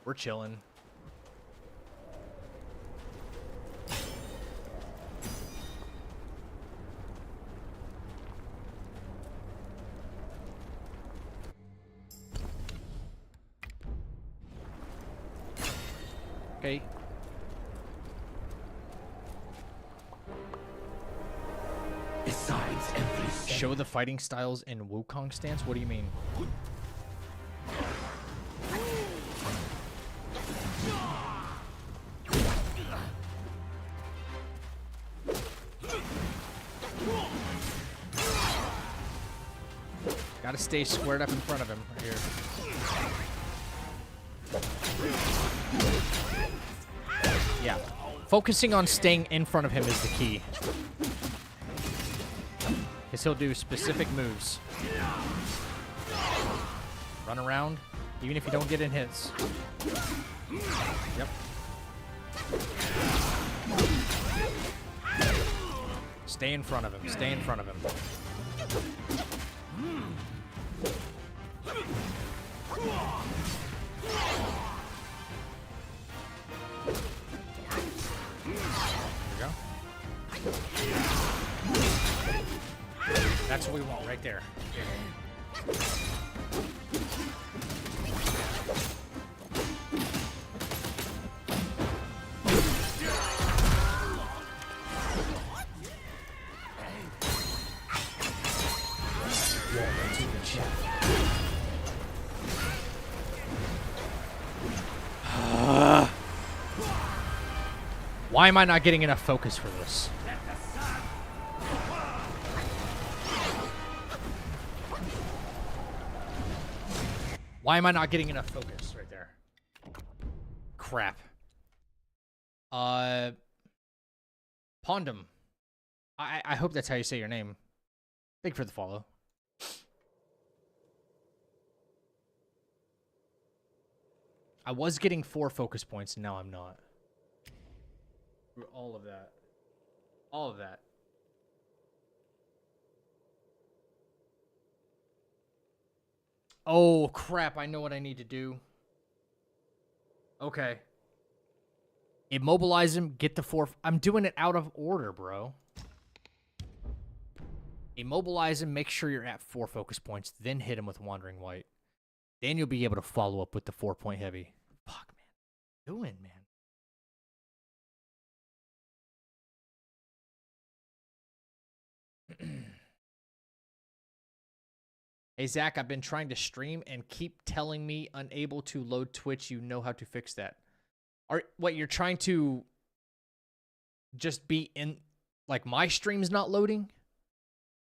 We're chilling. Okay. Besides every Show the fighting styles in Wukong stance? What do you mean? Gotta stay squared up in front of him right here. Yeah. Focusing on staying in front of him is the key. Because he'll do specific moves. Run around, even if you don't get in hits. Yep. Stay in front of him. Stay in front of him. That's what we want right there. Why am I not getting enough focus for this? Why am I not getting enough focus right there? Crap. Pondum. I hope that's how you say your name. Thank you for the follow. I was getting 4 focus points, and now I'm not. All of that. All of that. Oh, crap. I know what I need to do. Okay. Immobilize him. Get the 4... I'm doing it out of order, bro. Immobilize him. Make sure you're at 4 focus points. Then hit him with Wandering White. Then you'll be able to follow up with the 4-point heavy. Fuck, man. What are you doing, man? Hey, Zach, I've been trying to stream and keep telling me unable to load Twitch. You know how to fix that. What, you're trying to just be in, like, my stream's not loading?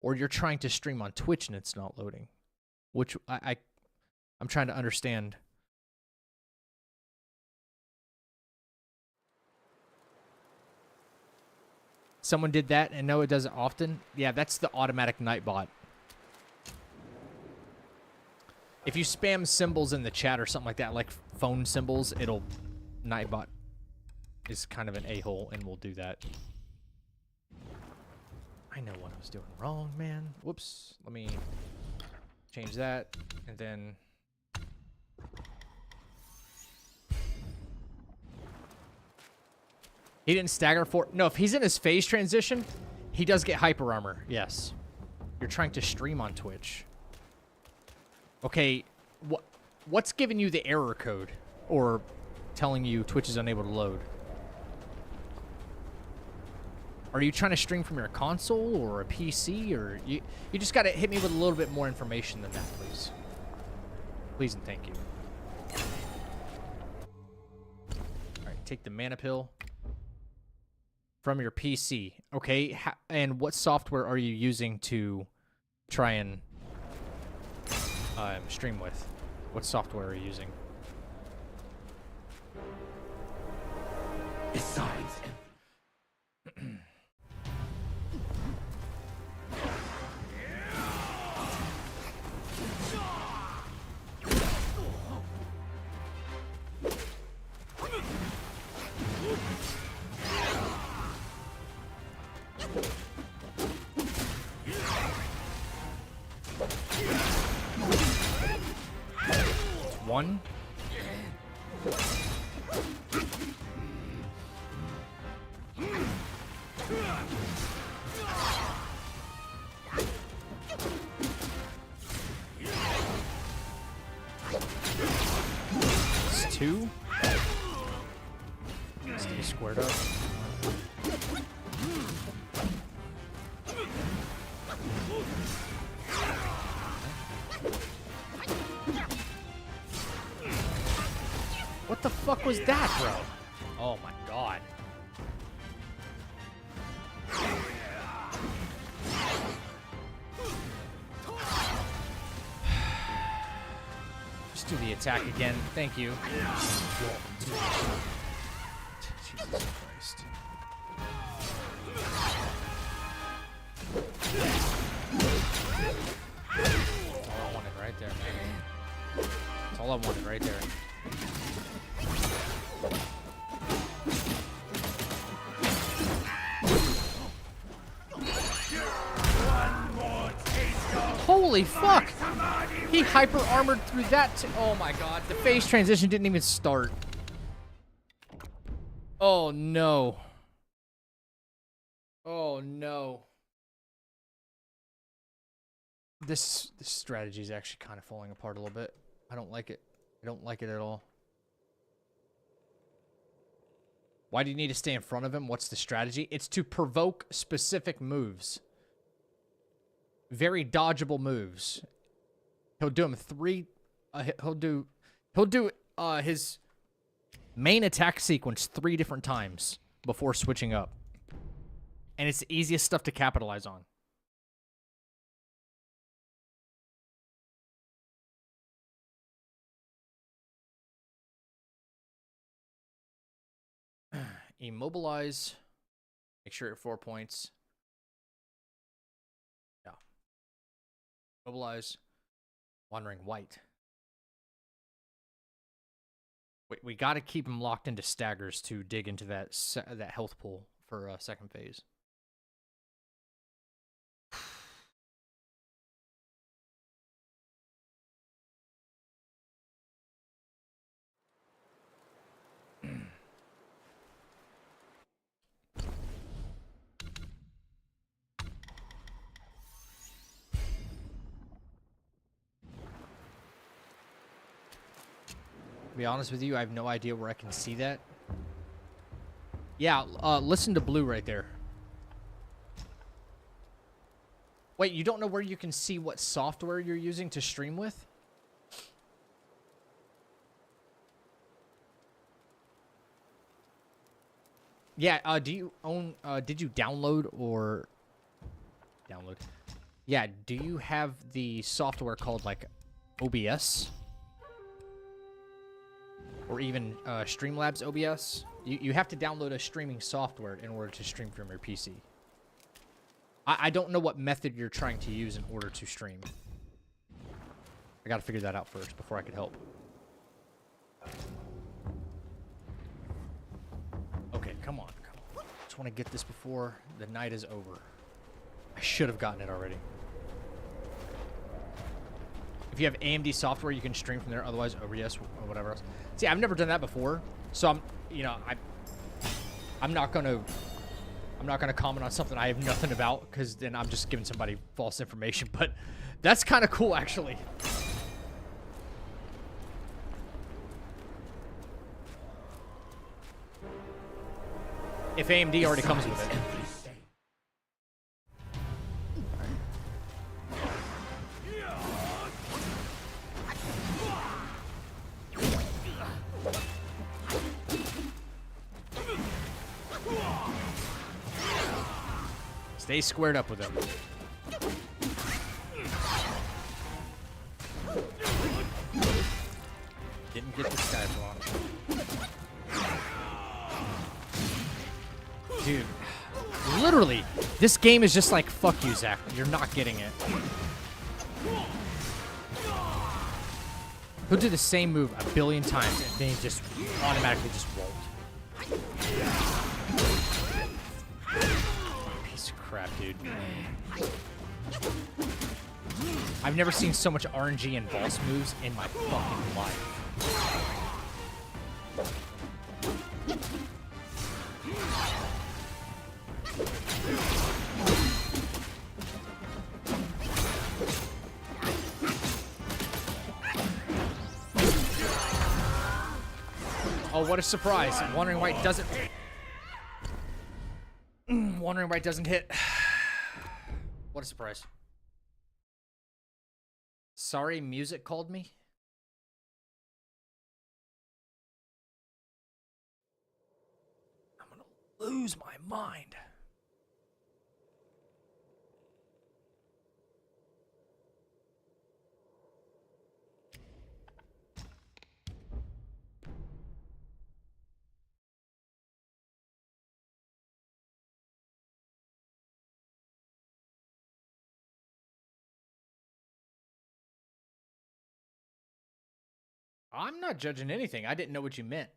Or you're trying to stream on Twitch and it's not loading? Which I'm trying to understand. Someone did that and know it does it often? Yeah, that's the automatic Nightbot. If you spam symbols in the chat or something like that, like phone symbols, it'll... Nightbot is kind of an a-hole and will do that. I know what I was doing wrong, man. Whoops. Let me change that, and then... He didn't stagger for... No, if he's in his phase transition, he does get hyper armor. Yes. You're trying to stream on Twitch. Okay, what's giving you the error code? Or telling you Twitch is unable to load? Are you trying to stream from your console or a PC? Or you just got to hit me with a little bit more information than that, please. Please and thank you. Alright, take the mana pill. From your PC. Okay, and what software are you using to try and stream with? What software are you using? Besides... One. It's two. Stay squared up. What the fuck was that, bro? Oh my god. Just do the attack again. Thank you. Jesus Christ. That's all I wanted right there, man. That's all I wanted right there. Holy fuck! He hyper armored through that. Oh my god, the phase transition didn't even start. Oh no. Oh no. This strategy is actually kind of falling apart a little bit. I don't like it. I don't like it at all. Why do you need to stay in front of him? What's the strategy? It's to provoke specific moves. Very dodgeable moves. He'll do him three. He'll do his main attack sequence 3 different times before switching up, and it's the easiest stuff to capitalize on. Immobilize. Make sure you're at 4 points. Yeah. Mobilize. Wandering White. We got to keep him locked into staggers to dig into that health pool for second phase. To be honest with you, I have no idea where I can see that. Yeah, listen to blue right there. Wait, you don't know where you can see what software you're using to stream with? Yeah, do you own, did you download or... Download. Yeah, do you have the software called, like, OBS? Or even Streamlabs OBS? You have to download a streaming software in order to stream from your PC. I don't know what method you're trying to use in order to stream. I gotta figure that out first before I could help. Okay, come on. Just want to get this before the night is over. I should have gotten it already. If you have AMD software, you can stream from there. Otherwise, OBS or whatever else. See, I've never done that before, so I'm not gonna comment on something I have nothing about, because then I'm just giving somebody false information. But that's kind of cool, actually. If AMD already comes with it. Stay squared up with him. Didn't get the sky on. Dude, literally, this game is just like, fuck you, Zach. You're not getting it. He'll do the same move a billion times, and then he just automatically just won't. Piece of crap, dude. I've never seen so much RNG and boss moves in my fucking life. Oh, what a surprise. Wandering Right doesn't... Wandering Right doesn't hit. What a surprise. Sorry, music called me? I'm gonna lose my mind. I'm not judging anything. I didn't know what you meant.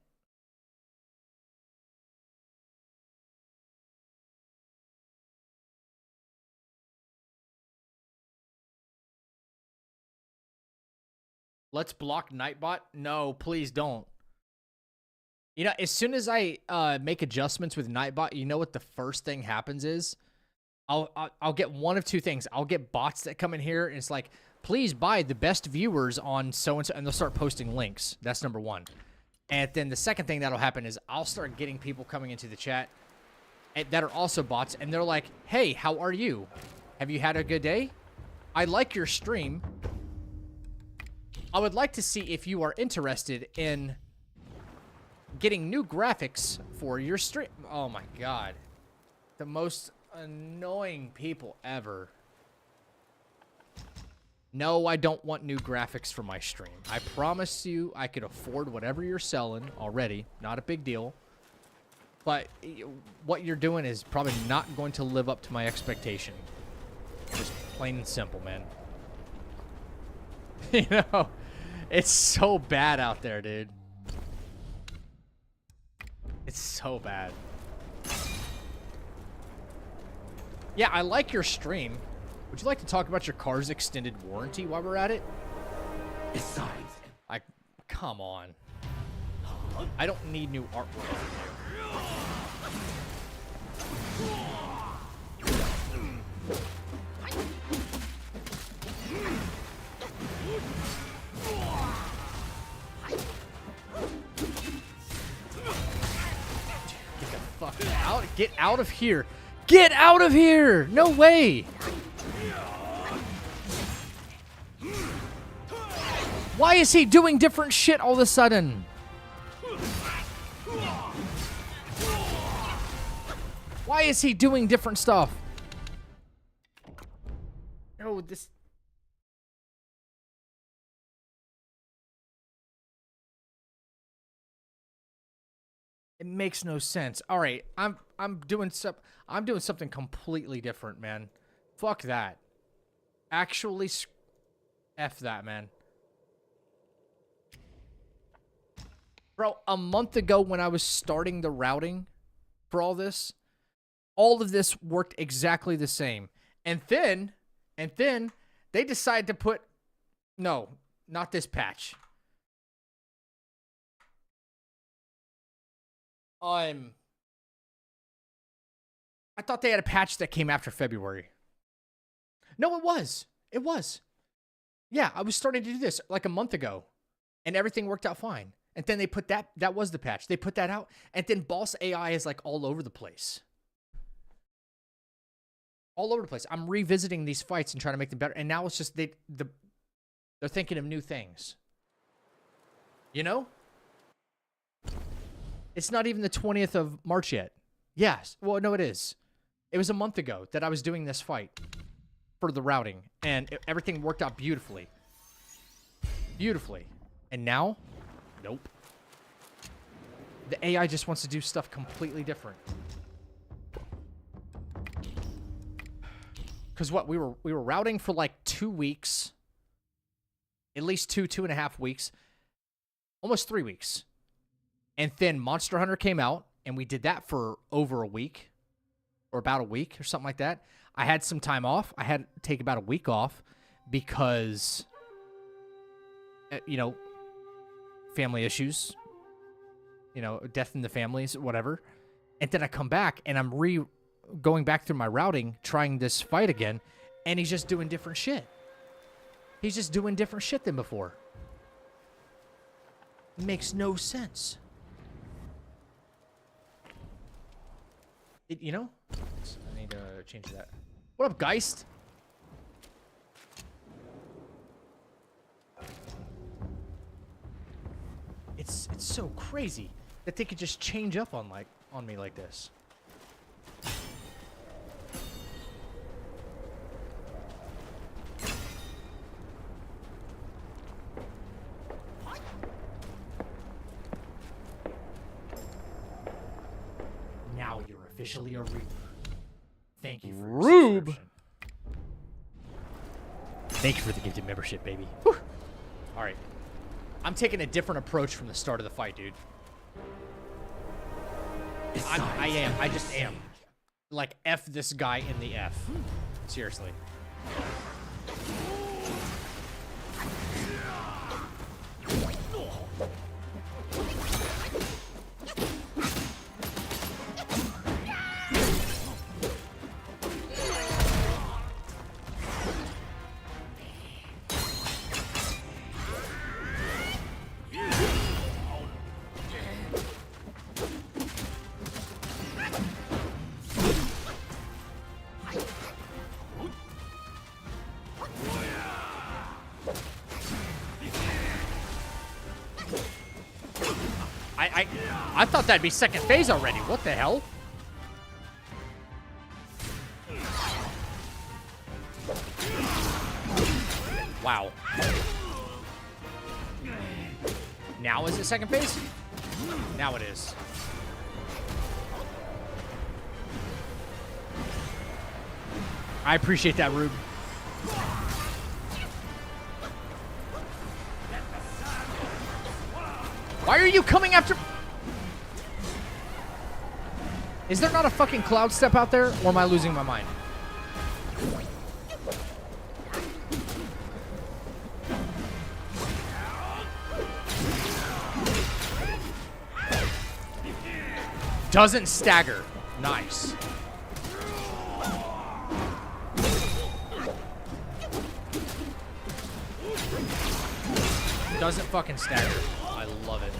Let's block Nightbot? No, please don't. You know, as soon as I make adjustments with Nightbot, you know what the first thing happens is? I'll get one of two things. I'll get bots that come in here and it's like, please buy the best viewers on so-and-so, and they'll start posting links. That's number one. And then the second thing that'll happen is I'll start getting people coming into the chat that are also bots, and they're like, hey, how are you? Have you had a good day? I like your stream. I would like to see if you are interested in getting new graphics for your stream. Oh my God. The most annoying people ever. No, I don't want new graphics for my stream. I promise you I could afford whatever you're selling already. Not a big deal. But what you're doing is probably not going to live up to my expectation. Just plain and simple, man. You know, it's so bad out there, dude. It's so bad. Yeah, I like your stream. Would you like to talk about your car's extended warranty while we're at it? Besides, Come on. I don't need new artwork from you. Get the fuck out. Get out of here. Get out of here. No way. Why is he doing different shit all of a sudden? Why is he doing different stuff? No, this... It makes no sense. All right, I'm doing something completely different, man. Fuck that. Actually, F that, man. Bro, a month ago when I was starting the routing for all of this worked exactly the same. And then they decided to put, no, not this patch. I thought they had a patch that came after February. No, it was. It was. Yeah, I was starting to do this like a month ago, and everything worked out fine. And then they put that was the patch. They put that out, and then Boss AI is like all over the place. All over the place. I'm revisiting these fights and trying to make them better, and now it's just they're thinking of new things. You know? It's not even the 20th of March yet. Yes. Well, no, it is. It was a month ago that I was doing this fight for the routing, and everything worked out beautifully. Beautifully. And now, nope. The AI just wants to do stuff completely different. Because what, we were routing for like 2 weeks. At least 2.5 weeks. Almost 3 weeks. And then Monster Hunter came out, and we did that for over a week. Or about a week, or something like that. I had some time off. I had to take about a week off because, you know, family issues. You know, death in the families, whatever. And then I come back, and I'm going back through my routing, trying this fight again, and he's just doing different shit. He's just doing different shit than before. It makes no sense. You know? I need to change that. What up, Geist? It's so crazy that they could just change up on me like this. Now you're officially a Rube. Thank you for Rube. subscription. Thank you for the gifted membership, baby. Whew. All right. I'm taking a different approach from the start of the fight, dude. I am. I just am. Like, F this guy in the F. Seriously. I thought that'd be second phase already. What the hell? Wow. Now is it second phase? Now it is. I appreciate that, Rube. Why are you coming after... Is there not a fucking cloud step out there, or am I losing my mind? Doesn't stagger. Nice. Doesn't fucking stagger. I love it.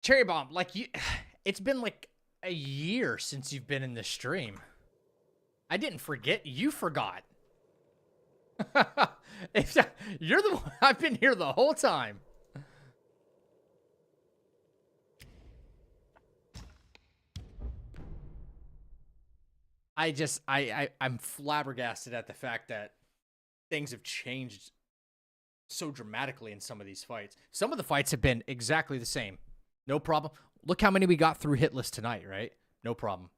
Cherry Bomb, like you, it's been like a year since you've been in this stream. I didn't forget. You forgot. You're the one. I've been here the whole time. I'm flabbergasted at the fact that things have changed so dramatically in some of these fights. Some of the fights have been exactly the same. No problem. Look how many we got through Hitless tonight, right? No problem.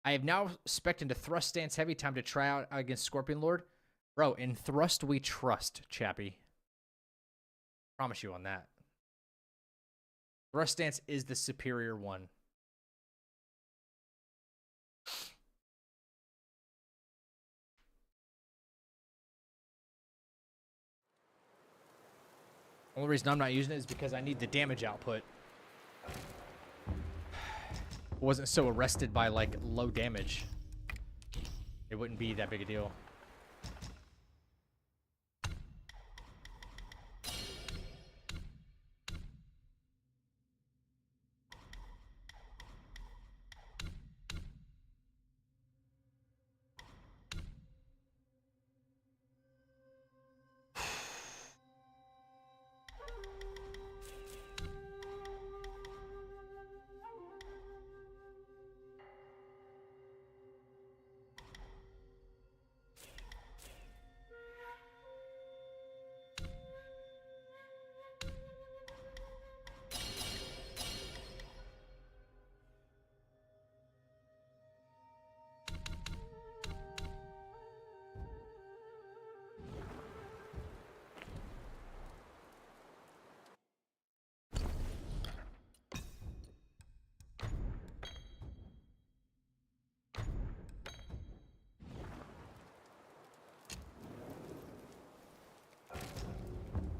I have now spec'd into Thrust Stance Heavy. Time to try out against Scorpion Lord. Bro, in Thrust we trust, Chappie. Promise you on that. Thrust Stance is the superior one. Only reason I'm not using it is because I need the damage output. Wasn't so arrested by like low damage, it wouldn't be that big a deal.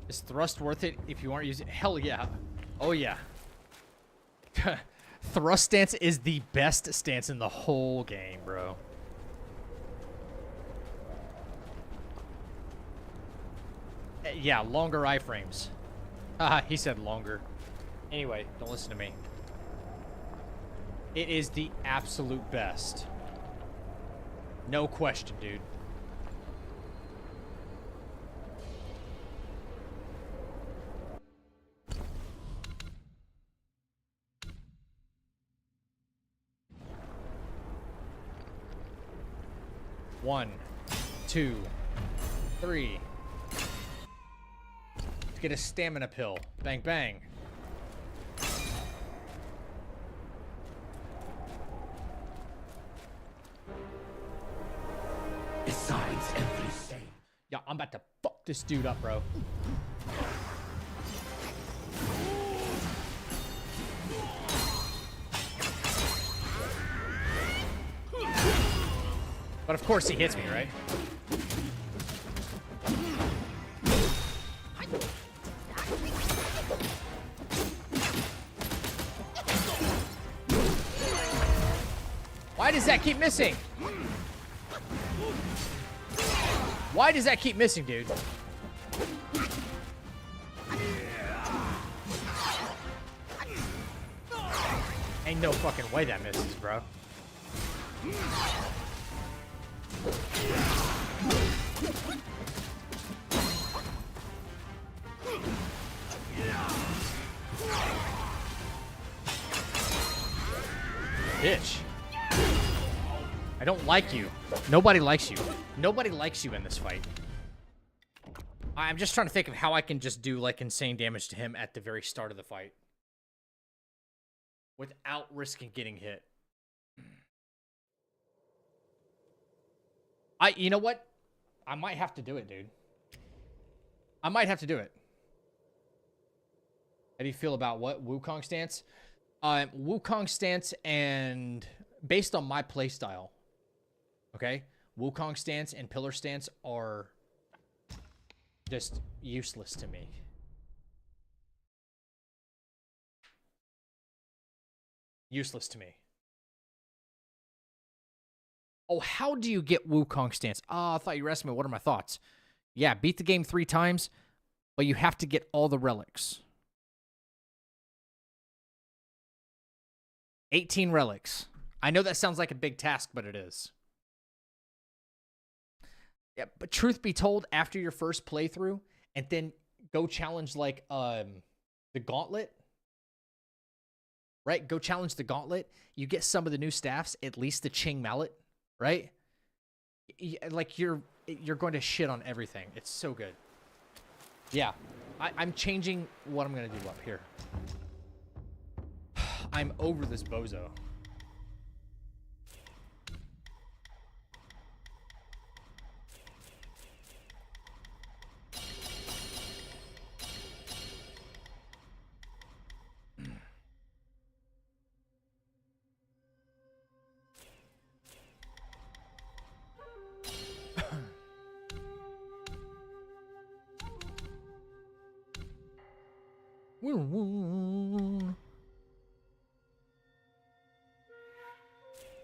Is Thrust worth it if you aren't using it? Hell yeah. Oh yeah. Thrust Stance is the best stance in the whole game, bro. Yeah, longer iframes. He said longer. Anyway, don't listen to me. It is the absolute best. No question, dude. One, two, three. Let's get a stamina pill. Bang, bang. Besides everything. Yeah, I'm about to fuck this dude up, bro. But of course he hits me, right? Why does that keep missing? Why does that keep missing, dude? Ain't no fucking way that misses, bro. Bitch. I don't like you. Nobody likes you. Nobody likes you in this fight. I'm just trying to think of how I can just do like insane damage to him at the very start of the fight without risking getting hit. You know what? I might have to do it, dude. I might have to do it. How do you feel about what? Wukong stance? Wukong stance and based on my playstyle, okay? Wukong stance and pillar stance are just useless to me. Useless to me. Oh, how do you get Wukong stance? Oh, I thought you were asking me what are my thoughts. Yeah, beat the game 3 times. but you have to get all the relics. 18 relics. I know that sounds like a big task, but it is. Yeah, but truth be told, after your first playthrough, and then go challenge like the gauntlet, right? Go challenge the gauntlet. You get some of the new staffs, at least the Ching mallet, right? Like you're going to shit on everything. It's so good. Yeah, I'm changing what I'm gonna do up here. I'm over this bozo.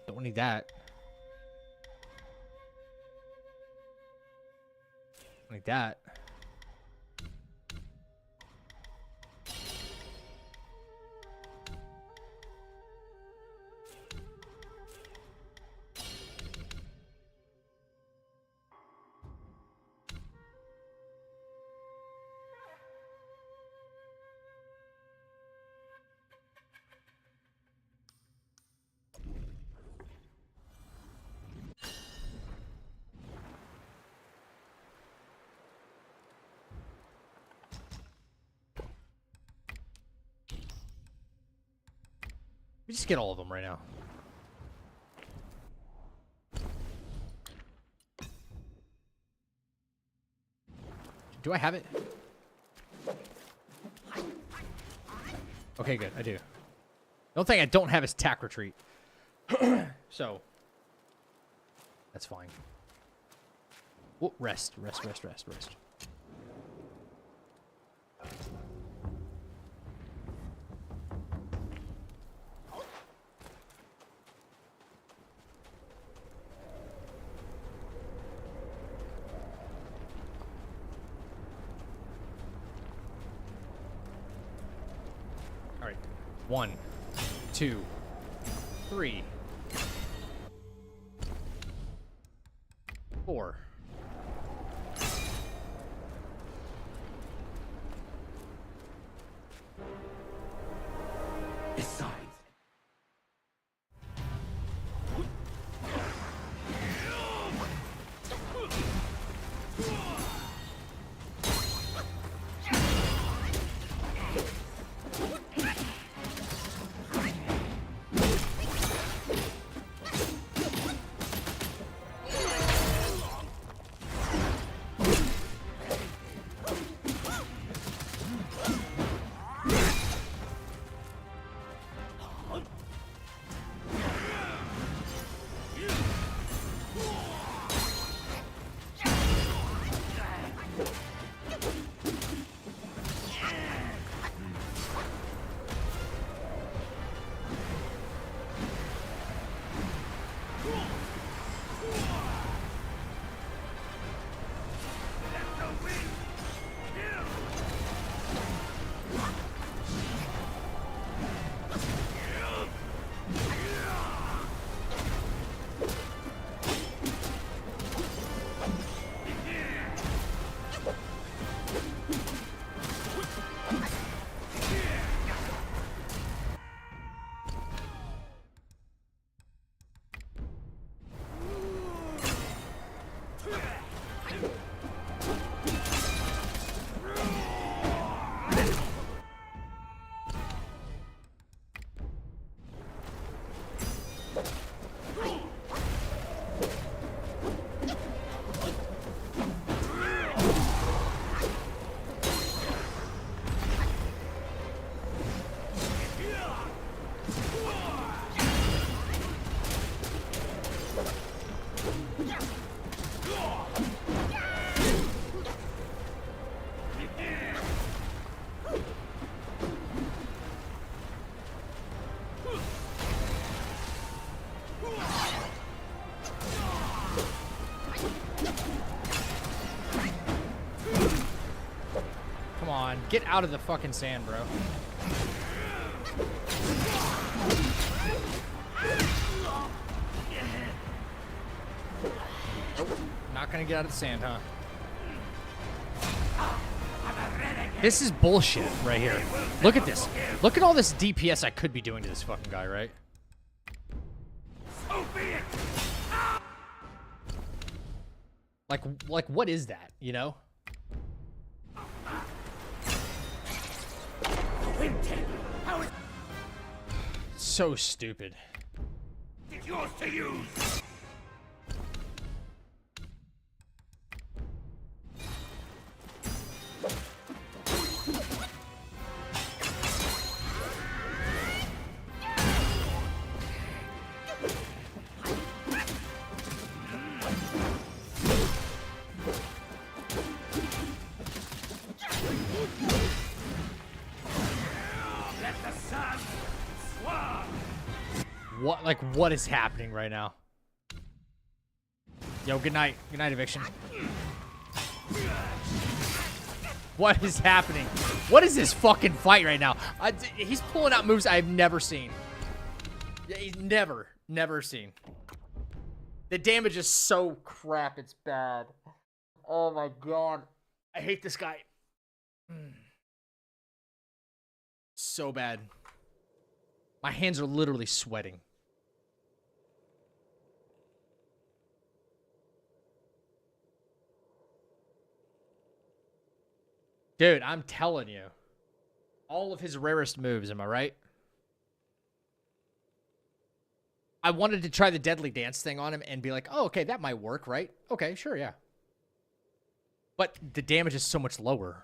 Don't need that. Don't need that. We just get all of them right now. Do I have it? Okay, good. I do. The only thing I don't have is tack retreat. So, that's fine. Oh, rest. All right. 1, 2, 3, 4. Besides, on. Get out of the fucking sand, bro. Nope. Not gonna get out of the sand, huh? This is bullshit right here. Look at this. Look at all this DPS I could be doing to this fucking guy, right? Like what is that, you know? So stupid. It's yours to use. What is happening right now? Yo, good night. Good night, Eviction. What is happening? What is this fucking fight right now? He's pulling out moves I've never seen. Yeah, he's never seen. The damage is so crap, it's bad. Oh my god. I hate this guy. So bad. My hands are literally sweating. Dude, I'm telling you. All of his rarest moves, am I right? I wanted to try the Deadly Dance thing on him and be like, oh, okay, that might work, right? Okay, sure, yeah. But the damage is so much lower.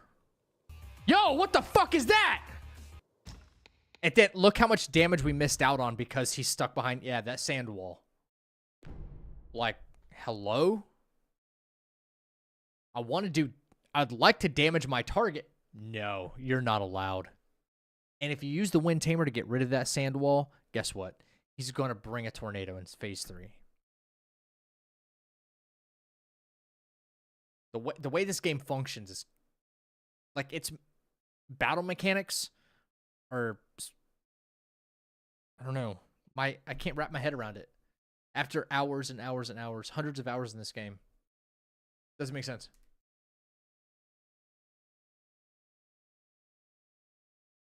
Yo, what the fuck is that? And then look how much damage we missed out on because he's stuck behind, yeah, that sand wall. Like, hello? I'd like to damage my target. No, you're not allowed. And if you use the Wind Tamer to get rid of that sand wall, guess what? He's going to bring a tornado in phase 3. The way this game functions is like its battle mechanics are, I don't know. I can't wrap my head around it. After hours and hours and hours, hundreds of hours in this game. Doesn't make sense.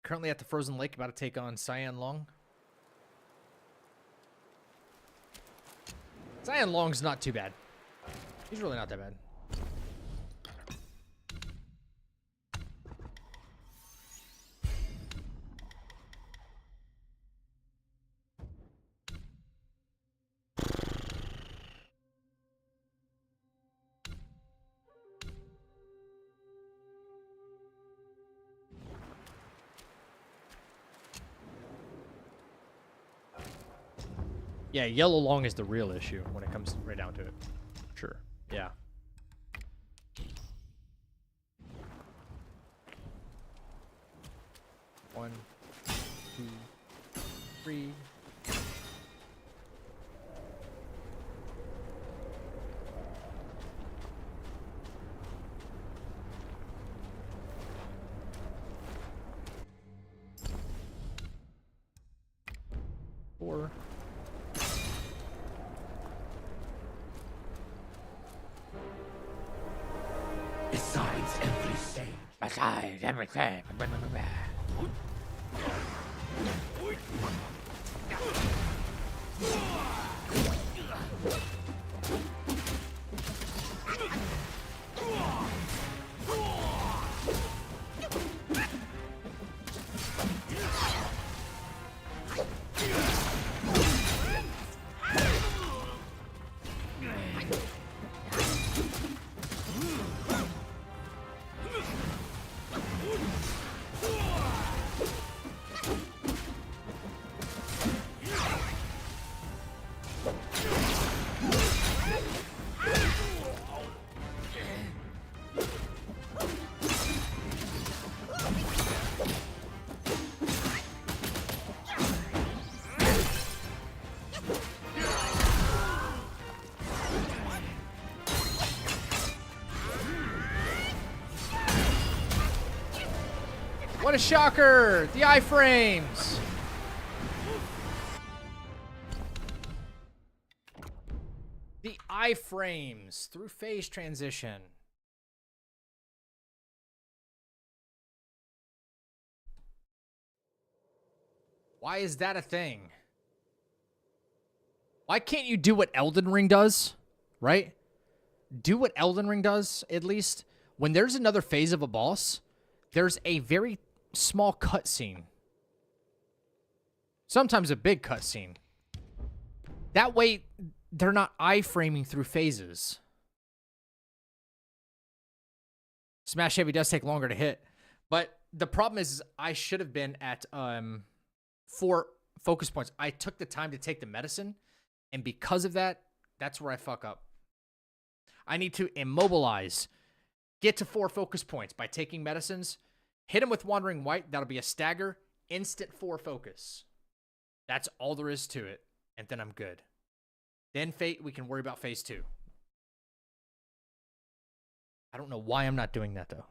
Currently at the Frozen Lake, about to take on Cyan Long. Cyan Long's not too bad. He's really not that bad. Yeah, Yellow Long is the real issue when it comes right down to it. Sure. Yeah. One, 2, 3. Four. Besides everything. Besides everything. What a shocker! The iframes! The iframes through phase transition. Why is that a thing? Why can't you do what Elden Ring does? Right? Do what Elden Ring does, at least. When there's another phase of a boss, there's a very small cutscene. Sometimes a big cutscene. That way, they're not iframing through phases. Smash Heavy does take longer to hit. But the problem is I should have been at 4 focus points. I took the time to take the medicine, and because of that, that's where I fuck up. I need to immobilize, get to 4 focus points by taking medicines, hit him with Wandering White, that'll be a stagger, instant 4 focus. That's all there is to it, and then I'm good. Then we can worry about phase 2. I don't know why I'm not doing that, though.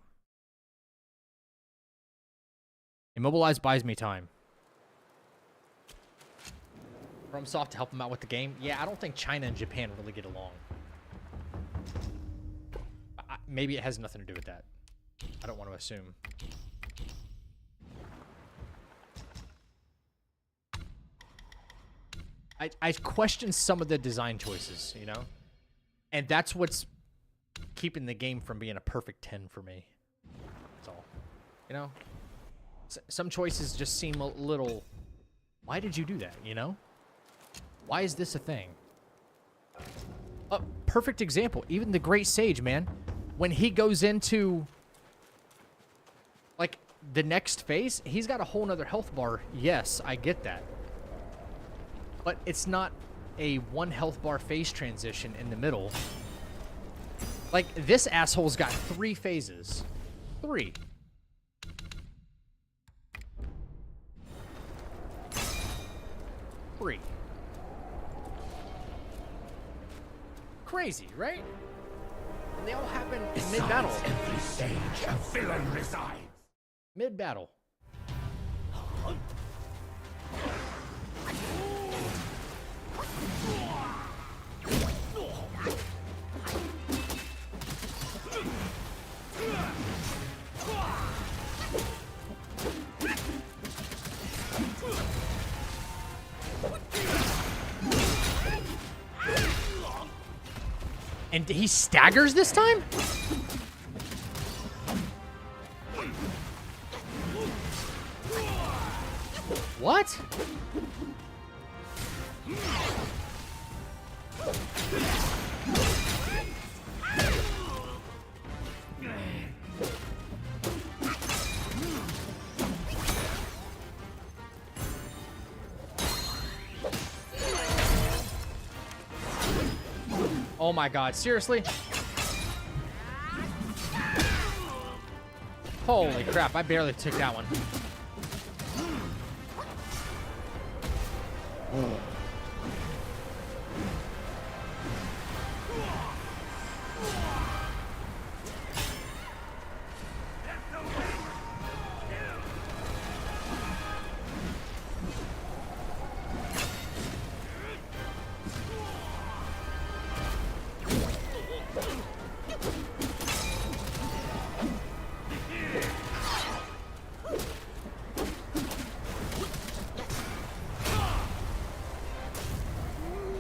Immobilize buys me time. FromSoft to help them out with the game. Yeah, I don't think China and Japan really get along. Maybe it has nothing to do with that. I don't want to assume. I question some of the design choices, you know? And that's what's keeping the game from being a perfect 10 for me. That's all. You know? Some choices just seem a little... Why did you do that, you know? Why is this a thing? A perfect example. Even the Great Sage, man. When he goes into, like, the next phase, he's got a whole nother health bar. Yes, I get that. But it's not a 1 health bar phase transition in the middle. Like, this asshole's got 3 phases. 3. Crazy, right? And they all happen mid-battle. Every sage a villain resides. Mid-battle. And he staggers this time? What? Oh my god, seriously? Holy crap, I barely took that one.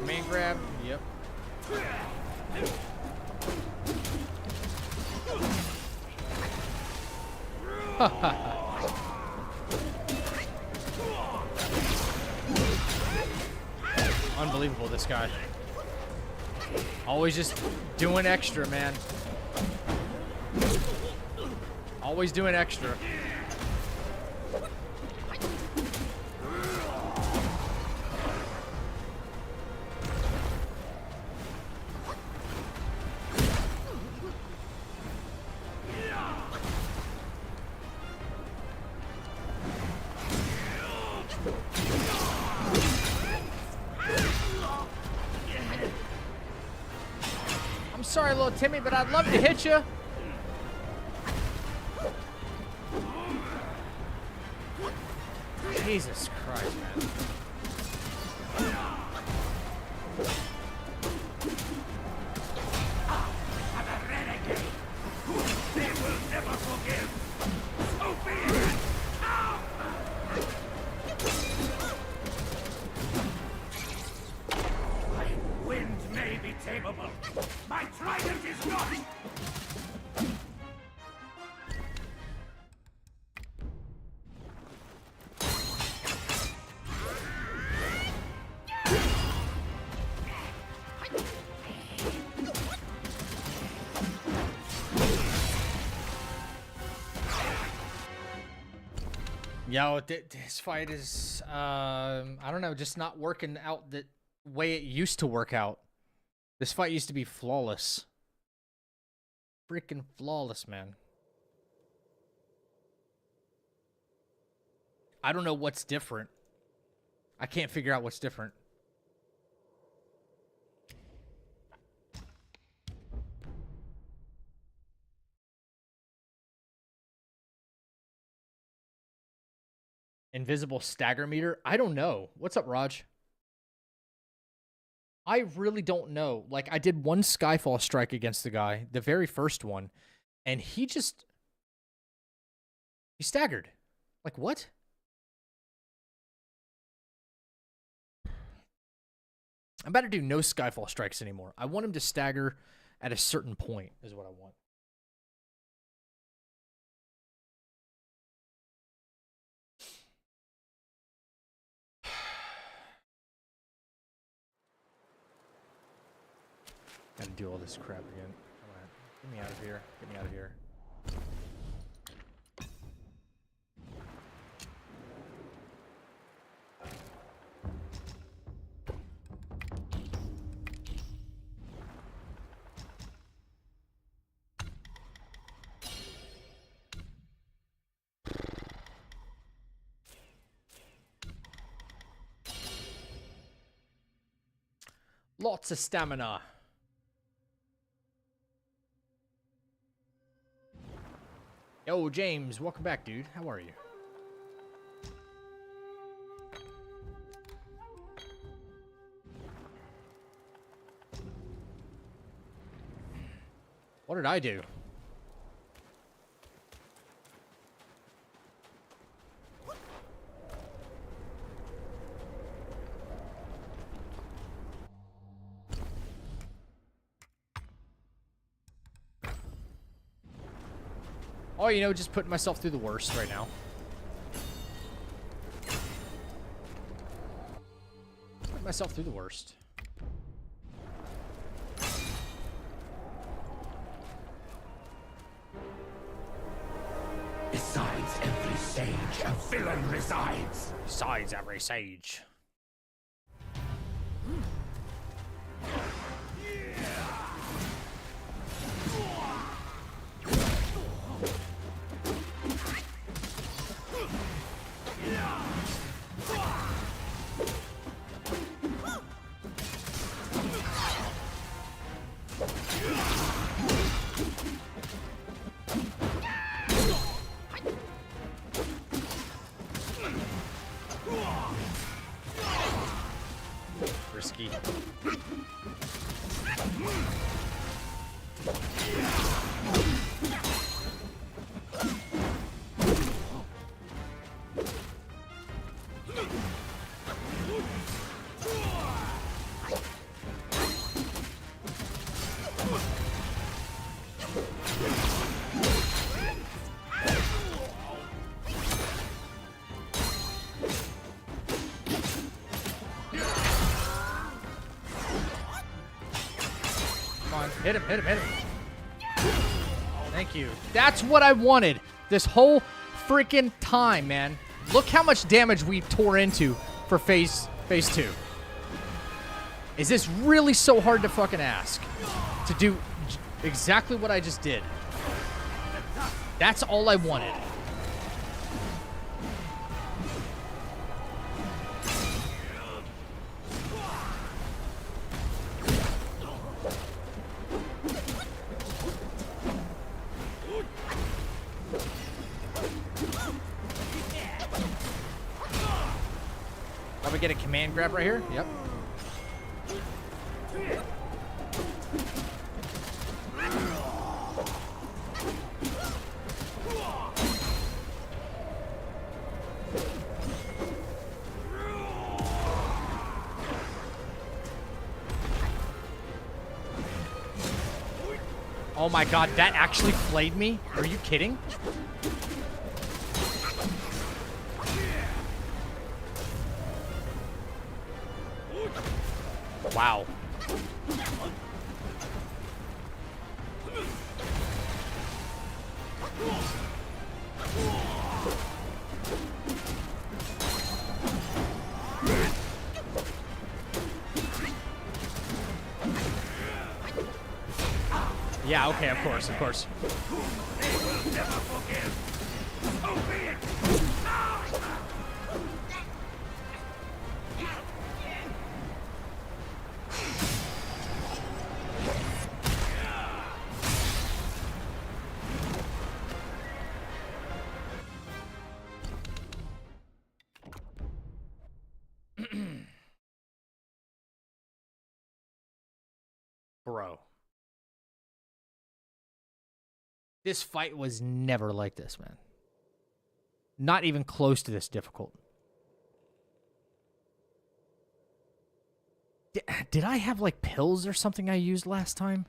Main grab, yep. Unbelievable, this guy. Always just doing extra, man. Always doing extra. Sorry, little Timmy, but I'd love to hit you. Jesus Christ, man. I'm a renegade. They will never forgive. So be it. My wind may be tameable. My trident is not. Yo, this fight is, I don't know, just not working out the way it used to work out. This fight used to be flawless. Freaking flawless, man. I don't know what's different. I can't figure out what's different. Invisible stagger meter? I don't know. What's up, Raj? I really don't know. Like, I did one Skyfall strike against the guy, the very first one, and he staggered. Like, what? I'm about to do no Skyfall strikes anymore. I want him to stagger at a certain point, is what I want. Gotta do all this crap again. Come on. Get me out of here. Get me out of here. Lots of stamina. Yo, James, welcome back, dude. How are you? What did I do? Oh, you know, just putting myself through the worst right now. Putting myself through the worst. Besides every sage, a villain resides. Besides every sage. Risky. Hit him, hit him, hit him. Thank you. That's what I wanted this whole freaking time, man. Look how much damage we tore into for phase 2. Is this really so hard to fucking ask? To do exactly what I just did. That's all I wanted. get a command grab right here. Yep. Oh my god, that actually flayed me? Are you kidding? Wow. Yeah, okay, of course, of course. They will never forgive. So be it. Bro. This fight was never like this, man. Not even close to this difficult. Did I have, like, pills or something I used last time?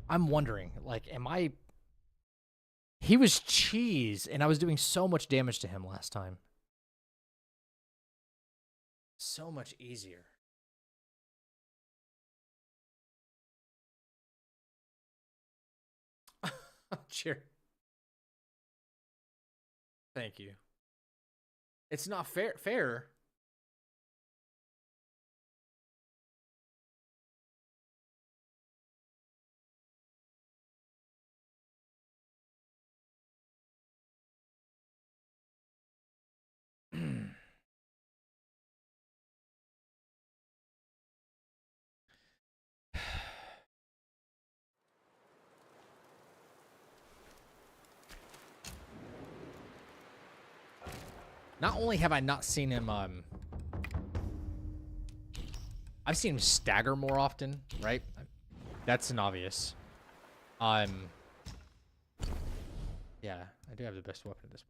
I'm wondering, like, am I... He was cheese, and I was doing so much damage to him last time. So much easier. Cheer. Thank you. It's not fair. Not only have I not seen him, I've seen him stagger more often, right? That's an obvious. Yeah, I do have the best weapon at this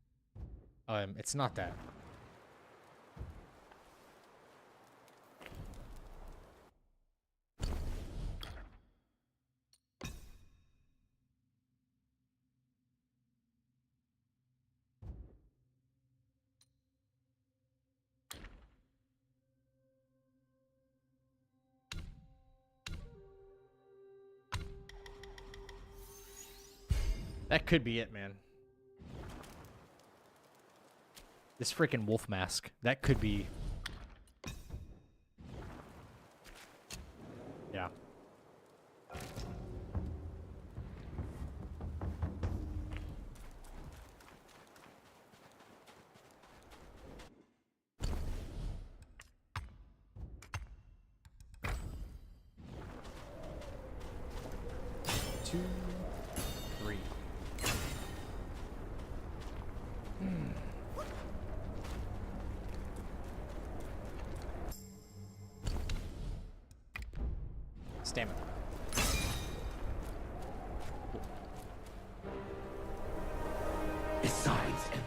point. It's not that. That could be it, man. This freaking wolf mask. That could be... Yeah. Two, three. Stamina. Besides everything.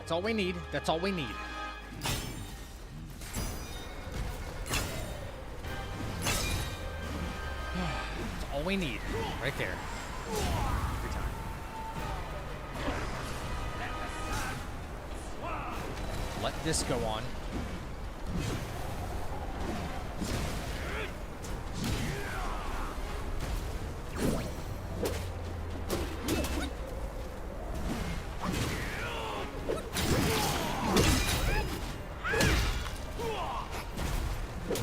That's all we need. That's all we need. That's all we need. Right there. Every time. Let this go on.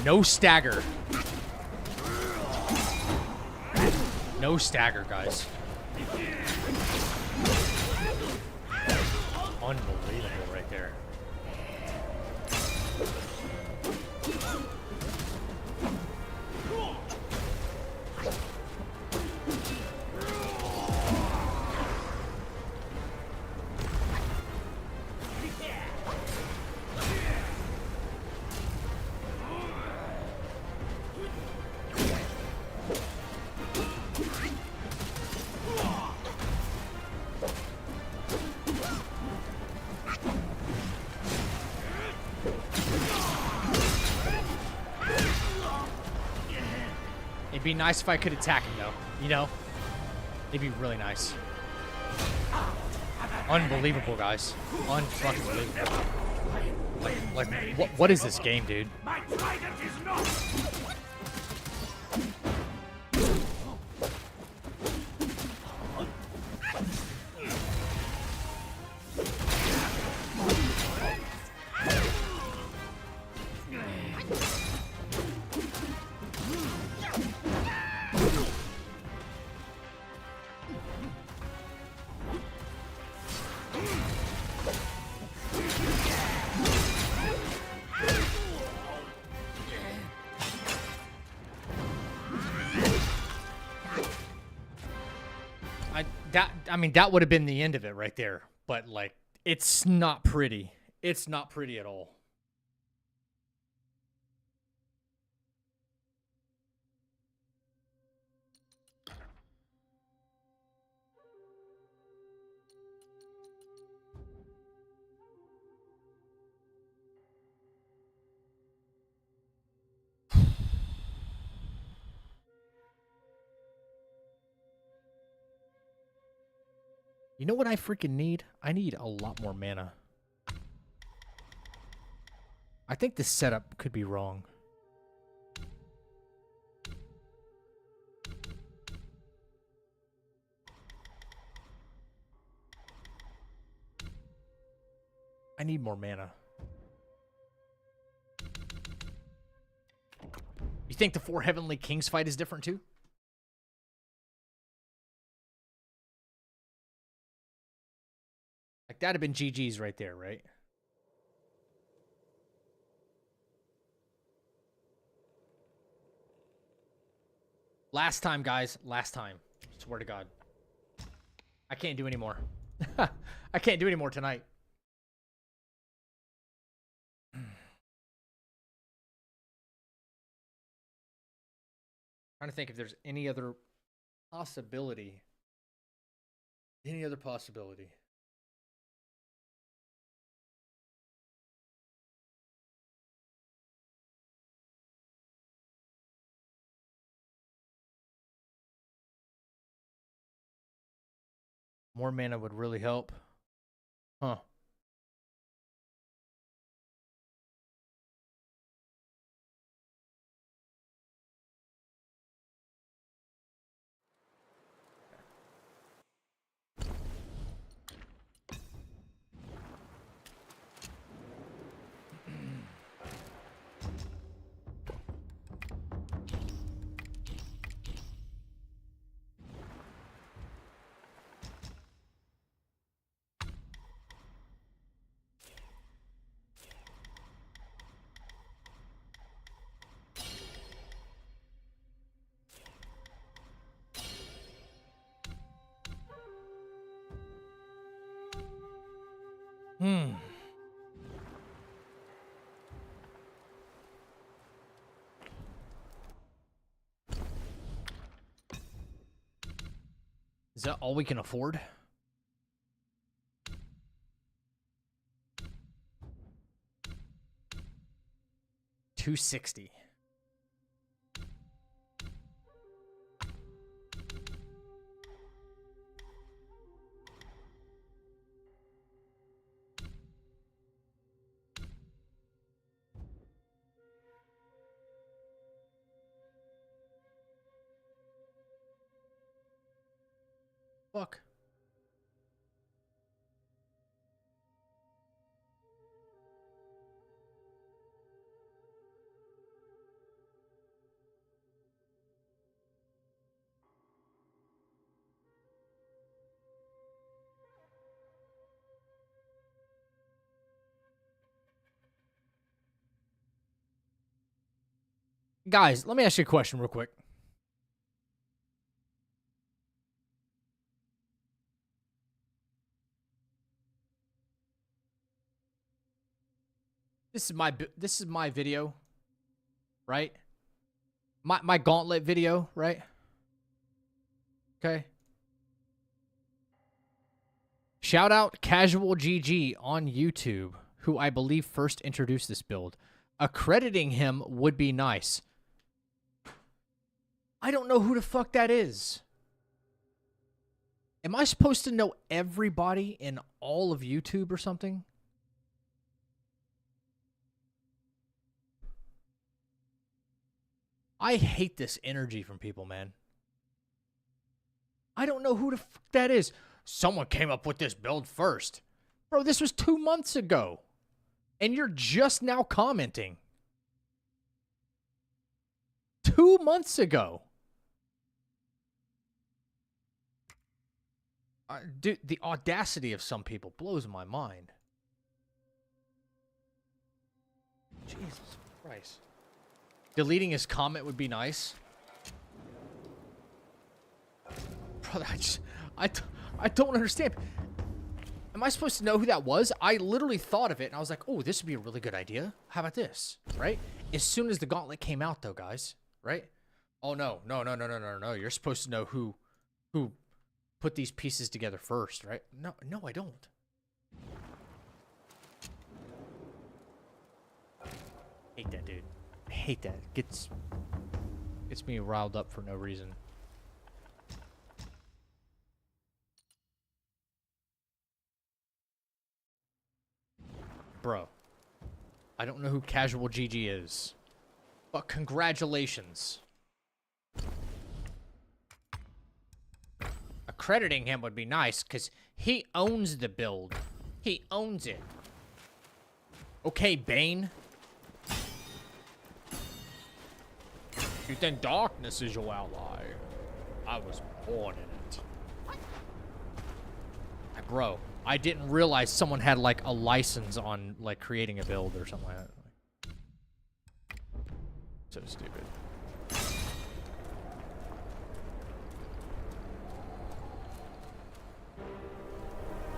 No stagger. No stagger, guys. Unbelievable right there. It'd be nice if I could attack him, though. You know? It'd be really nice. Unbelievable, guys. Unfucking believable. Like, what is this game, dude? My trident is not. I mean, that would have been the end of it right there. But, like, it's not pretty. It's not pretty at all. You know what I freaking need? I need a lot more mana. I think this setup could be wrong. I need more mana. You think the 4 Heavenly Kings fight is different too? Like, that'd have been GG's right there, right? Last time, guys. Last time. Swear to God. I can't do any more. I can't do any more tonight. Trying to think if there's any other possibility. Any other possibility. More mana would really help. Huh. Is that all we can afford? 260. Fuck. Guys, let me ask you a question real quick. This is my video, right? My gauntlet video, right? Okay. Shout out Casual GG on YouTube, who I believe first introduced this build. Accrediting him would be nice. I don't know who the fuck that is. Am I supposed to know everybody in all of YouTube or something? I hate this energy from people, man. I don't know who the fuck that is. Someone came up with this build first. Bro, this was 2 months ago. And you're just now commenting. 2 months ago. Dude, the audacity of some people blows my mind. Jesus Christ. Deleting his comment would be nice. Brother, I don't understand. Am I supposed to know who that was? I literally thought of it, and I was like, oh, this would be a really good idea. How about this, right? As soon as the gauntlet came out, though, guys, right? Oh, no. You're supposed to know who put these pieces together first, right? No, I don't. Hate that, dude. I hate that. It gets me riled up for no reason. Bro, I don't know who Casual GG is, but congratulations. Accrediting him would be nice, because he owns the build. He owns it. Okay, Bane. You think darkness is your ally? I was born in it. Bro, I didn't realize someone had, like, a license on, like, creating a build or something like that. So stupid.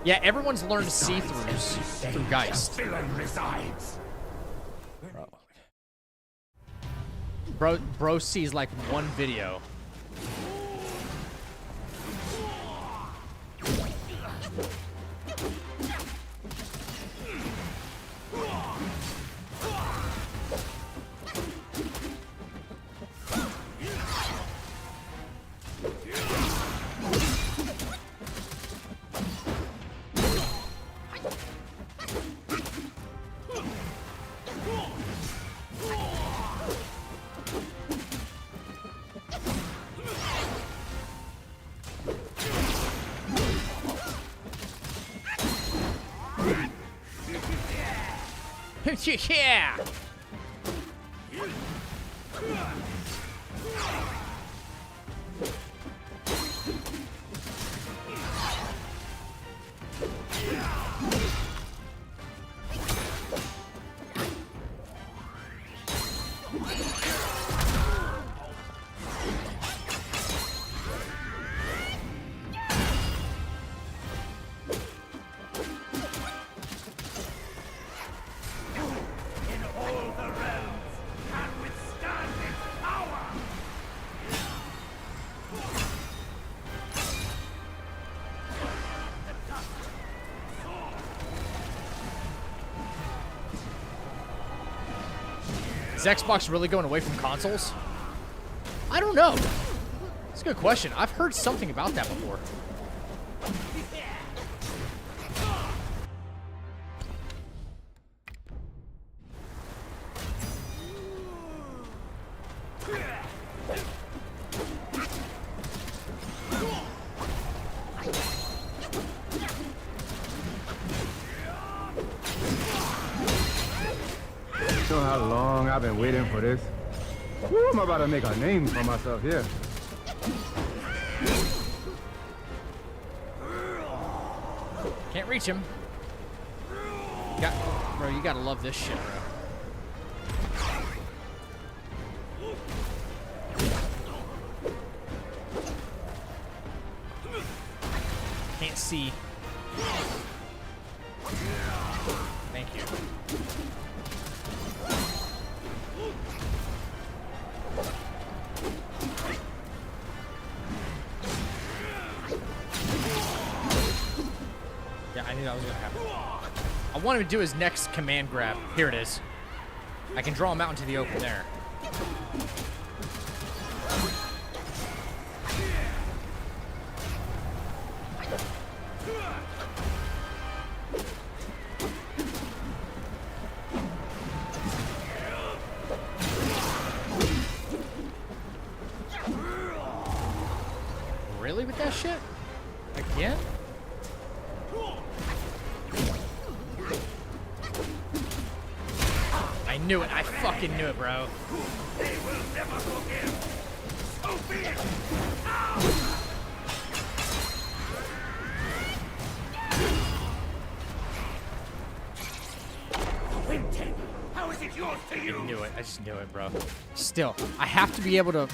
Yeah, everyone's learned see-throughs through Geist. Bro sees, like, one video. Yeah! Is Xbox really going away from consoles? I don't know. That's a good question. I've heard something about that before. You know how long I've been waiting for this? Woo, I'm about to make a name for myself here. Can't reach him. Bro, you gotta love this shit, bro. Can't see. Thank you. Yeah, I knew that was gonna happen. I want him to do his next command grab. Here it is. I can draw him out into the open there. Really with that shit? Again? I knew it. I fucking knew it, bro. They will never forgive. So be it. Quintet, how is it yours to I use? knew it. I just knew it, bro. Still, I have to be able to...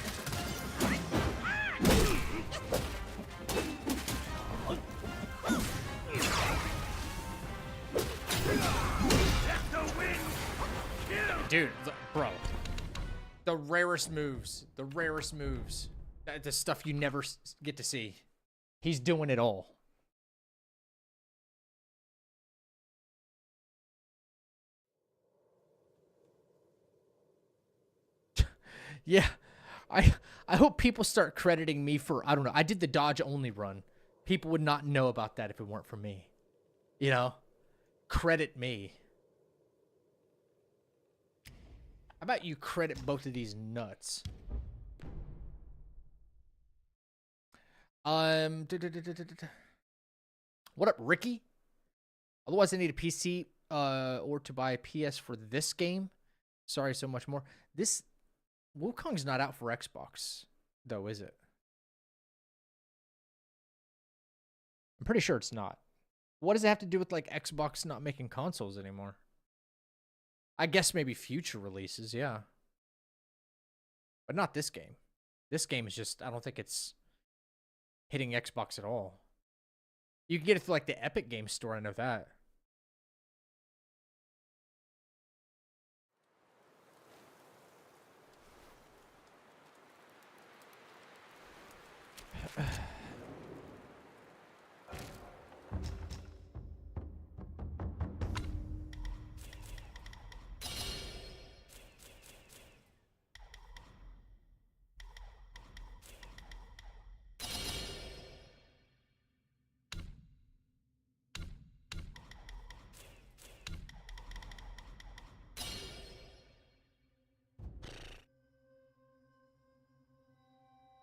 Dude, bro. The rarest moves. The rarest moves. The stuff you never get to see. He's doing it all. Yeah. I hope people start crediting me for, I don't know. I did the dodge only run. People would not know about that if it weren't for me. You know? Credit me. How about you credit both of these nuts? What up, Ricky? Otherwise, I need a PC or to buy a PS for this game. Sorry, so much more. This Wukong's not out for Xbox, though, is it? I'm pretty sure it's not. What does it have to do with like Xbox not making consoles anymore? I guess maybe future releases, yeah. But not this game. This game is just, I don't think it's hitting Xbox at all. You can get it through like the Epic Games Store, I know that.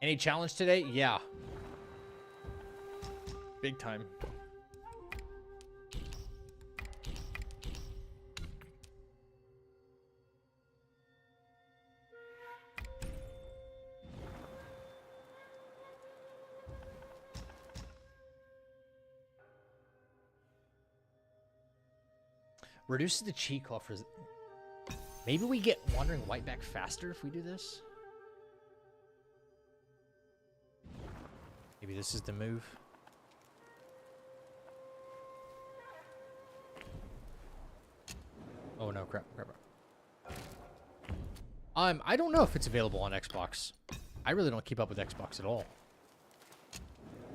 Any challenge today? Yeah. Big time. Reduces the cheat call for... Maybe we get Wandering White back faster if we do this? Maybe this is the move. Oh no, crap. I don't know if it's available on Xbox. I really don't keep up with Xbox at all.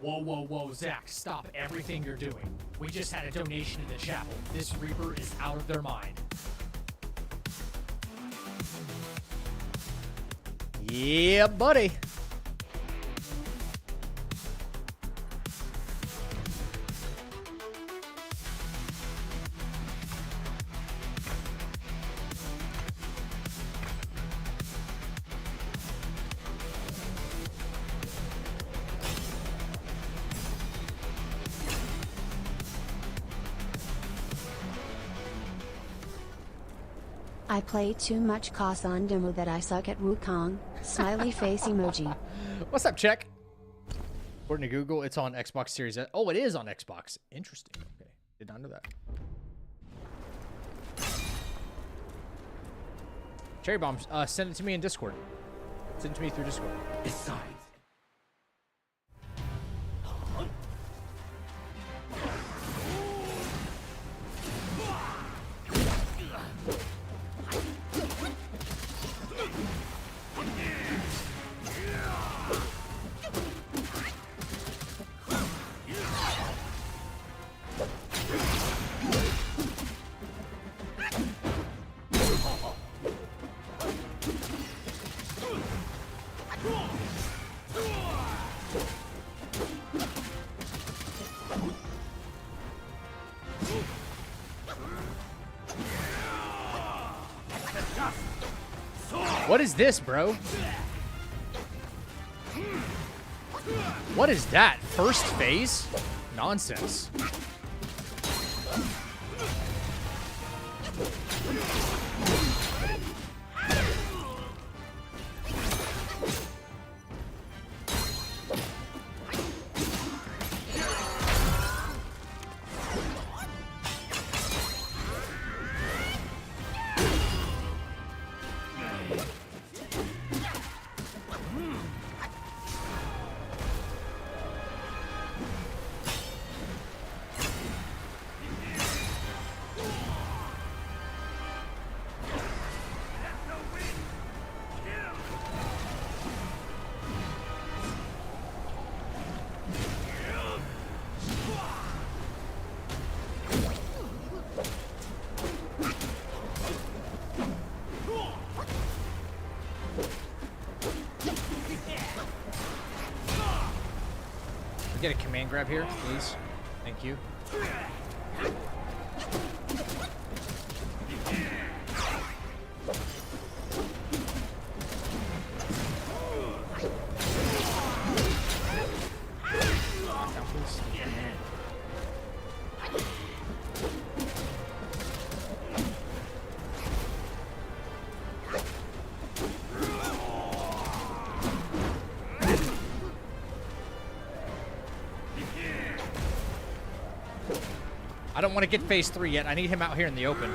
Whoa, Zach, stop everything you're doing. We just had a donation in the chapel. This Reaper is out of their mind. Yeah, buddy. I play too much COS on demo that I suck at Wukong. Smiley face emoji. What's up, Check? According to Google, it's on Xbox Series S. Oh, it is on Xbox. Interesting. Okay. Did not know that. Cherry Bombs, send it to me in Discord. Send it to me through Discord. Besides, What is this, bro? What is that? First phase? Nonsense. Get a command grab here, please. Thank you. Down, please. I don't want to get phase 3 yet. I need him out here in the open.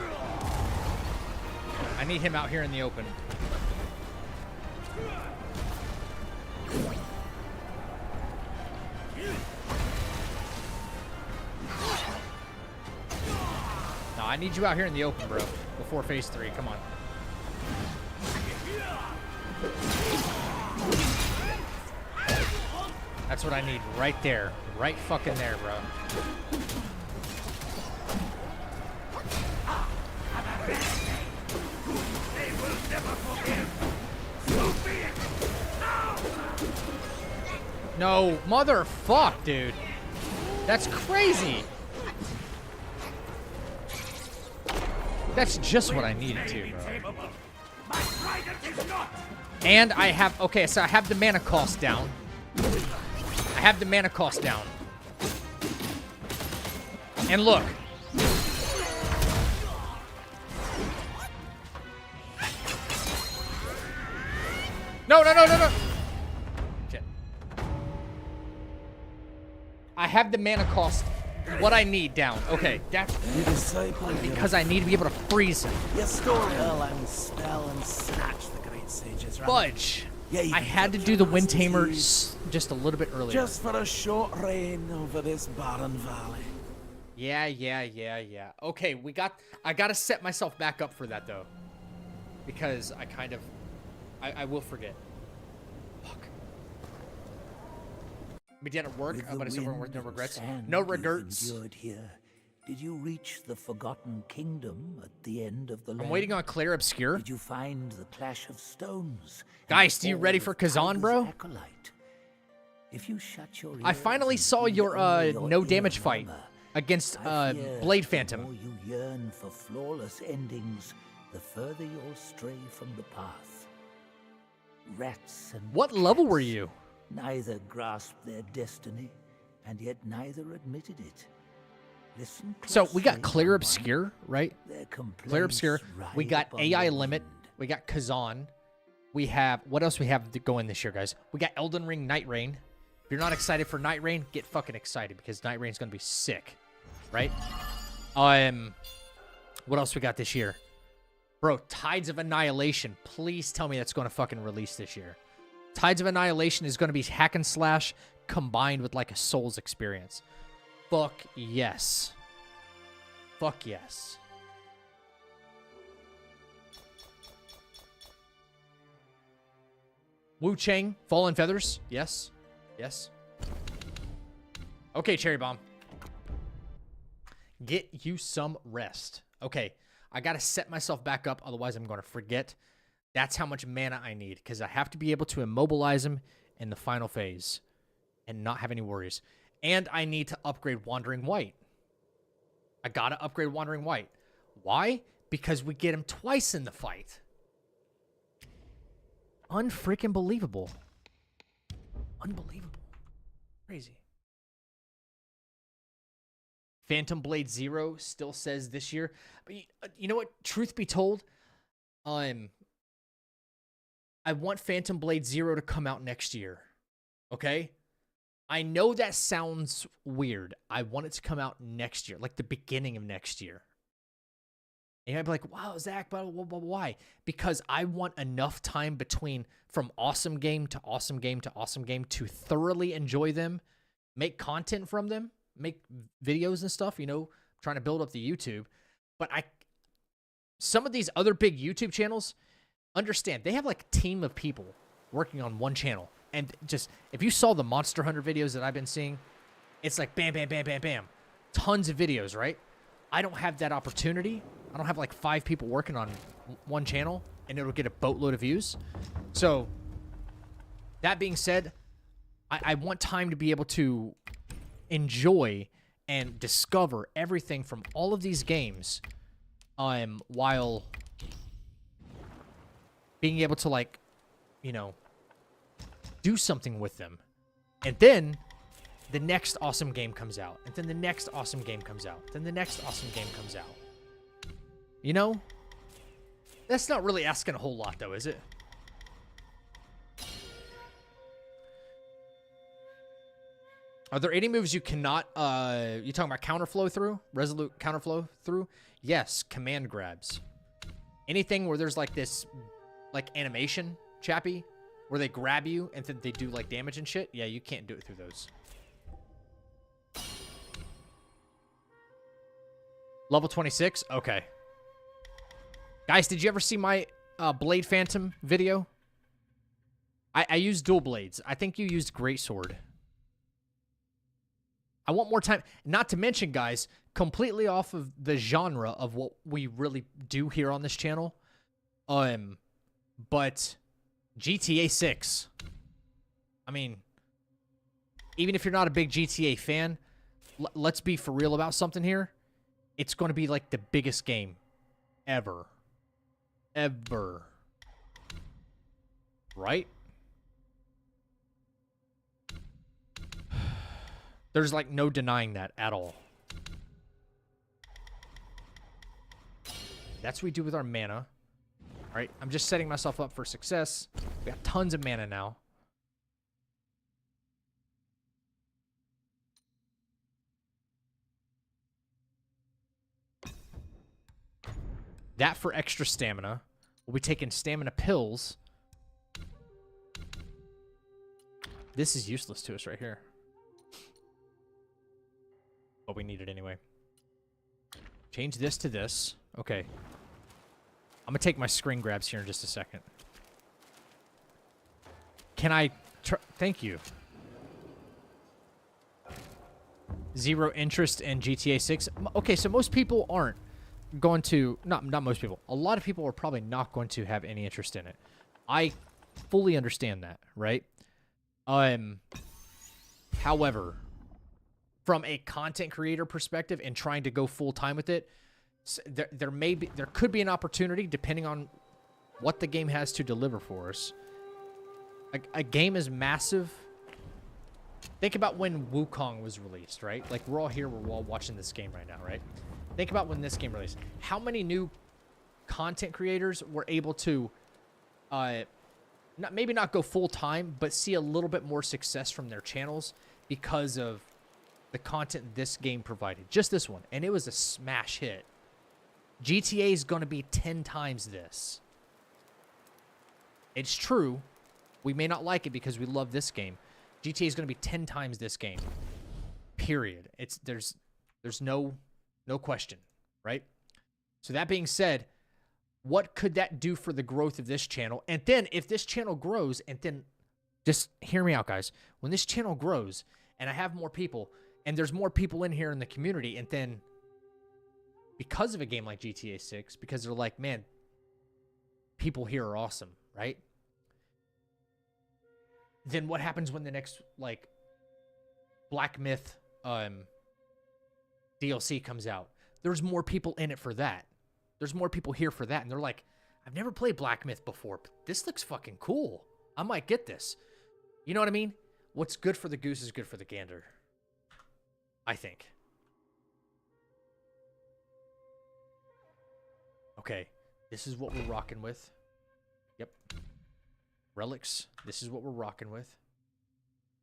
I need him out here in the open. No, I need you out here in the open, bro. Before phase 3. Come on. That's what I need right there. Right fucking there, bro. No, motherfuck, dude. That's crazy. That's just what I needed to, bro. And I have, okay, so I have the mana cost down. I have the mana cost down. And look. No, no, no, no, no. Shit. I have the mana cost, what I need down. Okay, that's because I need to be able to freeze him. Fudge. I had to do the Wind Tamer just a little bit earlier. Just for a short reign over this barren valley. Yeah. Okay, I gotta set myself back up for that though. Because I will forget. Fuck. We didn't work, but it's over with no regrets. No regrets. Here, Did you reach the Forgotten Kingdom at the end of the land? I'm waiting on Clear Obscure. Did you find the Clash of Stones? Guys, you ready for Kazan, bro? Acolyte? If you shut your I finally saw your no damage fight against Blade Phantom. The more you yearn for flawless endings, the further you'll stray from the path. Rats and What level cats were you? Neither grasped their destiny, and yet neither admitted it. Listen So we got closely, Clear someone. Obscure, right? Their Clear Obscure. complaints We ride got upon AI the Limit. wind. We got Kazan. We have, what else we have to go in this year, guys? We got Elden Ring Night Rain. If you're not excited for Night Rain, get fucking excited because Night Rain's gonna be sick, right? What else we got this year? Bro, Tides of Annihilation. Please tell me that's gonna fucking release this year. Tides of Annihilation is gonna be hack and slash combined with like a Souls experience. Fuck yes. Fuck yes. Wu Chang, Fallen Feathers. Yes. Yes. Okay, Cherry Bomb. Get you some rest. Okay, I got to set myself back up, otherwise I'm going to forget. That's how much mana I need, because I have to be able to immobilize him in the final phase and not have any worries. And I need to upgrade Wandering White. I got to upgrade Wandering White. Why? Because we get him twice in the fight. Unfreaking believable. Unbelievable. Crazy. Phantom Blade Zero still says this year. But you know what? Truth be told, I want Phantom Blade Zero to come out next year. Okay? I know that sounds weird. I want it to come out next year, like the beginning of next year. And you might be like, wow, Zach, but why? Because I want enough time between from awesome game to awesome game to awesome game to thoroughly enjoy them, make content from them, make videos and stuff, you know, trying to build up the YouTube. But some of these other big YouTube channels, understand, they have like a team of people working on one channel. And just, if you saw the Monster Hunter videos that I've been seeing, it's like bam, bam, bam, bam, bam. Tons of videos, right? I don't have that opportunity. I don't have like 5 people working on one channel and it'll get a boatload of views. So, that being said, I want time to be able to enjoy and discover everything from all of these games while being able to, like, you know, do something with them. And then the next awesome game comes out. And then the next awesome game comes out. Then the next awesome game comes out. You know? That's not really asking a whole lot, though, is it? Are there any moves you cannot, you talking about counterflow through? Resolute counterflow through? Yes, command grabs. Anything where there's like this, like animation, chappy, where they grab you and then they do like damage and shit? Yeah, you can't do it through those. Level 26? Okay. Guys, did you ever see my Blade Phantom video? I used dual blades. I think you used Greatsword. I want more time. Not to mention, guys, completely off of the genre of what we really do here on this channel. But GTA 6. I mean, even if you're not a big GTA fan, let's be for real about something here. It's going to be like the biggest game ever. Ever. Right? There's like no denying that at all. That's what we do with our mana. All right, I'm just setting myself up for success. We got tons of mana now. That for extra stamina. We'll be taking stamina pills. This is useless to us right here. But we need it anyway. Change this to this. Okay. I'm going to take my screen grabs here in just a second. Can I... Thank you. Zero interest in GTA 6. Okay, so most people aren't going to, not most people, a lot of people are probably not going to have any interest in it. I fully understand that, right? However, from a content creator perspective and trying to go full time with it, there could be an opportunity depending on what the game has to deliver for us. A game is massive. Think about when Wukong was released, right? Like, we're all here, we're all watching this game right now, right? Think about when this game released. How many new content creators were able to, maybe not go full time, but see a little bit more success from their channels because of the content this game provided. Just this one. And it was a smash hit. GTA is going to be 10 times this. It's true. We may not like it because we love this game. GTA is going to be 10 times this game. Period. There's no question, right? So that being said, what could that do for the growth of this channel? And then if this channel grows, and then just hear me out, guys. When this channel grows and I have more people and there's more people in here in the community, and then because of a game like GTA 6, because they're like, man, people here are awesome, right? Then what happens when the next, like, Black Myth DLC comes out? There's more people in it for that. There's more people here for that. And they're like, I've never played Black Myth before, but this looks fucking cool. I might get this. You know what I mean? What's good for the goose is good for the gander, I think. Okay, this is what we're rocking with. Yep. Relics. This is what we're rocking with.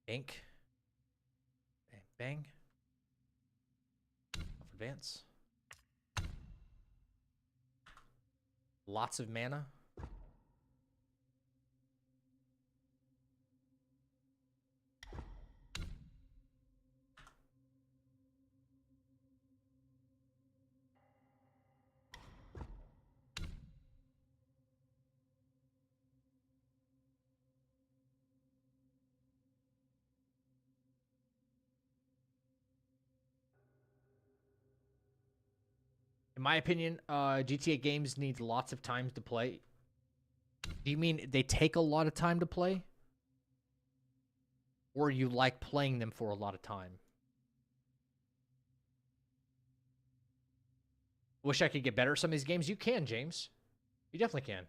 Ink. Bang, bang. Off advance. Lots of mana. In my opinion, GTA games need lots of time to play. Do you mean they take a lot of time to play? Or you like playing them for a lot of time? Wish I could get better at some of these games. You can, James. You definitely can.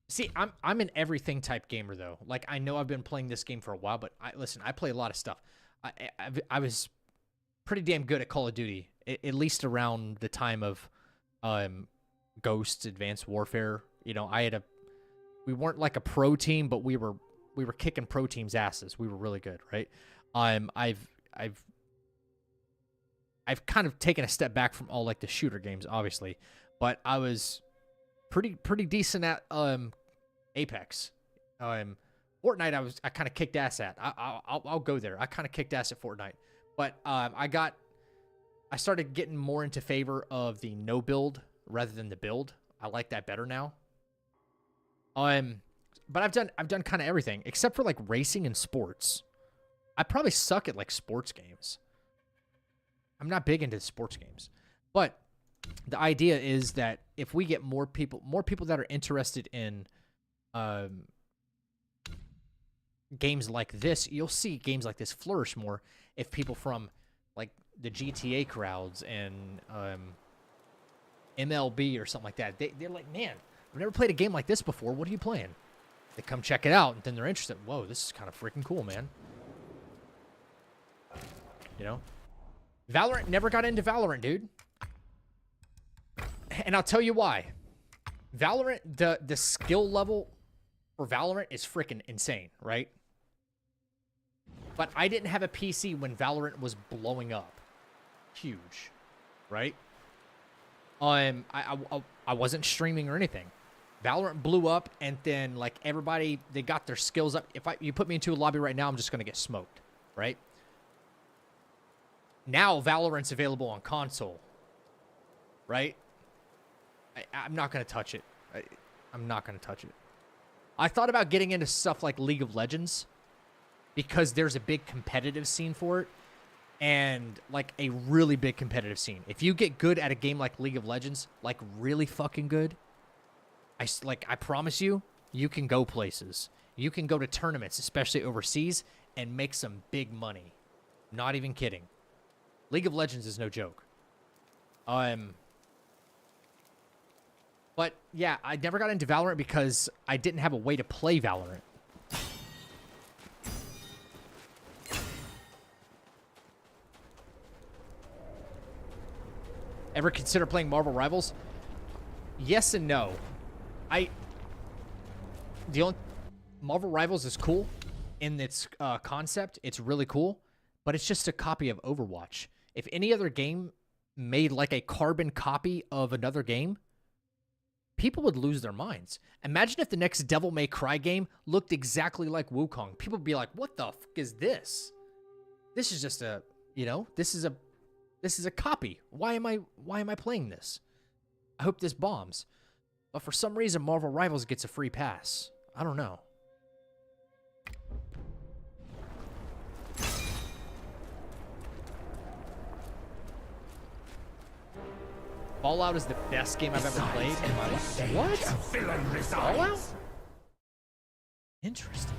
See, I'm an everything type gamer, though. Like, I know I've been playing this game for a while, but listen, I play a lot of stuff. I was pretty damn good at Call of Duty, at least around the time of Ghosts, Advanced Warfare. You know, we weren't like a pro team, but we were kicking pro teams' asses. We were really good, right? I've kind of taken a step back from all like the shooter games, obviously, but I was pretty decent at Apex. Fortnite, I kind of kicked ass at. I'll go there. I kind of kicked ass at Fortnite, but I started getting more into favor of the no build rather than the build. I like that better now. But I've done kind of everything except for like racing and sports. I probably suck at like sports games. I'm not big into sports games, but the idea is that if we get more people that are interested in games like this, you'll see games like this flourish more if people from like the GTA crowds and MLB or something like that, they're like, man, I've never played a game like this before. What are you playing? They come check it out, and then they're interested. Whoa, this is kind of freaking cool, man. You know? Valorant, never got into Valorant, dude. And I'll tell you why. Valorant, the skill level for Valorant is freaking insane, right? But I didn't have a PC when Valorant was blowing up. Huge, right? I wasn't streaming or anything. Valorant blew up, and then like everybody, they got their skills up. If you put me into a lobby right now, I'm just gonna get smoked, right? Now Valorant's available on console, right? I'm not gonna touch it. I'm not gonna touch it. I thought about getting into stuff like League of Legends, because there's a big competitive scene for it, and like a really big competitive scene. If you get good at a game like League of Legends, like really fucking good, I promise you, you can go places. You can go to tournaments, especially overseas, and make some big money. Not even kidding. League of Legends is no joke. But yeah, I never got into Valorant because I didn't have a way to play Valorant. Ever consider playing Marvel Rivals? Yes and no. Marvel Rivals is cool in its concept. It's really cool, but it's just a copy of Overwatch. If any other game made like a carbon copy of another game, people would lose their minds. Imagine if the next Devil May Cry game looked exactly like Wukong. People would be like, "What the fuck is this? This is just a, this is a copy. Why am I playing this? I hope this bombs." But for some reason, Marvel Rivals gets a free pass. I don't know. Fallout is the best game I've ever played in my life. What? Fallout? Interesting.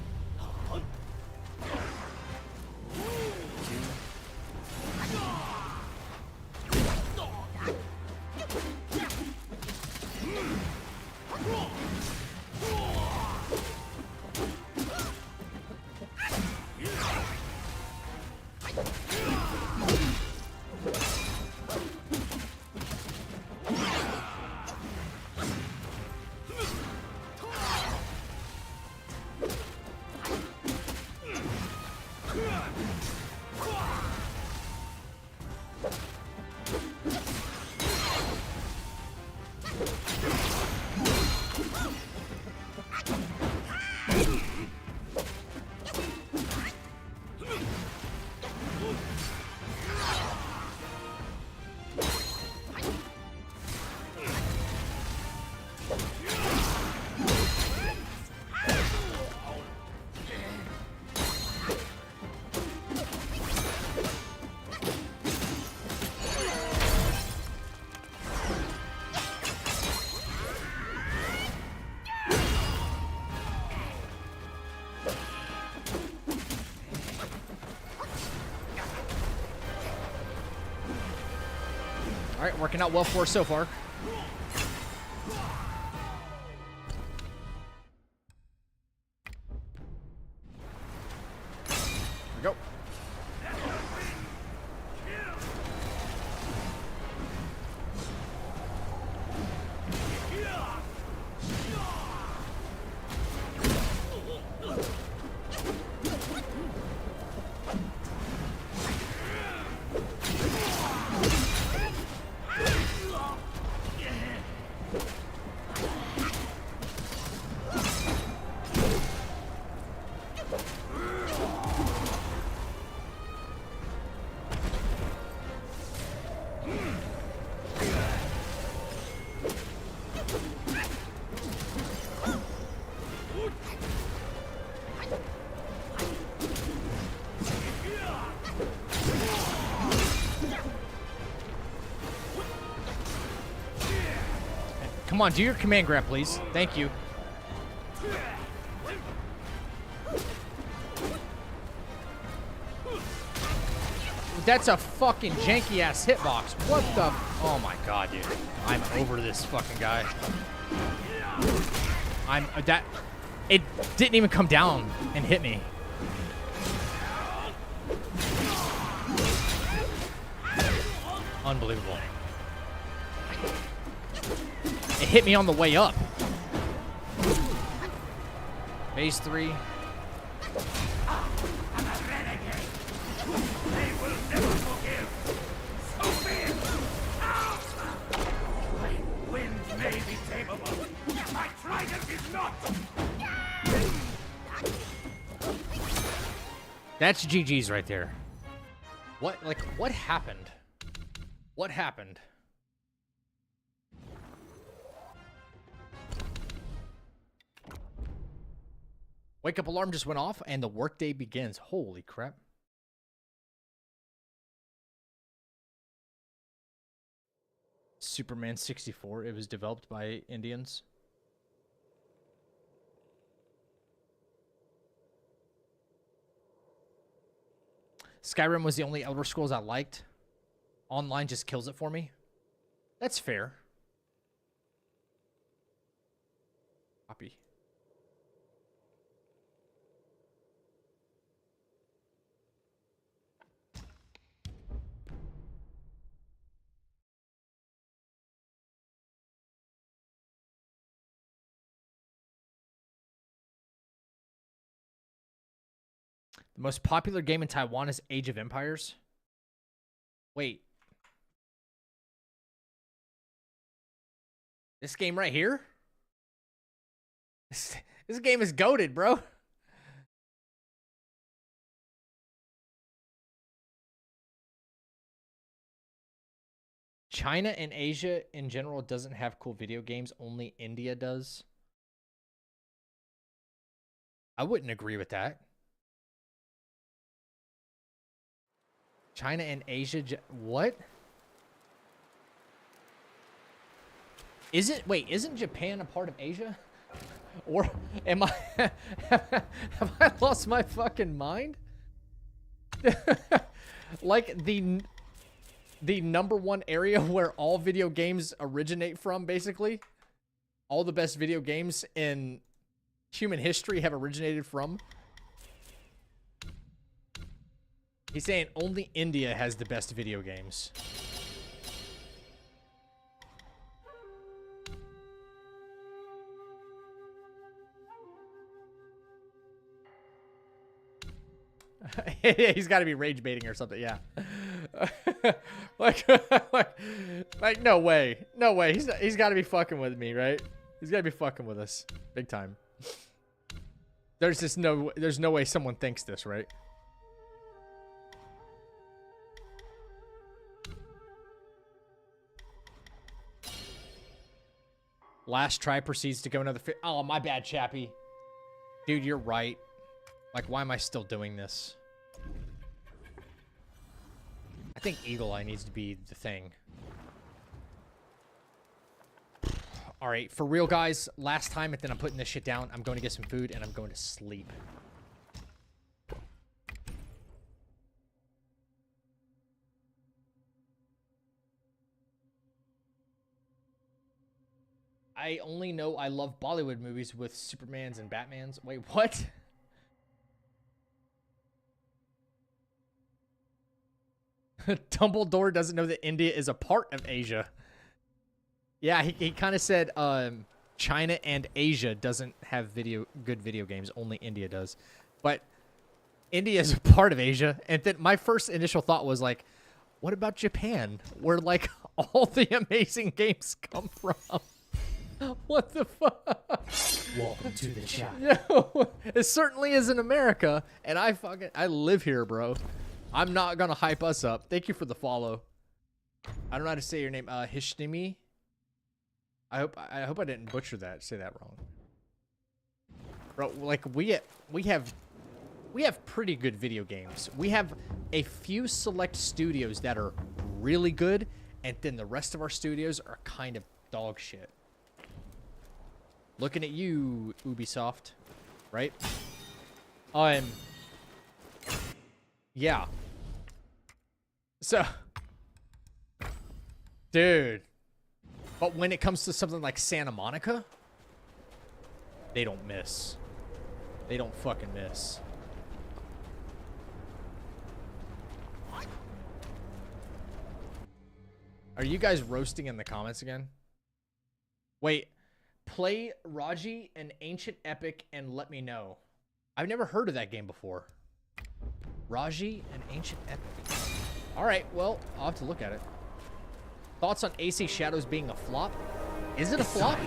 All right, working out well for us so far. Here we go. Come on, do your command grab, please. Thank you. That's a fucking janky-ass hitbox. What the... Oh, my God, dude. I'm over this fucking guy. It didn't even come down and hit me. Unbelievable. It hit me on the way up. Phase 3. That's GG's right there. What happened? What happened? Wake up alarm just went off and the workday begins. Holy crap. Superman 64. It was developed by Indians. Skyrim was the only Elder Scrolls I liked. Online just kills it for me. That's fair. Copy. The most popular game in Taiwan is Age of Empires. Wait. This game right here? This game is goated, bro. China and Asia in general doesn't have cool video games. Only India does. I wouldn't agree with that. China and Asia, what? Isn't Japan a part of Asia? Or am I, have I lost my fucking mind? Like the number one area where all video games originate from, basically. All the best video games in human history have originated from. He's saying only India has the best video games. He's got to be rage baiting or something, yeah. like no way. No way. He's got to be fucking with me, right? He's got to be fucking with us. Big time. There's no way someone thinks this, right? Last try proceeds to go another oh, my bad, Chappie. Dude, you're right. Like, why am I still doing this? I think Eagle Eye needs to be the thing. Alright, for real, guys. Last time, and then I'm putting this shit down. I'm going to get some food, and I'm going to sleep. I only know I love Bollywood movies with Supermans and Batmans. Wait, what? Dumbledore doesn't know that India is a part of Asia. Yeah, he kind of said China and Asia doesn't have good video games. Only India does. But India is a part of Asia. And then my first initial thought was like, what about Japan? Where like all the amazing games come from? What the fuck? Welcome to the chat. Yo, it certainly is in America, and I live here, bro. I'm not gonna hype us up. Thank you for the follow. I don't know how to say your name. Hishnimi. I hope I didn't butcher that. Say that wrong, bro. Like we have pretty good video games. We have a few select studios that are really good, and then the rest of our studios are kind of dog shit. Looking at you, Ubisoft, right? Yeah. So, dude. But when it comes to something like Santa Monica, they don't miss. They don't fucking miss. Are you guys roasting in the comments again? Wait. Play Raji, an ancient epic, and let me know. I've never heard of that game before. Raji, an ancient epic. Alright, well, I'll have to look at it. Thoughts on AC Shadows being a flop? Is it a flop?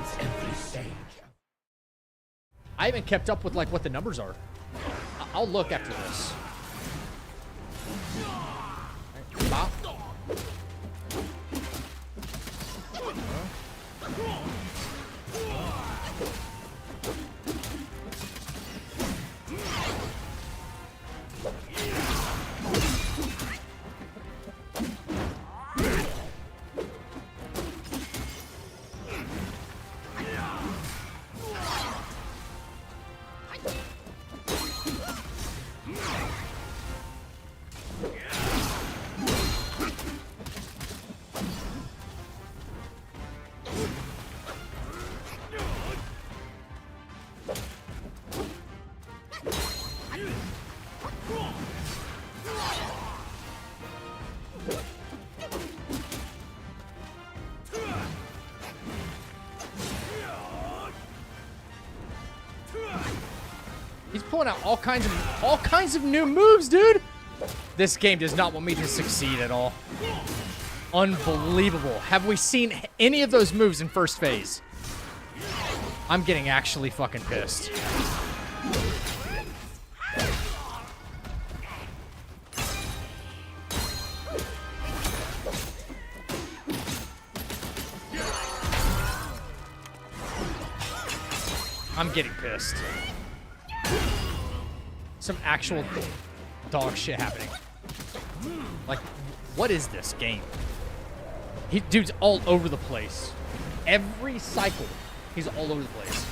I haven't kept up with like what the numbers are. I'll look after this. Right, bop. He's pulling out all kinds of new moves, dude. This game does not want me to succeed at all. Unbelievable. Have we seen any of those moves in first phase? I'm getting actually fucking pissed. I'm getting pissed. Some actual dog shit happening. Like, what is this game? Dude's all over the place. Every cycle, he's all over the place.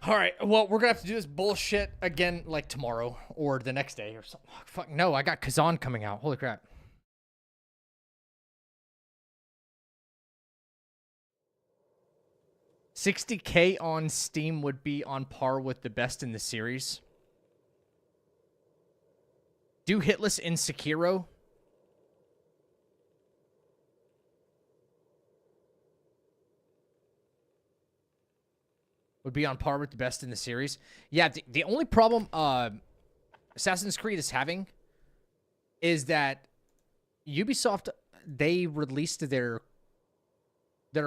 All right, well, we're gonna have to do this bullshit again, like tomorrow or the next day or something. Fuck no, I got Kazan coming out. Holy crap! $60K on Steam would be on par with the best in the series. Do Hitless in Sekiro. Would be on par with the best in the series. Yeah, the only problem Assassin's Creed is having is that Ubisoft, they released their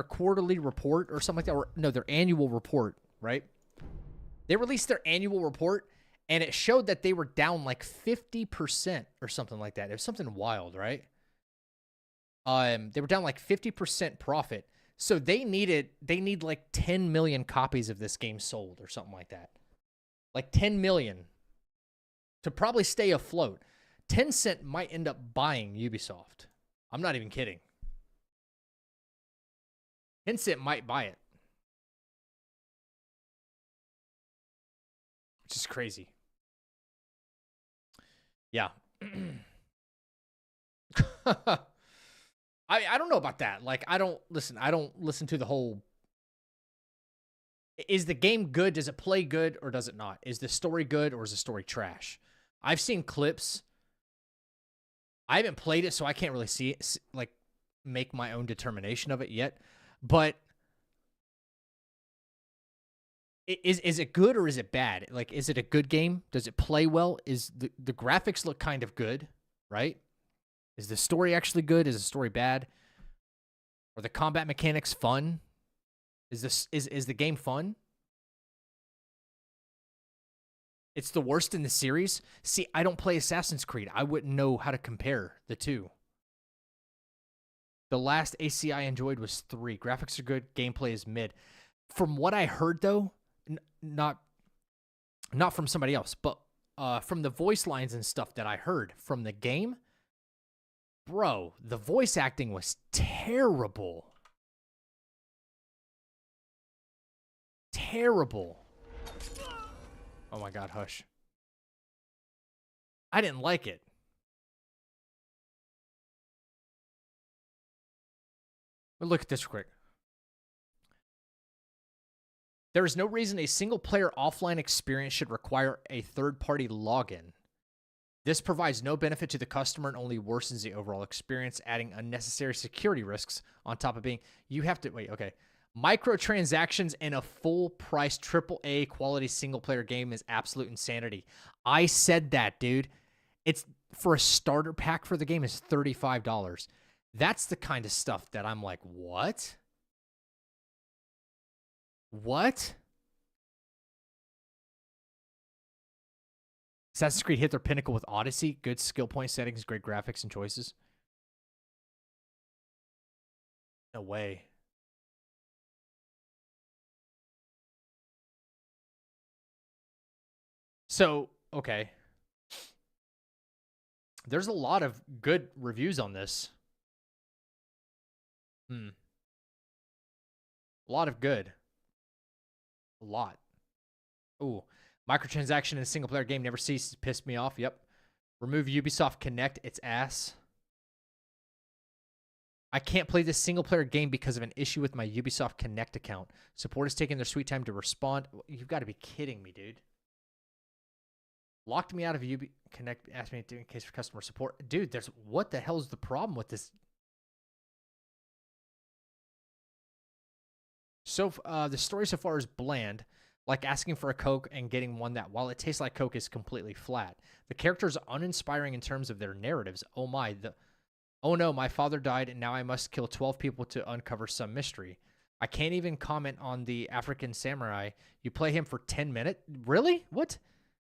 quarterly report or something like that, or no, their annual report, right? They released their annual report, and it showed that they were down like 50% or something like that. It was something wild, right? They were down like 50% profit. So they need like 10 million copies of this game sold or something like that. Like 10 million to probably stay afloat. Tencent might end up buying Ubisoft. I'm not even kidding. Tencent might buy it. Which is crazy. Yeah. I don't know about that. Like, I don't listen to the whole... Is the game good? Does it play good or does it not? Is the story good or is the story trash? I've seen clips. I haven't played it, so I can't really see it, like, make my own determination of it yet. But is it good or is it bad? Like, is it a good game? Does it play well? Is the graphics look kind of good, right? Is the story actually good? Is the story bad? Are the combat mechanics fun? Is the game fun? It's the worst in the series? See, I don't play Assassin's Creed. I wouldn't know how to compare the two. The last AC I enjoyed was 3. Graphics are good. Gameplay is mid. From what I heard, though, not from somebody else, but from the voice lines and stuff that I heard from the game, bro, the voice acting was terrible. Terrible. Oh my god, hush. I didn't like it. But look at this quick. There is no reason a single-player offline experience should require a third-party login. This provides no benefit to the customer and only worsens the overall experience, adding unnecessary security risks on top of being... You have to... Wait, okay. Microtransactions in a full-price AAA quality single-player game is absolute insanity. I said that, dude. It's for a starter pack for the game is $35. That's the kind of stuff that I'm like, what? What? Assassin's Creed hit their pinnacle with Odyssey. Good skill point settings, great graphics and choices. No way. So, okay. There's a lot of good reviews on this. A lot of good. A lot. Ooh. Microtransaction in a single-player game never ceases to piss me off. Yep. Remove Ubisoft Connect. It's ass. I can't play this single-player game because of an issue with my Ubisoft Connect account. Support is taking their sweet time to respond. You've got to be kidding me, dude. Locked me out of Ubisoft Connect. Asked me to do in case for customer support. Dude, there's... What the hell is the problem with this? So, the story so far is bland. Like asking for a Coke and getting one that, while it tastes like Coke, is completely flat. The characters are uninspiring in terms of their narratives. Oh my, oh no, my father died and now I must kill 12 people to uncover some mystery. I can't even comment on the African samurai. You play him for 10 minutes? Really? What?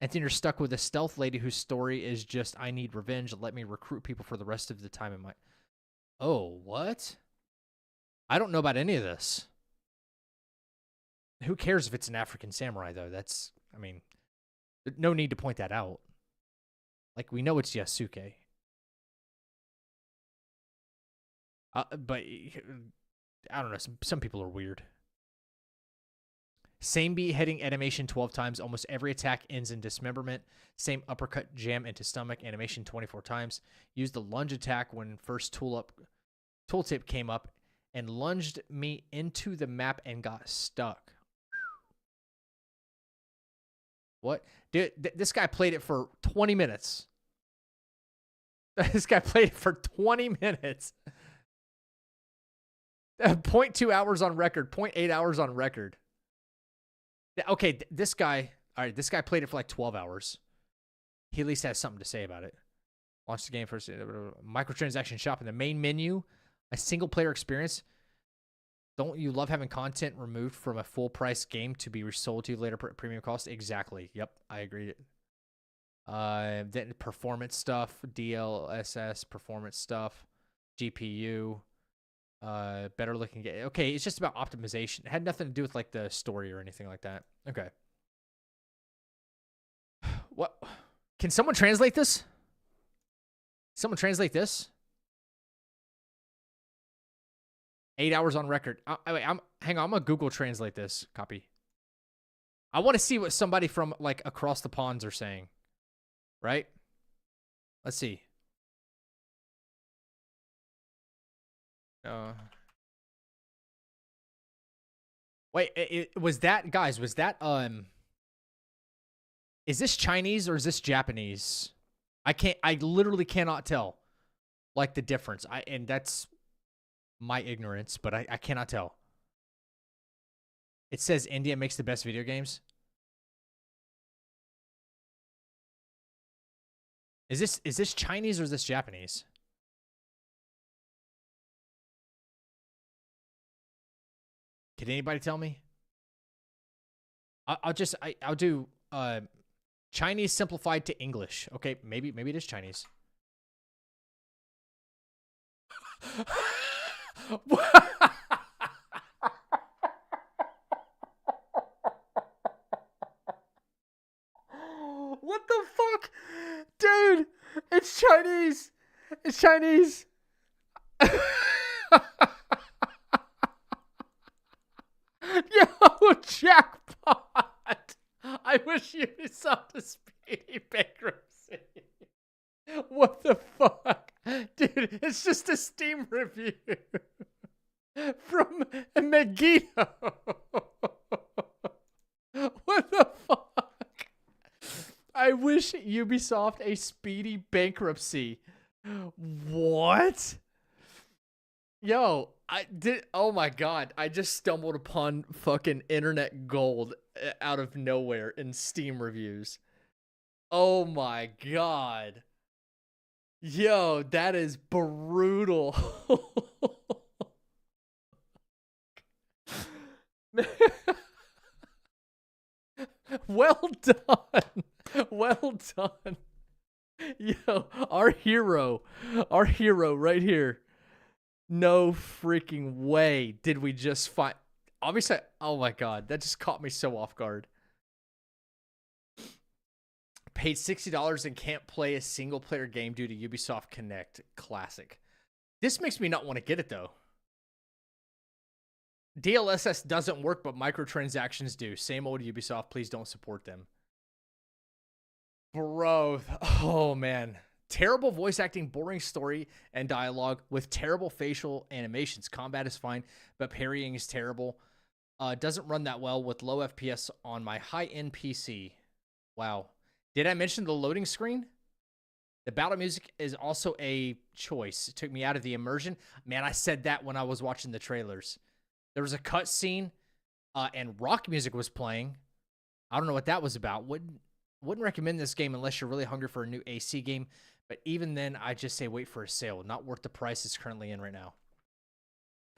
And then you're stuck with a stealth lady whose story is just, I need revenge. Let me recruit people for the rest of the time in my... Oh, what? I don't know about any of this. Who cares if it's an African samurai, though? That's, I mean, no need to point that out. Like, we know it's Yasuke. But, I don't know, some people are weird. Same beheading animation 12 times. Almost every attack ends in dismemberment. Same uppercut jam into stomach animation 24 times. Use the lunge attack when first tooltip came up and lunged me into the map and got stuck. What? Dude, this guy played it for 20 minutes. This guy played it for 20 minutes. 0.2 hours on record. 0.8 hours on record. Okay, this guy... All right, this guy played it for like 12 hours. He at least has something to say about it. Launch the game first. Microtransaction shop in the main menu. A single-player experience. Don't you love having content removed from a full-price game to be resold to you later at premium cost? Exactly. Yep, I agree. Then performance stuff, DLSS, performance stuff, GPU, better looking game. Okay, it's just about optimization. It had nothing to do with like the story or anything like that. Okay. What? Can someone translate this? Someone translate this? 8 hours on record. Wait, hang on. I'm gonna Google translate this. Copy. I want to see what somebody from like across the ponds are saying. Right? Let's see. Wait, was that, guys, was that, is this Chinese or is this Japanese? I literally cannot tell, like, the difference. And that's my ignorance, but I cannot tell. It says India makes the best video games. Is this Chinese or is this Japanese? Can anybody tell me? I'll do Chinese simplified to English. Okay, maybe it is Chinese. What the fuck? Dude, it's Chinese. It's Chinese. Yo, jackpot. I wish you saw the speedy bankruptcy. What the fuck? Dude, it's just a Steam review from Megiddo. wish Ubisoft a speedy bankruptcy. What? Yo, oh my god, I just stumbled upon fucking internet gold out of nowhere in Steam reviews. Oh my god. Yo, that is brutal. Well done. Well done. Yo, our hero right here. No freaking way did we just find. Obviously, oh my god, that just caught me so off guard. Paid $60 and can't play a single player game due to Ubisoft Connect. Classic. This makes me not want to get it though. DLSS doesn't work, but microtransactions do. Same old Ubisoft. Please don't support them. Bro, oh man. Terrible voice acting, boring story and dialogue with terrible facial animations. Combat is fine, but parrying is terrible. Doesn't run that well with low FPS on my high-end PC. Wow. Did I mention the loading screen? The battle music is also a choice. It took me out of the immersion. Man, I said that when I was watching the trailers. There was a cutscene, and rock music was playing. I don't know what that was about. Wouldn't recommend this game unless you're really hungry for a new AC game. But even then, I just say wait for a sale. Not worth the price it's currently in right now.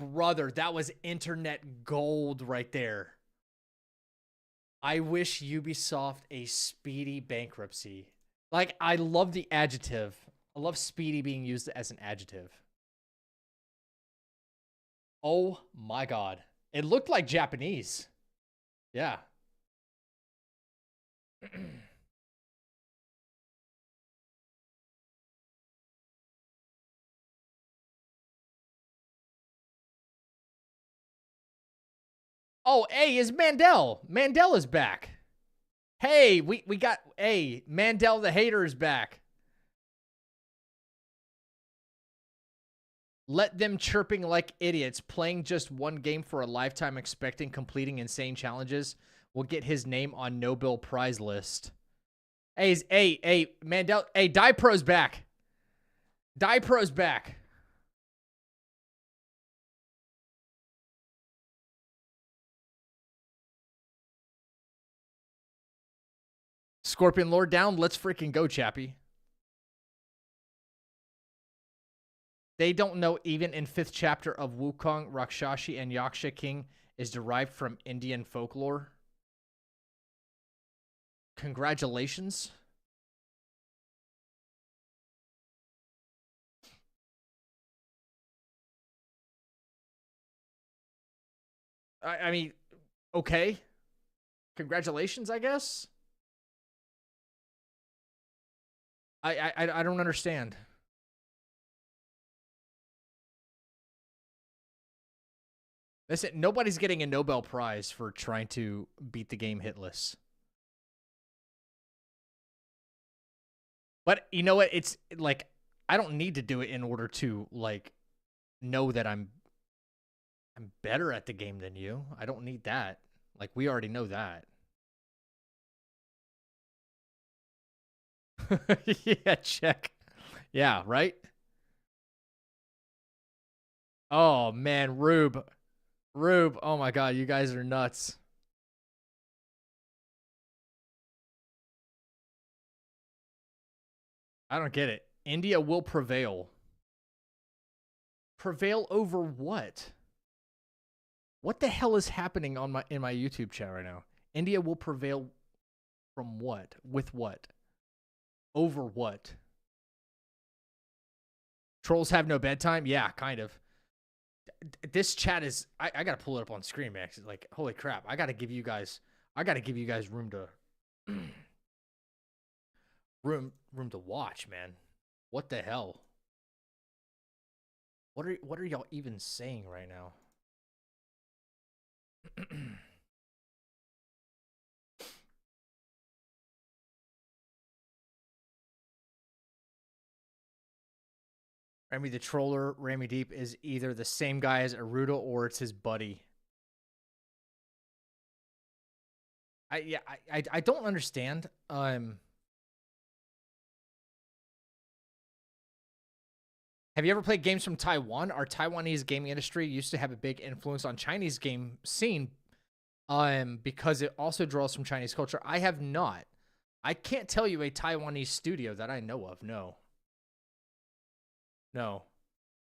Brother, that was internet gold right there. I wish Ubisoft a speedy bankruptcy. Like, I love the adjective. I love speedy being used as an adjective. Oh my god. It looked like Japanese. Yeah. Oh, hey, is Mandel. Mandel is back. Hey, we got, hey, Mandel the hater is back. Let them chirping like idiots, playing just one game for a lifetime, expecting completing insane challenges will get his name on Nobel Prize list. Hey, Mandel, hey, Die Pro's back. Die Pro's back. Scorpion Lord down. Let's freaking go, Chappie. They don't know even in 5th chapter of Wukong, Rakshashi, and Yaksha King is derived from Indian folklore. Congratulations. I mean, okay. Congratulations, I guess. I don't understand. Listen, nobody's getting a Nobel Prize for trying to beat the game Hitless. But you know what? It's like, I don't need to do it in order to, like, know that I'm better at the game than you. I don't need that. Like, we already know that. Yeah, check. Yeah, right? Oh, man, Rube, oh my god, you guys are nuts. I don't get it. India will prevail. Prevail over what? What the hell is happening on in my YouTube chat right now? India will prevail from what? With what? Over what? Trolls have no bedtime? Yeah, kind of. This chat is, I gotta pull it up on screen, man. Like, holy crap. I gotta give you guys room to room to watch, man. What the hell? What are y'all even saying right now? Remy the Troller, Remy Deep is either the same guy as Aruda or it's his buddy. I don't understand. Have you ever played games from Taiwan? Our Taiwanese gaming industry used to have a big influence on Chinese game scene because it also draws from Chinese culture. I have not. I can't tell you a Taiwanese studio that I know of. No. No.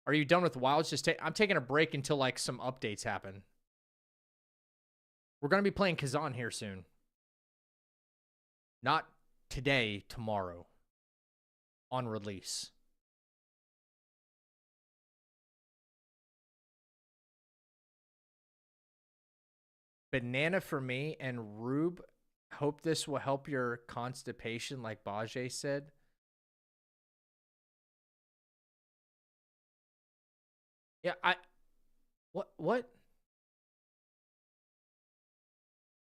Are you done with Wilds? I'm taking a break until like some updates happen. We're going to be playing Kazan here soon. Not today, tomorrow. On release. Banana for me and Rube. Hope this will help your constipation, like Bajay said. Yeah, What?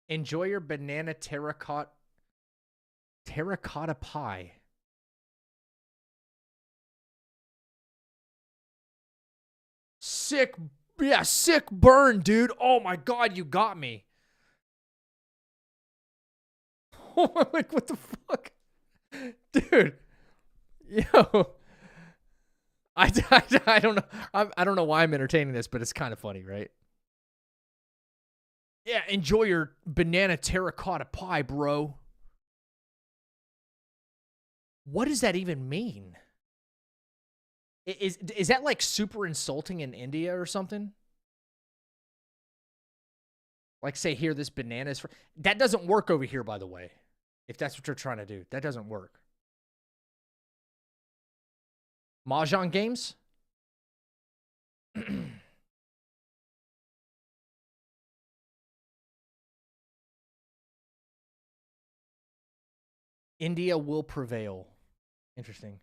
Enjoy your banana terracotta pie. Sick burn, dude. Oh my God, you got me. Like, what the fuck? Dude. Yo. I don't know. I don't know why I'm entertaining this, but it's kind of funny, right? Yeah, enjoy your banana terracotta pie, bro. What does that even mean? Is that like super insulting in India or something? Like, say here, this banana is for... That doesn't work over here, by the way. If that's what you're trying to do. That doesn't work. Mahjong games? India will prevail. Interesting.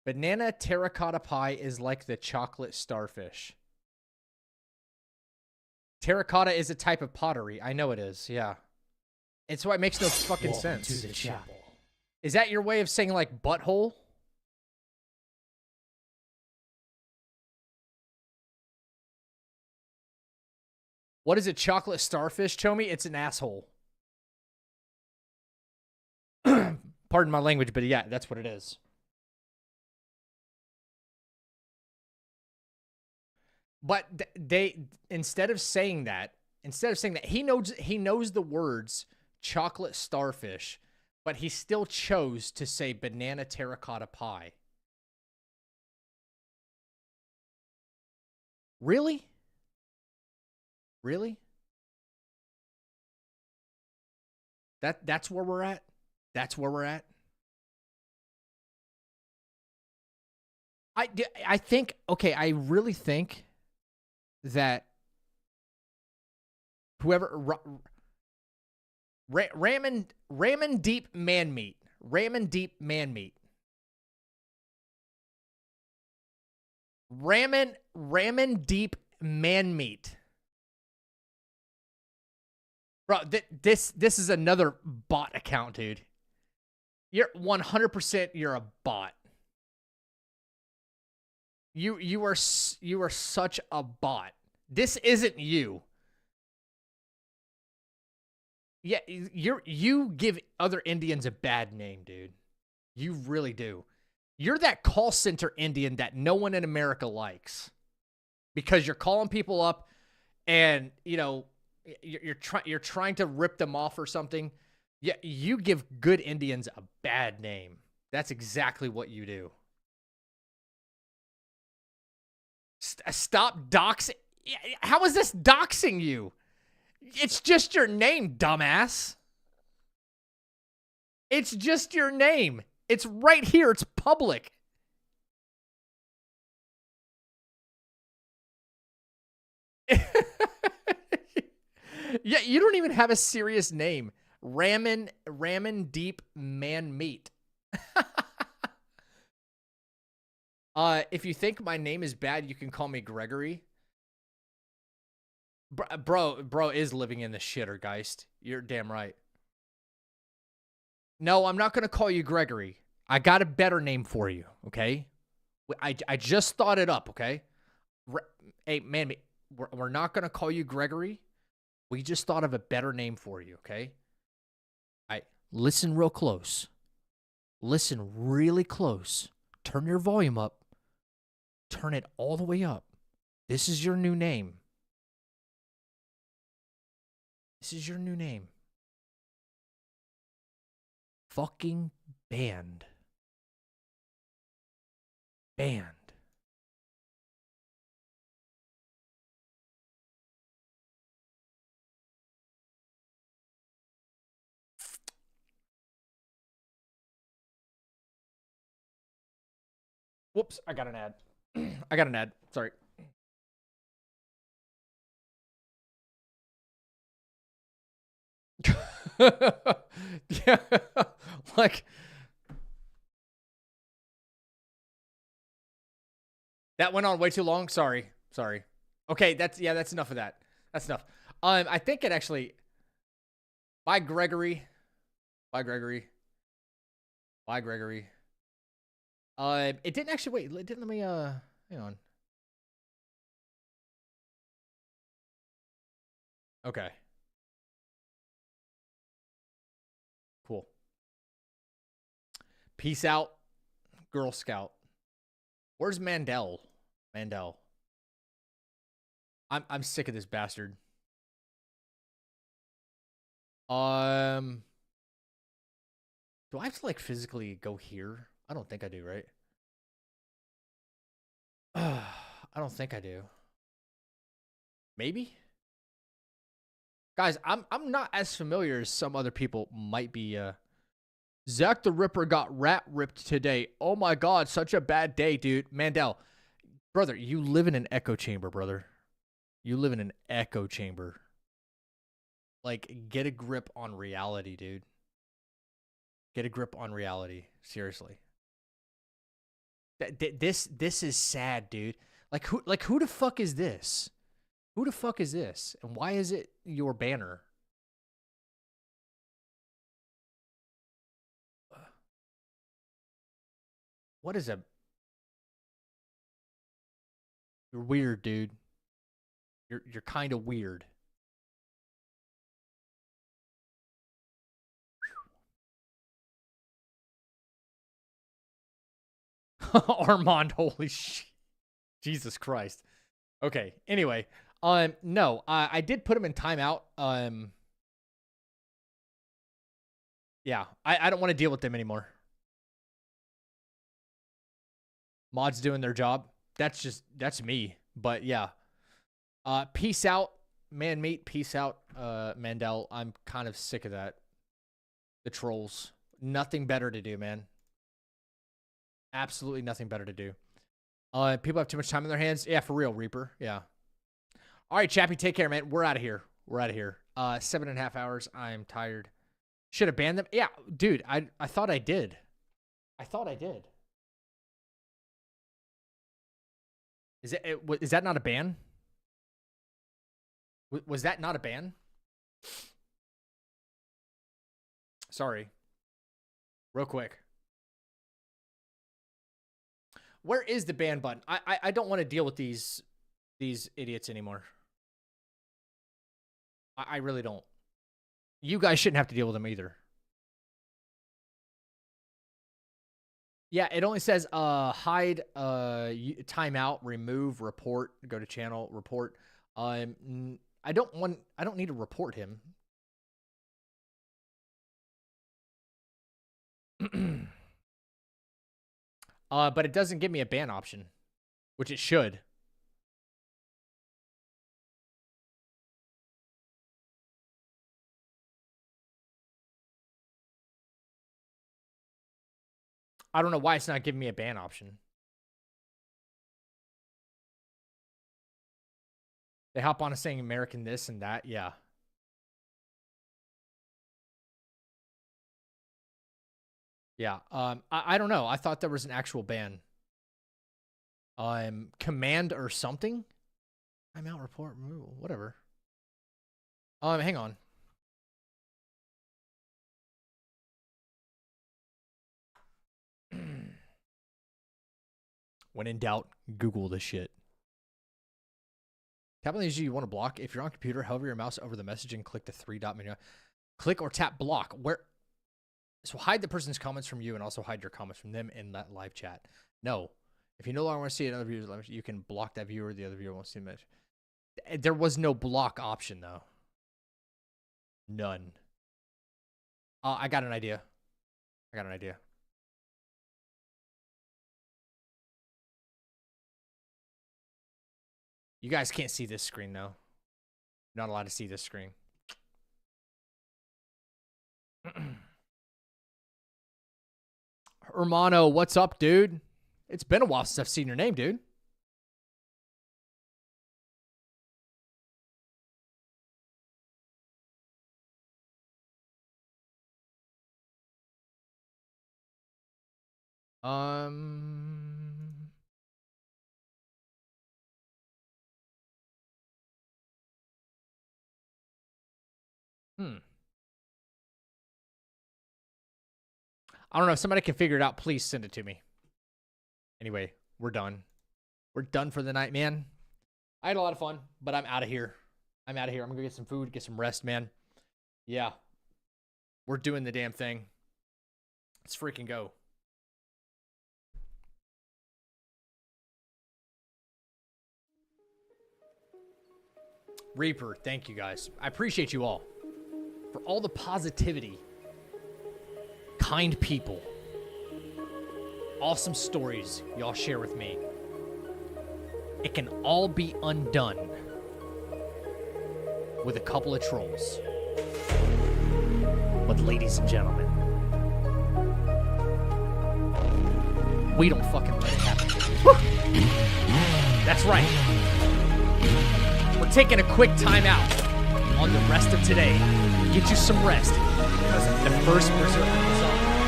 Banana terracotta pie is like the chocolate starfish. Terracotta is a type of pottery. I know it is, yeah. It's why it makes no fucking sense. To the chapel. Is that your way of saying, like, butthole? What is it, chocolate starfish, Chomi? It's an asshole. Pardon my language, but yeah, that's what it is. But they, instead of saying that, he knows the words chocolate starfish, but he still chose to say banana terracotta pie. Really? Really? That's where we're at? That's where we're at? I think, okay, I really think that whoever ramen deep man meat. Ramen deep man meat. Ramen deep man meat. Bro, this is another bot account, dude. You're 100% you're a bot. You are such a bot. This isn't you. Yeah, you give other Indians a bad name, dude. You really do. You're that call center Indian that no one in America likes. Because you're calling people up and, you know, you're trying to rip them off or something. Yeah, you give good Indians a bad name. That's exactly what you do. Stop doxing. How is this doxing you? It's just your name, dumbass. It's just your name. It's right here. It's public. Yeah, you don't even have a serious name. Ramen deep man meat. If you think my name is bad, you can call me Gregory. Bro is living in the shittergeist. You're damn right. No, I'm not going to call you Gregory. I got a better name for you, okay? I just thought it up, okay? Hey, man, we're not going to call you Gregory. We just thought of a better name for you, okay? Listen real close. Listen really close turn your volume up. Turn it all the way up. This is your new name. This is your new name. Fucking banned. Banned. Whoops, I got an ad. I got an ad. Sorry. Yeah. Like that went on way too long. Sorry. Okay, that's enough of that. That's enough. I think it actually Bye Gregory. It didn't actually wait. It didn't let me hang on. Okay. Cool. Peace out, Girl Scout. Where's Mandel? I'm sick of this bastard. Do I have to like physically go here? I don't think I do, right? I don't think I do. Maybe? Guys, I'm not as familiar as some other people might be. Zack the Ripper got rat ripped today. Oh my god, such a bad day, dude. Mandel, brother, you live in an echo chamber, brother. You live in an echo chamber. Like, get a grip on reality, dude. Get a grip on reality. Seriously. This is sad, dude. Like who the fuck is this? Who the fuck is this? And why is it your banner? What is a... You're weird, dude. You're kind of weird. Armand, holy shit. Jesus Christ. Okay, anyway. No, I did put him in timeout. Yeah, I don't want to deal with them anymore. Mods doing their job. That's me. But yeah. Peace out, man meat. Peace out, Mandel. I'm kind of sick of that. The trolls. Nothing better to do, man. Absolutely nothing better to do. People have too much time in their hands. Yeah, for real, Reaper. Yeah. All right, Chappie, take care, man. We're out of here. 7.5 hours. I'm tired. Should have banned them. Yeah, dude, I thought I did. Is that not a ban? Was that not a ban? Sorry. Real quick. Where is the ban button? I don't want to deal with these idiots anymore. I really don't. You guys shouldn't have to deal with them either. Yeah, it only says hide, timeout, remove, report, go to channel, report. I don't need to report him. But it doesn't give me a ban option, which it should. I don't know why it's not giving me a ban option. They hop on to saying American this and that. Yeah. Yeah. I don't know. I thought there was an actual ban. Command or something? I'm out, report, removal, whatever. Hang on. When in doubt, Google this shit. Tap on the usually you want to block. If you're on computer, hover your mouse over the message and click the 3-dot menu. Click or tap block. So hide the person's comments from you and also hide your comments from them in that live chat. No. If you no longer want to see another viewer's limit, you can block that viewer. The other viewer won't see the image. There was no block option, though. None. I got an idea. You guys can't see this screen, though. You're not allowed to see this screen. Hermano, what's up, dude? It's been a while since I've seen your name, dude. I don't know. If somebody can figure it out, please send it to me. Anyway, we're done. We're done for the night, man. I had a lot of fun, but I'm out of here. I'm going to go get some food, get some rest, man. Yeah. We're doing the damn thing. Let's freaking go. Reaper, thank you guys. I appreciate you all for all the positivity. Kind people. Awesome stories y'all share with me. It can all be undone with a couple of trolls. But ladies and gentlemen, we don't fucking let it happen. That's right. We're taking a quick timeout on the rest of today. Get you some rest because the first Berserker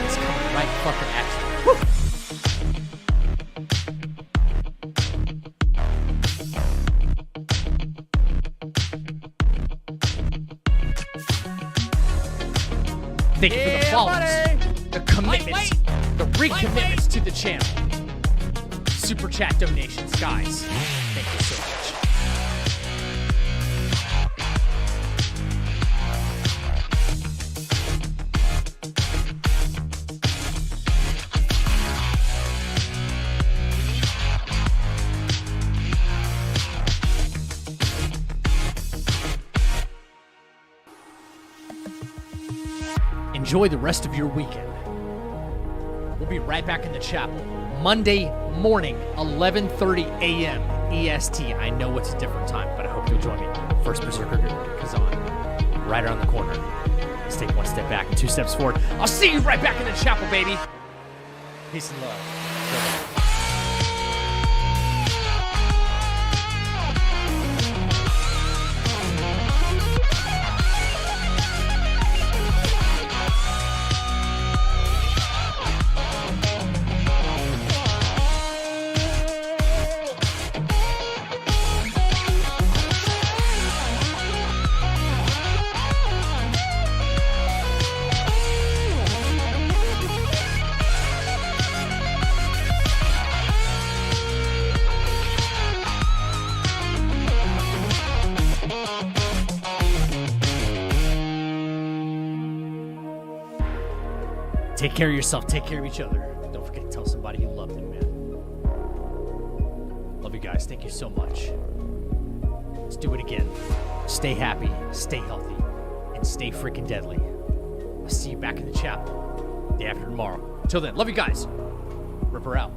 is coming right fucking at you. Woo! Thank you for the follows, the commitments, the recommitments to the channel. Super chat donations, guys. Thank you so much. Enjoy the rest of your weekend. We'll be right back in the chapel Monday morning, 11:30 a.m. EST. I know it's a different time, but I hope you'll join me. First Berserker Kazan, right around the corner. Let's take one step back and two steps forward. I'll see you right back in the chapel, baby. Peace and love. Take care of yourself. Take care of each other. Don't forget to tell somebody you love them, man. Love you guys. Thank you so much. Let's do it again. Stay happy, stay healthy, and stay freaking deadly. I'll see you back in the chapel day after tomorrow. Until then, love you guys. Ripper out.